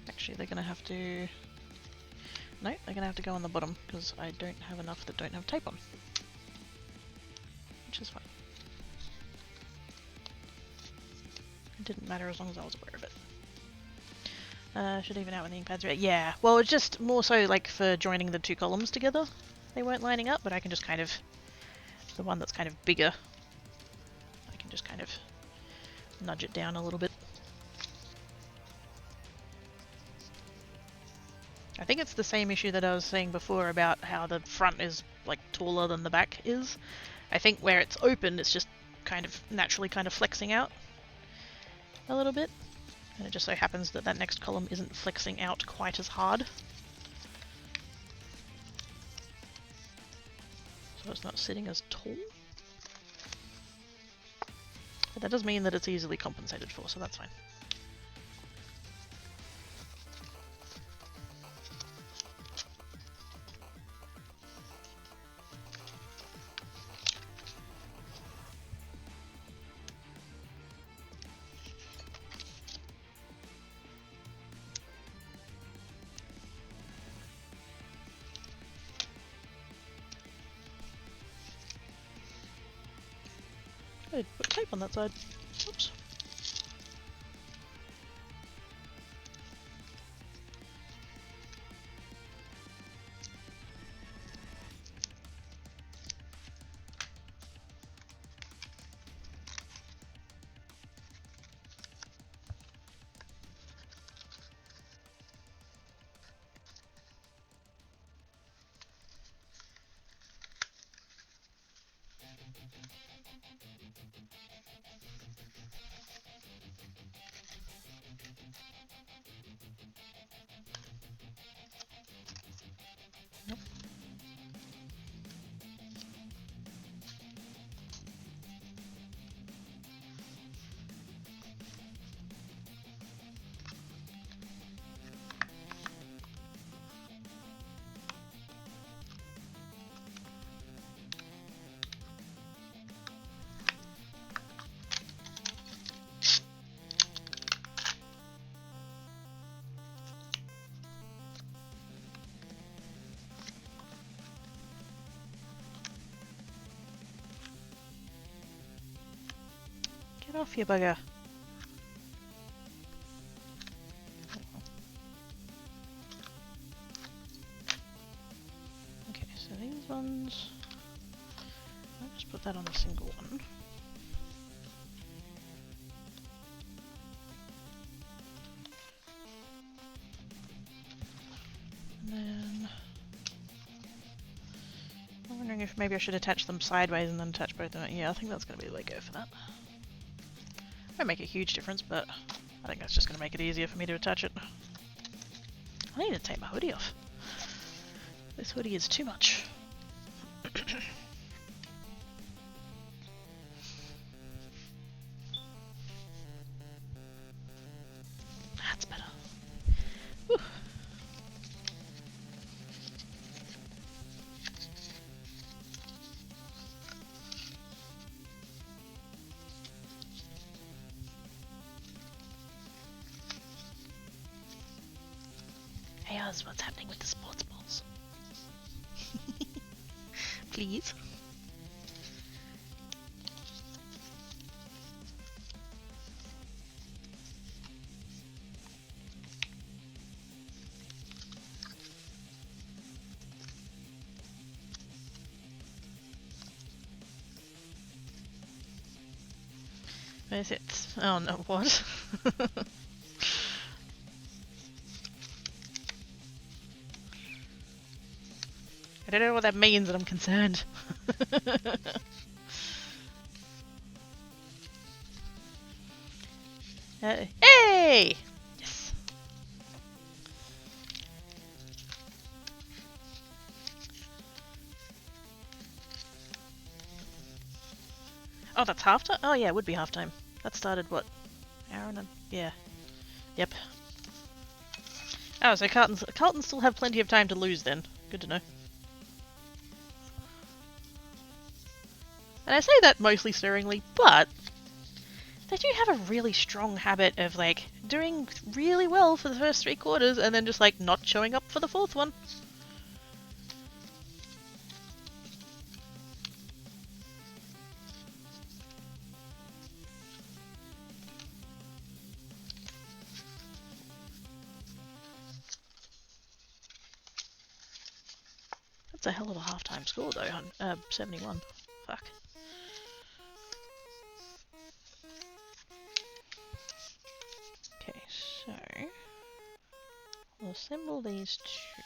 Actually, they're gonna have to... no, they're gonna have to go on the bottom because I don't have enough that don't have tape on. Which is fine. It didn't matter as long as I was aware of it. Should even out when the ink pads are... yeah, well it's just more so like for joining the two columns together. They weren't lining up, but I can just kind of... the one that's kind of bigger, I can just kind of nudge it down a little bit. I think it's the same issue that I was saying before about how the front is like taller than the back is. I think where it's open, it's just kind of naturally kind of flexing out a little bit. And it just so happens that that next column isn't flexing out quite as hard. So it's not sitting as tall. But that does mean that it's easily compensated for, so that's fine. I did put tape on that side. Oops. Nope. Get off, you bugger. Okay, so these ones... I'll just put that on a single one. And then... I'm wondering if maybe I should attach them sideways and then attach both of them. Yeah, I think that's going to be the way to go for that. Won't make a huge difference, but I think that's just going to make it easier for me to attach it. I need to take my hoodie off. This hoodie is too much. That's better. Whew. Hey Oz, what's happening with the sports balls? Please. Where's it? Oh no, what? I don't know what that means and I'm concerned. Hey! Yes! Oh, that's halftime? Oh yeah, it would be halftime. That started, what? Hour and a... yeah. Yep. Oh, so Carlton still have plenty of time to lose then. Good to know. And I say that mostly stirringly, but they do have a really strong habit of, like, doing really well for the first 3 quarters and then just, like, not showing up for the 4th one. That's a hell of a halftime score, though. 71. Fuck. Okay, so we'll assemble these 2.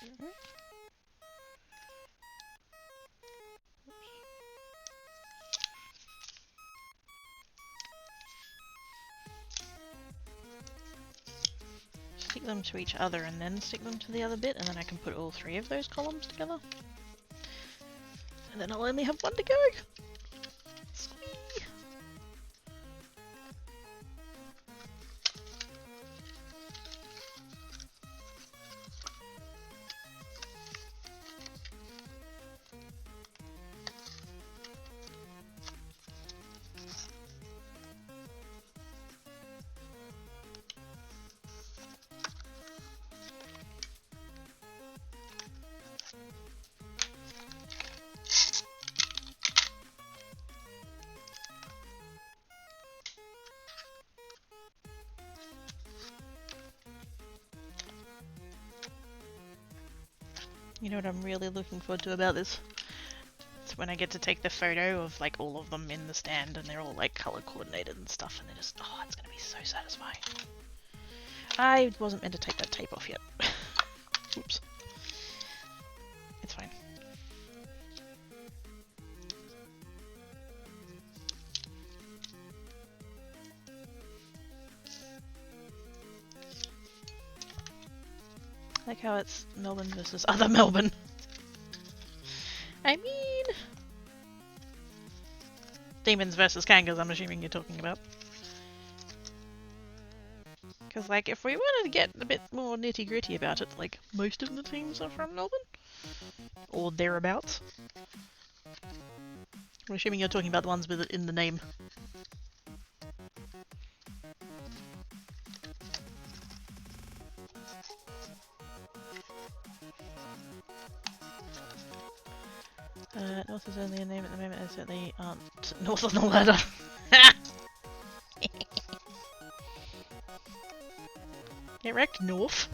Stick them to each other and then stick them to the other bit, and then I can put all 3 of those columns together. And then I'll only have 1 to go. Squee. You know what I'm really looking forward to about this? It's when I get to take the photo of, like, all of them in the stand and they're all, like, color coordinated and stuff, and they're just, oh, it's gonna be so satisfying. I wasn't meant to take that tape off yet. Oops. It's fine. I like how it's Melbourne versus other Melbourne. I mean... Demons versus Kangas, I'm assuming you're talking about. Because, like, if we wanted to get a bit more nitty-gritty about it, like, most of the teams are from Melbourne? Or thereabouts. I'm assuming you're talking about the ones with it in the name. North is only a name at the moment, I certainly aren't north on the ladder. Get wrecked, North.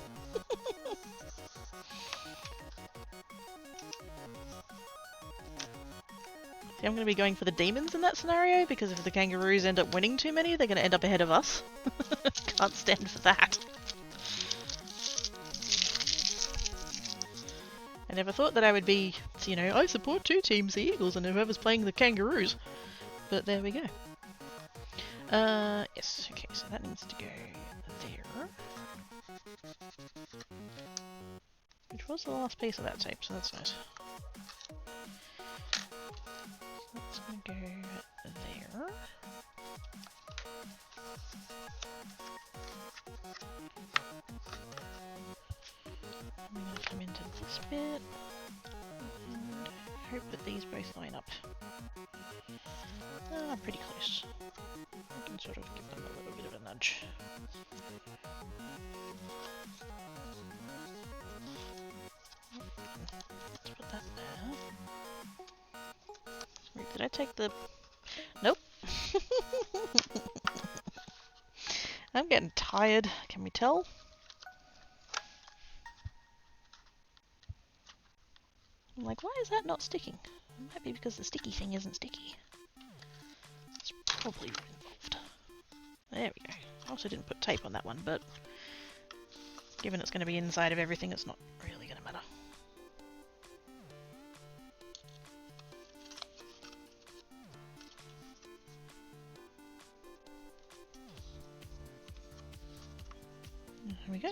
See, I'm going to be going for the demons in that scenario, because if the kangaroos end up winning too many, they're going to end up ahead of us. Can't stand for that. I never thought that I would be, you know, I support 2 teams, the Eagles, and whoever's playing the Kangaroos. But there we go. Yes, okay, so that needs to go there. Which was the last piece of that tape, so that's nice. So that's gonna go there. I'm gonna come into this bit and hope that these both line up. Pretty close. I can sort of give them a little bit of a nudge. Let's put that there. Wait, did I take the... Nope. I'm getting tired, can we tell? I'm like, why is that not sticking? It might be because the sticky thing isn't sticky. It's probably involved. There we go. I also didn't put tape on that one, but given it's going to be inside of everything, it's not really going to matter. There we go.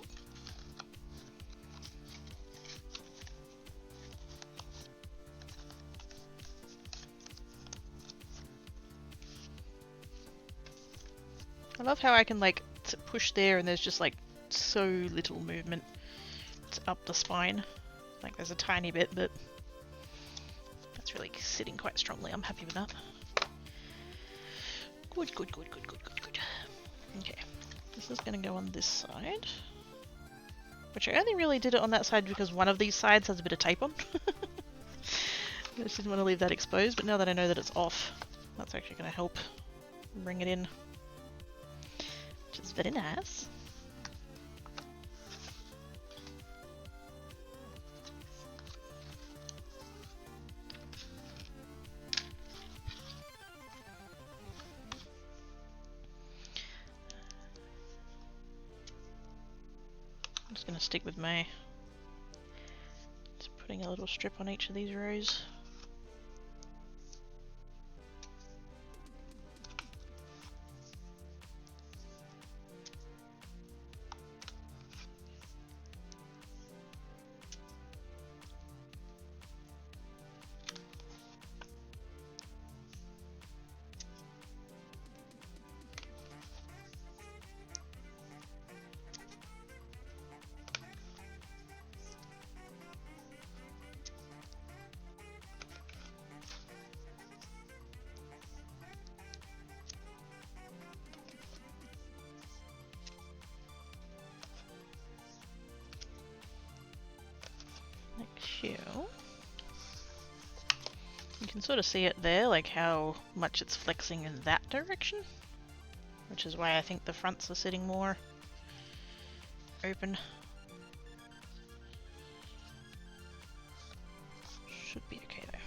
I love how I can like push there and there's just like so little movement up the spine. Like there's a tiny bit, but that's really sitting quite strongly. I'm happy with that. Good, good, good, good, good, good, good. Okay, this is going to go on this side. Which I only really did it on that side because one of these sides has a bit of tape on. I just didn't want to leave that exposed, but now that I know that it's off, that's actually going to help bring it in. Which is very nice. I'm just going to stick with my... just putting a little strip on each of these rows. You can sort of see it there, like how much it's flexing in that direction, which is why I think the fronts are sitting more open. Should be okay though.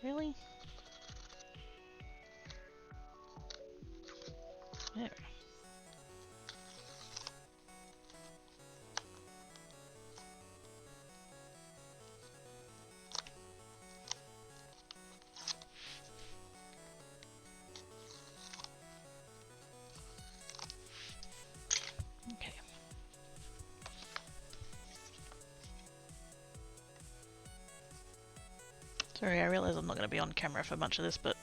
Really? There. Okay. Sorry, I realize I'm not going to be on camera for much of this, but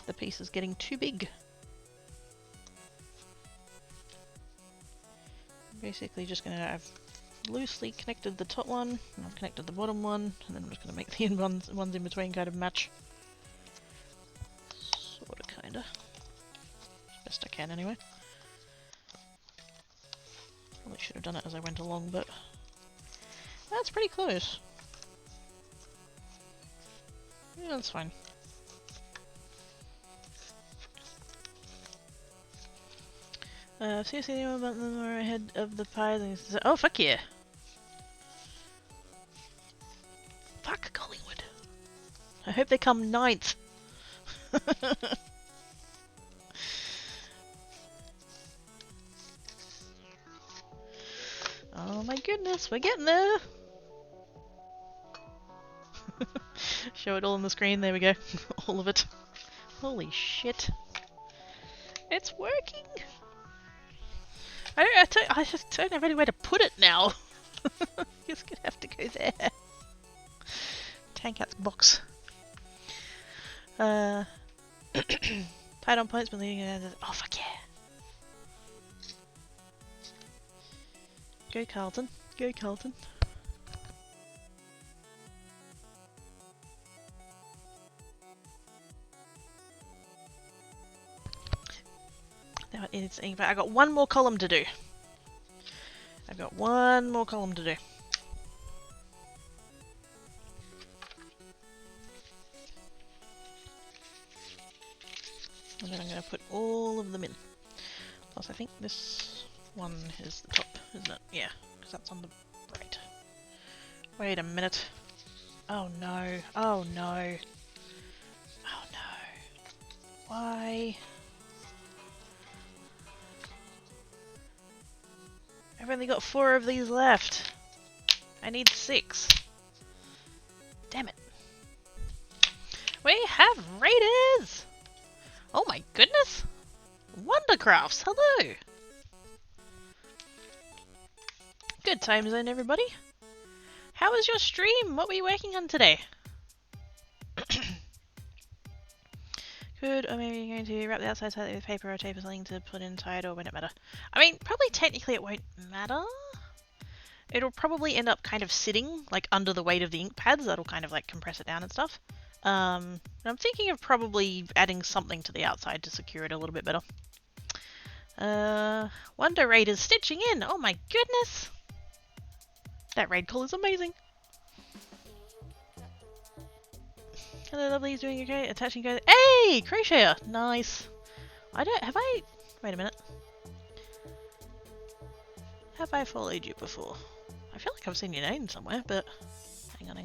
the piece is getting too big. Basically just going to have loosely connected the top one, and I've connected the bottom one, and then I'm just going to make the ones in between kind of match. Sorta, kinda. As best I can anyway. Probably should have done it as I went along, but that's pretty close. Yeah, that's fine. Seriously, anyone about them are ahead of the pies? Oh, fuck yeah. Fuck Collingwood. I hope they come ninth. Oh my goodness, we're getting there. Show it all on the screen, there we go. All of it. Holy shit. It's working! I just don't have any way to put it now. Just gonna have to go there. Tankat's box. Tied on points, but leading it. Oh fuck yeah! Go Carlton. Go Carlton. Now it's I got one more column to do. I've got one more column to do. And then I'm going to put all of them in. Plus I think this one is the top, isn't it? Yeah, because that's on the right. Wait a minute. Oh no. Oh no. Oh no. Why? I've only got 4 of these left. I need 6. Damn it. We have raiders! Oh my goodness! Wondercrafts, hello! Good time zone, everybody. How was your stream? What were you working on today? Could, or maybe you're going to wrap the outside slightly with paper or tape or something to put inside, or would it matter? I mean, probably technically it won't matter. It'll probably end up kind of sitting, like, under the weight of the ink pads. That'll kind of, like, compress it down and stuff. I'm thinking of probably adding something to the outside to secure it a little bit better. Wonder Raiders stitching in! Oh my goodness! That raid call is amazing! Hello lovely, he's doing okay. Attaching go. Hey! Crocheter! Nice! Wait a minute. Have I followed you before? I feel like I've seen your name somewhere, but... Hang on.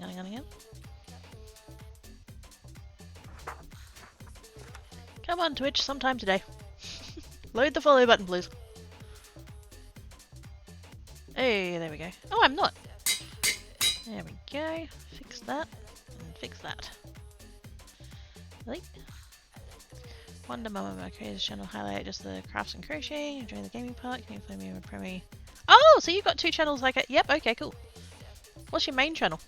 Come on, Twitch, sometime today. Load the follow button, please. Hey, there we go. Oh, I'm not! There we go. Fix that. And fix that. Really? Wonder Mama, my creator's channel highlight just the crafts and crochet. Enjoy the gaming part. Can you play me with Premi? Oh, so you've got 2 channels like it. Yep, okay, cool. What's your main channel?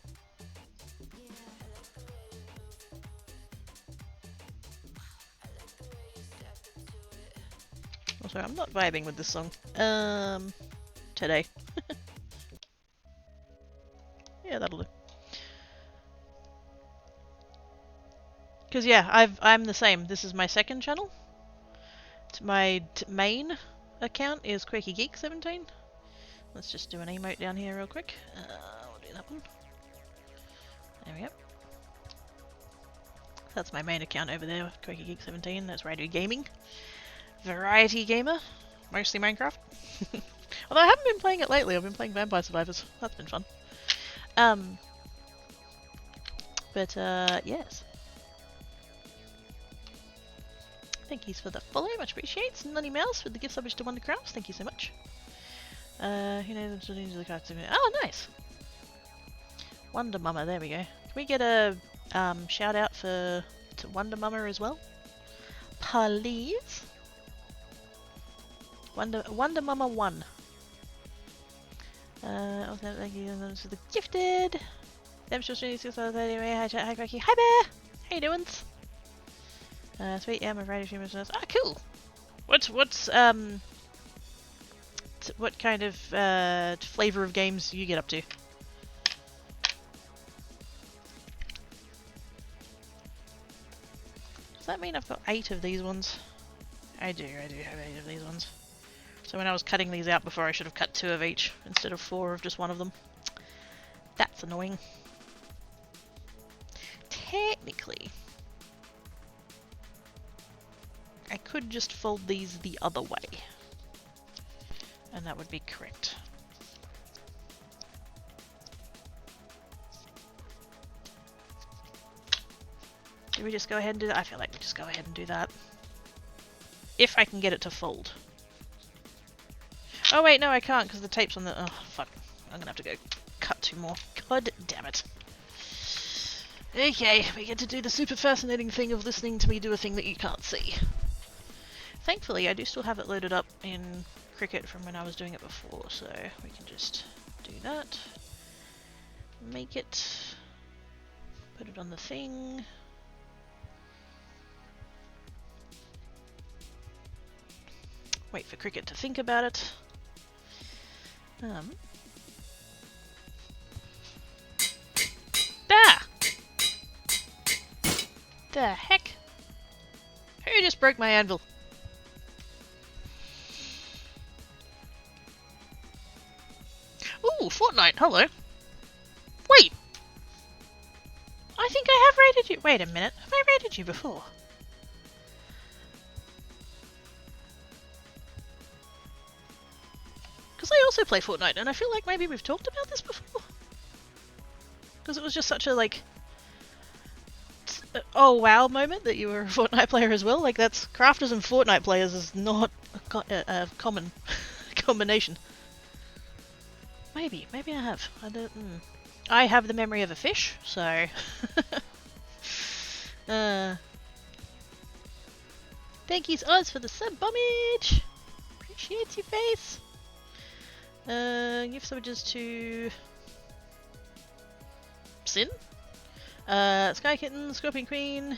Oh, sorry, I'm not vibing with this song. Today. Yeah, that'll do. Because yeah, I'm the same. This is my second channel. My main account is Quirky Geek 17. Let's just do an emote down here real quick. We'll do that one. There we go. That's my main account over there with Quirky Geek 17. That's where I do gaming. Variety gamer. Mostly Minecraft. Although I haven't been playing it lately. I've been playing Vampire Survivors. That's been fun. Yes. Thank you for the follow, much appreciates. Nutty Mouse with the gift subject to Wondercrafts, thank you so much. Who knows what into the crafts? Oh, nice! Wonder Mama, there we go. Can we get a shout out to Wonder Mama as well? Please? Wonder Mama 1. Also, thank you for the gifted. Them still streaming 6 hours anyway. Hi chat, hi Cracky. Hi Bear! How you doing? Sweet, yeah, my variety streamers. Ah, cool! What kind of flavor of games do you get up to? Does that mean I've got 8 of these ones? I do have 8 of these ones. So when I was cutting these out before, I should have cut 2 of each instead of 4 of just one of them. That's annoying. Technically, I could just fold these the other way. And that would be correct. Do we just go ahead and do that? I feel like we just go ahead and do that. If I can get it to fold. Oh wait, no I can't because the tape's on the... Oh, fuck. I'm gonna have to go cut 2 more. God damn it. Okay, we get to do the super fascinating thing of listening to me do a thing that you can't see. Thankfully, I do still have it loaded up in Cricut from when I was doing it before, so we can just do that. Make it. Put it on the thing. Wait for Cricut to think about it. Ah! The heck? Who just broke my anvil? Ooh, Fortnite, hello. Wait! I think I have rated you. Wait a minute, have I rated you before? Because I also play Fortnite, and I feel like maybe we've talked about this before. Because it was just such a, like, oh wow moment that you were a Fortnite player as well. Like, that's crafters and Fortnite players is not a common combination. Maybe I have. I don't. I have the memory of a fish, so. Thank yous Oz for the sub bombage. Appreciate your face. Give subwages to Sin, Sky Kitten, Scorpion Queen,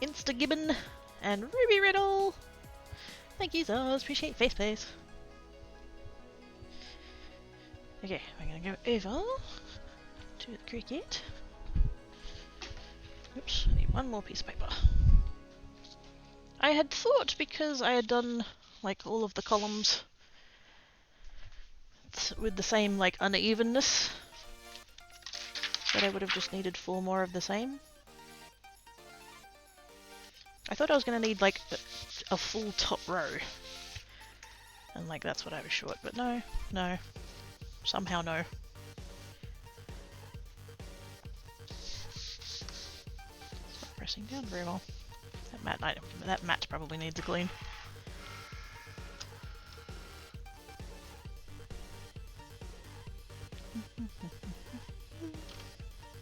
Insta Gibbon, and Ruby Riddle. Thank yous Oz. Appreciate face, please. Okay, we're gonna go over to the Cricut. Oops, I need 1 more piece of paper. I had thought, because I had done like all of the columns with the same like unevenness, that I would have just needed 4 more of the same. I thought I was gonna need like a full top row, and like that's what I was short, but no, somehow no. It's not pressing down very well. That mat probably needs a clean.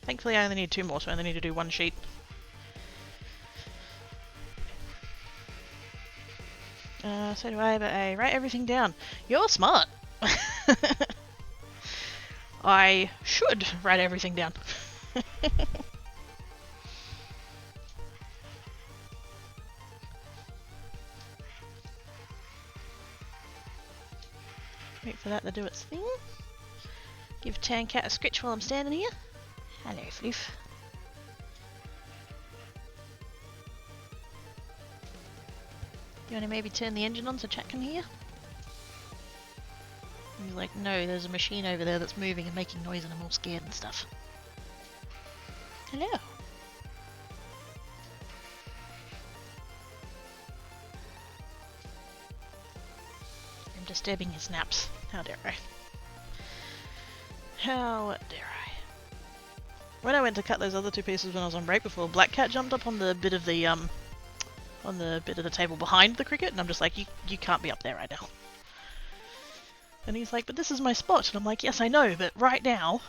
Thankfully I only need 2 more, so I only need to do 1 sheet. So do I, but I write everything down. You're smart! I should write everything down. Wait for that to do its thing. Give Tancat a scratch while I'm standing here. Hello, Floof. You want to maybe turn the engine on so chat can hear? And he's like, no, there's a machine over there that's moving and making noise and I'm all scared and stuff. Hello. I'm disturbing his naps. How dare I? How dare I? When I went to cut those other 2 pieces when I was on break before, Black Cat jumped up on the bit of the table behind the Cricut, and I'm just like, you can't be up there right now. And he's like, but this is my spot. And I'm like, yes, I know, but right now.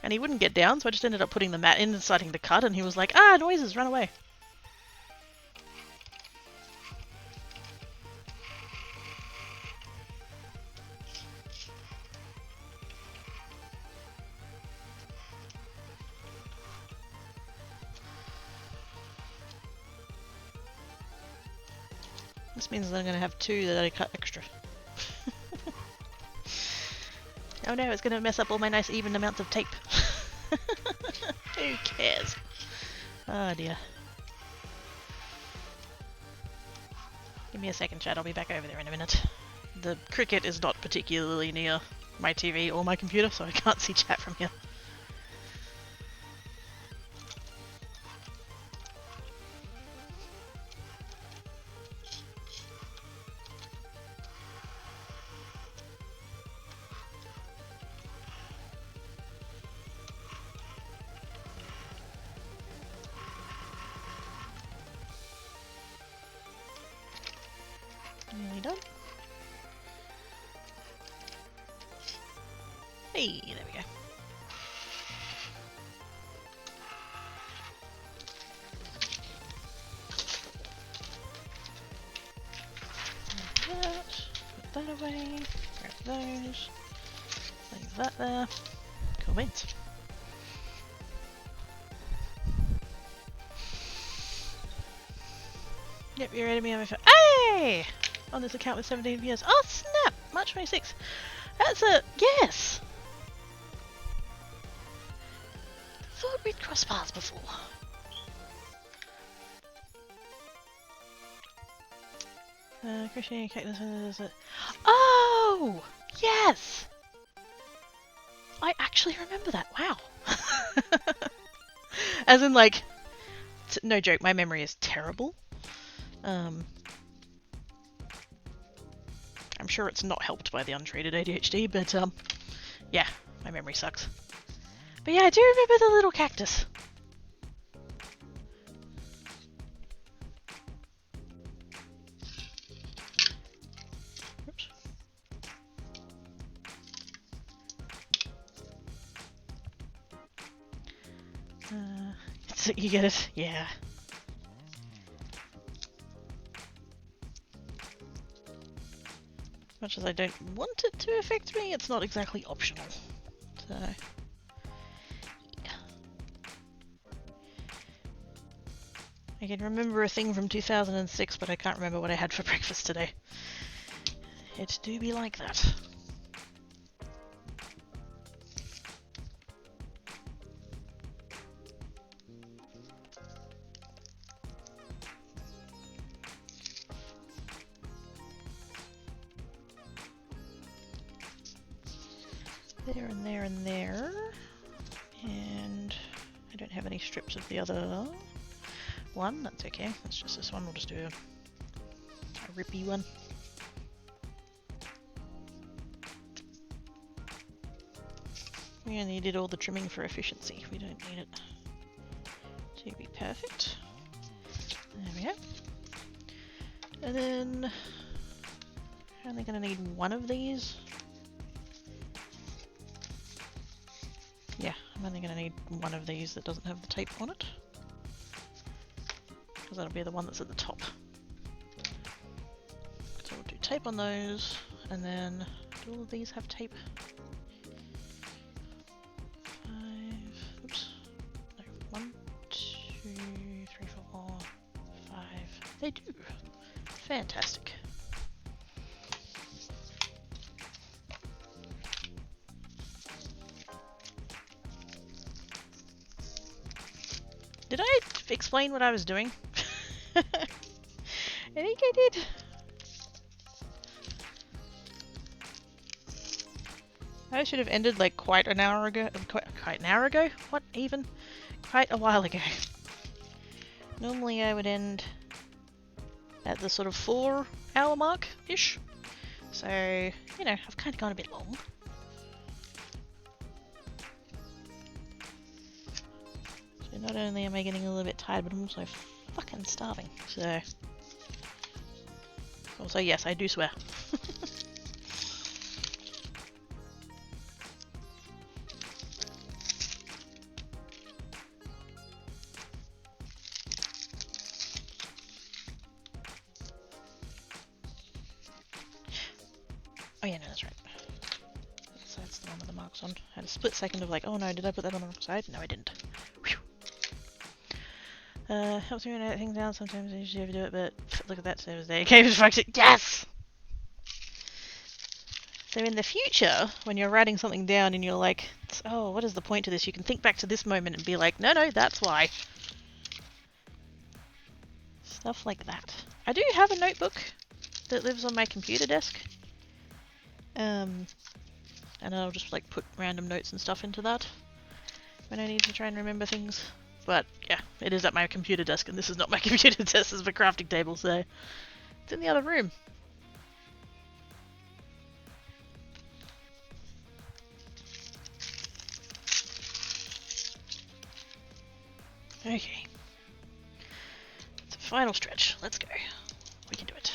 And he wouldn't get down, so I just ended up putting the mat in and starting to cut, and he was like, ah, noises, run away. This means that I'm going to have 2 that I cut extra. Oh no, it's going to mess up all my nice even amounts of tape. Who cares? Oh dear. Give me a second, chat, I'll be back over there in a minute. The Cricut is not particularly near my TV or my computer, so I can't see chat from here. Nearly done. Hey, there we go. That, put that away, grab those, leave that there. Cool beans. Yep, you're enemy on my phone. Hey! On this account with 17 views. Oh snap! March 26th. That's a yes! Thought we'd cross paths before. Christian cactus. Oh! Yes! I actually remember that. Wow. As in, like, no joke, my memory is terrible. I'm sure it's not helped by the untreated ADHD, but yeah, my memory sucks. But yeah, I do remember the little cactus. Oops. You get it? Yeah. As much as I don't want it to affect me, it's not exactly optional. So, yeah. I can remember a thing from 2006, but I can't remember what I had for breakfast today. It do be like that. There and there and there. And I don't have any strips of the other one. That's okay. That's just this one. We'll just do a rippy one. We only did all the trimming for efficiency. We don't need it to be perfect. There we go. And then I'm only going to need one of these. Yeah, I'm only going to need one of these that doesn't have the tape on it. Because that'll be the one that's at the top. So we'll do tape on those, and then do all of these have tape? 5, oops, no, 1, 2, 3, 4, 5. They do. Fantastic. Did I explain what I was doing? I think I did. I should have ended like quite an hour ago. Quite an hour ago? What even? Quite a while ago. Normally I would end at the sort of 4-hour mark-ish. So, you know, I've kind of gone a bit long. So not only am I getting a little bit tired, but I'm also fucking starving. So, also yes, I do swear. Oh yeah, no, that's right. So that's the one with the marks on. I had a split second of like, oh no, did I put that on the wrong side? No, I didn't. Helps me write things down. Sometimes I usually overdo it, but look at that service there. Cave function. Yes! So in the future, when you're writing something down and you're like, oh, what is the point to this? You can think back to this moment and be like, no, no, that's why. Stuff like that. I do have a notebook that lives on my computer desk. And I'll just like put random notes and stuff into that when I need to try and remember things. But yeah, it is at my computer desk, and this is not my computer desk, this is my crafting table, so it's in the other room. Okay. It's a final stretch. Let's go. We can do it.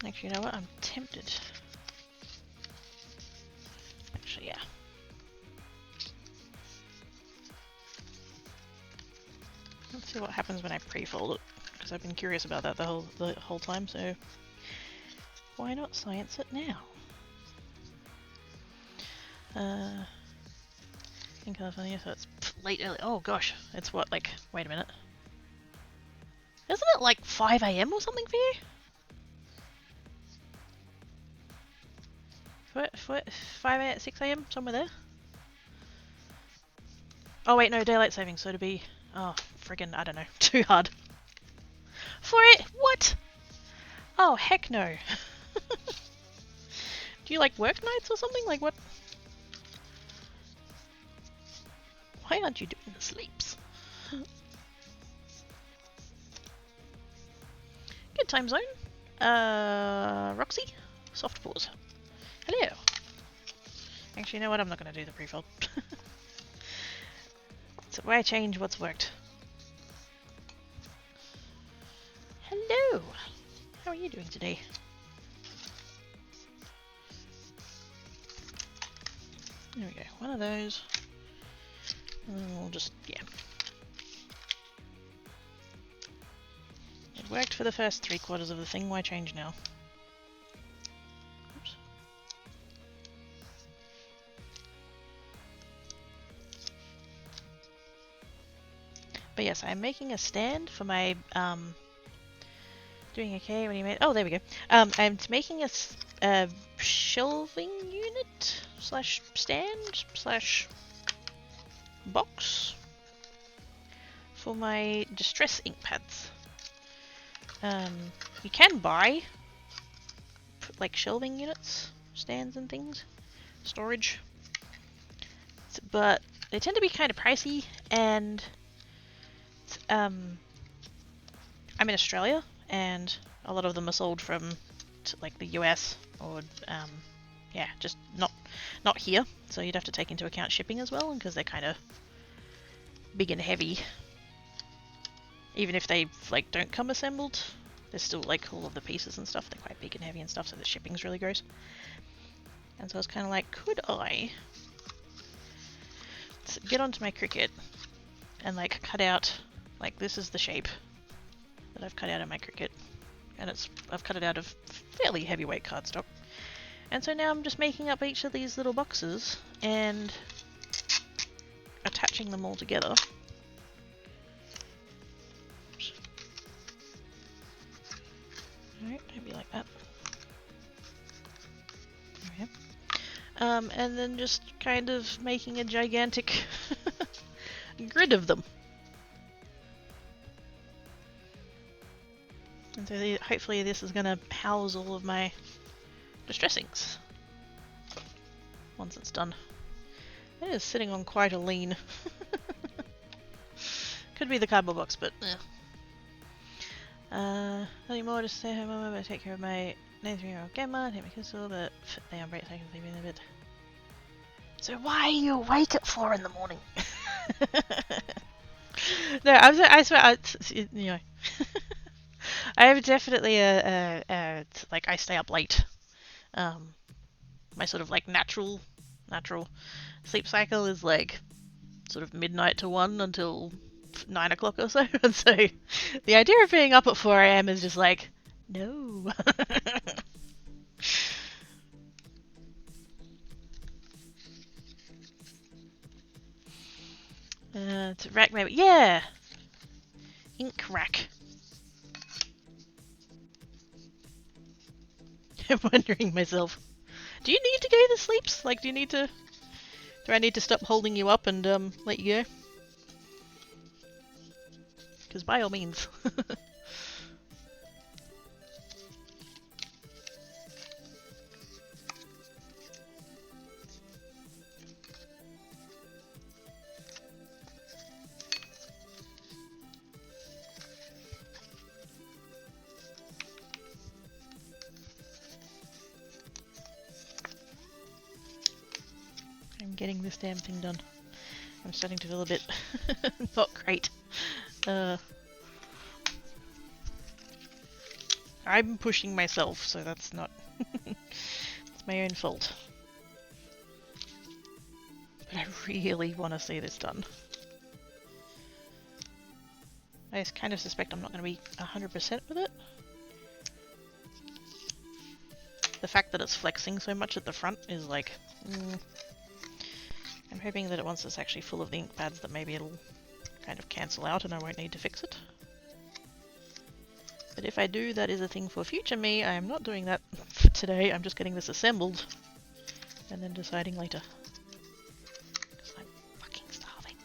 Actually, you know what? I'm tempted. Actually, yeah. Let's see what happens when I pre-fold it, because I've been curious about that the whole time. So why not science it now? In California, so it's late early. Oh gosh, it's what, like, wait a minute. Isn't it like 5 AM or something for you? 5 AM, 6 AM, somewhere there? Oh wait, no, daylight saving, so it'd be, oh, friggin', I don't know, too hard. For it? What? Oh, heck no. Do you like work nights or something? Like what? Why aren't you doing the sleeps? Good time zone. Roxy? Soft pause. Hello. Actually, you know what? I'm not going to do the pre-fold. So why change what's worked? Hello. How are you doing today? There we go. One of those. And then we'll just, yeah. It worked for the first 3/4 of the thing. Why change now? Oops. But yes, I'm making a stand for my, doing okay when you made, oh, there we go. I'm making a shelving unit slash stand slash box for my distress ink pads. You can buy like shelving units, stands and things, storage, but they tend to be kind of pricey, and I'm in Australia, and a lot of them are sold from like the US or yeah, just not here. So you'd have to take into account shipping as well, because they're kind of big and heavy. Even if they like don't come assembled, they're still like all of the pieces and stuff. They're quite big and heavy and stuff, so the shipping's really gross. And so I was kind of like, could I get onto my Cricut and like cut out, like this is the shape that I've cut out of my Cricut, and I've cut it out of fairly heavyweight cardstock. And so now I'm just making up each of these little boxes and attaching them all together. Alright, maybe like that. There we go. And then just kind of making a gigantic grid of them. And so hopefully this is going to house all of my distress inks once it's done. It is sitting on quite a lean. Could be the cardboard box, but nothing more to say. I'm going to take care of my 93-year-old grandma, take my kids to but they on break so I can sleep in a bit. So why are you awake at 4 in the morning? No, I swear, you know, I have definitely like I stay up late. My sort of like natural sleep cycle is like sort of midnight to 1 until 9 o'clock or so, and so the idea of being up at 4 AM is just like, no. To rack maybe, yeah! Ink rack. I'm wondering myself, do you need to go to sleeps? Like, do I need to stop holding you up and let you go? Because by all means. I'm getting this damn thing done. I'm starting to feel a bit not great. I'm pushing myself, so that's not... it's my own fault. But I really want to see this done. I kind of suspect I'm not going to be 100% with it. The fact that it's flexing so much at the front is like... I'm hoping that once it's actually full of the ink pads that maybe it'll kind of cancel out and I won't need to fix it. But if I do, that is a thing for future me. I am not doing that for today. I'm just getting this assembled and then deciding later. Because I'm fucking starving.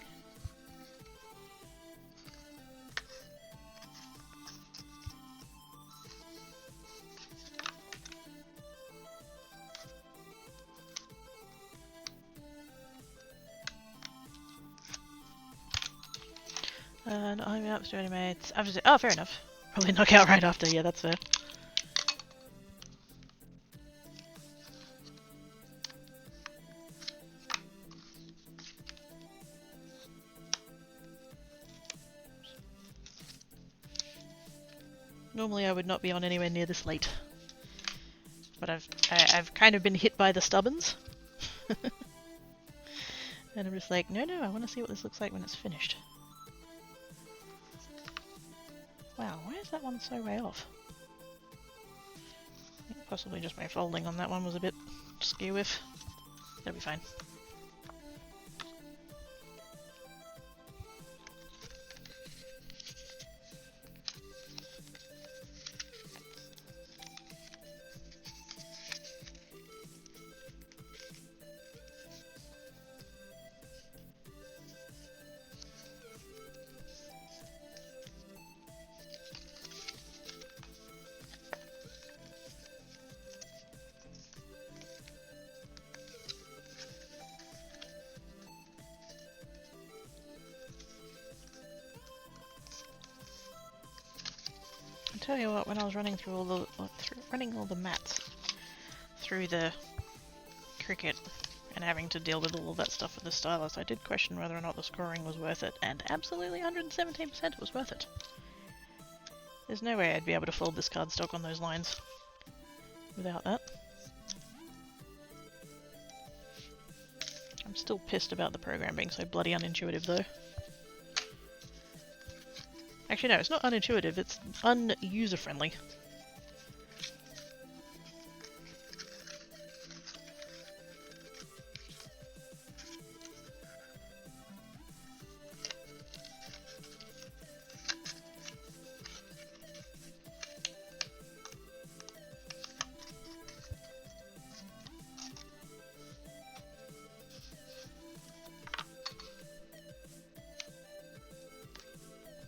And I'm out to animate. Oh, fair enough. Probably knock out right after. Yeah, that's fair. Normally I would not be on anywhere near this late. But I've kind of been hit by the stubborns. And I'm just like, no, I want to see what this looks like when it's finished. Wow, why is that one so way off? I think possibly just my folding on that one was a bit skew-if. That'll be fine. Tell you what, when I was running through all the mats through the Cricut and having to deal with all of that stuff with the stylus, I did question whether or not the scoring was worth it, and absolutely 117% it was worth it. There's no way I'd be able to fold this cardstock on those lines without that. I'm still pissed about the program being so bloody unintuitive though. Actually, no, it's not unintuitive, it's un-user-friendly.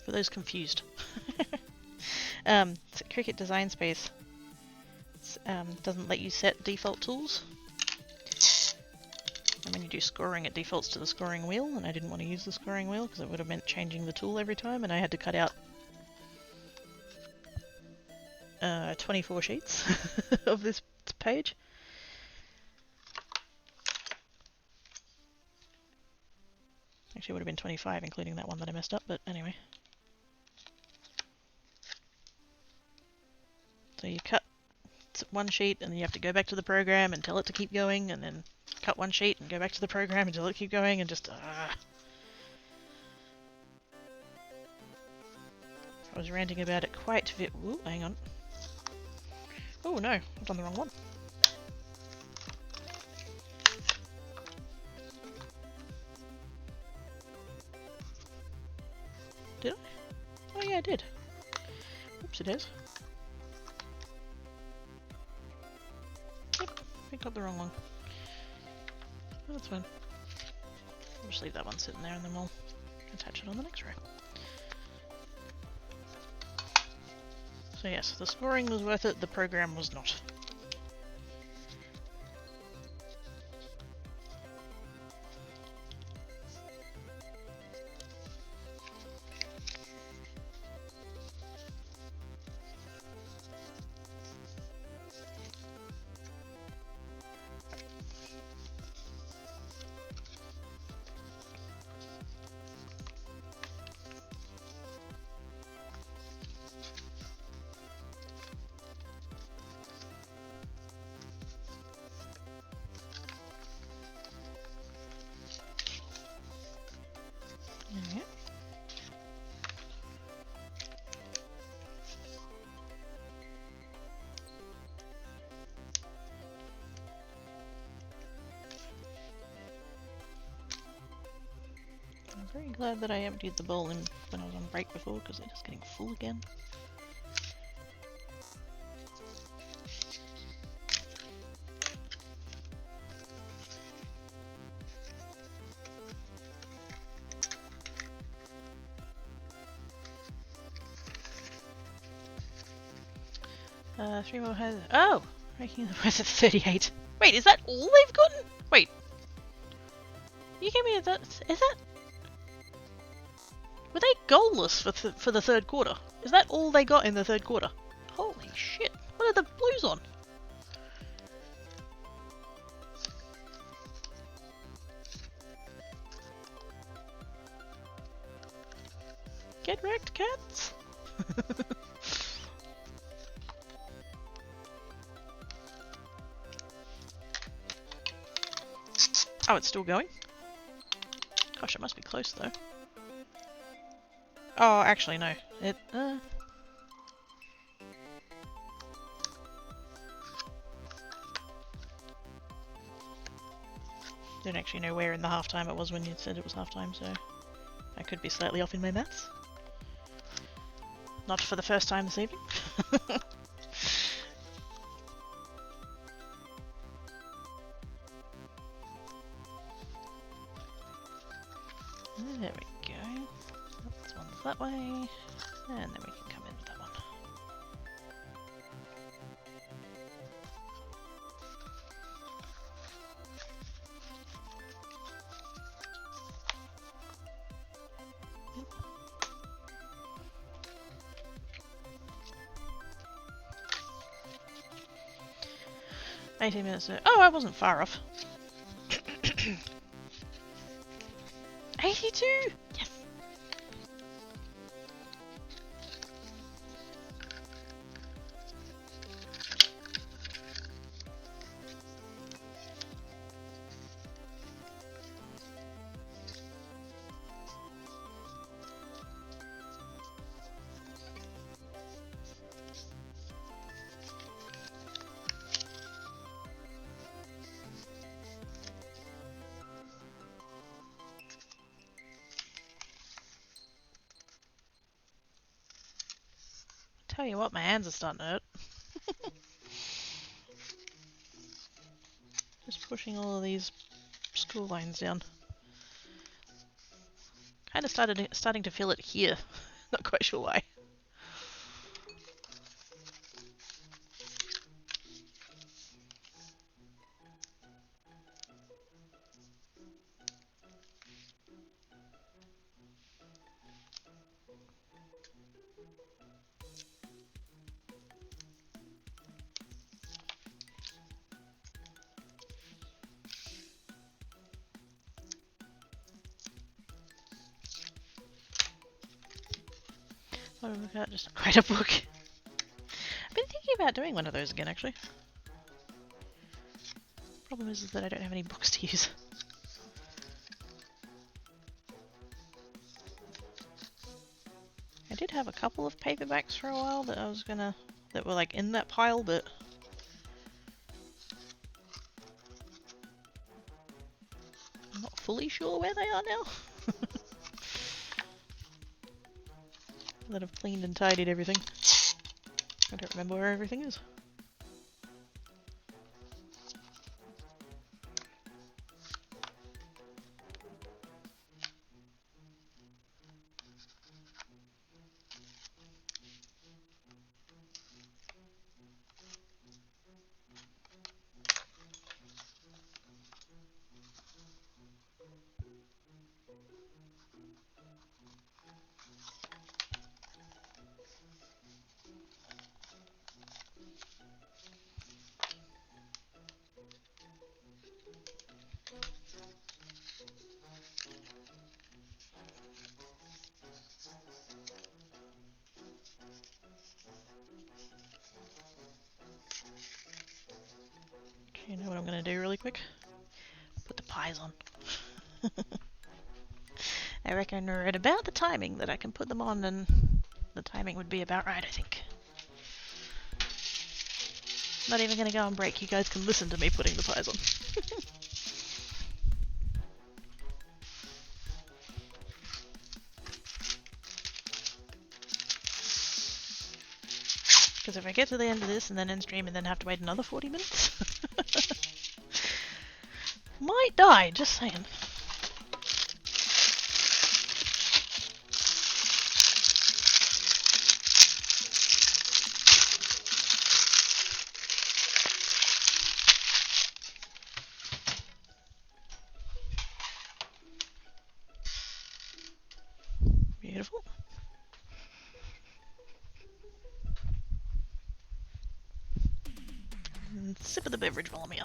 For those confused. So Cricut Design Space doesn't let you set default tools. And when you do scoring, it defaults to the scoring wheel, and I didn't want to use the scoring wheel because it would have meant changing the tool every time, and I had to cut out 24 sheets of this page. Actually, it would have been 25, including that one that I messed up, but anyway. So you cut one sheet, and then you have to go back to the program and tell it to keep going, and then cut one sheet and go back to the program and tell it to keep going, and just... I was ranting about it quite a bit. Ooh, hang on. Oh no, I've done the wrong one. Did I? Oh yeah, I did. Oops, it is. Yep, I got the wrong one. Oh, that's fine. I'll just leave that one sitting there and then we'll attach it on the next row. So yes, the scoring was worth it, the program was not. very glad that I emptied the bowl in when I was on break before, because they're just getting full again. 3 more has. Oh! Making the price of 38. Wait, is that all they've gotten? Wait. You gave me a. Is that. Were they goalless for the third quarter? Is that all they got in the third quarter? Holy shit. What are the Blues on? Get wrecked, cats! Oh, it's still going? Gosh, it must be close though. Oh, actually no. It, Don't actually know where in the halftime it was when you said it was halftime, so I could be slightly off in my maths. Not for the first time this evening. There we go. This one's that way, and then we can come in with that one. Yep. 18 minutes. Oh, I wasn't far off. 82! Yes! Tell you what, my hands are starting to hurt. Just pushing all of these school lines down. Kind of starting to feel it here. Not quite sure why. What have we got? Just quite a book. I've been thinking about doing one of those again, actually. Problem is that I don't have any books to use. I did have a couple of paperbacks for a while that I was gonna... that were like in that pile, but... I'm not fully sure where they are now. That I've cleaned and tidied everything. I don't remember where everything is. You know what I'm gonna do really quick? Put the pies on. I reckon we're at about the timing that I can put them on, and the timing would be about right, I think. Not even gonna go on break, you guys can listen to me putting the pies on. Because if I get to the end of this and then end stream and then have to wait another 40 minutes, might die, just saying. Beautiful. And sip of the beverage while I'm here.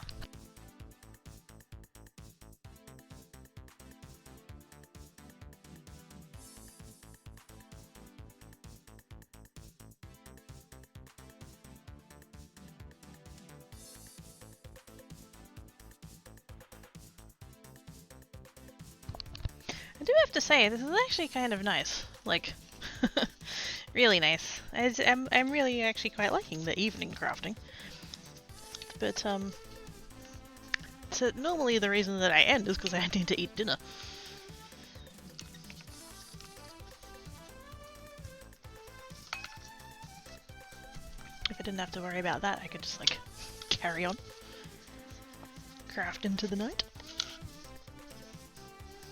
I do have to say, this is actually kind of nice. Like, really nice. I'm really actually quite liking the evening crafting. But, so normally the reason that I end is because I need to eat dinner. If I didn't have to worry about that, I could just, like, carry on. Craft into the night.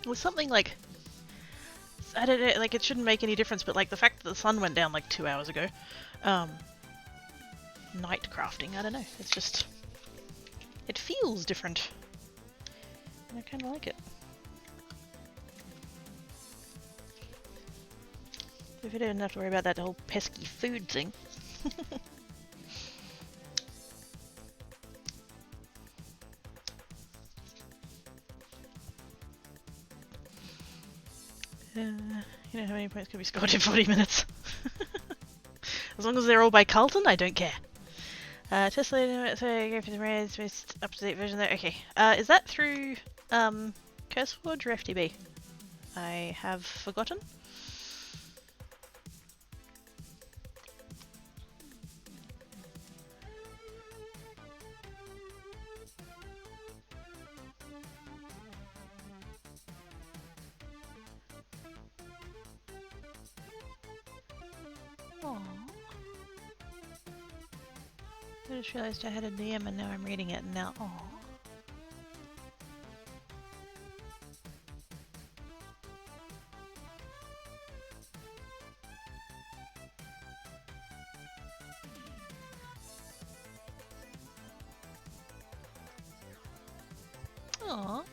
It was something like, I don't know, like it shouldn't make any difference, but like the fact that the sun went down like 2 hours ago, night crafting, I don't know, it's just, it feels different, and I kind of like it. If I didn't have to worry about that whole pesky food thing. You know how many points can be scored in 40 minutes? As long as they're all by Carlton, I don't care. Test later, so I go for the Reds, most up-to-date version there. Okay. Is that through CurseForge or FTB? I have forgotten. Aww. I just realized I had a DM and now I'm reading it and now, aww. Aww.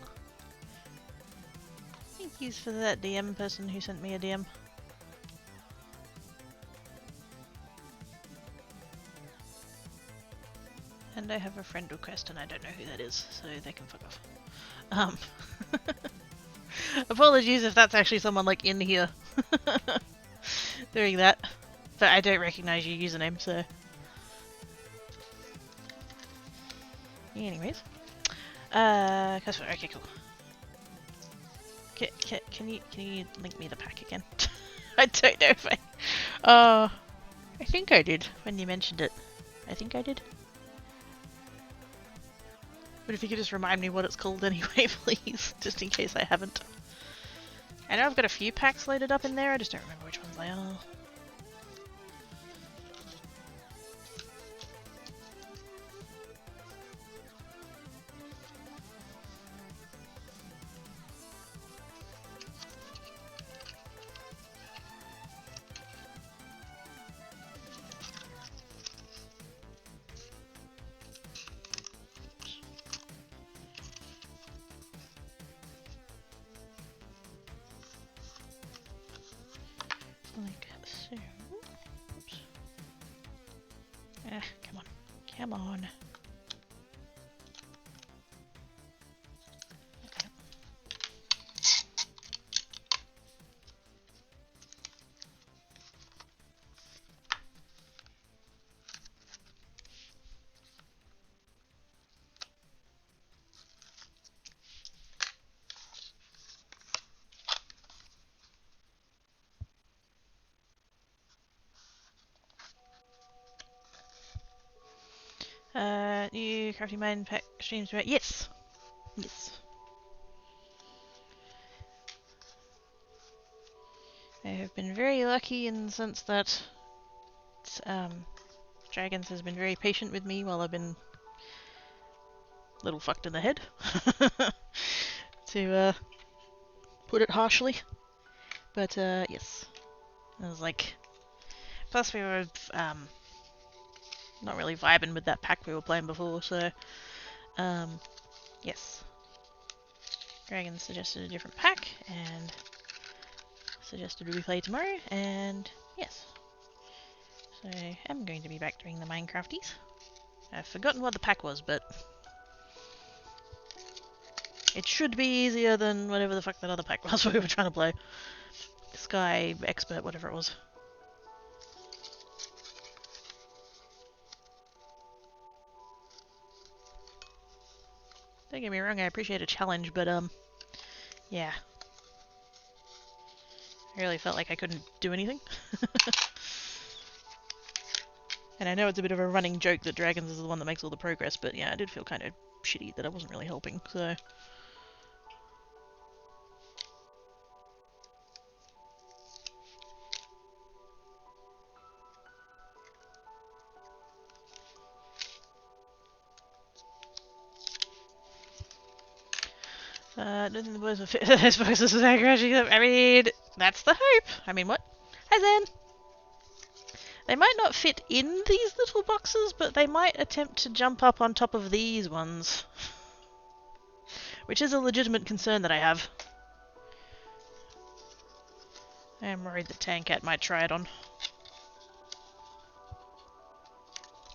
Thank yous for that DM person who sent me a DM. And I have a friend request and I don't know who that is, so they can fuck off. Apologies if that's actually someone like in here doing that, but I don't recognize your username, so. Anyways. Okay, cool. Can you link me the pack again? I don't know if I think I did when you mentioned it. I think I did. But if you could just remind me what it's called anyway, please, just in case I haven't. I know I've got a few packs loaded up in there, I just don't remember which ones they are. Like so. Oops. Come on. Come on. Okay. New crafting mine pack streams, right? Yes! Yes. I have been very lucky in the sense that it's, Dragons has been very patient with me while I've been a little fucked in the head. To put it harshly. But yes. I was like... Plus we were not really vibing with that pack we were playing before, so... yes. Dragon suggested a different pack, and suggested we play tomorrow, and yes. So I'm going to be back doing the Minecrafties. I've forgotten what the pack was, but it should be easier than whatever the fuck that other pack was we were trying to play. Sky Expert, whatever it was. Don't get me wrong, I appreciate a challenge, but yeah. I really felt like I couldn't do anything. And I know it's a bit of a running joke that Dragons is the one that makes all the progress, but yeah, I did feel kind of shitty that I wasn't really helping, so... I don't think the boys will fit those boxes without crashing up. I mean, that's the hope. I mean, what? Hi, Zen! They might not fit in these little boxes, but they might attempt to jump up on top of these ones. Which is a legitimate concern that I have. I am worried that Tankat might try it on.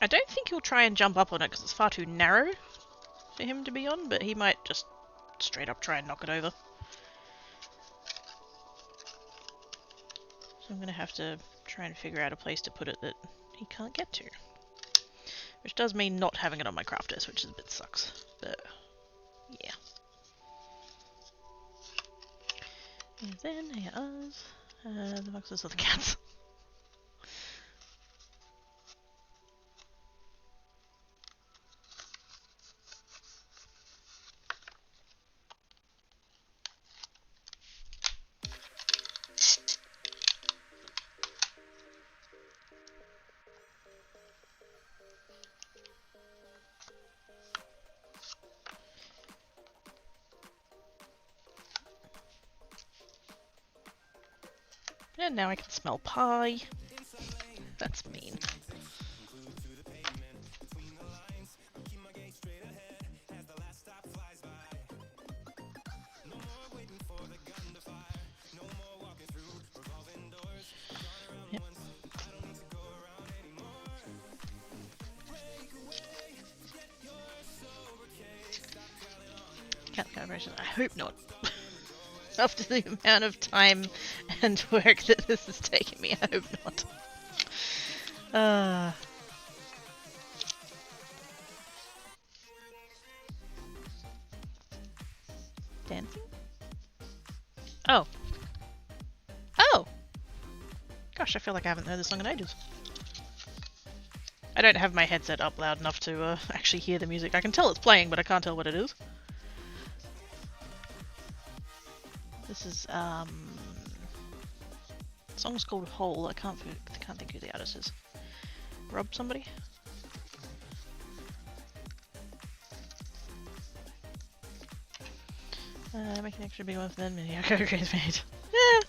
I don't think he'll try and jump up on it because it's far too narrow for him to be on, but he might just straight up try and knock it over. So I'm going to have to try and figure out a place to put it that he can't get to. Which does mean not having it on my craft desk, which is a bit sucks. But, yeah. And then, here are the boxes of the cats. And now I can smell pie. That's mean. Yep. Cat calibration. I hope not. After the amount of time and work that this has taken me, I hope not. Dancing? Oh. Oh! Gosh, I feel like I haven't heard this song in ages. I don't have my headset up loud enough to actually hear the music. I can tell it's playing, but I can't tell what it is. This is, the song's called Hole. I can't think who the artist is. Rob somebody? Make an extra big one for them. Yeah, great made. Yeah.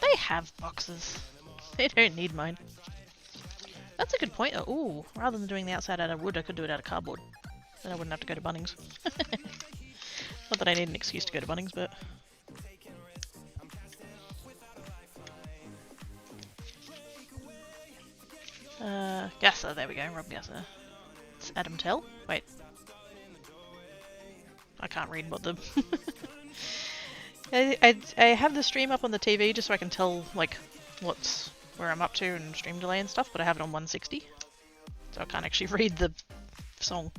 They have boxes. They don't need mine. That's a good point. Ooh, rather than doing the outside out of wood, I could do it out of cardboard. Then I wouldn't have to go to Bunnings. Not that I need an excuse to go to Bunnings, but... Gasser, there we go, Rob Gasser. It's Adam Tell? Wait. I can't read what the... I have the stream up on the TV just so I can tell, like, where I'm up to and stream delay and stuff, but I have it on 160. So I can't actually read the song.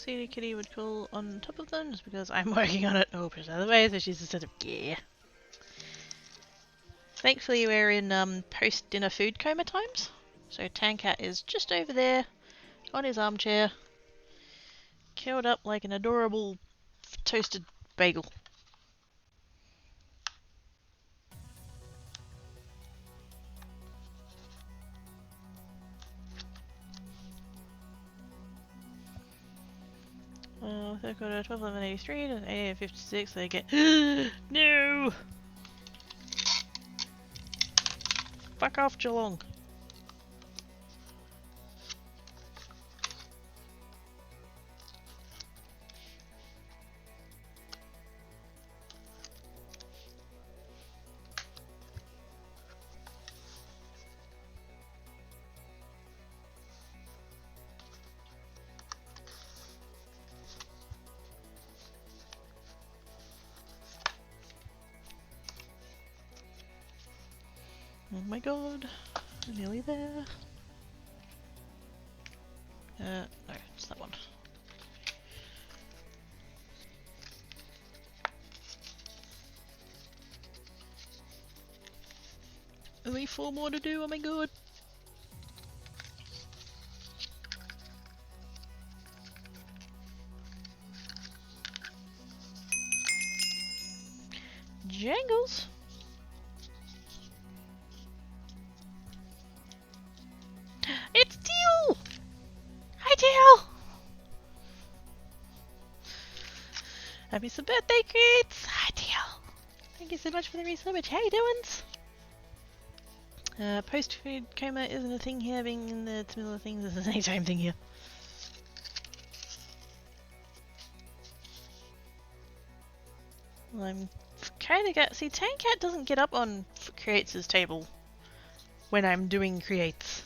CD Kitty would call on top of them just because I'm working on it. Oh, push the other way, so she's just sort of, yeah. Thankfully we're in post-dinner food coma times. So Tankat is just over there on his armchair, curled up like an adorable toasted bagel. They've got a 121183 and an 8856, they get no! Fuck off, Geelong. Oh my god, we're nearly there. No, it's that one. Only 4 more to do, oh my god. Jangles! It's Teal! Hi Teal! Happy some birthday, Creates! Hi Teal! Thank you so much for the resubage. How you doing? Post-food coma isn't a thing here, being in the middle of things is an anytime thing here. Well, I'm kind of see, Tankat doesn't get up on Creates' table when I'm doing Creates.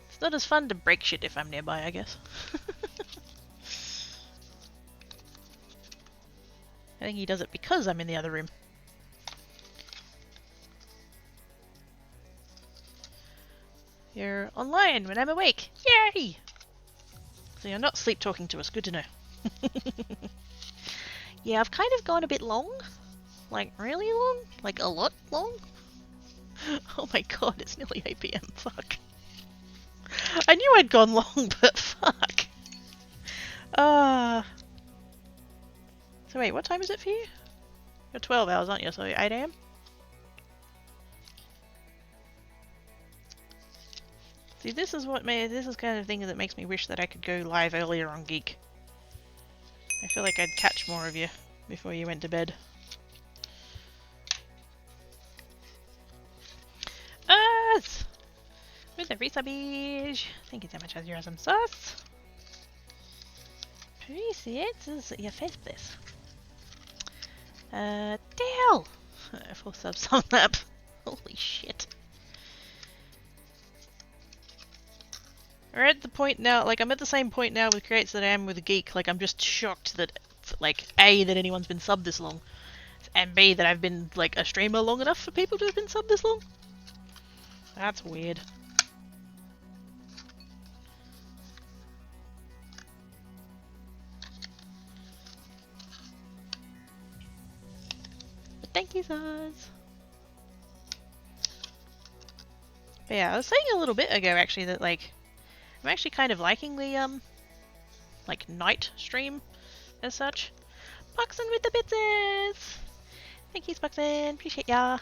It's not as fun to break shit if I'm nearby, I guess. I think he does it because I'm in the other room. You're online when I'm awake. Yay! So you're not sleep talking to us. Good to know. Yeah, I've kind of gone a bit long. Like, really long? Like, a lot long? Oh my god, it's nearly 8 PM. Fuck. I knew I'd gone long, but fuck. So wait, what time is it for you? You're 12 hours, aren't you? So 8 AM? See, this is kind of thing that makes me wish that I could go live earlier on Geek. I feel like I'd catch more of you before you went to bed. With the resubage. Thank you so much for your awesome sauce. Appreciate your face, please. Dale! 4 subs on that. Holy shit. We're at the point now, like, I'm at the same point now with Creates that I am with Geek. Like, I'm just shocked that, like, A, that anyone's been subbed this long, and B, that I've been, like, a streamer long enough for people to have been subbed this long. That's weird. But thank you, Zaz. But yeah, I was saying a little bit ago, actually, that, like, I'm actually kind of liking the, like, night stream, as such. Buxton with the bitses! Thank you, Buxton. Appreciate ya.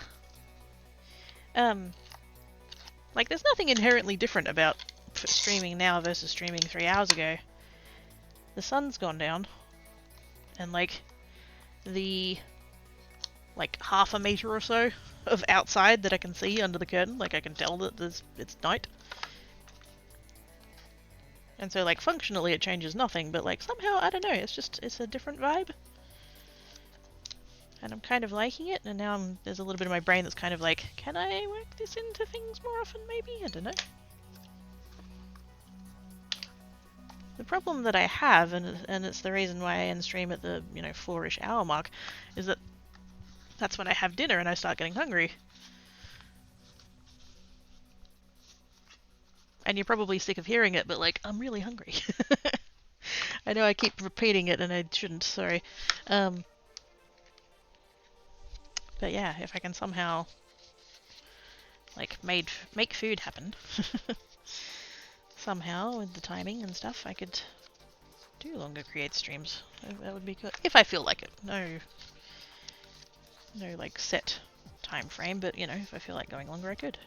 Like, there's nothing inherently different about streaming now versus streaming 3 hours ago. The sun's gone down, and, like, the, like, half a meter or so of outside that I can see under the curtain, like, I can tell that it's night. And so, like, functionally it changes nothing, but, like, somehow, I don't know, it's a different vibe. And I'm kind of liking it, and now there's a little bit of my brain that's kind of like, can I work this into things more often, maybe? I don't know. The problem that I have, and it's the reason why I end stream at the, 4-ish hour mark, is that that's when I have dinner and I start getting hungry. And you're probably sick of hearing it, but, like, I'm really hungry. I know I keep repeating it and I shouldn't, sorry. But yeah, if I can somehow like make food happen somehow with the timing and stuff, I could do longer create streams. That would be good. If I feel like it. No like set time frame, but you know, if I feel like going longer I could.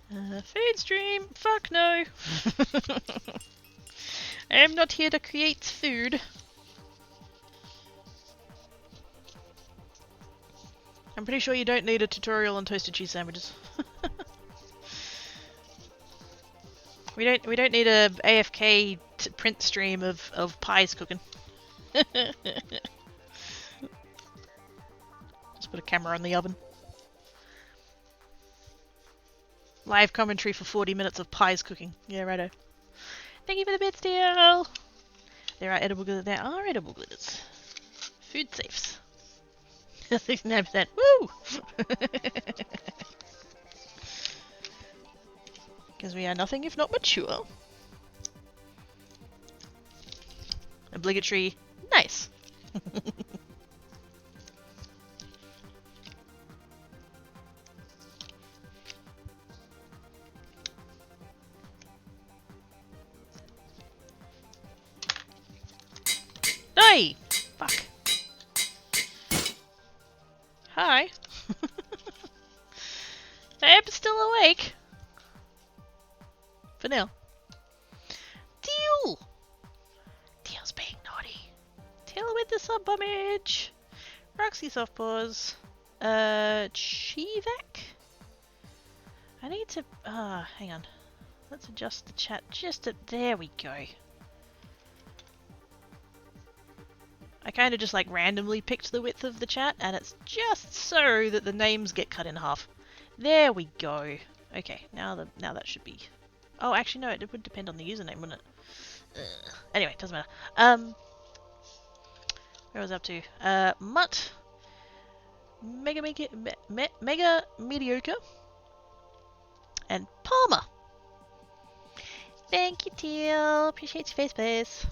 Food stream? Fuck no! I am not here to create food. I'm pretty sure you don't need a tutorial on toasted cheese sandwiches. we don't need a AFK print stream of pies cooking. Just put a camera on the oven. Live commentary for 40 minutes of pies cooking. Yeah, righto. Thank you for the bits, deal. There are edible glitters. There are edible glitters. Food safes. 69%. Woo! Because we are nothing if not mature. Obligatory. Nice. Hey! Fuck. Hi. I am still awake. For now. Deal! Deal's being naughty. Deal with the sub bombage. Roxy soft paws. Chivak? I need to... hang on. Let's adjust the chat just a... There we go. I kind of just like randomly picked the width of the chat and it's just so that the names get cut in half. There we go. Okay, now that should be... Oh, actually no, it would depend on the username, wouldn't it? Anyway, doesn't matter. Where was I up to? Mutt. Mega Mediocre. And Palmer. Thank you, Teal. Appreciate your face.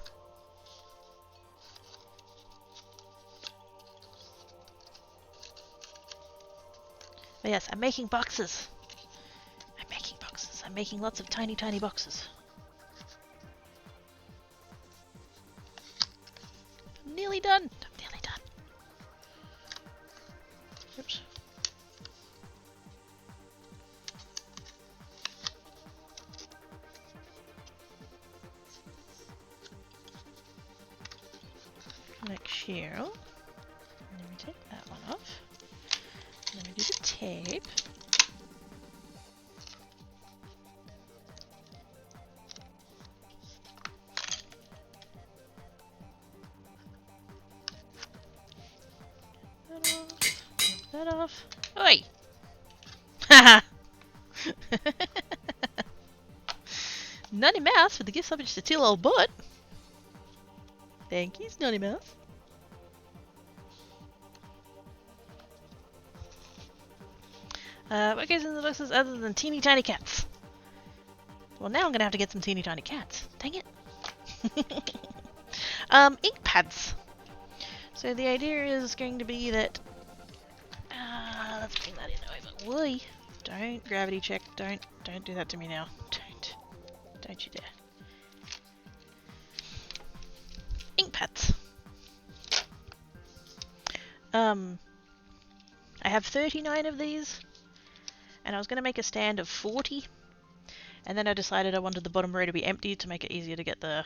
But yes, I'm making boxes. I'm making lots of tiny, tiny boxes. I'm nearly done. Oops. Like Cheryl. And then we take that one off. And then we do the tape. That off. Oi! Haha! Nutty Mouse for the gift subject to Teal Old Butt. Thank you, Nutty Mouse. What goes in the boxes other than teeny tiny cats? Well, now I'm gonna have to get some teeny tiny cats. Dang it. Ink pads. So the idea is going to be that... let's bring that in over. Whee! Don't gravity check. Don't do that to me now. Don't you dare. Ink pads. I have 39 of these, and I was going to make a stand of 40, and then I decided I wanted the bottom row to be empty to make it easier to get the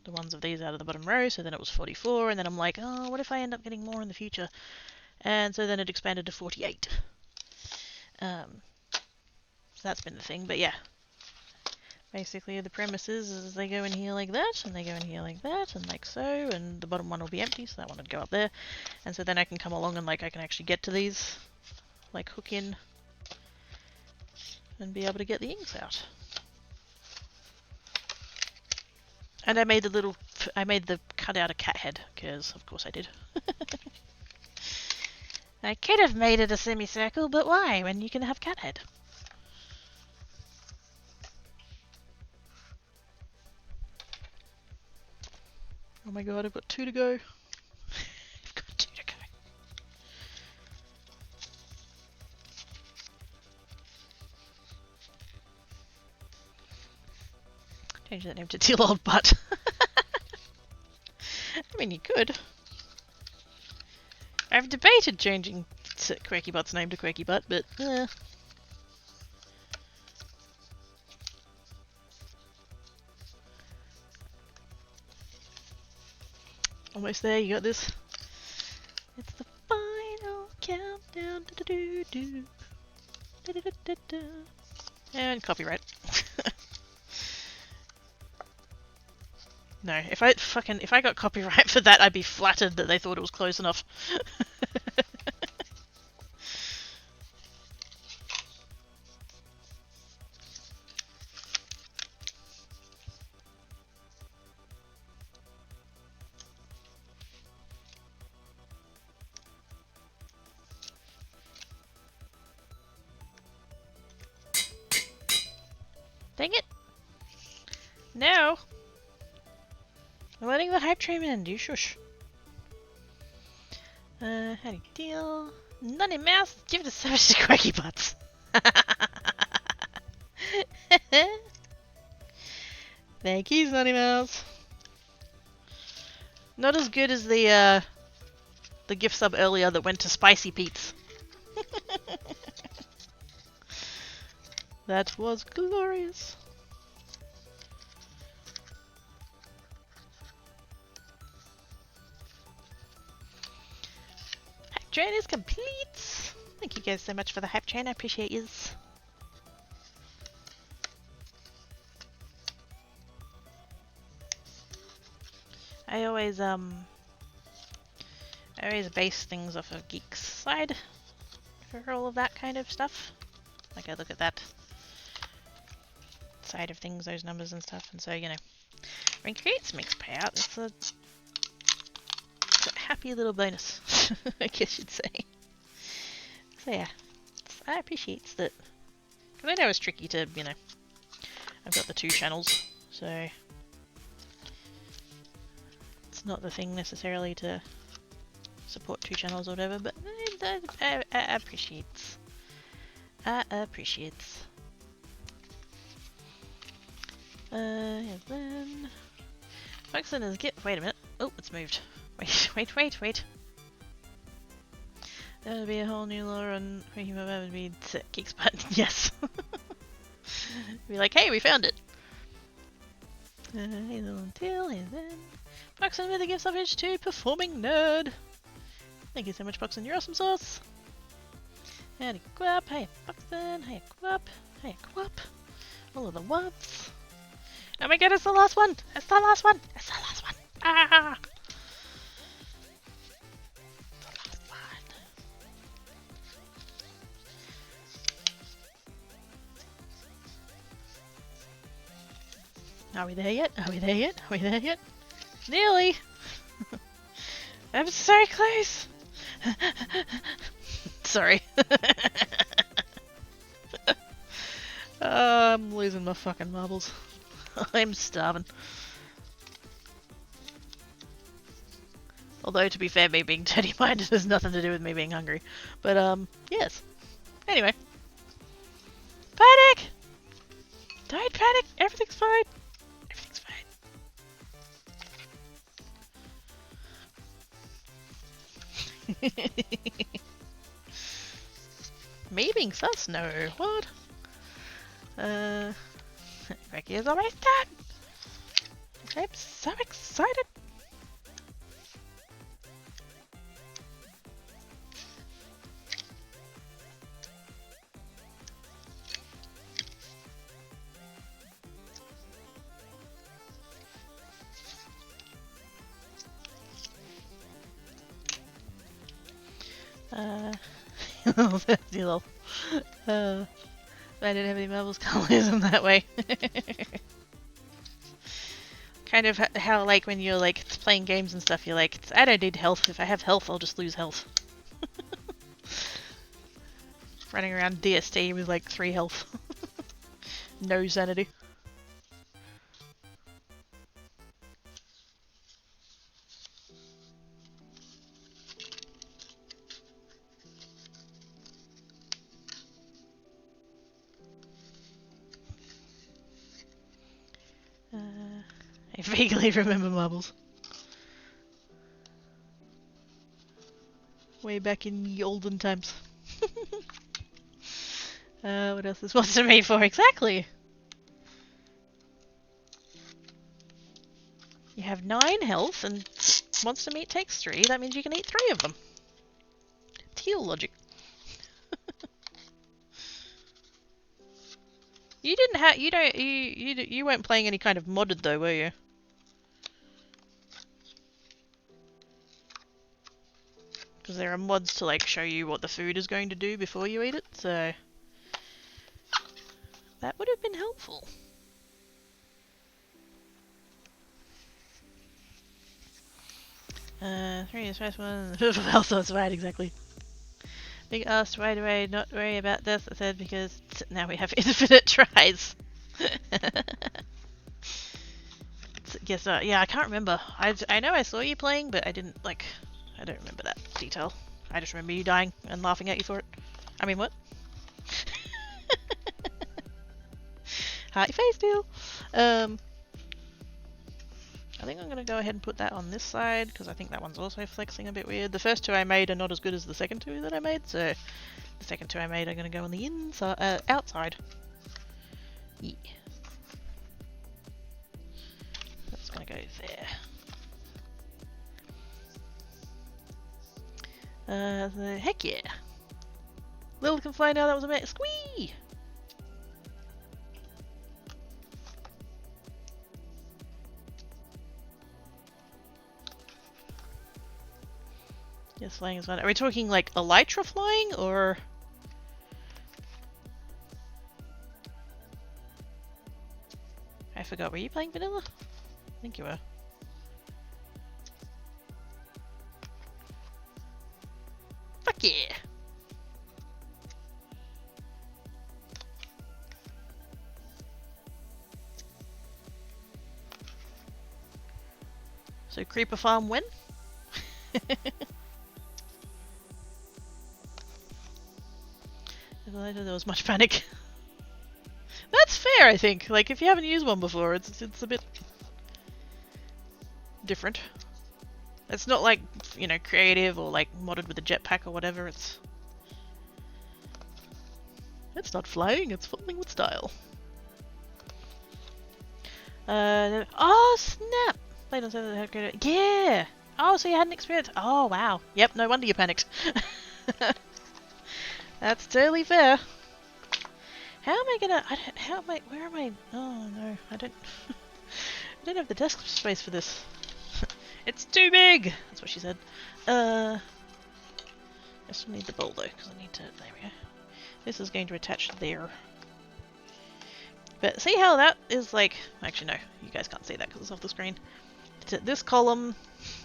ones of these out of the bottom row, so then it was 44, and then I'm like, oh, what if I end up getting more in the future? And so then it expanded to 48. So that's been the thing, but yeah. Basically the premise is they go in here like that, and they go in here like that, and like so, and the bottom one will be empty, so that one would go up there. And so then I can come along and like I can actually get to these, like hook in, and be able to get the inks out. And I made the cut out a cat head, because of course I did. I could have made it a semicircle, but why when you can have cat head? Oh my god, I've got 2 to go. I've got 2 to go. Change that name to Teal Old Butt. I mean, you could. I've debated changing Quirky Butt's name to Quirky Butt, but almost there, you got this. It's the final countdown. And copyright. No, if I got copyright for that, I'd be flattered that they thought it was close enough. Dang it! No! I'm letting the hype train in, you shush. How do you deal? Nutty Mouse, give it a savage to Quirky Butts. Thank you, Nutty Mouse. Not as good as the gift sub earlier that went to Spicy Pete's. That was glorious. Hype train is complete. Thank you guys so much for the hype train. I appreciate yous. I always base things off of Geek's side for all of that kind of stuff. Like I look at that side of things, those numbers and stuff, and so, you know, when Creates makes payout, it's a happy little bonus, I guess you'd say. So yeah, I appreciate that. Because I know it's tricky to, you know, I've got the 2 channels, so it's not the thing necessarily to support 2 channels or whatever, but I appreciate. I appreciate. And then Foxen is wait a minute. Oh, it's moved. Wait. There'll be a whole new lore on Quirky Butt would be Geek's Butt. Yes. Be like, hey, we found it. Hey, little tail, and then Foxen with a gift savage to Performing Nerd. Thank you so much, Foxen. You're awesome sauce. Howdy Quap, hey Foxen, hey Quap, hey Quap. All of the wops. Oh my god, it's the last one! It's the last one! It's the last one! Ah! The last one. Are we there yet? Are we there yet? Are we there yet? Nearly! I'm so close! Sorry. I'm losing my fucking marbles. I'm starving. Although, to be fair, me being dirty-minded has nothing to do with me being hungry. But, yes. Anyway. Panic! Don't panic! Everything's fine! Everything's fine. Me being sus? No. What? Ricky is almost done! I'm so excited! Lol. I didn't have any marbles, can't lose them that way. Kind of how, like, when you're, like, playing games and stuff, you're like, I don't need health. If I have health, I'll just lose health. Running around DST with, like, 3 health. No sanity. I vaguely remember marbles. Way back in the olden times. What else is monster made for? Exactly! You have 9 health, and monster meat takes 3. That means you can eat 3 of them. Teal logic. You didn't have. You don't. You weren't playing any kind of modded though, were you? Because there are mods to like show you what the food is going to do before you eat it, so that would have been helpful. Three is first one. Also, it's right, exactly. Big asked, why do I not worry about this? I said, because now we have infinite tries. Guess yeah, I can't remember. I know I saw you playing, but I didn't, like, I don't remember that detail. I just remember you dying and laughing at you for it. I mean, what? Hearty face deal. I think I'm going to go ahead and put that on this side, because I think that one's also flexing a bit weird. The first 2 I made are not as good as the second 2 that I made, so the second 2 I made are going to go on the inside, outside. Yeah. That's going to go there. Heck yeah! Lil can fly now, that was a bit squee! Yes, flying is fun. Are we talking like elytra flying, or...? I forgot, were you playing vanilla? I think you were. Fuck yeah! So creeper farm when? There was much panic. That's fair, I think. Like, if you haven't used one before, it's a bit different. It's not like, you know, creative or like modded with a jetpack or whatever. It's not flying, it's falling with style. Oh snap! Played on server that had great. Yeah. Oh, so you had an experience. Oh wow. Yep. No wonder you panicked. That's totally fair. How am I gonna? How am I? Where am I? Oh no, I don't. I don't have the desk space for this. It's too big. That's what she said. I still need the bowl though, because I need to. There we go. This is going to attach there. But see how that is like. Actually, no, you guys can't see that because it's off the screen. This column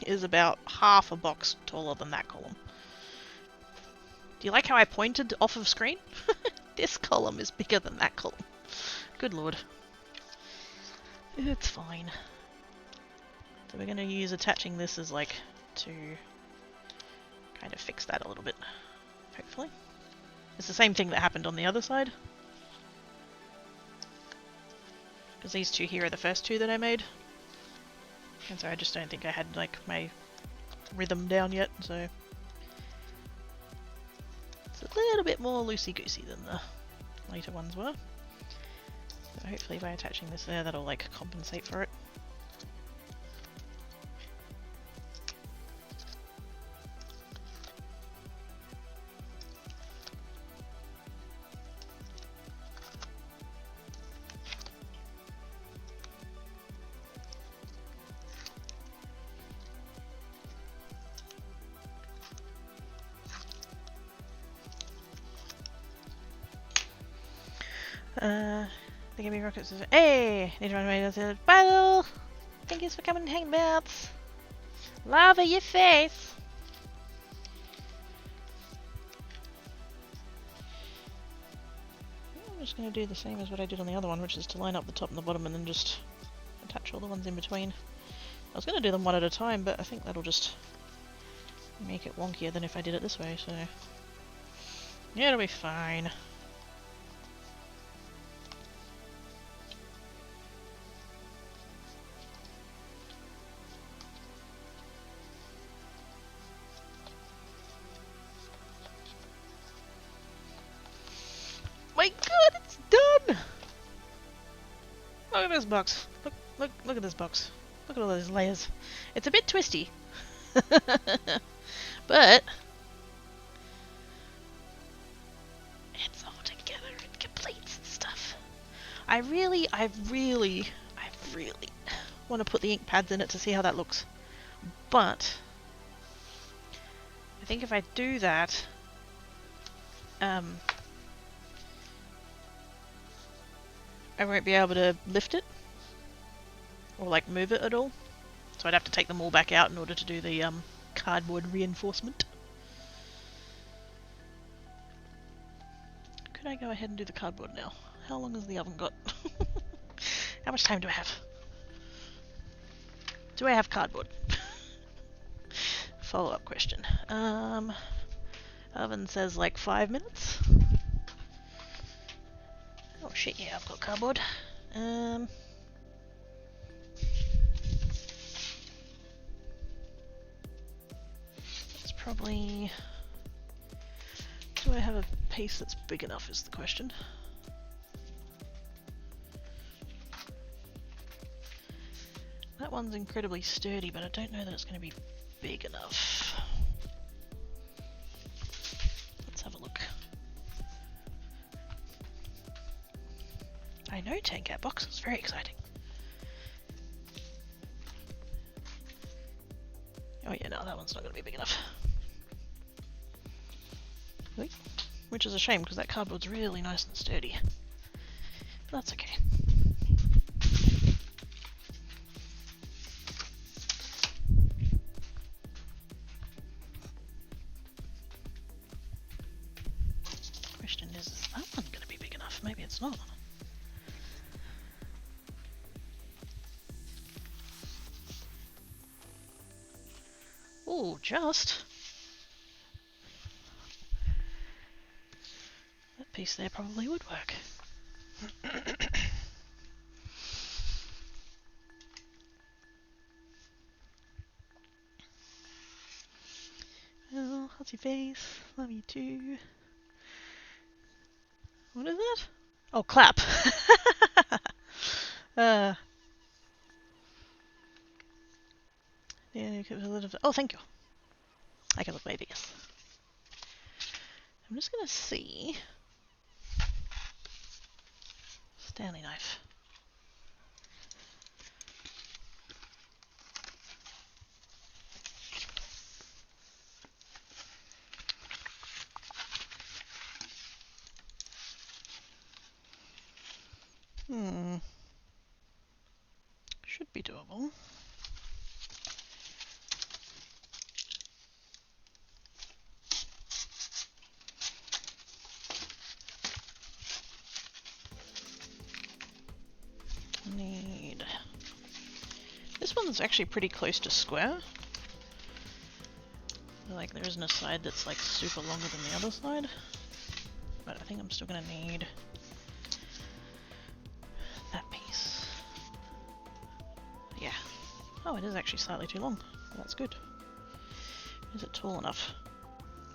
is about half a box taller than that column. Do you like how I pointed off of screen? This column is bigger than that column. Good lord. It's fine. So we're going to use attaching this as like to kind of fix that a little bit. Hopefully. It's the same thing that happened on the other side. Because these 2 here are the first 2 that I made. And so I just don't think I had like my rhythm down yet, so it's a little bit more loosey-goosey than the later ones were. So hopefully by attaching this there, that'll like compensate for it. The Gaming Rocket says, hey! Need to run away. Says, bye, thank you for coming and hanging out. Lava your face! I'm just going to do the same as what I did on the other one, which is to line up the top and the bottom and then just attach all the ones in between. I was going to do them one at a time, but I think that'll just make it wonkier than if I did it this way, so... yeah, it'll be fine. god, it's done! Look at this box. Look at this box. Look at all those layers. It's a bit twisty. But it's all together. It completes and stuff. I really want to put the ink pads in it to see how that looks. But I think if I do that, I won't be able to lift it or like move it at all. So I'd have to take them all back out in order to do the cardboard reinforcement. Could I go ahead and do the cardboard now? How long has the oven got? How much time do I have? Do I have cardboard? Follow-up question. Oven says like 5 minutes. Oh shit, yeah, I've got cardboard. It's probably... Do I have a piece that's big enough is the question. That one's incredibly sturdy, but I don't know that it's going to be big enough. Let's have a look. I know 10 cat boxes, very exciting. Oh yeah, no, that one's not going to be big enough. Which is a shame because that cardboard's really nice and sturdy. But that's okay. Question is that one going to be big enough? Maybe it's not. Oh, just. That piece there probably would work. Oh, how's your face? Love you too. What is that? Oh, clap. Yeah, give it a little bit. Oh, thank you. I can look later, yes. I'm just gonna see. Stanley knife. Should be doable. Need... This one's actually pretty close to square. Like there isn't a side that's like super longer than the other side. But I think I'm still gonna need that piece. Yeah. Oh, it is actually slightly too long. That's good. Is it tall enough?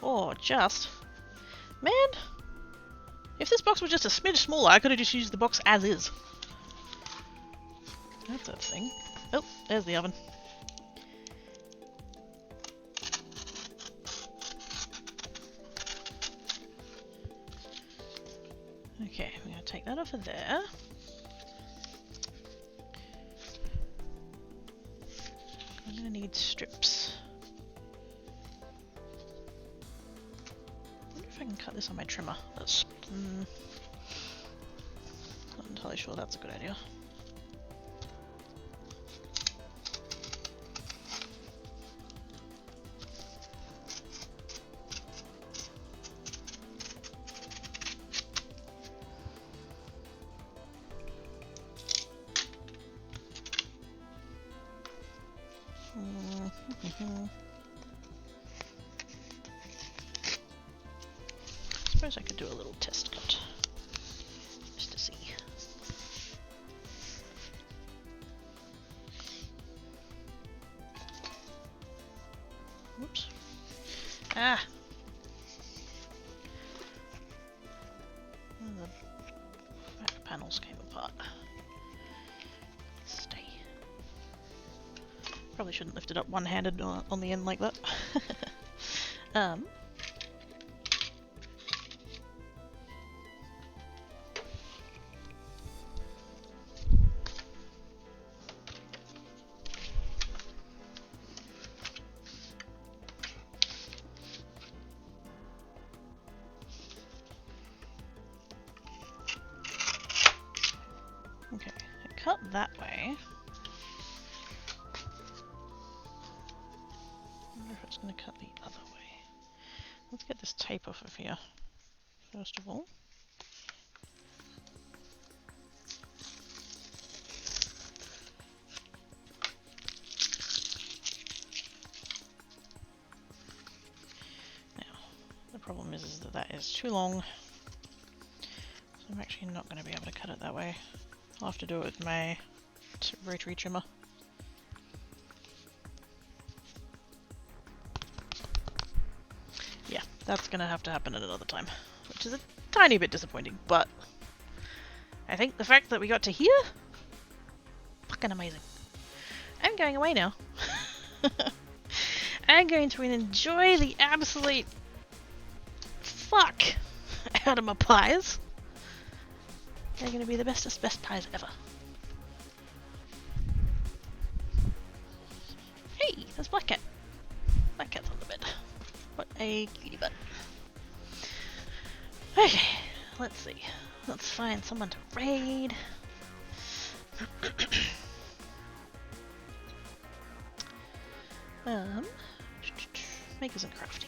Or just... Man! If this box was just a smidge smaller, I could have just used the box as is. That's a thing. Oh, there's the oven. Okay, we're going to take that off of there. I'm going to need strips. I wonder if I can cut this on my trimmer. That's... not entirely sure that's a good idea. Suppose I could do a little test cut, just to see. Whoops. Ah! Probably shouldn't lift it up one-handed on the end like that. Okay, I cut that way. I wonder if it's going to cut the other way. Let's get this tape off of here, first of all. Now, the problem is that that is too long. So I'm actually not going to be able to cut it that way. I'll have to do it with my rotary trimmer. Yeah, that's going to have to happen at another time, which is a tiny bit disappointing, but I think the fact that we got to here, fucking amazing. I'm going away now. I'm going to enjoy the absolute fuck out of my pies. They're going to be the bestest best pies ever. Hey, there's Black Cat. Black Cat's on the bed. What a cutie butt. Okay, let's see. Let's find someone to raid. Makers and crafting.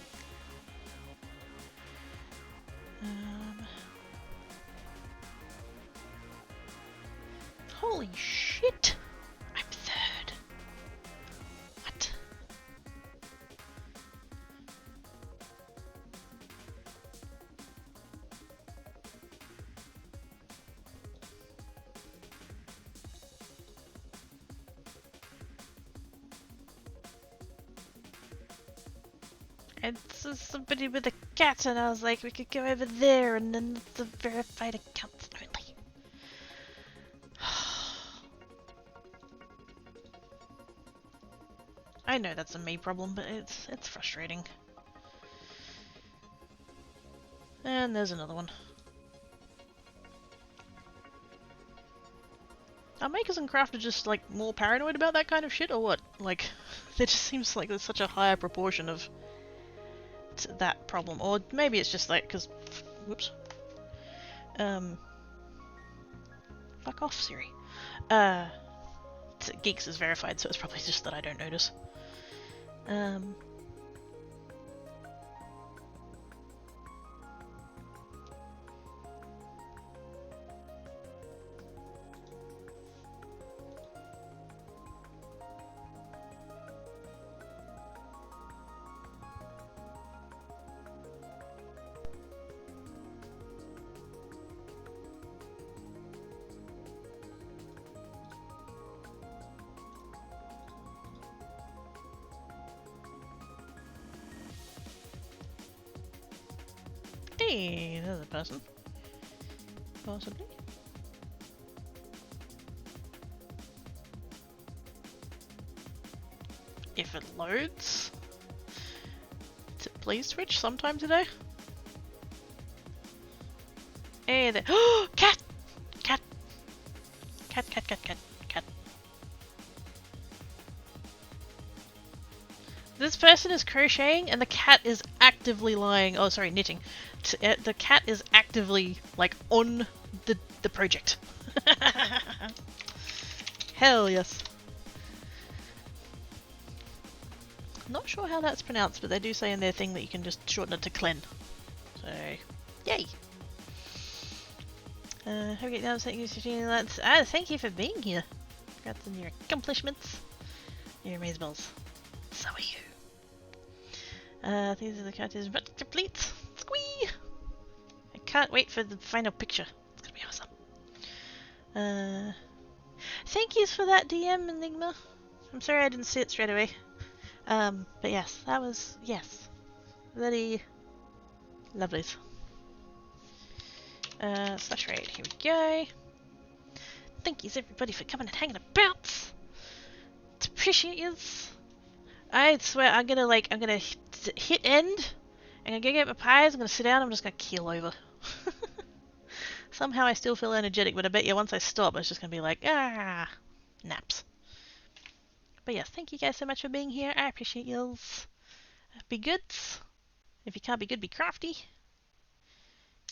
Holy shit! I'm third. What? It's somebody with a cat, and I was like, we could go over there, and then it's the verified accounts only. I know that's a me problem, but it's frustrating. And there's another one. Are makers and crafters just like more paranoid about that kind of shit, or what? Like, there just seems like there's such a higher proportion of that problem, or maybe it's just like because, whoops. Fuck off, Siri. Geeks is verified, so it's probably just that I don't notice. Hey, there's a person. Possibly. If it loads. Please Twitch sometime today. Hey there. Cat! Cat! Cat, cat, cat, cat, cat. This person is crocheting and the cat is actively lying. Oh, sorry, knitting. The cat is actively, like, on the project. Hell yes. Not sure how that's pronounced, but they do say in their thing that you can just shorten it to Clen. So, yay! Hope you get down to thank you for being here. Congrats on your accomplishments. You're amazeballs. So are you. These are the cat is about to complete. Squee! I can't wait for the final picture. It's gonna be awesome. Thank yous for that DM, Enigma. I'm sorry I didn't see it straight away. But yes, that was, yes. Very lovely. Slash raid, here we go. Thank yous everybody for coming and hanging about. It's appreciate yous. I swear I'm gonna hit end. I'm gonna go get my pies. I'm gonna sit down. I'm just gonna keel over. Somehow I still feel energetic, but I bet you once I stop, it's just gonna be like naps. But yes, thank you guys so much for being here. I appreciate yous. Be good. If you can't be good, be crafty.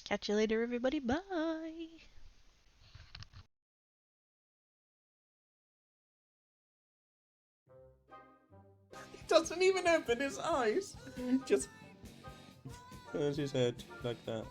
Catch you later, everybody. Bye. He doesn't even open his eyes. Just turns his head like that.